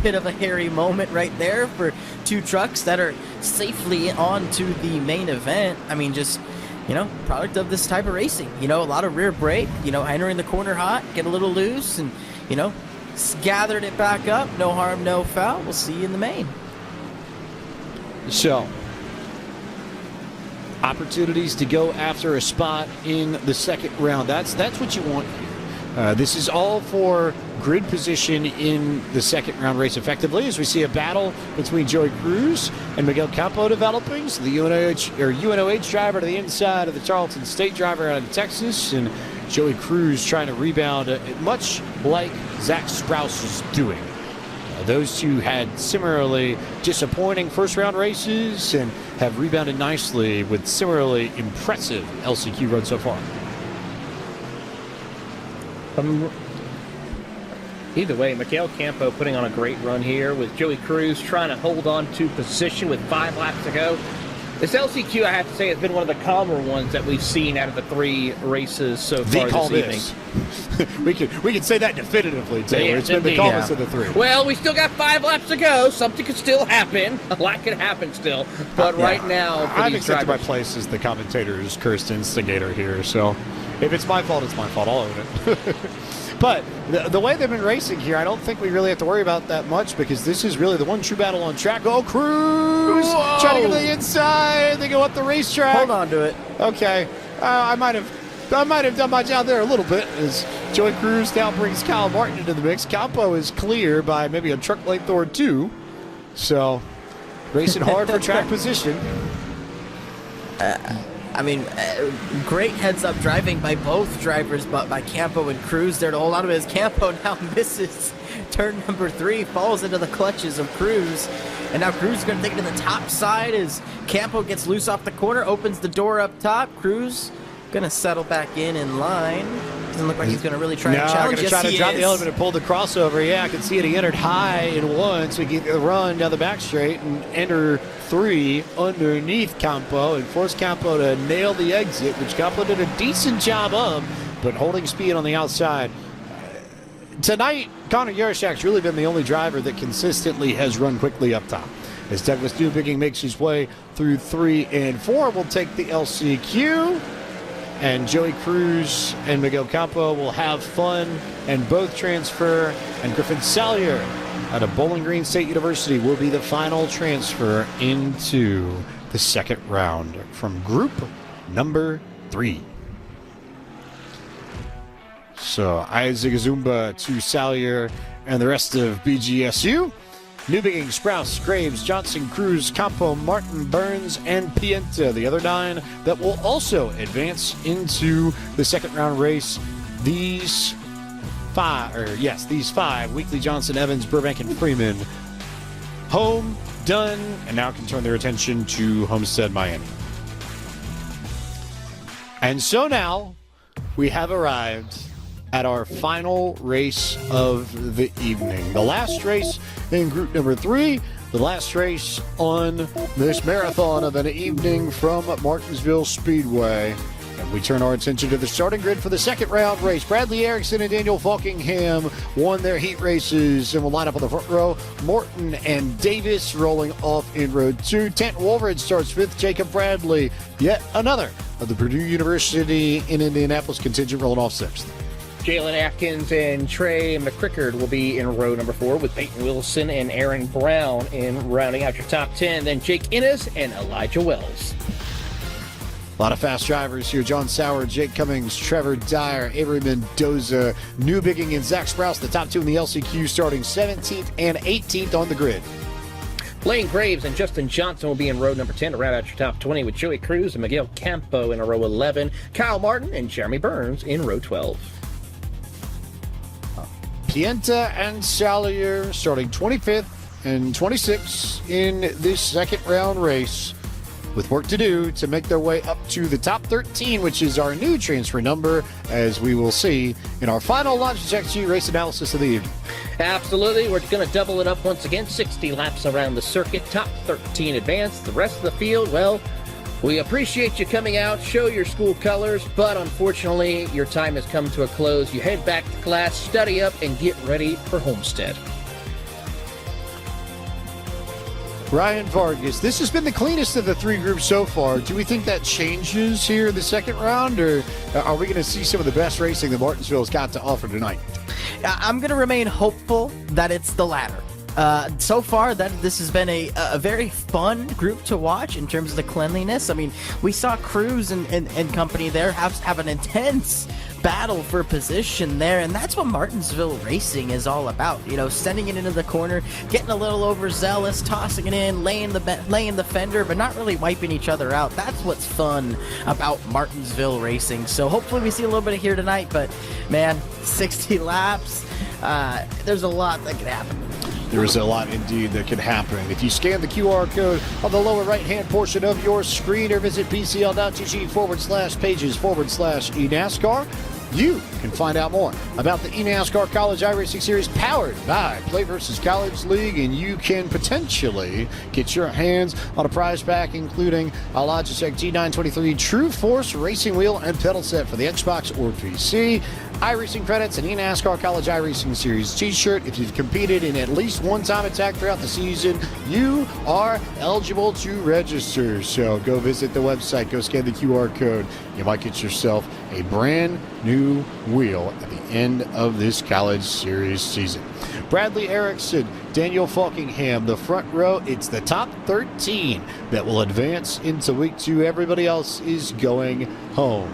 bit of a hairy moment right there for two trucks that are safely on to the main event. I mean, just, product of this type of racing. A lot of rear brake, entering the corner hot, get a little loose, and, gathered it back up. No harm, no foul. We'll see you in the main. So, opportunities to go after a spot in the second round. That's what you want here. This is all for grid position in the second round race effectively as we see a battle between Joey Cruz and Miguel Campo developing. So the UNOH driver to the inside of the Tarleton State driver out of Texas, and Joey Cruz trying to rebound much like Zach Sprouse is doing. Those two had similarly disappointing first round races and have rebounded nicely with similarly impressive LCQ runs so far. Either way, Miguel Campo putting on a great run here with Joey Cruz trying to hold on to position with 5 laps to go. This LCQ, I have to say, has been one of the calmer ones that we've seen out of the 3 races so far this evening. we can say that definitively, Taylor. Yes, it's been the calmest of the 3. Well, we still got 5 laps to go. Something could still happen. A lot could happen still. But right now, I've accepted my place as the commentator's cursed instigator here. So if it's my fault, it's my fault. I'll own it. But the way they've been racing here, I don't think we really have to worry about that much because this is really the one true battle on track. Oh, Cruz! Whoa. Trying to get to the inside. They go up the racetrack. Hold on to it. Okay. I might have done my job there a little bit as Joey Cruz now brings Kyle Martin into the mix. Campo is clear by maybe a truck length or 2. So, racing hard for track position. Great heads-up driving by both drivers, but by Campo and Cruz there to hold on to it as Campo now misses turn number 3, falls into the clutches of Cruz, and now Cruz is going to take it to the top side as Campo gets loose off the corner, opens the door up top. Cruz going to settle back in line. Doesn't look like he's going to really try and challenge. Going to try to drop the element and pull the crossover. Yeah, I can see it. He entered high in 1, so he get the run down the back straight and enter 3 underneath Campo and force Campo to nail the exit, which Campo did a decent job of, but holding speed on the outside. Tonight, Connor Yarashak's really been the only driver that consistently has run quickly up top. As Douglas Newbigin makes his way through 3 and 4, we'll take the LCQ. And Joey Cruz and Miguel Campo will have fun and both transfer. And Griffin Salyer out of Bowling Green State University will be the final transfer into the second round from group number 3. So Isaac Azumba to Salyer and the rest of BGSU. Newbigin, Sprouse, Graves, Johnson, Cruz, Campo, Martin, Burns, and Pienta, the other 9 that will also advance into the second round race these five, Weekly, Johnson, Evans, Burbank, and Freeman, home, done, and now can turn their attention to Homestead, Miami. And so now we have arrived at our final race of the evening. The last race in group number 3, the last race on this marathon of an evening from Martinsville Speedway. And we turn our attention to the starting grid for the second round race. Bradley Erickson and Daniel Falkingham won their heat races and will line up on the front row. Morton and Davis rolling off in row 2. Tent Wolverine starts 5th. Jacob Bradley, yet another of the Purdue University in Indianapolis contingent, rolling off 6th. Jalen Atkins and Trey McCrickard will be in row number 4 with Peyton Wilson and Aaron Brown in rounding out your top 10. Then Jake Innes and Elijah Wells. A lot of fast drivers here. John Sauer, Jake Cummings, Trevor Dyer, Avery Mendoza, Newbigging, and Zach Sprouse, the top 2 in the LCQ, starting 17th and 18th on the grid. Lane Graves and Justin Johnson will be in row number 10 to round out your top 20 with Joey Cruz and Miguel Campo in row 11. Kyle Martin and Jeremy Burns in row 12. Pienta and Sallier starting 25th and 26th in this second round race, with work to do to make their way up to the top 13, which is our new transfer number, as we will see in our final Logitech G race analysis of the evening. Absolutely. We're going to double it up once again. 60 laps around the circuit. Top 13 advance. The rest of the field, well, we appreciate you coming out, show your school colors, but unfortunately, your time has come to a close. You head back to class, study up, and get ready for Homestead. Ryan Vargas, this has been the cleanest of the 3 groups so far. Do we think that changes here in the second round, or are we going to see some of the best racing that Martinsville's got to offer tonight? I'm going to remain hopeful that it's the latter. So far, this has been a very fun group to watch in terms of the cleanliness. I mean, we saw Cruz and company there have an intense battle for position there, and that's what Martinsville racing is all about. You know, sending it into the corner, getting a little overzealous, tossing it in, laying the fender, but not really wiping each other out. That's what's fun about Martinsville racing. So hopefully we see a little bit of here tonight, but man, 60 laps, there's a lot that could happen. There is a lot indeed that can happen. If you scan the QR code on the lower right-hand portion of your screen or visit pcl.tg/pages/eNASCAR, you can find out more about the eNASCAR College iRacing Series powered by Play vs. College League, and you can potentially get your hands on a prize pack including a Logitech G923 True Force racing wheel and pedal set for the Xbox or PC, iRacing credits, and eNASCAR College iRacing Series t-shirt. If you've competed in at least one time attack throughout the season, you are eligible to register. So go visit the website, go scan the QR code. You might get yourself a brand new wheel at the end of this College Series season. Bradley Erickson, Daniel Falkingham, the front row. It's the top 13 that will advance into week 2. Everybody else is going home.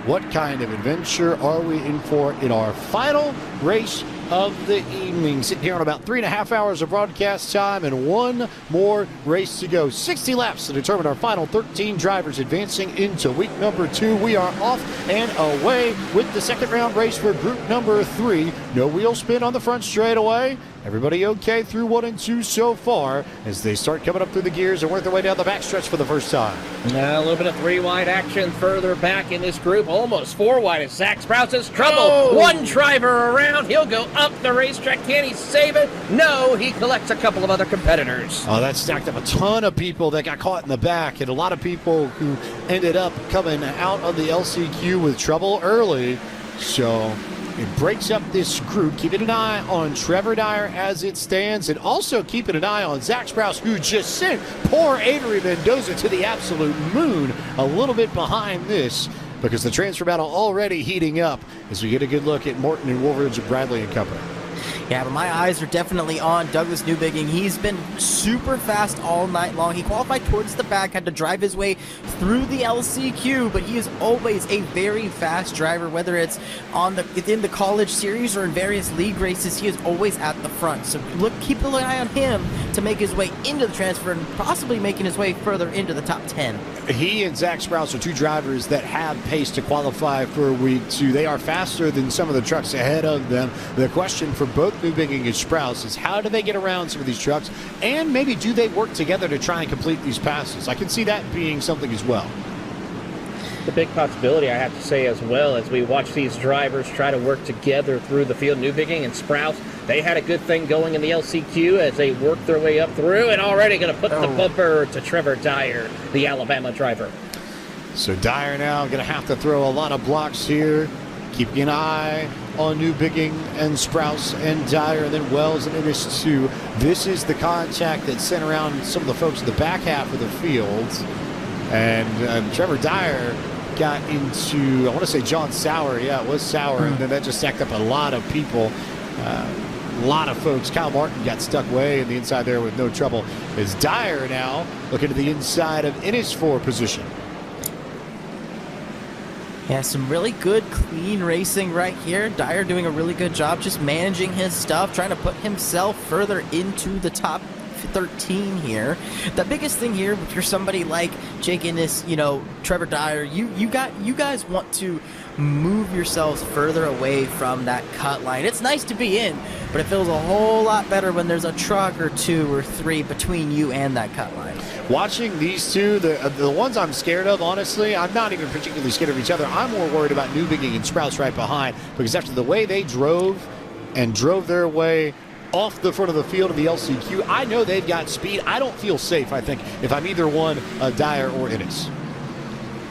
What kind of adventure are we in for in our final race of the evening? Sitting here on about 3.5 hours of broadcast time and one more race to go. 60 laps to determine our final 13 drivers advancing into week number 2. We are off and away with the second round race for group number 3. No wheel spin on the front straightaway. Everybody okay through 1 and 2 so far as they start coming up through the gears and work their way down the backstretch for the first time. A little bit of 3-wide action further back in this group. Almost 4-wide as Zach Sprouse has trouble. Oh! One driver around. He'll go up the racetrack. Can he save it? No, he collects a couple of other competitors. Oh, that stacked up a ton of people that got caught in the back, and a lot of people who ended up coming out of the LCQ with trouble early. So it breaks up this group. Keeping an eye on Trevor Dyer as it stands, and also keeping an eye on Zach Sprouse, who just sent poor Avery Mendoza to the absolute moon, a little bit behind this, because the transfer battle already heating up as we get a good look at Morton and Woolridge and Bradley and company. Yeah, but my eyes are definitely on Douglas Newbigging. He's been super fast all night long. He qualified towards the back, had to drive his way through the LCQ, but he is always a very fast driver, whether it's within the college series or in various league races. He is always at the front. So keep an eye on him to make his way into the transfer and possibly making his way further into the top 10. He and Zach Sprouse are two drivers that have pace to qualify for week 2. They are faster than some of the trucks ahead of them. The question for both Newbigging and Sprouse is how do they get around some of these trucks, and maybe do they work together to try and complete these passes? I can see that being something as well. The big possibility, I have to say, as well, as we watch these drivers try to work together through the field. Newbigging and Sprouse, they had a good thing going in the LCQ as they worked their way up through, and already going to put the bumper to Trevor Dyer, the Alabama driver. So Dyer now going to have to throw a lot of blocks here, keeping an eye on Newbigging and Sprouse and Dyer, and then Wells and Ennis too. This is the contact that sent around some of the folks in the back half of the field, and Trevor Dyer got into, I want to say John Sauer. Yeah, it was Sauer, and then that just stacked up a lot of people. A lot of folks. Kyle Martin got stuck way in the inside there with no trouble. As Dyer now looking to the inside of Ennis for position. Yeah, some really good, clean racing right here. Dyer doing a really good job just managing his stuff, trying to put himself further into the top 13 here. The biggest thing here, if you're somebody like Jake Ennis, Trevor Dyer, you guys want to move yourselves further away from that cut line. It's nice to be in, but it feels a whole lot better when there's a truck or 2 or 3 between you and that cut line. Watching these two, the ones I'm scared of, honestly, I'm not even particularly scared of each other. I'm more worried about Newbigging and Sprouse right behind, because after the way they drove their way off the front of the field of the LCQ, I know they've got speed. I don't feel safe, I think, if I'm either one, Dyer or Ennis.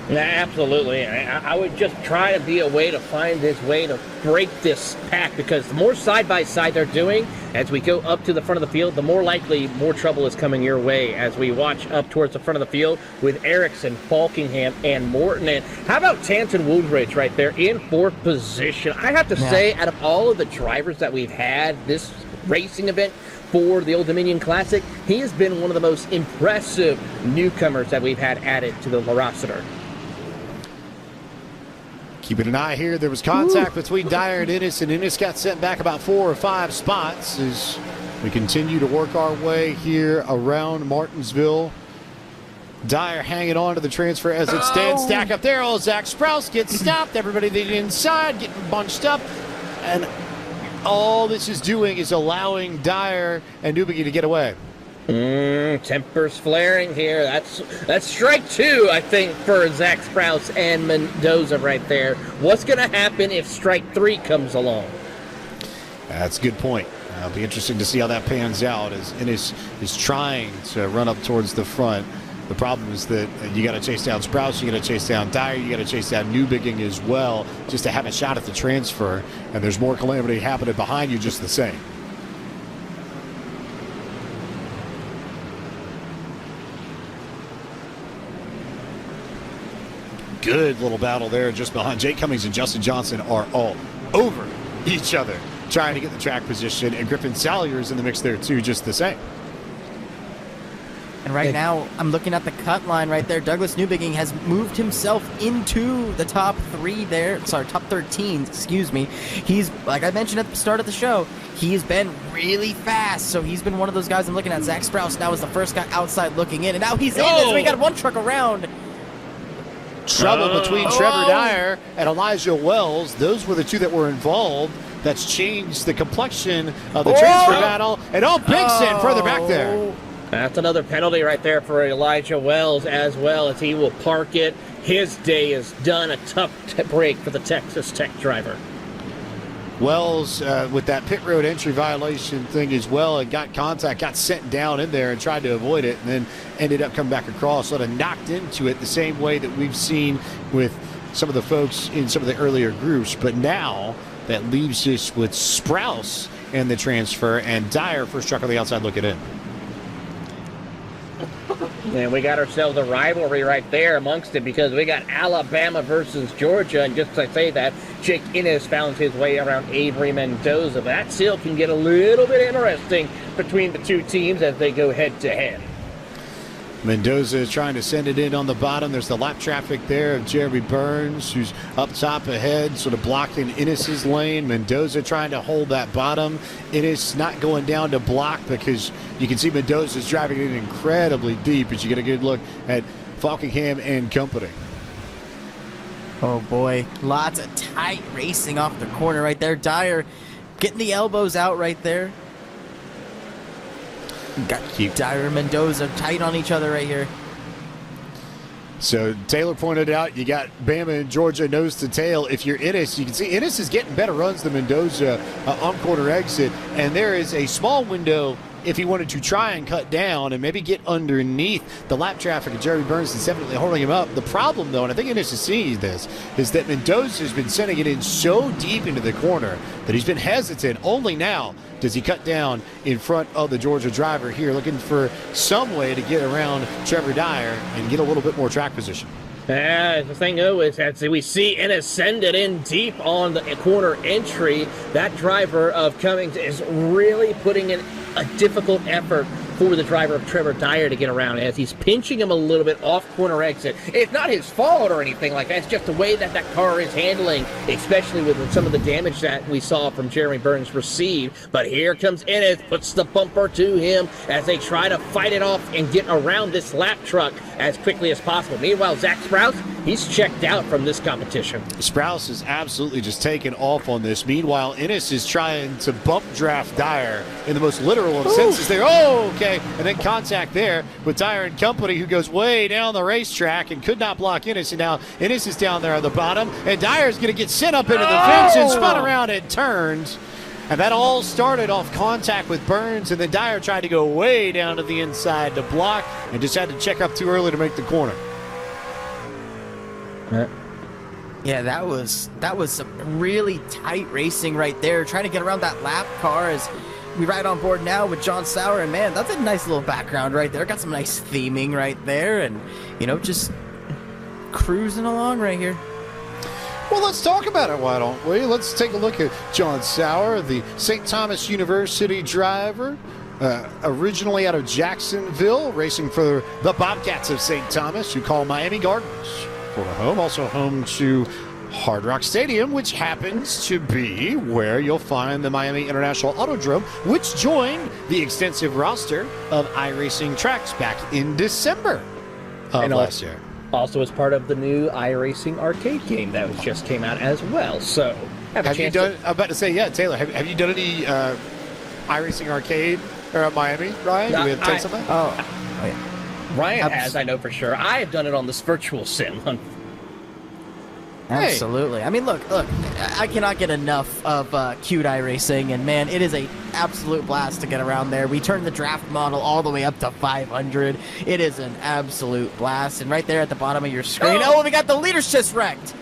Yeah, absolutely. I would just try to be a way to find his way to break this pack, because the more side-by-side they're doing as we go up to the front of the field, the more likely more trouble is coming your way as we watch up towards the front of the field with Erickson, Falkingham, and Morton. And how about Tanton Woodridge right there in 4th position? I have to say, out of all of the drivers that we've had this racing event for the Old Dominion Classic, he has been one of the most impressive newcomers that we've had added to the roster. Keeping an eye here, there was contact between Dyer and Ennis got sent back about 4 or 5 spots as we continue to work our way here around Martinsville. Dyer hanging on to the transfer as it stands. Stack up there. Zach Sprouse gets stopped. Everybody the inside getting bunched up. And all this is doing is allowing Dyer and Newbigging to get away. Tempers flaring here. That's strike 2, I think, for Zach Sprouse and Mendoza right there. What's going to happen if strike 3 comes along? That's a good point. It'll be interesting to see how that pans out as Ennis is trying to run up towards the front. The problem is that you got to chase down Sprouse, you got to chase down Dyer, you got to chase down Newbigging as well, just to have a shot at the transfer. And there's more calamity happening behind you just the same. Good little battle there just behind. Jake Cummings and Justin Johnson are all over each other trying to get the track position, and Griffin Salyer is in the mix there too, just the same. And right now, I'm looking at the cut line right there. Douglas Newbigging has moved himself into the top 3 there. Sorry, top 13, excuse me. He's, like I mentioned at the start of the show, he's been really fast. So he's been one of those guys I'm looking at. Zach Sprouse now is the first guy outside looking in. And now he's in as we got 1 truck around. Trouble between Trevor Dyer and Elijah Wells. Those were the 2 that were involved. That's changed the complexion of the transfer battle. And Bigson further back there. That's another penalty right there for Elijah Wells, as well as he will park it. His day is done. A tough break for the Texas Tech driver. Wells with that pit road entry violation thing as well, and got contact, got sent down in there and tried to avoid it, and then ended up coming back across, sort of knocked into it the same way that we've seen with some of the folks in some of the earlier groups. But now that leaves us with Sprouse and the transfer, and Dyer first truck on the outside looking in. And we got ourselves a rivalry right there amongst it because we got Alabama versus Georgia. And just as I say that, Jake Innes found his way around Avery Mendoza. But that still can get a little bit interesting between the two teams as they go head-to-head. Mendoza is trying to send it in on the bottom. There's the lap traffic there of Jeremy Burns, who's up top ahead, sort of blocking Innes's lane. Mendoza trying to hold that bottom. Innes not going down to block because you can see Mendoza's driving it incredibly deep as you get a good look at Falkingham and company. Oh boy, lots of tight racing off the corner right there. Dyer getting the elbows out right there. Got Dyer and Mendoza tight on each other right here. So Taylor pointed out you got Bama and Georgia nose to tail. If you're Innes, you can see Innes is getting better runs than Mendoza on corner exit. And there is a small window if he wanted to try and cut down and maybe get underneath the lap traffic of Jeremy Burns is definitely holding him up. The problem, though, and I think Innes is seeing this, is that Mendoza has been sending it in so deep into the corner that he's been hesitant. Only now does he cut down in front of the Georgia driver here, looking for some way to get around Trevor Dyer and get a little bit more track position. The thing, though, is that we see Innes send it in deep on the corner entry. That driver of Cummings is really putting in a difficult effort for the driver of Trevor Dyer to get around as he's pinching him a little bit off corner exit. It's not his fault or anything like that. It's just the way that that car is handling, especially with some of the damage that we saw from Jeremy Burns receive. But here comes Innes, puts the bumper to him as they try to fight it off and get around this lap truck as quickly as possible. Meanwhile, Zach Sprouse, he's checked out from this competition. Sprouse is absolutely just taken off on this. Meanwhile, Innes is trying to bump draft Dyer in the most literal of senses there. Oh, okay. And then contact there with Dyer and company, who goes way down the racetrack and could not block Innes. And now Innes is down there at the bottom, and Dyer's going to get sent up into the fence and spun around and turned. And that all started off contact with Burns, and then Dyer tried to go way down to the inside to block and just had to check up too early to make the corner. Yeah, that was some really tight racing right there, trying to get around that lap car as we ride on board now with John Sauer. And man, that's a nice little background right there. Got some nice theming right there, and just cruising along right here. Well, let's talk about it, why don't we? Let's take a look at John Sauer, the St. Thomas University driver, originally out of Jacksonville, racing for the Bobcats of St. Thomas, who call Miami Gardens for a home. Also home to Hard Rock Stadium, which happens to be where you'll find the Miami International Autodrome, which joined the extensive roster of iRacing tracks back in December of last year. Also as part of the new iRacing arcade game that just came out as well. So, have you done, I'm about to say, yeah, Taylor, have you done any iRacing arcade or at Miami, Ryan? Do we have take something? Oh, yeah. Ryan has, I know for sure. I have done it on this virtual sim. Absolutely. I mean, look, I cannot get enough of cute iRacing, and man, it is a absolute blast to get around there. We turned the draft model all the way up to 500. It is an absolute blast. And right there at the bottom of your screen, we got the leaders just wrecked.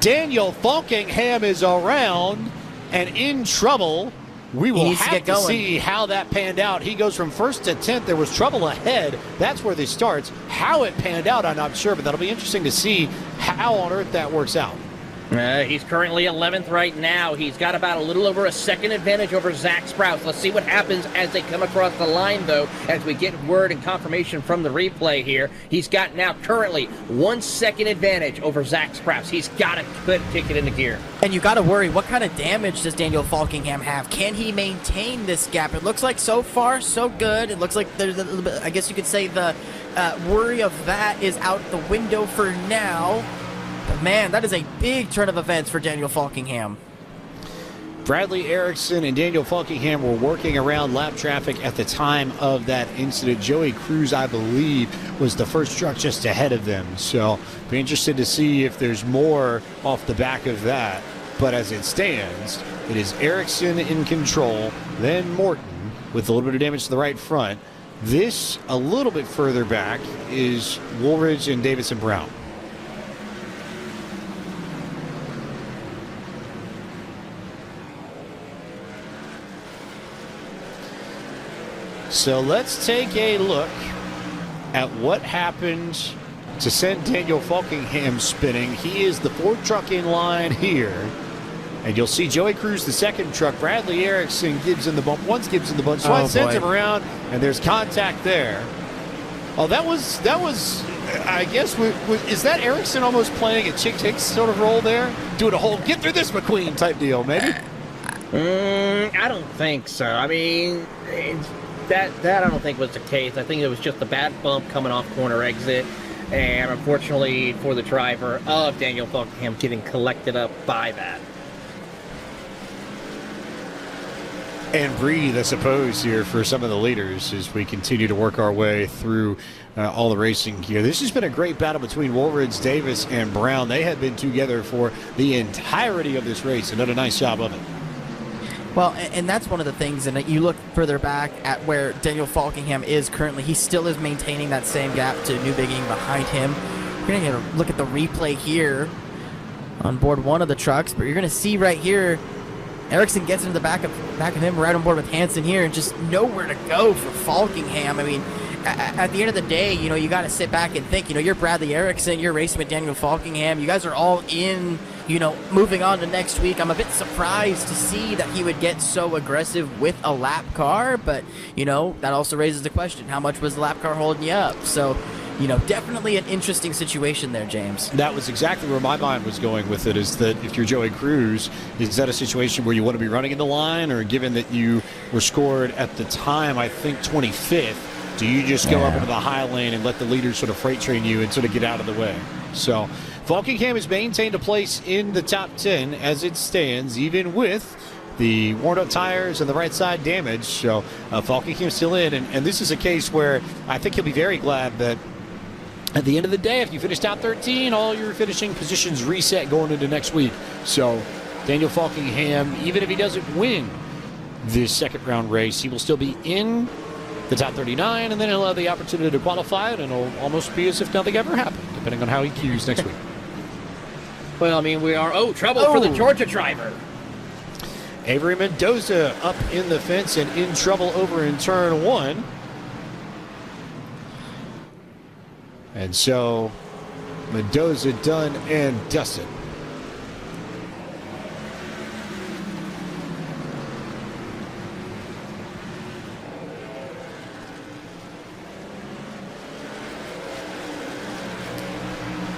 Daniel Falkingham is around and in trouble. We will have to see how that panned out. He goes from first to 10th. There was trouble ahead. That's where this starts. How it panned out, I'm not sure, but that'll be interesting to see how on earth that works out. He's currently 11th right now. He's got about a little over a second advantage over Zach Sprouse. Let's see what happens as they come across the line, though, as we get word and confirmation from the replay here. He's got now currently 1 second advantage over Zach Sprouse. He's got to put a ticket into gear. And you got to worry, what kind of damage does Daniel Falkingham have? Can he maintain this gap? It looks like so far, so good. It looks like there's a little bit, I guess you could say the worry of that is out the window for now. But man, that is a big turn of events for Daniel Falkingham. Bradley Erickson and Daniel Falkingham were working around lap traffic at the time of that incident. Joey Cruz, I believe, was the first truck just ahead of them. So be interested to see if there's more off the back of that. But as it stands, it is Erickson in control, then Morton with a little bit of damage to the right front. This, a little bit further back, is Woolridge and Davidson Brown. So let's take a look at what happened to send Daniel Falkingham spinning. He is the fourth truck in line here. And you'll see Joey Cruz, the second truck. Bradley Erickson gives in the bump. Once gives in the bump. Swan sends him around, and there's contact there. Oh, that was. I guess, is that Erickson almost playing a Chick Hicks sort of role there? Doing a whole get through this McQueen type deal, maybe? I don't think so. I mean, that I don't think was the case. I think it was just a bad bump coming off corner exit. And unfortunately for the driver of Daniel Falkingham getting collected up by that. And breathe, I suppose, here for some of the leaders as we continue to work our way through all the racing here. This has been a great battle between Woolridge, Davis, and Brown. They have been together for the entirety of this race and done a nice job of it. Well, and that's one of the things, and you look further back at where Daniel Falkingham is currently, he still is maintaining that same gap to Newbigging behind him. We're going to look at the replay here on board one of the trucks, but you're going to see right here, Erickson gets into the back of him, right on board with Hansen here, and just nowhere to go for Falkingham. I mean, at the end of the day, you got to sit back and think, you're Bradley Erickson, you're racing with Daniel Falkingham, you guys are all in, moving on to next week. I'm a bit surprised to see that he would get so aggressive with a lap car, but, that also raises the question, how much was the lap car holding you up? So, definitely an interesting situation there, James. That was exactly where my mind was going with it, is that if you're Joey Cruz, is that a situation where you want to be running in the line, or given that you were scored at the time, I think 25th, do you just go up into the high lane and let the leaders sort of freight train you and sort of get out of the way? So Falkingham has maintained a place in the top 10 as it stands, even with the worn-out tires and the right side damage. So Falkingham's still in, and this is a case where I think he'll be very glad that at the end of the day, if you finish top 13, all your finishing positions reset going into next week. So Daniel Falkingham, even if he doesn't win this second round race, he will still be in the top 39, and then he'll have the opportunity to qualify it, and it'll almost be as if nothing ever happened, depending on how he cues next week. Well, I mean, we are, trouble for the Georgia driver. Avery Mendoza up in the fence and in trouble over in turn one. And so Mendoza done and dusted.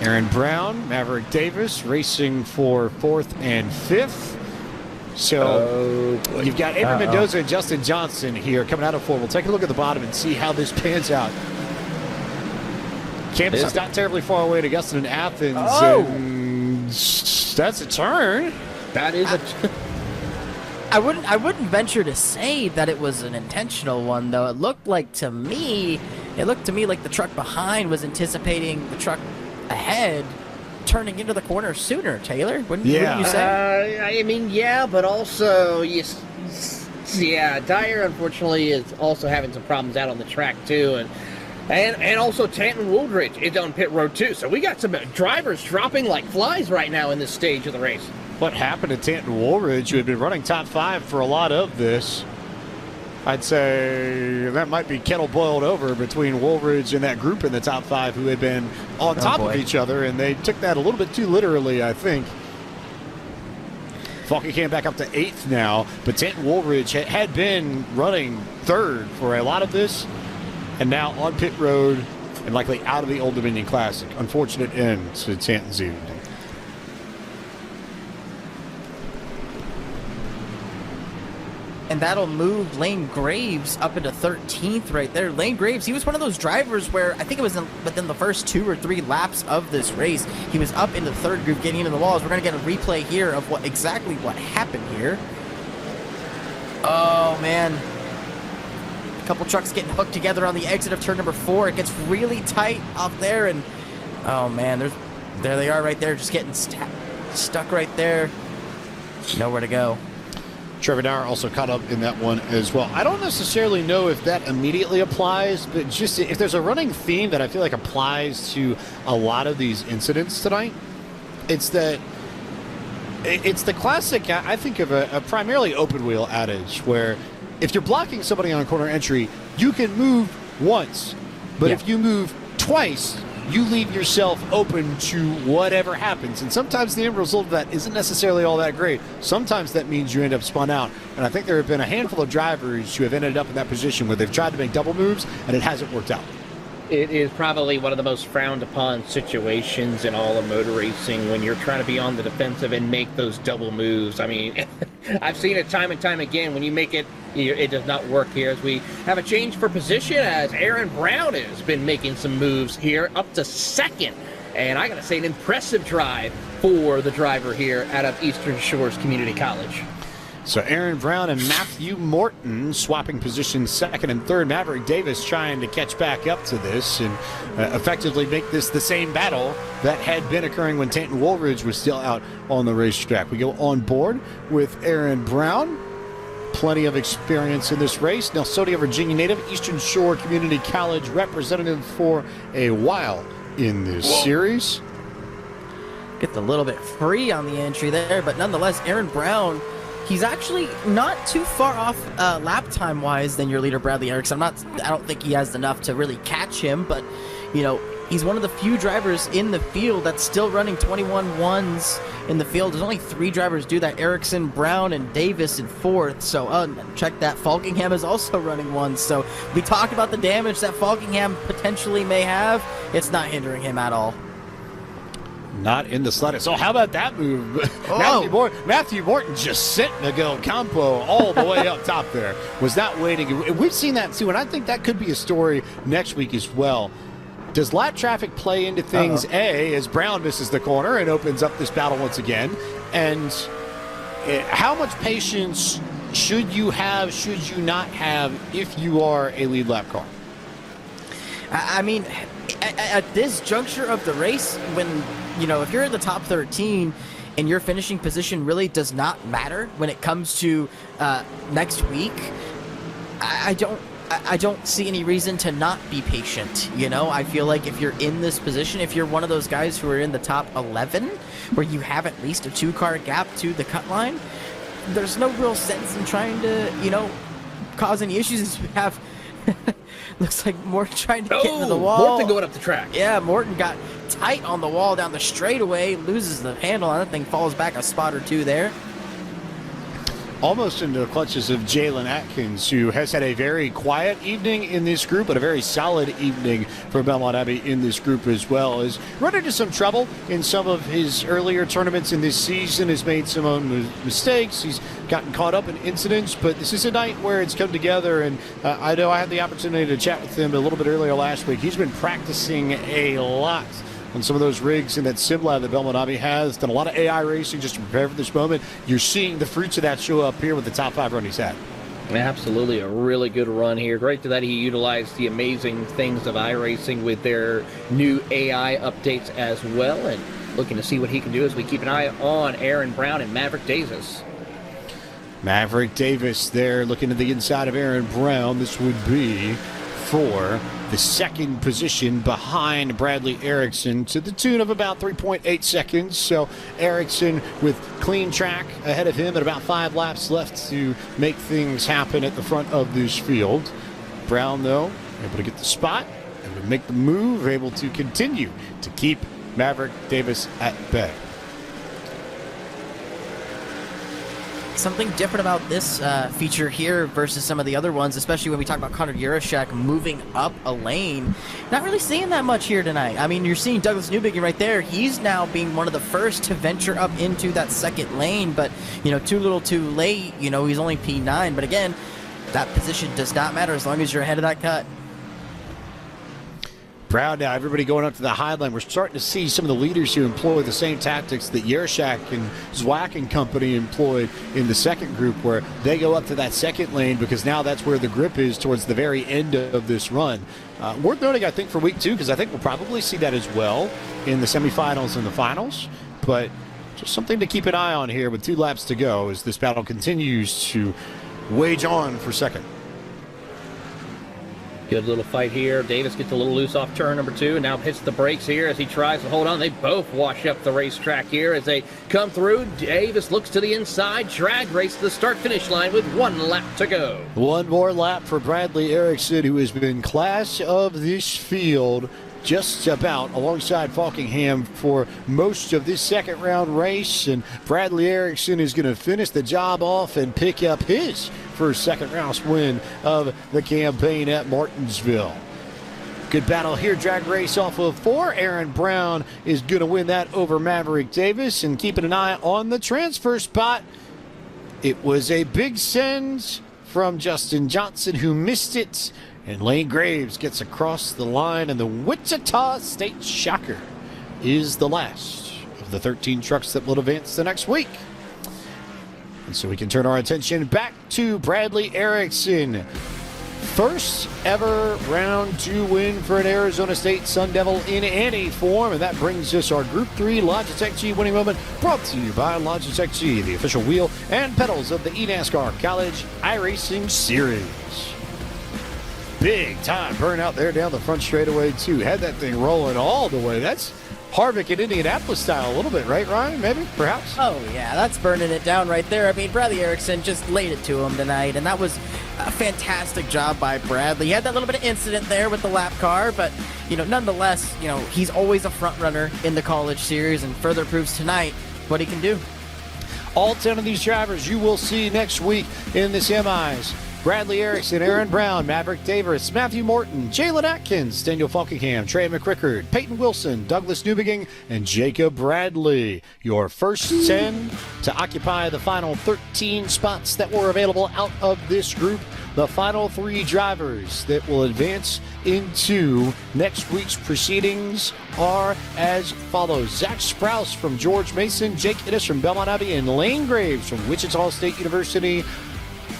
Aaron Brown, Maverick Davis racing for 4th and 5th. So you've got Avery Mendoza and Justin Johnson here coming out of 4. We'll take a look at the bottom and see how this pans out. Campus is not terribly far away to Augusta and Athens. And that's a turn. That is a I wouldn't venture to say that it was an intentional one, though. It looked to me like the truck behind was anticipating the truck ahead turning into the corner sooner, Taylor. Wouldn't you say? I mean, yeah, but also, Dyer, unfortunately, is also having some problems out on the track, too, and also Tanton Woolridge is on pit road, too. So we got some drivers dropping like flies right now in this stage of the race. What happened to Tanton Woolridge, who had been running top 5 for a lot of this? I'd say that might be kettle boiled over between Woolridge and that group in the top 5 who had been on top of each other, and they took that a little bit too literally, I think. Falky came back up to 8th now, but Tanton Woolridge had been running 3rd for a lot of this, and now on pit road and likely out of the Old Dominion Classic. Unfortunate end to Tanton's evening. And that'll move Lane Graves up into 13th right there. Lane Graves, he was one of those drivers where I think it was within the first 2 or 3 laps of this race, he was up in the 3rd group getting into the walls. We're going to get a replay here of exactly what happened here. Oh, man. A couple trucks getting hooked together on the exit of turn number 4. It gets really tight off there, and oh, man, there they are right there, just getting stuck right there. Nowhere to go. Trevor Dyer also caught up in that one as well. I don't necessarily know if that immediately applies, but just if there's a running theme that I feel like applies to a lot of these incidents tonight, it's that it's the classic, I think, of a primarily open wheel adage where if you're blocking somebody on a corner entry, you can move once. But Yeah. if you move twice, you leave yourself open to whatever happens. And sometimes the end result of that isn't necessarily all that great. Sometimes that means you end up spun out. And I think there have been a handful of drivers who have ended up in that position where they've tried to make double moves and it hasn't worked out. It is probably one of the most frowned upon situations in all of motor racing when you're trying to be on the defensive and make those double moves. I mean, I've seen it time and time again. When you make it, it does not work here. As we have a change for position, as Aaron Brown has been making some moves here up to second. And I got to say, an impressive drive for the driver here out of Eastern Shores Community College. So Aaron Brown and Matthew Morton swapping positions second and third. Maverick Davis trying to catch back up to this and effectively make this the same battle that had been occurring when Tanton Woolridge was still out on the racetrack. We go on board with Aaron Brown. Plenty of experience in this race. Nelsonia, Virginia native, Eastern Shore Community College representative for a while in this series. Gets a little bit free on the entry there, but nonetheless, Aaron Brown, he's actually not too far off lap time wise than your leader Bradley Erickson. I don't think he has enough to really catch him, but you know, he's one of the few drivers in the field that's still running 21 ones in the field. There's only 3 drivers do that: Erickson, Brown, and Davis in 4th. So check that. Falkingham is also running ones. So we talked about the damage that Falkingham potentially may have. It's not hindering him at all. Not in the slightest. So how about that move? Oh. Matthew Morton just sent Miguel Campo all the way up top there. Was not waiting. We've seen that too, and I think that could be a story next week as well. Does lap traffic play into things, A, as Brown misses the corner and opens up this battle once again? And how much patience should you have, should you not have, if you are a lead lap car? I mean, at this juncture of the race, when, you know, if you're in the top 13 and your finishing position really does not matter when it comes to next week, I don't see any reason to not be patient. You know, I feel like if you're in this position, if you're one of those guys who are in the top 11, where you have at least a 2-car gap to the cut line, there's no real sense in trying to, you know, cause any issues. You have looks like Morton trying to get into the wall. Morton going up the track. Yeah, Morton got tight on the wall down the straightaway, loses the handle on that thing, falls back a spot or two there. Almost into the clutches of Jalen Atkins, who has had a very quiet evening in this group, but a very solid evening for Belmont Abbey in this group as well. Has run into some trouble in some of his earlier tournaments in this season, has made some own mistakes, he's gotten caught up in incidents, but this is a night where it's come together, and I know I had the opportunity to chat with him a little bit earlier last week. He's been practicing a lot on some of those rigs in that sim lab that Belmont Abbey has. Done a lot of AI racing just to prepare for this moment. You're seeing the fruits of that show up here with the top 5 run he's had. Absolutely, a really good run here. Great that he utilized the amazing things of iRacing with their new AI updates as well, and looking to see what he can do as we keep an eye on Aaron Brown and Maverick Davis. Maverick Davis there looking to the inside of Aaron Brown. This would be for the second position behind Bradley Erickson to the tune of about 3.8 seconds. So Erickson with clean track ahead of him and about 5 laps left to make things happen at the front of this field. Brown, though, able to get the spot, able to make the move, able to continue to keep Maverick Davis at bay. Something different about this feature here versus some of the other ones, especially when we talk about Connor Yurashek moving up a lane. Not really seeing that much here tonight. I mean, you're seeing Douglas Newbigin right there. He's now being one of the first to venture up into that second lane, but, you know, too little too late. You know, he's only P9, but again, that position does not matter as long as you're ahead of that cut. Brown now, everybody going up to the high line. We're starting to see some of the leaders who employ the same tactics that Yershak and Zwack and company employed in the second group, where they go up to that second lane because now that's where the grip is towards the very end of this run. Worth noting, I think, for week 2, because I think we'll probably see that as well in the semifinals and the finals. But just something to keep an eye on here with 2 laps to go as this battle continues to wage on for second. Good little fight here. Davis gets a little loose off turn number 2 and now hits the brakes here as he tries to hold on. They both wash up the racetrack here as they come through. Davis looks to the inside. Drag race to the start-finish line with 1 lap to go. One more lap for Bradley Erickson, who has been class of this field just about alongside Falkingham for most of this second round race. And Bradley Erickson is going to finish the job off and pick up his first second round win of the campaign at Martinsville. Good battle here. Drag race off of 4. Aaron Brown is going to win that over Maverick Davis. And keeping an eye on the transfer spot, it was a big send from Justin Johnson, who missed it. And Lane Graves gets across the line, and the Wichita State Shocker is the last of the 13 trucks that will advance the next week. And so we can turn our attention back to Bradley Erickson. First ever round 2 win for an Arizona State Sun Devil in any form. And that brings us our Group 3 Logitech G winning moment, brought to you by Logitech G, the official wheel and pedals of the eNASCAR College iRacing Series. Big time burnout there down the front straightaway, too. Had that thing rolling all the way. That's Harvick in Indianapolis style a little bit, right, Ryan? Maybe, perhaps? Oh, yeah, that's burning it down right there. I mean, Bradley Erickson just laid it to him tonight, and that was a fantastic job by Bradley. He had that little bit of incident there with the lap car, but, nonetheless, he's always a front runner in the college series, and further proves tonight what he can do. All 10 of these drivers you will see next week in the semis. Bradley Erickson, Aaron Brown, Maverick Davis, Matthew Morton, Jalen Atkins, Daniel Falkingham, Trey McCrickard, Peyton Wilson, Douglas Newbegin, and Jacob Bradley. Your first 10 to occupy the final 13 spots that were available out of this group. The final 3 drivers that will advance into next week's proceedings are as follows. Zach Sprouse from George Mason, Jake Innes from Belmont Abbey, and Lane Graves from Wichita State University.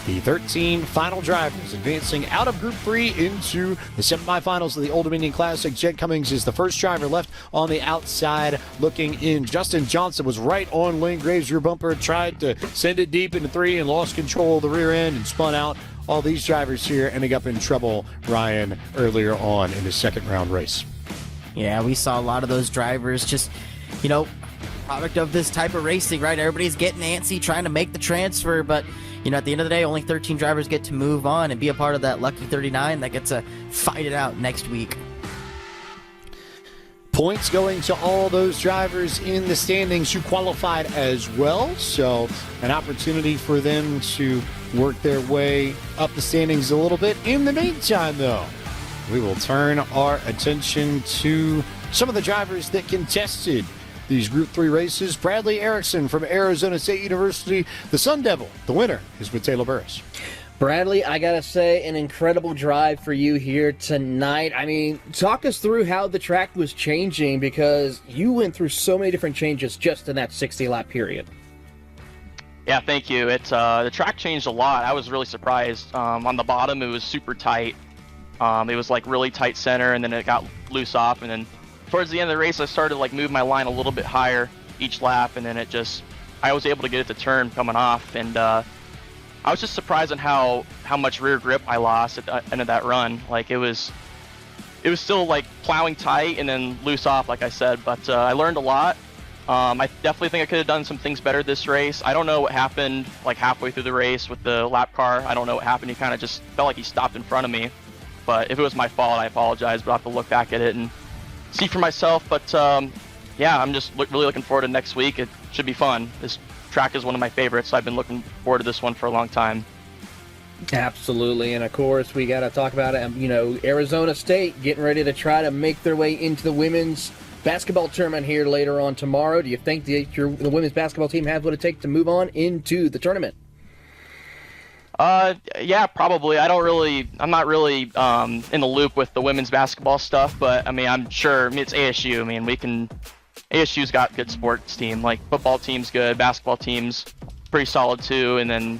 The 13 final drivers advancing out of Group 3 into the semifinals of the Old Dominion Classic. Jed Cummings is the first driver left on the outside looking in. Justin Johnson was right on Lane Graves' rear bumper, tried to send it deep into 3 and lost control of the rear end and spun out. All these drivers here ending up in trouble, Ryan, earlier on in the second round race. Yeah, we saw a lot of those drivers just, product of this type of racing, right? Everybody's getting antsy, trying to make the transfer, but at the end of the day, only 13 drivers get to move on and be a part of that lucky 39 that gets to fight it out next week. Points going to all those drivers in the standings who qualified as well. So an opportunity for them to work their way up the standings a little bit. In the meantime, though, we will turn our attention to some of the drivers that contested these Group 3 races. Bradley Erickson from Arizona State University, the Sun Devil. The winner is with Taylor Burris. Bradley, I gotta say, an incredible drive for you here tonight. I mean, talk us through how the track was changing, because you went through so many different changes just in that 60-lap period. Yeah, thank you. The track changed a lot. I was really surprised. On the bottom, it was super tight. It was like really tight center, and then it got loose off, and then towards the end of the race, I started to move my line a little bit higher each lap, and then I was able to get it to turn coming off, and I was just surprised on how much rear grip I lost at the end of that run. It was still plowing tight and then loose off, like I said, but I learned a lot. I definitely think I could have done some things better this race. I don't know what happened halfway through the race with the lap car. I don't know what happened. He kind of just felt like he stopped in front of me, but if it was my fault, I apologize, but I'll have to look back at it and see for myself. But yeah, I'm just really looking forward to next week. It should be fun. This track is one of my favorites, so I've been looking forward to this one for a long time. Absolutely, and of course we got to talk about it. Arizona State getting ready to try to make their way into the women's basketball tournament here later on tomorrow. Do you think the women's basketball team have what it takes to move on into the tournament? Yeah, probably. I'm not really in the loop with the women's basketball stuff, but I'm sure. It's ASU. ASU's got good sports team. Football team's good, basketball team's pretty solid too, and then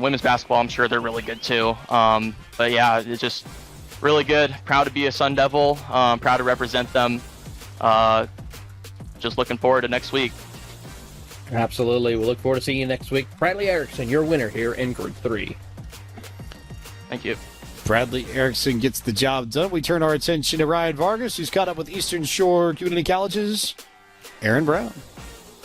women's basketball, I'm sure they're really good too. But yeah, it's just really good. Proud to be a Sun Devil. Proud to represent them. Just looking forward to next week. Absolutely. We'll look forward to seeing you next week. Bradley Erickson, your winner here in Group 3. Thank you. Bradley Erickson gets the job done. We turn our attention to Ryan Vargas, who's caught up with Eastern Shore Community College's Aaron Brown.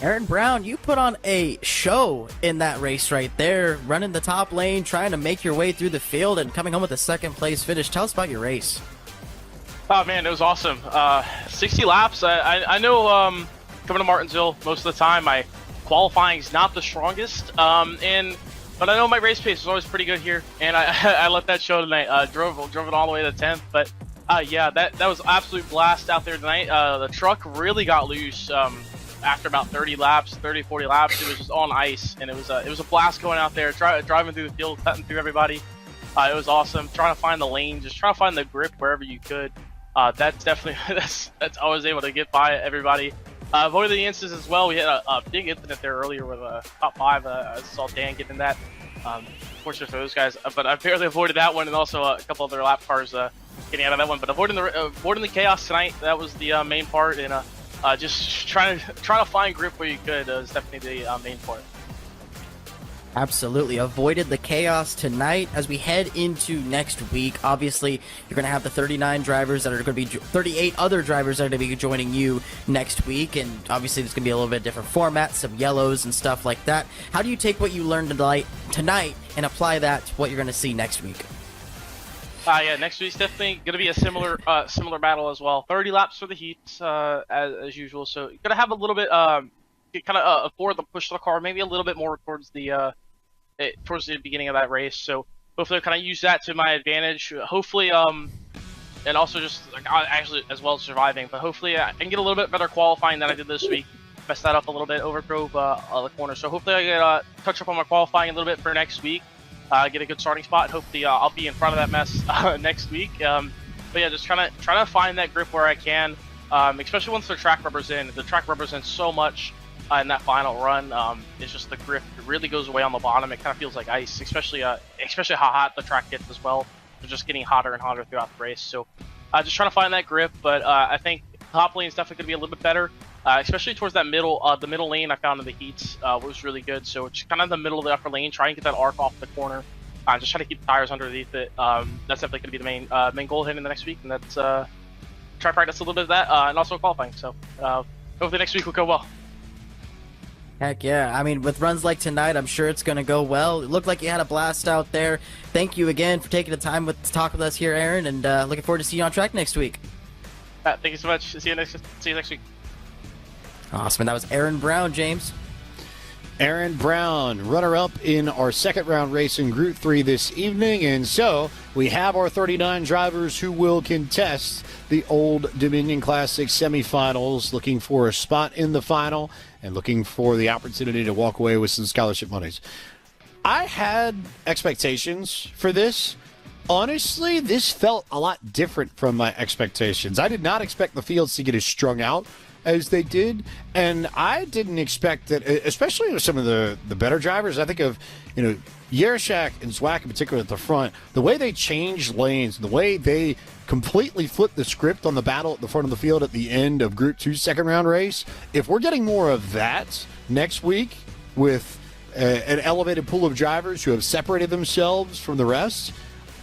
Aaron Brown, you put on a show in that race right there, running the top lane, trying to make your way through the field, and coming home with a second place finish. Tell us about your race. Oh man, it was awesome. 60 laps. I know coming to Martinsville most of the time, my qualifying is not the strongest, but I know my race pace is always pretty good here, and I let that show tonight. Drove it all the way to 10th, but yeah, that was an absolute blast out there tonight. The truck really got loose after about 40 laps. It was just on ice, and it was a blast going out there, driving through the field, cutting through everybody. It was awesome. Trying to find the lane, just trying to find the grip wherever you could. That's definitely that's I was able to get by everybody. Avoided the instances as well. We had a big incident there earlier with top 5. I saw Dan get in that. Fortunate for those guys, but I barely avoided that one, and also a couple other lap cars getting out of that one. But avoiding the chaos tonight, that was the main part, and just trying to find grip where you could was definitely the main part. Absolutely. Avoided the chaos tonight. As we head into next week, obviously, you're going to have the 39 drivers that are going to be 38 other drivers that are going to be joining you next week. And obviously, there's going to be a little bit different format, some yellows and stuff like that. How do you take what you learned tonight and apply that to what you're going to see next week? Yeah, next week's definitely going to be a similar battle as well. 30 laps for the heats, as usual. So you're going to have a little bit kind of forward the push of the car, maybe a little bit more towards the beginning of that race. So hopefully, kind of use that to my advantage. Hopefully, and also just actually as well as surviving. But hopefully, I can get a little bit better qualifying than I did this week. Messed that up a little bit, overdrove the corner. So hopefully, I get touch up on my qualifying a little bit for next week. Get a good starting spot. Hopefully, I'll be in front of that mess next week. But yeah, just trying to find that grip where I can, especially once the track rubber's in. The track rubber's in so much. In that final run, it's just the grip really goes away on the bottom. It kind of feels like ice, especially how hot the track gets as well. It's just getting hotter and hotter throughout the race. So just trying to find that grip, but I think top lane is definitely going to be a little bit better, especially towards that the middle lane I found in the heats was really good. So it's kind of the middle of the upper lane, try and get that arc off the corner. Just try to keep the tires underneath it. That's definitely going to be the main goal heading the next week, and that's try to practice a little bit of that and also qualifying. So hopefully next week will go well. Heck yeah. I mean, with runs like tonight, I'm sure it's going to go well. It looked like you had a blast out there. Thank you again for taking the time to talk with us here, Aaron, and looking forward to seeing you on track next week. Thank you so much. See you next week. Awesome. And that was Aaron Brown, James. Aaron Brown, runner-up in our second round race in Group 3 this evening. And so we have our 39 drivers who will contest the Old Dominion Classic semifinals, looking for a spot in the final and looking for the opportunity to walk away with some scholarship monies. I had expectations for this. Honestly, this felt a lot different from my expectations. I did not expect the fields to get as strung out as they did, and I didn't expect that, especially with some of the better drivers. I think of, Yershak and Zwack in particular at the front, the way they changed lanes, the way they completely flipped the script on the battle at the front of the field at the end of Group 2's second round race. If we're getting more of that next week with an elevated pool of drivers who have separated themselves from the rest,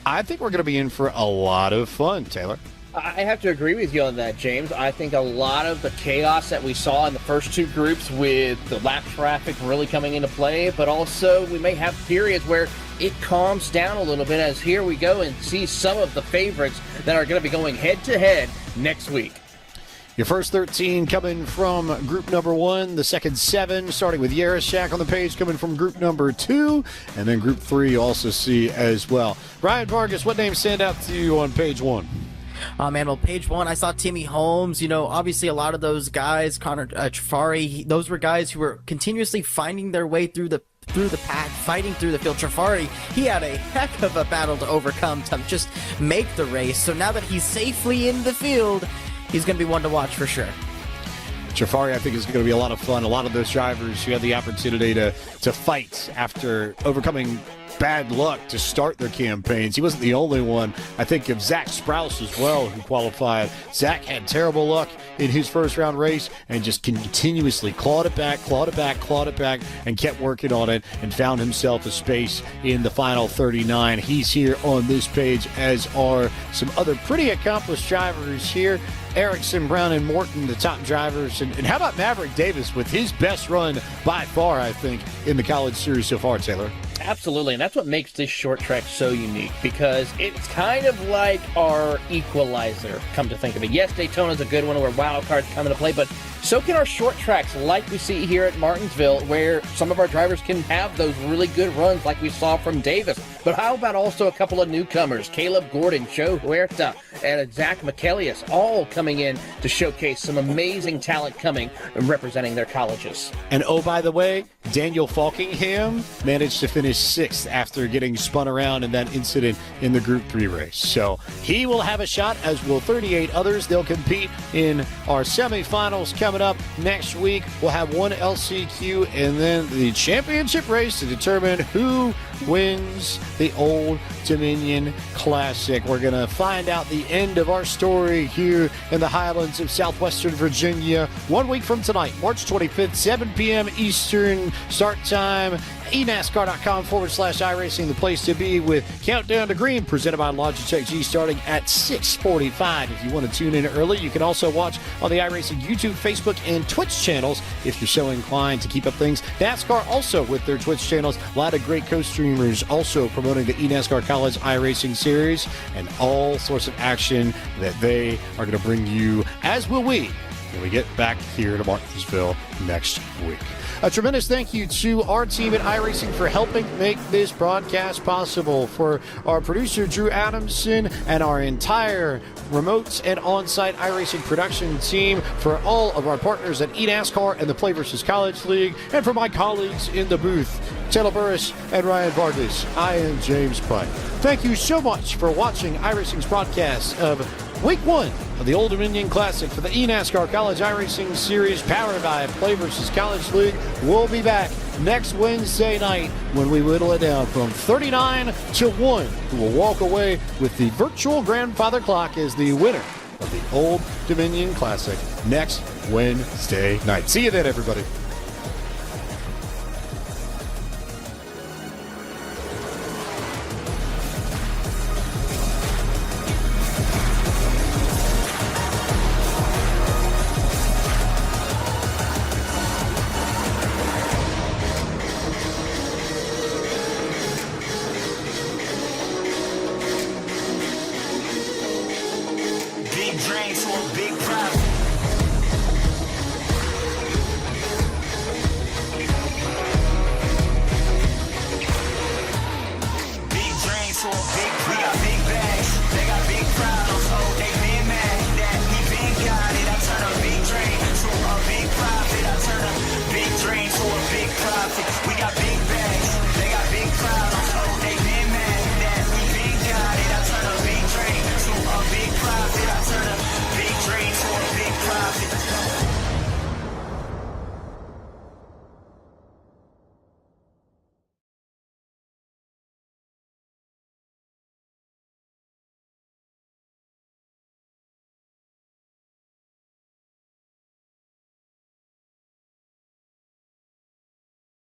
I think we're going to be in for a lot of fun, Taylor. I have to agree with you on that, James. I think a lot of the chaos that we saw in the first two groups with the lap traffic really coming into play, but also we may have periods where it calms down a little bit as here we go and see some of the favorites that are going to be going head-to-head next week. Your first 13 coming from group number 1, the second 7, starting with Yershak on the page, coming from group number 2, and then group 3 you also see as well. Ryan Vargas, what names stand out to you on page 1? Oh, man, well, page 1, I saw Timmy Holmes. Obviously a lot of those guys, Connor Trafari, those were guys who were continuously finding their way through the pack, fighting through the field. Trafari, he had a heck of a battle to overcome to just make the race. So now that he's safely in the field, he's going to be one to watch for sure. Trafari, I think, is going to be a lot of fun. A lot of those drivers who had the opportunity to fight after overcoming bad luck to start their campaigns. He wasn't the only one. I think of Zach Sprouse as well, who qualified. Zach had terrible luck in his first round race and just continuously clawed it back, and kept working on it and found himself a space in the final 39. He's here on this page, as are some other pretty accomplished drivers here. Erickson, Brown, and Morton, the top drivers. And how about Maverick Davis with his best run by far, I think, in the college series so far, Taylor? Absolutely, and that's what makes this short track so unique, because it's kind of like our equalizer, come to think of it. Yes, Daytona's a good one where wild cards come into play, but so can our short tracks, like we see here at Martinsville, where some of our drivers can have those really good runs like we saw from Davis. But how about also a couple of newcomers, Caleb Gordon, Joe Huerta, and Zach Michaelius, all coming in to showcase some amazing talent coming and representing their colleges. And oh, by the way, Daniel Falkingham managed to finish 6th after getting spun around in that incident in the Group 3 race. So he will have a shot, as will 38 others. They'll compete in our semifinals coming up next week. We'll have one LCQ and then the championship race to determine who wins the Old Dominion Classic. We're going to find out the end of our story here in the highlands of southwestern Virginia 1 week from tonight, March 25th, 7 p.m. Eastern start time. eNASCAR.com/iRacing, the place to be, with Countdown to Green presented by Logitech G, starting at 6:45. If you want to tune in early, you can also watch on the iRacing YouTube, Facebook, and Twitch channels if you're so inclined to keep up things. NASCAR also with their Twitch channels. A lot of great co-streamers also promoting the eNASCAR College iRacing series and all sorts of action that they are going to bring you, as will we, when we get back here to Martinsville next week. A tremendous thank you to our team at iRacing for helping make this broadcast possible. For our producer, Drew Adamson, and our entire remote and on-site iRacing production team. For all of our partners at eNASCAR and the Play vs. College League. And for my colleagues in the booth, Taylor Burris and Ryan Vargas, I am James Pike. Thank you so much for watching iRacing's broadcast of Week 1 of the Old Dominion Classic for the eNASCAR College iRacing Series, powered by Play vs. College League. We'll be back next Wednesday night when we whittle it down from 39 to 1, who will walk away with the virtual grandfather clock as the winner of the Old Dominion Classic next Wednesday night. See you then, everybody. Big drinks.